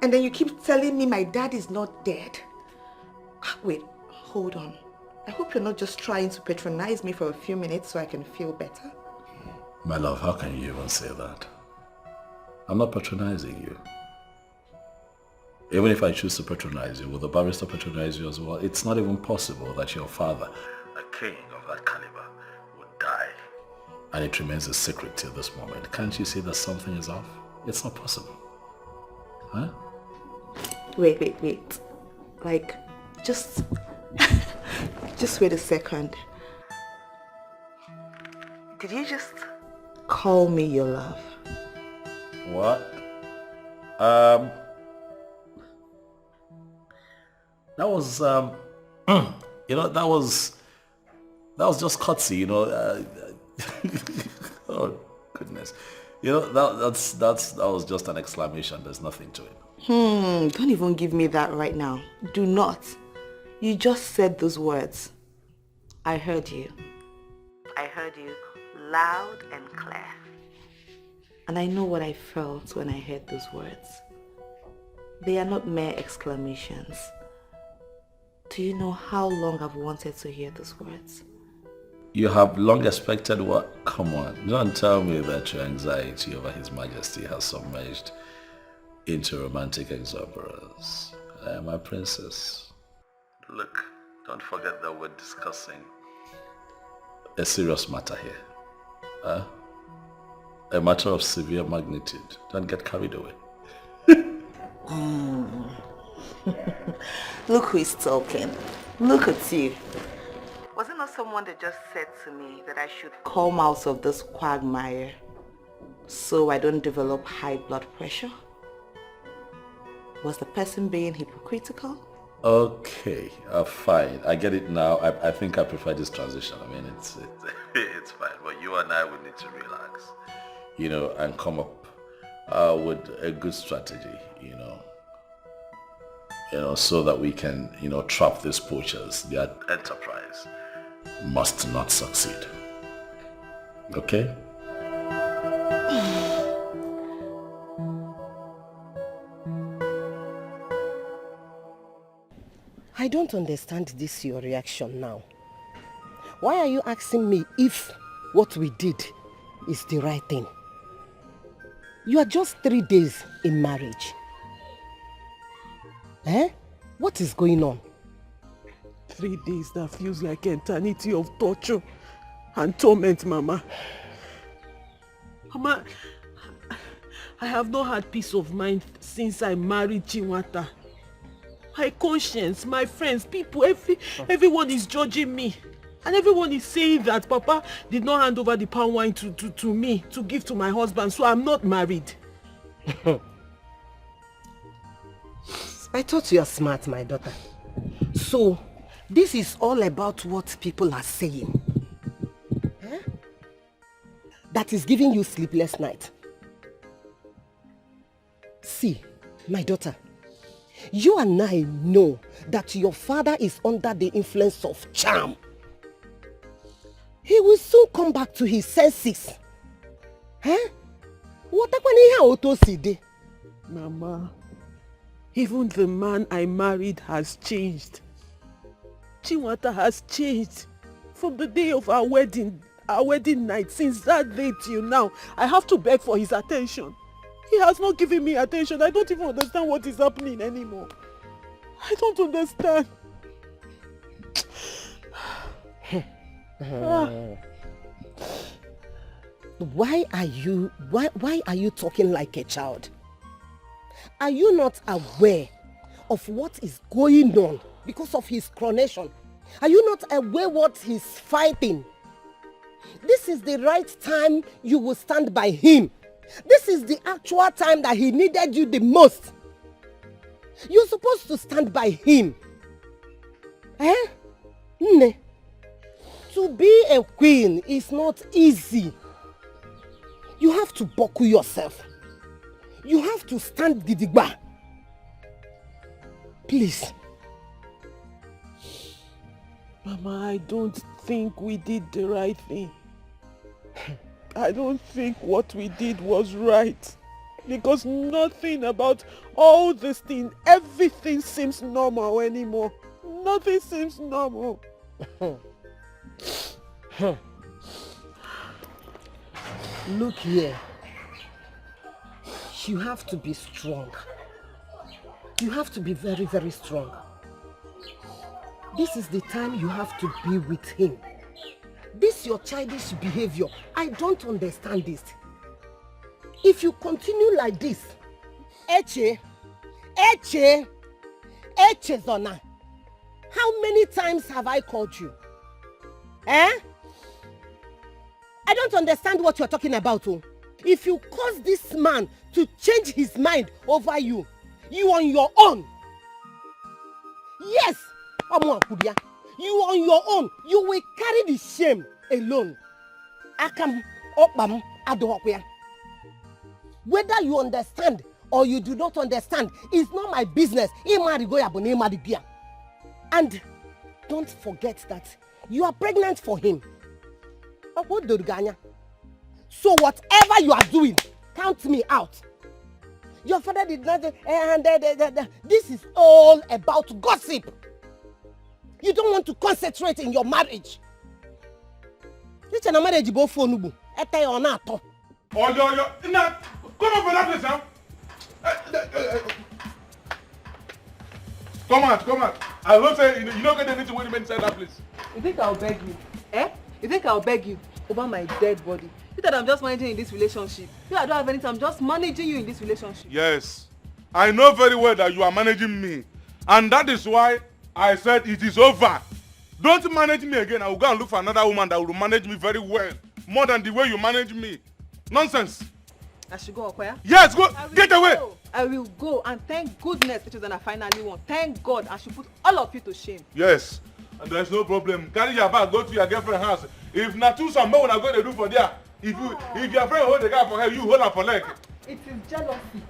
And then you keep telling me my dad is not dead. Wait, hold on. I hope you're not just trying to patronize me for a few minutes so I can feel better. My love, how can you even say that? I'm not patronizing you. Even if I choose to patronize you, will the barrister patronize you as well? It's not even possible that your father, a king of that caliber, would die. And it remains a secret till this moment. Can't you see that something is off? It's not possible. Huh? Wait. Like, just wait a second. Did you just call me your love? What? That was, you know, that was just courtesy, you know. Oh, goodness. You know, that was just an exclamation. There's nothing to it. Don't even give me that right now. Do not. You just said those words. I heard you. I heard you loud and clear. And I know what I felt when I heard those words. They are not mere exclamations. Do you know how long I've wanted to hear those words? You have long expected what? Come on, don't tell me that your anxiety over His Majesty has submerged into romantic exuberance. My princess. Look, don't forget that we're discussing a serious matter here. A matter of severe magnitude. Don't get carried away. Look who is talking. Look at you. Was it not someone that just said to me that I should come out of this quagmire so I don't develop high blood pressure? Was the person being hypocritical? Okay, fine. I get it now. I think I prefer this transition. I mean, it's fine. But you and I would need to relax, you know, and come up with a good strategy, you know, so that we can, you know, trap these poachers. Their enterprise must not succeed. Okay? I don't understand this your reaction now. Why are you asking me if what we did is the right thing? You are just 3 days in marriage. What is going on? 3 days that feels like eternity of torture and torment, Mama. Mama, I have not had peace of mind since I married Chinwata. My conscience, my friends, people, everyone is judging me. And everyone is saying that Papa did not hand over the palm wine to me to give to my husband, so I'm not married. I thought you are smart, my daughter. So, this is all about what people are saying. That is giving you sleepless night. See, my daughter, you and I know that your father is under the influence of charm. He will soon come back to his senses. Mama, even the man I married has changed. Chinwata has changed. From the day of our wedding night, since that day till now, I have to beg for his attention. He has not given me attention. I don't even understand what is happening anymore. I don't understand. Why are you talking like a child? Are you not aware of what is going on because of his coronation? Are you not aware what he's fighting? This is the right time you will stand by him. This is the actual time that he needed you the most. You're supposed to stand by him. To be a queen is not easy. You have to buckle yourself. You have to stand gidigba. Please. Mama, I don't think we did the right thing. I don't think what we did was right. Because nothing about all this thing, everything seems normal anymore. Nothing seems normal. Look here. You have to be strong. You have to be very, very strong. This is the time you have to be with him. This your childish behavior. I don't understand this. If you continue like this, Zona, how many times have I called you? I don't understand what you're talking about. Oh. If you cause this man to change his mind over you, you on your own. Yes, you on your own. You will carry the shame alone. Whether you understand or you do not understand is not my business. And don't forget that you are pregnant for him. So whatever you are doing, count me out. Your father did not, this is all about gossip. You don't want to concentrate in your marriage. This is a marriage both for Nubu. Come on for that place now. Come out. I will say you don't get anything when you inside that place. You think I'll beg you? You think I'll beg you over my dead body? You thought I'm just managing in this relationship. You I don't have anything, I'm just managing you in this relationship. Yes. I know very well that you are managing me. And that is why I said it is over. Don't manage me again. I will go and look for another woman that will manage me very well. More than the way you manage me. Nonsense. I should go, Okoya? Yes, go. Get away. I will go, and thank goodness which is I finally won. Thank God I should put all of you to shame. Yes. And there's no problem. Carry your bag, go to your girlfriend's house. If not two some more, I'm going to do for there. If your friend hold the guy for her, you hold her for leg. It is jealousy,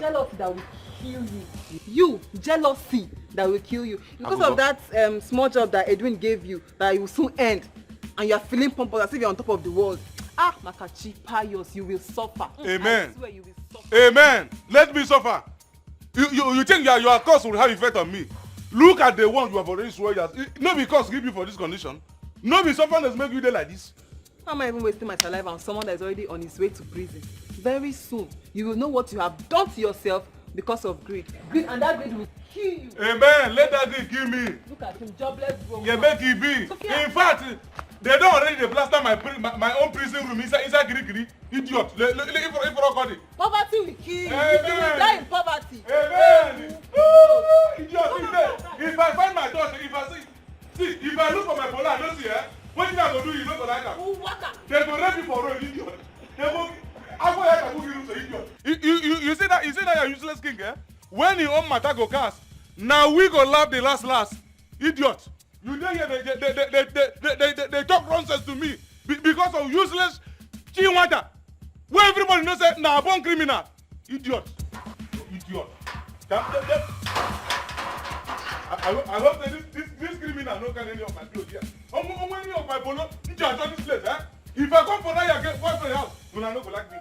jealousy that will kill you. You, jealousy that will kill you. Because of that small job that Edwin gave you, that you will soon end, and you are feeling pompous as if you're on top of the world. Makachi, pious, you will suffer. Amen. I swear you will suffer. Amen. Let me suffer. You think your curse will have effect on me? Look at the one you have already sworn. No because give you for this condition. No be suffering has make you there like this. How am I even wasting my saliva on someone that is already on his way to prison? Very soon, you will know what you have done to yourself because of greed. Greed, and that greed will kill you. Amen. Let that greed kill me. Look at him, jobless bro. Yeah, make it be. Sophia. In fact, they don't already plaster my own prison room inside Giri. Idiot. Poverty will kill you. Amen. You will die in poverty. Amen. Idiot. If I find my daughter, if I look for my polar, I don't see her. What you going to do? You don't like her. They go rape me for road, idiot. They go. You see that you're useless king, eh? When you own matter go cast, now we go laugh the last. Idiot. You don't hear they talk nonsense to me because of useless Chinwata. Where everybody knows that now born criminal. Idiot. I hope that this criminal no can any of my clothes here. Any of my polo, you charge on this place, eh? If I come for that, you get boyfriend house. You not go like me.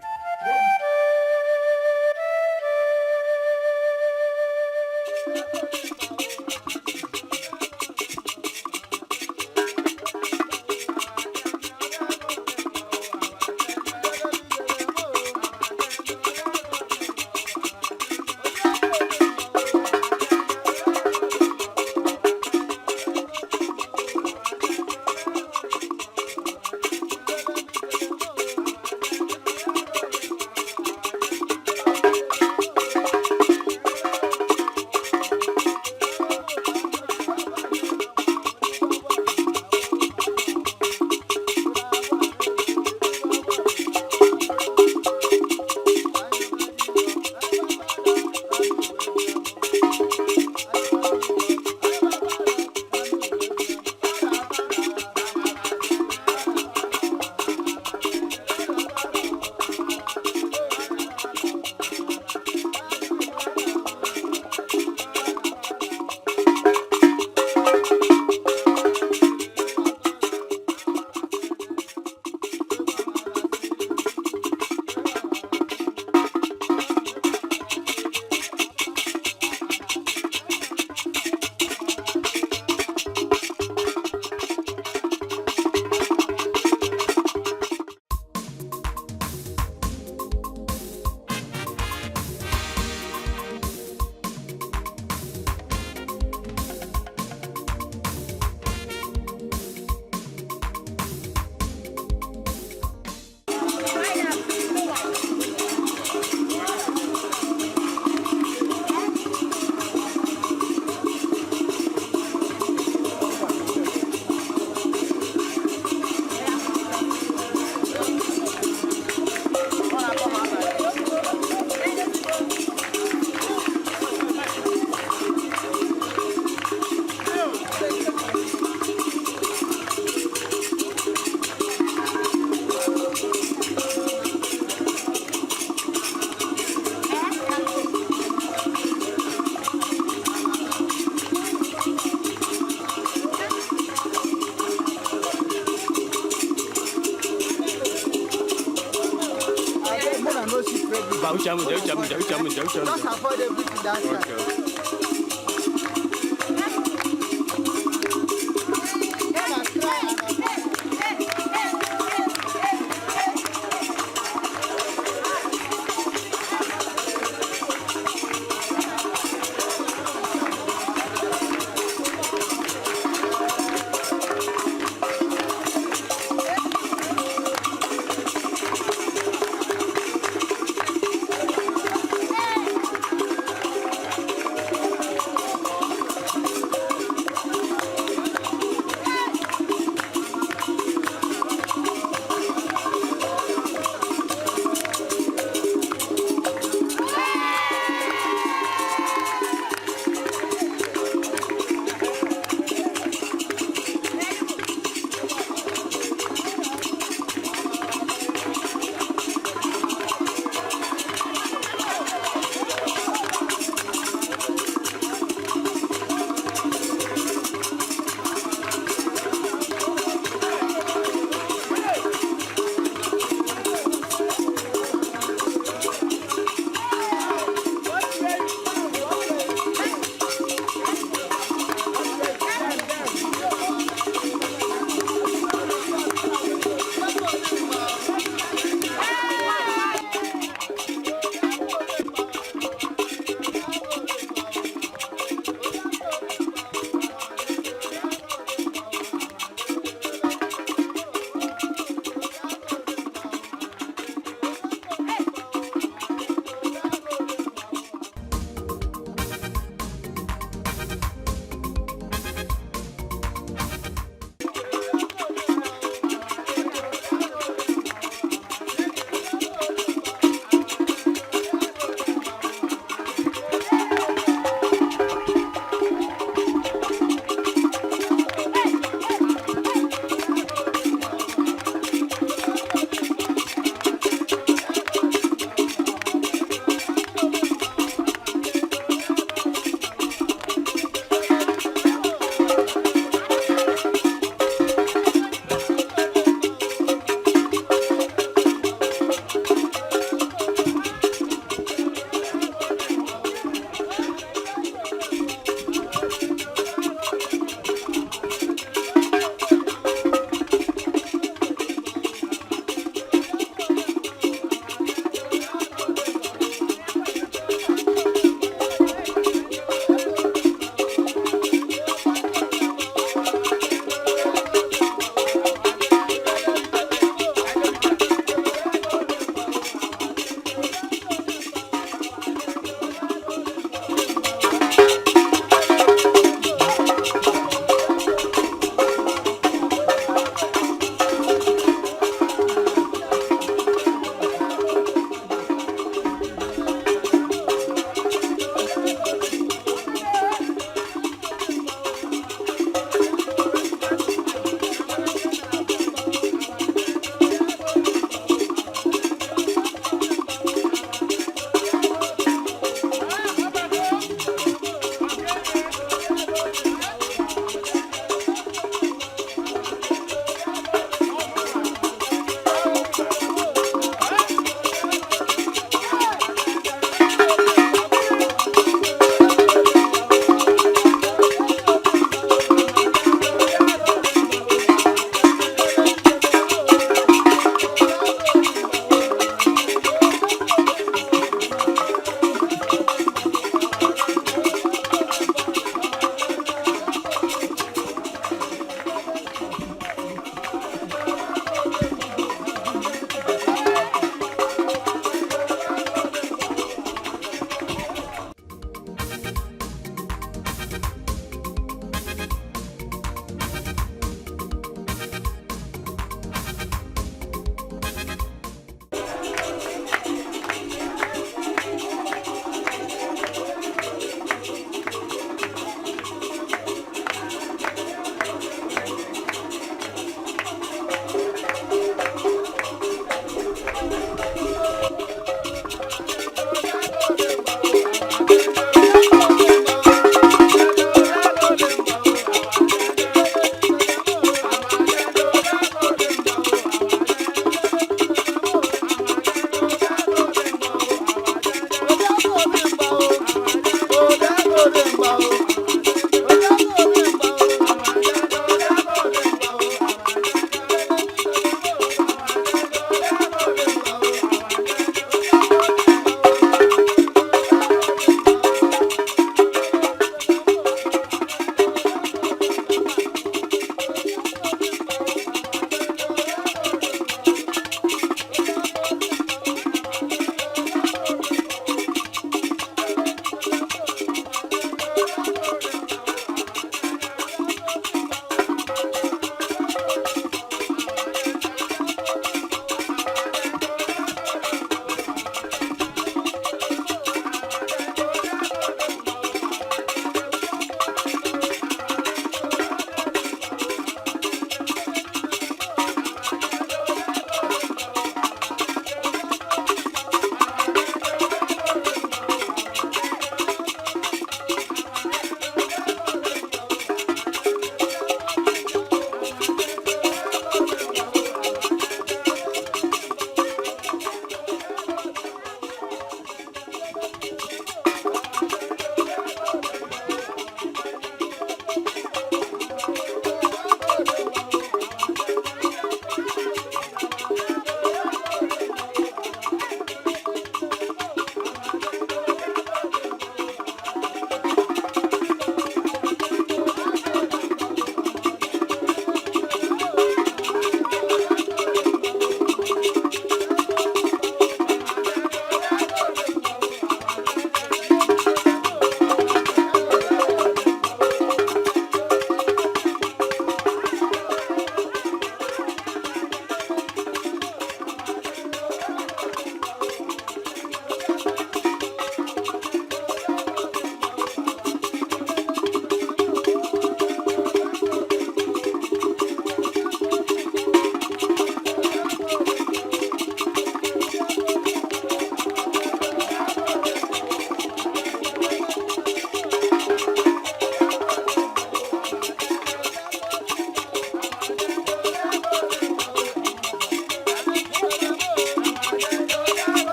Just avoid everything that side.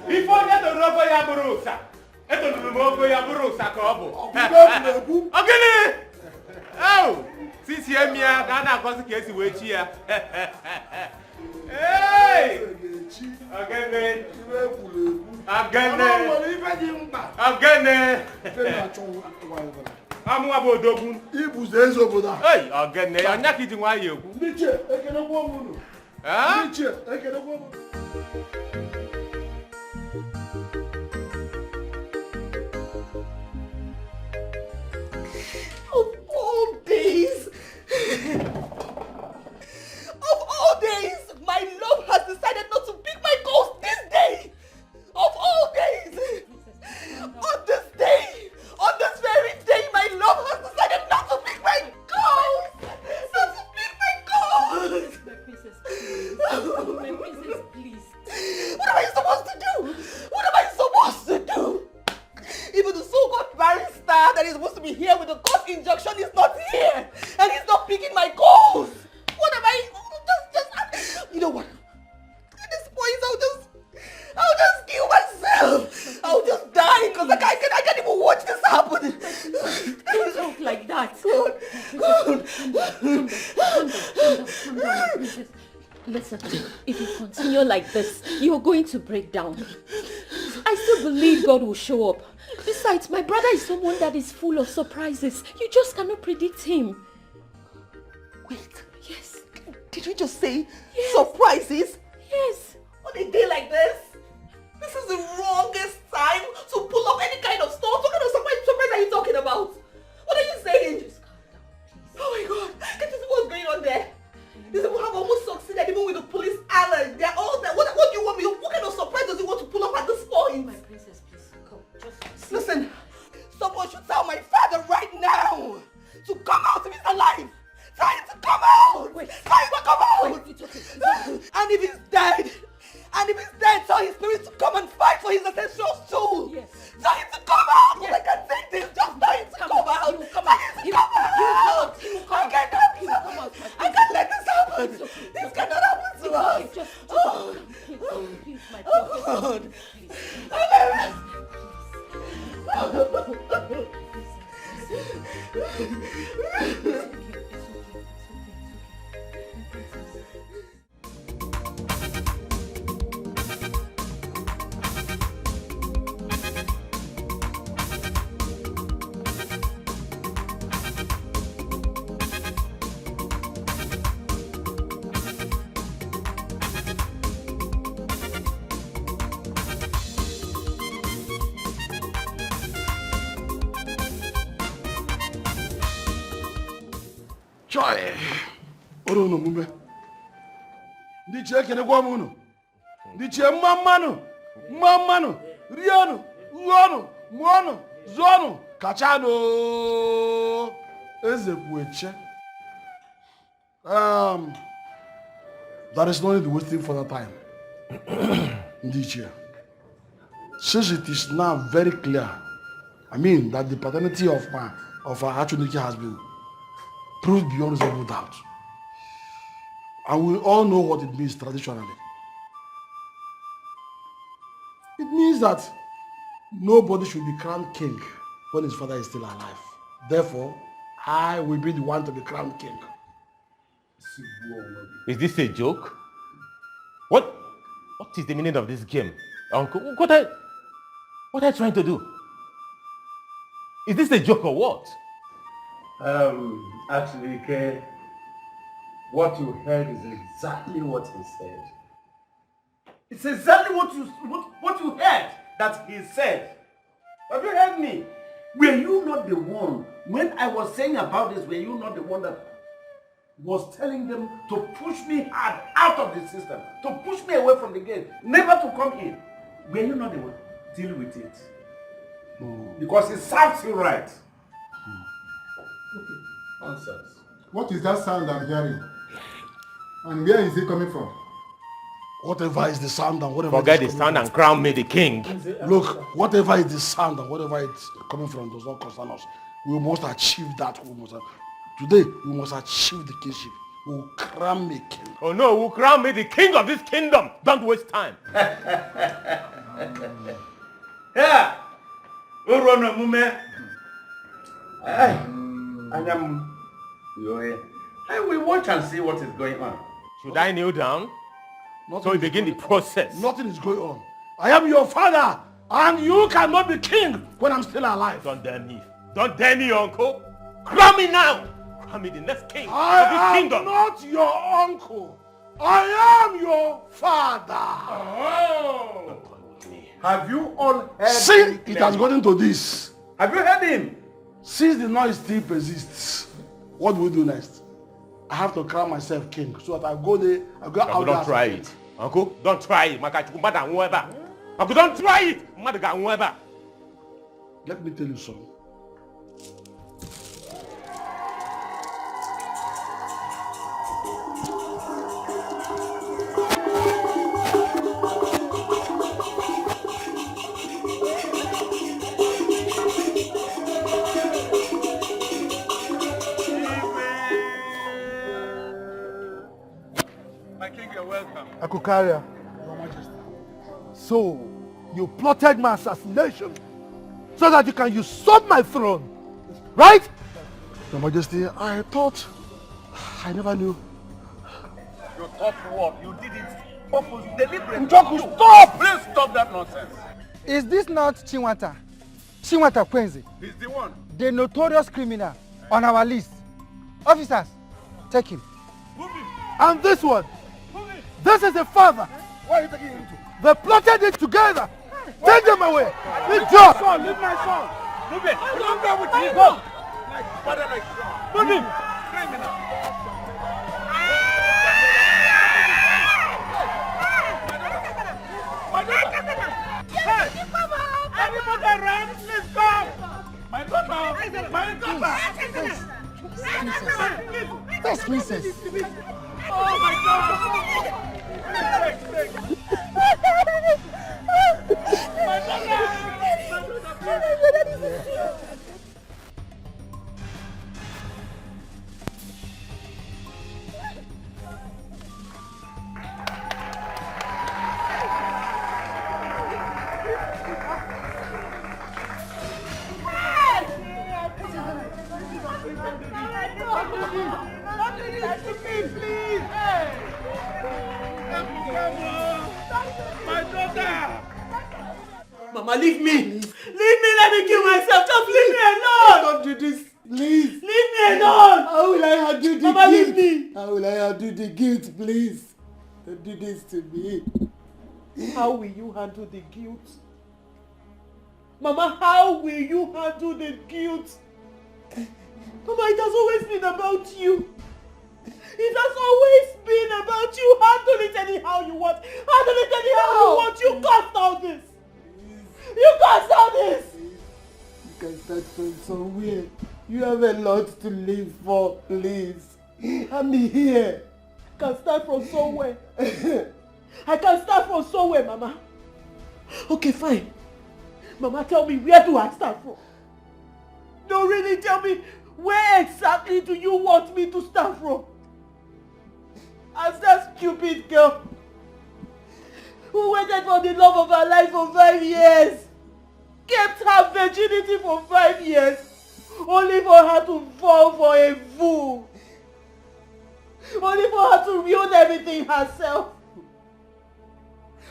Before that, the rubber yaburusa. Eto numogo yaburusa kobo. Ogene. Oh, since you me Ghana cause case wechi ya. Hey! Ogene. Ogene. Amu abodogun. Ibuze ezoboda. Hey, ogene, anya kiji nwa yeku. Niche, ekene gwo munu. Ah? Niche, ekene gwo munu. Of all days, my love has decided not to pick my calls this day. Of all days, on this day, on this very day, my love has decided not to pick my calls. Not to pick my calls. My princess, please. My princess, please. What am I supposed to do? What am I supposed to do? Even the so-called barrister that is supposed to be here with the court injunction is not here, and he's not picking my calls. What am I? Just you know what? At this point, I'll just kill myself. I'll just die because I can't even watch this happen. Don't talk like that. God. Calm down, my princess. Listen, if you continue like this, you're going to break down. I still believe God will show up. Besides, my brother is someone that is full of surprises. You just cannot predict him. Wait. Yes. Did you just say surprises? Yes. On a day like this? This is the wrongest time to pull up any kind of stuff. What kind of surprise are you talking about? What are you saying? Just calm down, please. Oh my God. Can you see what's going on there? These people have almost succeeded even with the police alert. They're all there. What do you want me? What kind of surprise does he want to pull up at this point? My princess, please, come. Just listen. Someone should tell my father right now to come out if he's alive. Tell him to come out. Wait. Tell him to come out. Wait, it's okay. And if he's dead, tell his spirit to come and fight for his ancestral soul. Yes. Tell him to come out. Yes. I can't take this. Just tell him to come out. He will come out. He will come out. He will come I out. can't He will come out. I can't let this happen. This cannot happen to us. Just please, my Oh God. Joy. Oro no mumbe. Ndi che kene kwa munu. Ndi che mamanu. Rianu, uonu, muonu, zonu, kachano. Eze bueche. There is no need wasting further time. Ndi che. Since it is now very clear, I mean that the paternity of our Achunike has been proved beyond reasonable doubt. And we all know what it means traditionally. It means that nobody should be crowned king when his father is still alive. Therefore, I will be the one to be crowned king. Is this a joke? What is the meaning of this game, Uncle? What are you trying to do? Is this a joke or what? Actually, Ike, what you heard is exactly what he said. It's exactly what you heard that he said. Have you heard me? Were you not the one, when I was saying about this, were you not the one that was telling them to push me hard out of the system, to push me away from the gate, never to come in? Were you not the one? Deal with it. Because it serves you right. Okay, nonsense. What is that sound I'm hearing? And where is it coming from? Whatever is the sound and whatever Forget the sound and crown me the king. Look, whatever is the sound and whatever it's coming from does not concern us. We must achieve that. Today, we must achieve the kingship. will crown me king. Oh no, who crown me the king of this kingdom? Don't waste time. Yeah. Urono mume. Hey. Hey, we watch and see what is going on. Should I kneel down? So we begin the process. Nothing is going on. I am your father, and you cannot be king when I'm still alive. Don't dare me. Don't dare me, uncle. Crown me now. Crown me the next king of this kingdom. I am not your uncle. I am your father. Oh. Have you all heard See, him? it has gotten to this. Have you heard him? Since the noise still persists, what do we do next? I have to crown myself king so that I go there, I go out there. Don't try it. Uncle, don't try it. Uncle, don't try it. Let me tell you something. Akukaria, Your Majesty. So, you plotted my assassination so that you can usurp my throne, right? Your Majesty, I thought, I never knew. You thought what? You did it purpose, deliberately. Njoku, stop! Please stop that nonsense. Is this not Chinwata? Chinwata Kwenzi, He's the one. the notorious criminal on our list. Officers, take him. And this one, this is the father. Why are you taking him to? They plotted it together. Take them away. Leave my son. Leave my son. Move it. Don't go with him. Go. Like father, like son. Move him. Criminal. Hey! Everybody run! Please come! My daughter! My daughter! Yes, princess. Oh my God! My daughter! Mama, leave me. Leave me, let me kill myself. Just leave me alone. Don't do this, please. Leave me alone. How will I handle the Mama, guilt? leave me. How will I handle the guilt, please? Don't do this to me. How will you handle the guilt? Mama, how will you handle the guilt? Mama, it has always been about you. It has always been about you. Handle it anyhow you want. Handle it anyhow you want. You caused all this. You caused all this. You can start from somewhere. You have a lot to live for, please. I'm here. I can start from somewhere. I can start from somewhere, Mama. Okay, fine. Mama, tell me, where do I start from? Don't really tell me, where exactly do you want me to start from? As that stupid girl who waited for the love of her life for 5 years, kept her virginity for 5 years, only for her to fall for a fool, only for her to ruin everything herself,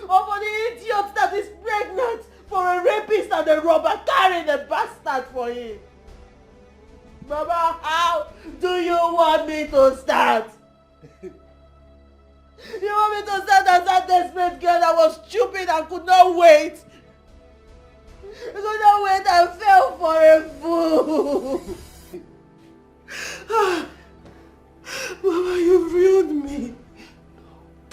or for the idiot that is pregnant for a rapist and a robber carrying a bastard for him. Mama, how do you want me to start? You want me to stand as that desperate girl that was stupid and could not wait? Could not wait and fell for a fool. Mama, you've ruined me.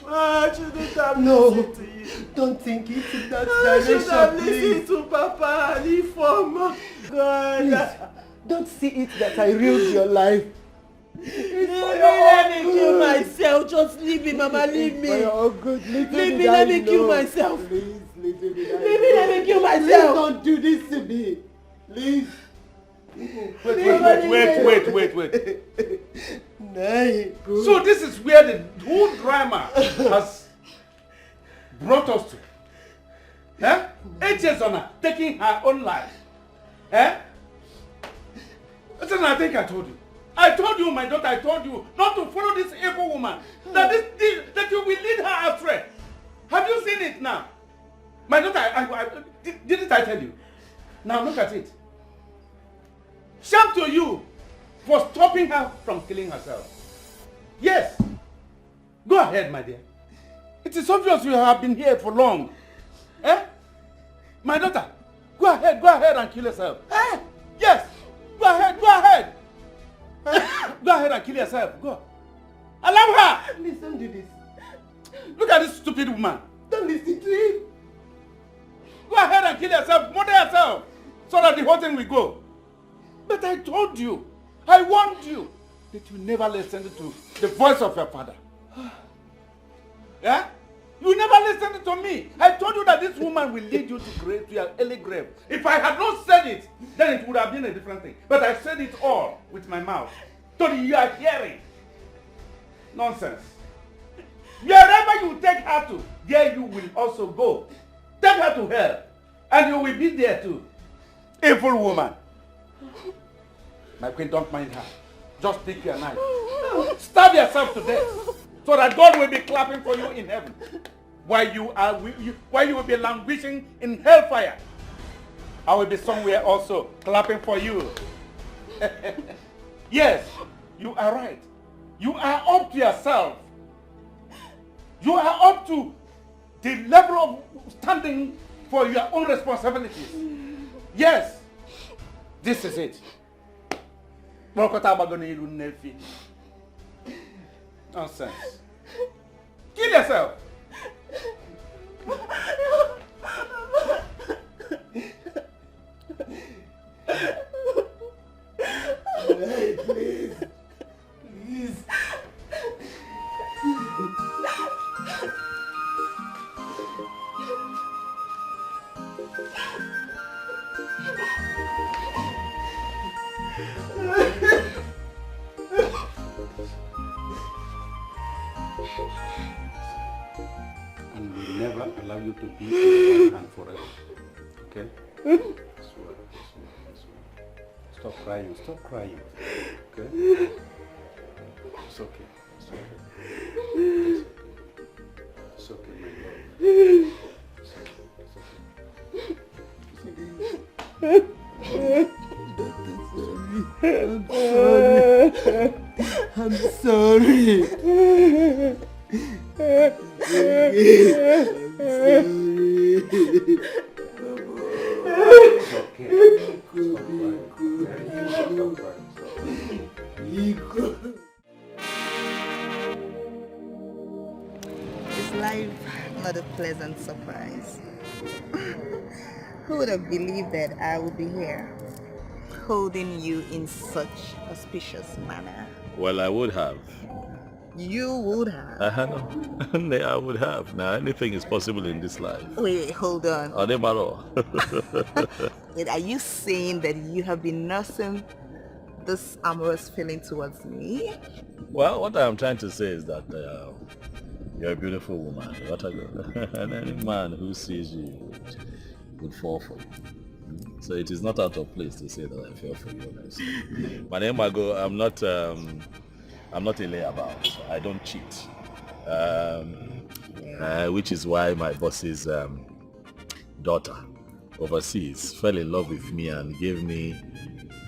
I shouldn't have listened to you. Don't think it in that I direction, should have please. listened to Papa and Ifoma. God. Please, don't see it that I ruined your life. Let me kill myself. Just leave me, Mama. Leave me. Good. Leave me. Let me kill myself. Please, Leave me. Let me kill myself. Please don't do this to me. Please. Wait. So this is where the whole drama has brought us to. Eh? Echezona taking her own life. Eh? Listen, I think I told you. I told you, my daughter, I told you not to follow this evil woman. That you will lead her astray. Have you seen it now? My daughter, didn't I tell you? Now look at it. Shame to you for stopping her from killing herself. Yes. Go ahead, my dear. It is obvious you have been here for long. Eh? My daughter, go ahead and kill yourself. Eh? Yes. Go ahead. Go ahead and kill yourself. Go. Allow her. Please don't do this. Look at this stupid woman. Don't listen to him. Go ahead and kill yourself. Murder yourself. So that the whole thing will go. But I told you. I warned you that you never listened to the voice of your father. Yeah? You never listened to me. I told you that this woman will lead you to your early grave. If I had not said it, then it would have been a different thing. But I said it all with my mouth. So you are hearing. Nonsense. Wherever you take her to, there you will also go. Take her to hell. And you will be there too. Evil woman. My queen, don't mind her. Just take your knife. Stab yourself to death. So that God will be clapping for you in heaven. While you will be languishing in hellfire. I will be somewhere also clapping for you. Yes, you are right. You are up to yourself. You are up to the level of standing for your own responsibilities. Yes, this is it. Nonsense. Kill yourself. Hey, please. And we'll never allow you to be in one hand forever. Okay? Stop crying. Okay? It's okay. It's okay, my love. I'm sorry. Is life not a pleasant surprise? Who would have believed that I would be here, holding you in such auspicious manner? Well, I would have. You would have? No, I would have. Now, anything is possible in this life. Wait, hold on. Odemaro. Wait, are you saying that you have been nursing this amorous feeling towards me? Well, what I'm trying to say is that you're a beautiful woman. And any man who sees you would fall for you. So it is not out of place to say that I fell for you, honestly. My name I'm not a layabout. I don't cheat. Which is why my boss's daughter overseas fell in love with me and gave me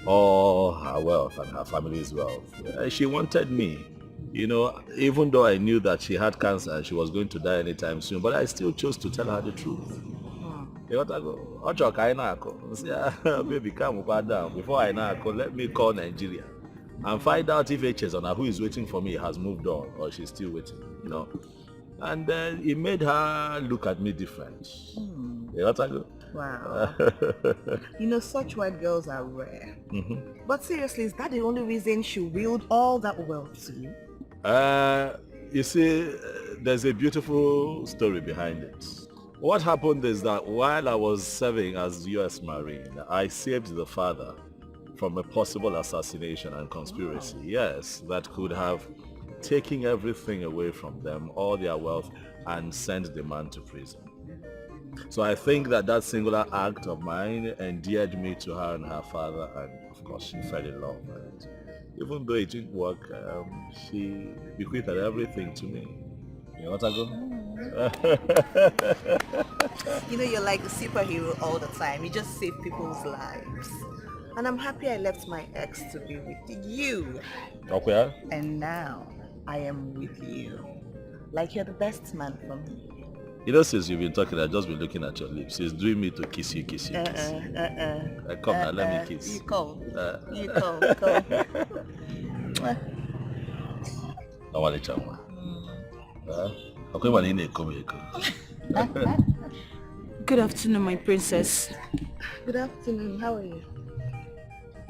all her wealth and her family's wealth. She wanted me. You know, even though I knew that she had cancer and she was going to die anytime soon, but I still chose to tell her the truth. Baby, come down. Before I know, let me call Nigeria and find out if Echezona, who is waiting for me, has moved on or she's still waiting, you know. And it made her look at me different. Wow. You know, such white girls are rare. Mm-hmm. But seriously, is that the only reason she willed all that wealth to you? You see, there's a beautiful story behind it. What happened is that while I was serving as U.S. Marine, I saved the father from a possible assassination and conspiracy. Yes, that could have taken everything away from them, all their wealth, and sent the man to prison. So I think that singular act of mine endeared me to her and her father, and of course she fell in love. And even though it didn't work, she bequeathed everything to me. You know what I go? You know, you're like a superhero all the time. You just save people's lives. And I'm happy I left my ex to be with you. Okay. And now I am with you. Like you're the best man for me. You know, since you've been talking, I've just been looking at your lips. It's doing me to kiss you. Come now, let me kiss. You call. You call. Good afternoon, my princess. Good afternoon. How are you?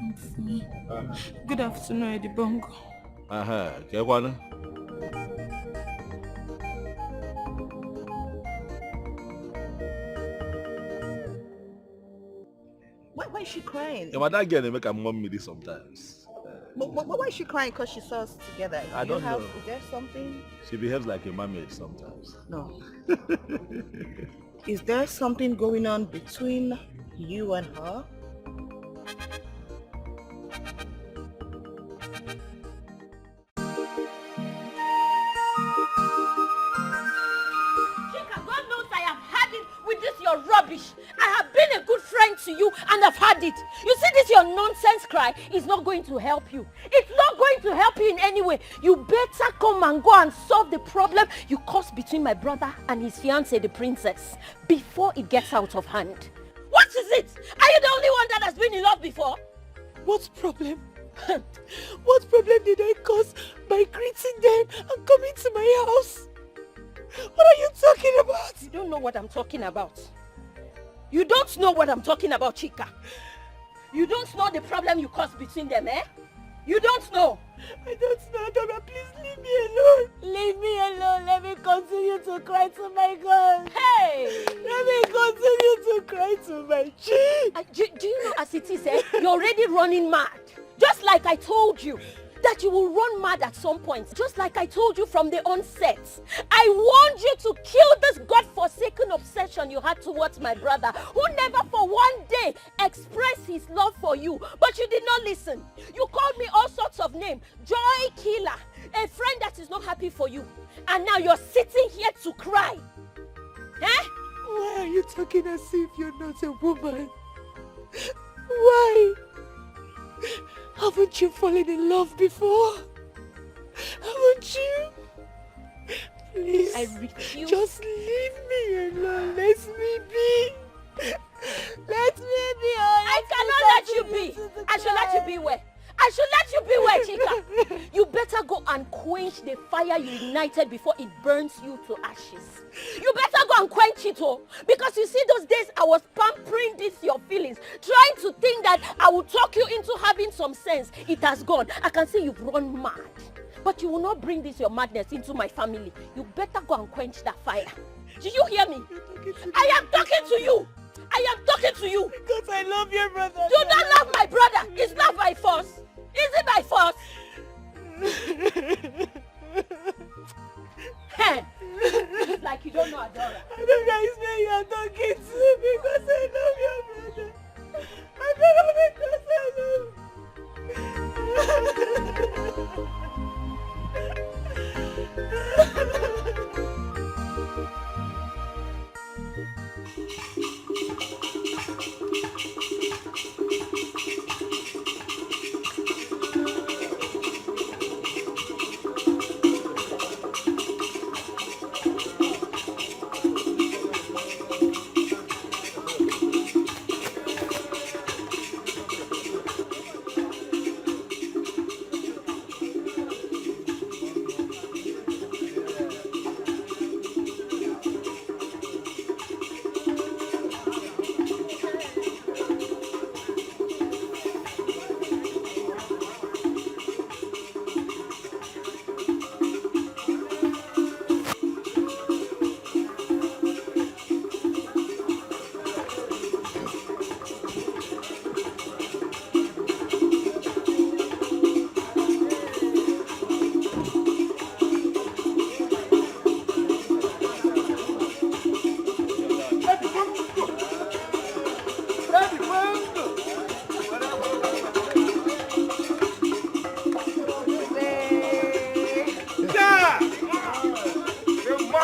I'm fine. Good afternoon, Edibongo. Why is she crying? That girl, they make her mom me this sometimes. But why is she crying? Because she saw us together. I don't know. Is there something? She behaves like a mermaid sometimes. No. Is there something going on between you and her? God knows I have had it with this your rubbish. I have been a good friend to you and I've had it. You see this your nonsense cry is not going to help you. It's not going to help you in any way. You better come and go and solve the problem you caused between my brother and his fiancée, the princess, before it gets out of hand. What is it? Are you the only one that has been in love before? What problem? What problem did I cause by greeting them and coming to my house? What are you talking about? You don't know what I'm talking about. You don't know what I'm talking about, Chika. You don't know the problem you caused between them, eh? You don't know. I don't know, Dora. Please leave me alone. Leave me alone. Let me continue to cry to my God. Hey! Let me continue to cry to my cheek. Do you know as it is, eh? You're already running mad. Just like I told you. That you will run mad at some point, just like I told you from the onset. I warned you to kill this godforsaken obsession you had towards my brother, who never for one day expressed his love for you, but you did not listen. You called me all sorts of names, joy killer, a friend that is not happy for you, and now you're sitting here to cry. Eh? Why are you talking as if you're not a woman? Why? Haven't you fallen in love before? Haven't you? Please, I refuse. Just leave me alone. Let me be. Let me be. I cannot let you be. I should let you be where? I should let you be where, Chika? You better go and quench the fire you ignited before it burns you to ashes. You better go and quench it, oh. Because you see those days I was pampering this your feelings, trying to think that I would talk you into having some sense. It has gone. I can see you've run mad. But you will not bring this your madness into my family. You better go and quench that fire. Did you hear me? I am talking to you. I am talking to you. Because I love your brother. You don't love my brother. It's not by force. Is it by force? Hey, it's like you don't know Adora. I don't guys you are talking to me because I love your brother. I don't know because I love you.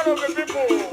of the people.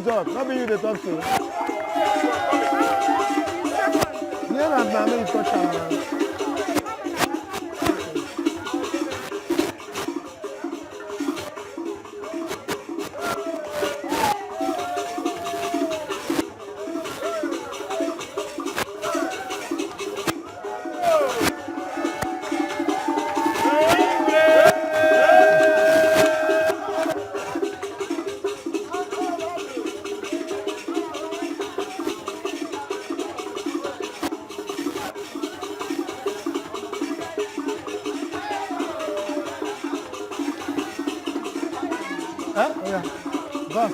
Not be you they talk to. Yeah, and Mama is touching.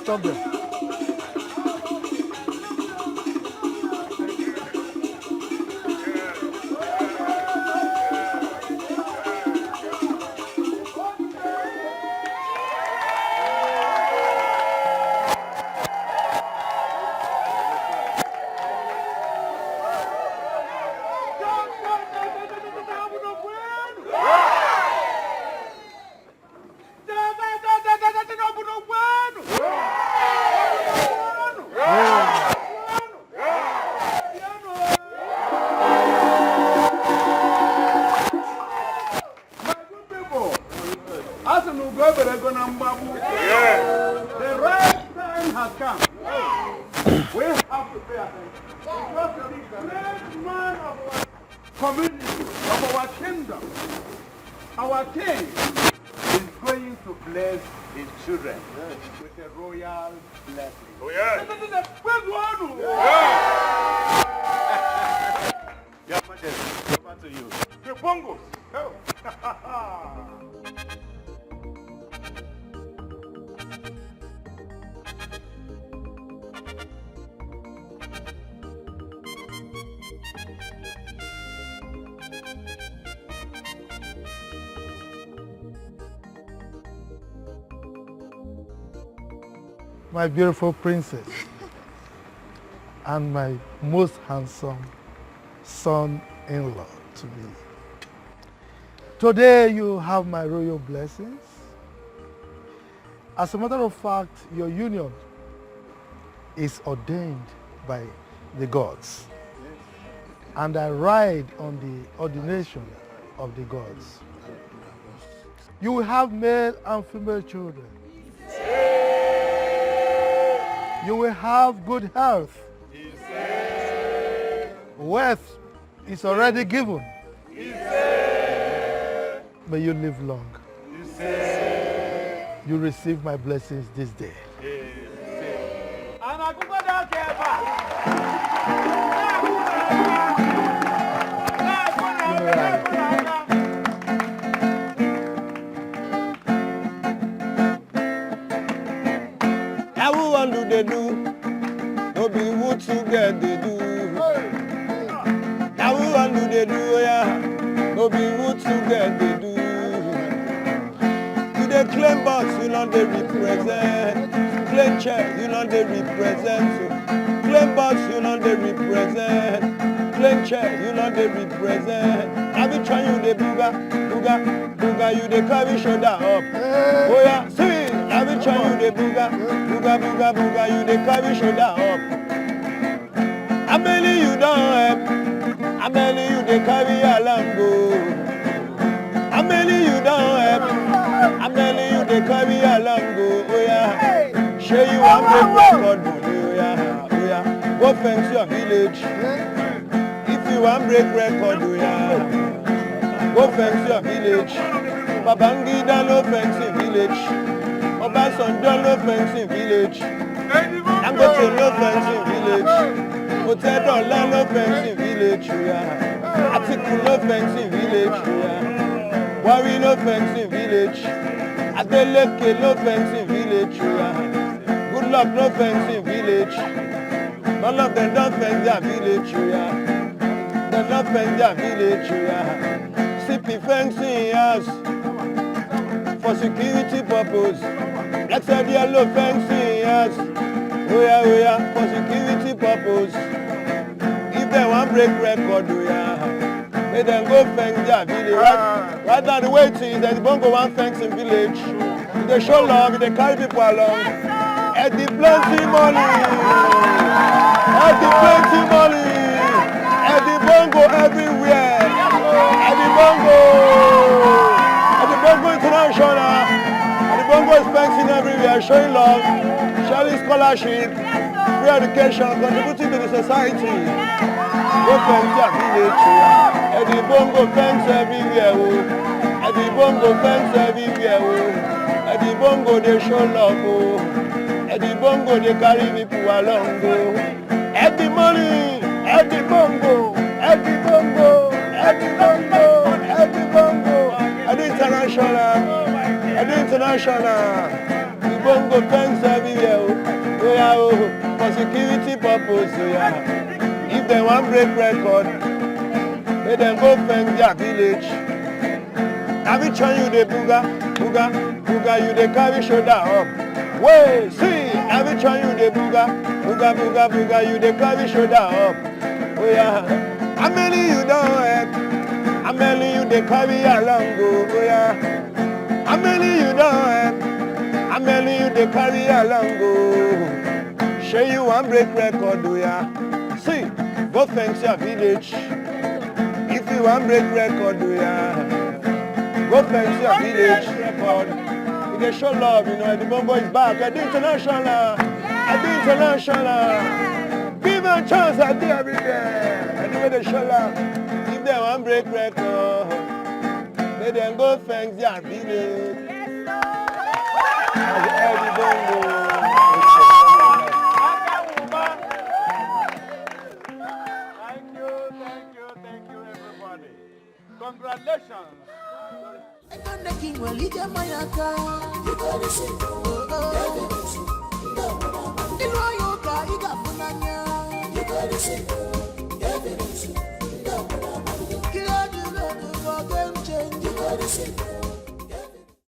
Stop there. The right time has come. We have to pay attention. Because the great man of our community, of our kingdom, Our king is going to bless his children with a royal blessing. Oh, yeah. Where's one? Your Majesty, over to you. The bongos. Go. My beautiful princess and my most handsome son-in-law to be. Today you have my royal blessings. As a matter of fact, your union is ordained by the gods. And I ride on the ordination of the gods. You will have male and female children. You will have good health. Wealth is already given. May you live long. You receive my blessings this day. How do they do? No be what you get they do. How do they do? Yeah, no be what you get they do. You they claim box, you know they represent. Claim chair, you know they represent. So, claim box, you know they represent. Claim chair, you know they represent. I be trying you they booga, you they carry shoulder up. Oh yeah, see, I be trying you they booga, you they carry shoulder up. I'm telling you don't help. I'm telling you they carry along go. I'm telling you don't help. I'm telling you they carry along go. Oh yeah, show you one break record. Oh yeah, go fence your village. If you want break record, oh yeah, go fence your village. Babangida no fencing village. Obasanjo no fencing village. Dangote no fencing village. Otedola no fencing village. Atiku no fencing village. Wari no fencing village. Adeleke no fencing village. Good luck no fencing village. None of them don't fence their village. They don't fence their village. CP fencing house for security purpose. Black said yellow fencing yes. Oh yeah, for security purpose. If they want break record, oh yeah, they then go fence their village. Right now the way it is, there's bongo one fencing village. If they show love, they carry people along. At the plenty money. At the plenty money. At the bongo everywhere. At the bongo. Bongo International, and the Bongo is fencing everywhere, showing love, sharing scholarship, free education, contributing to the society. Go fence your village, and the Bongo fence everywhere, and the Bongo fence everywhere, and the Bongo they show love, and the Bongo they carry people along. At the money, at the Bongo, at the Bongo, at the Bongo, at the Bongo. International, the Bongo fence everywhere, for security purpose, If they want break record, they then go fence their village. I be trying you the booga, you they carry shoulder up. Wait, see, I be trying you the booga, you they carry shoulder up. Oh yeah, I'm telling you don't help. I'm telling you they carry along go, oh yeah. I'm telling you don't help. I'm telling you they carry along go. Show you one break record, oh yeah. See, go fence your village. If you want break record, oh yeah. Go fence your village record. If they show love, you know, the Bongo is back. At the international, at the international. Give them a chance at the every day. And the way they show love. If they want break record, May them go thanks their village. And everybody know. Thank you, everybody. Congratulations. Game change.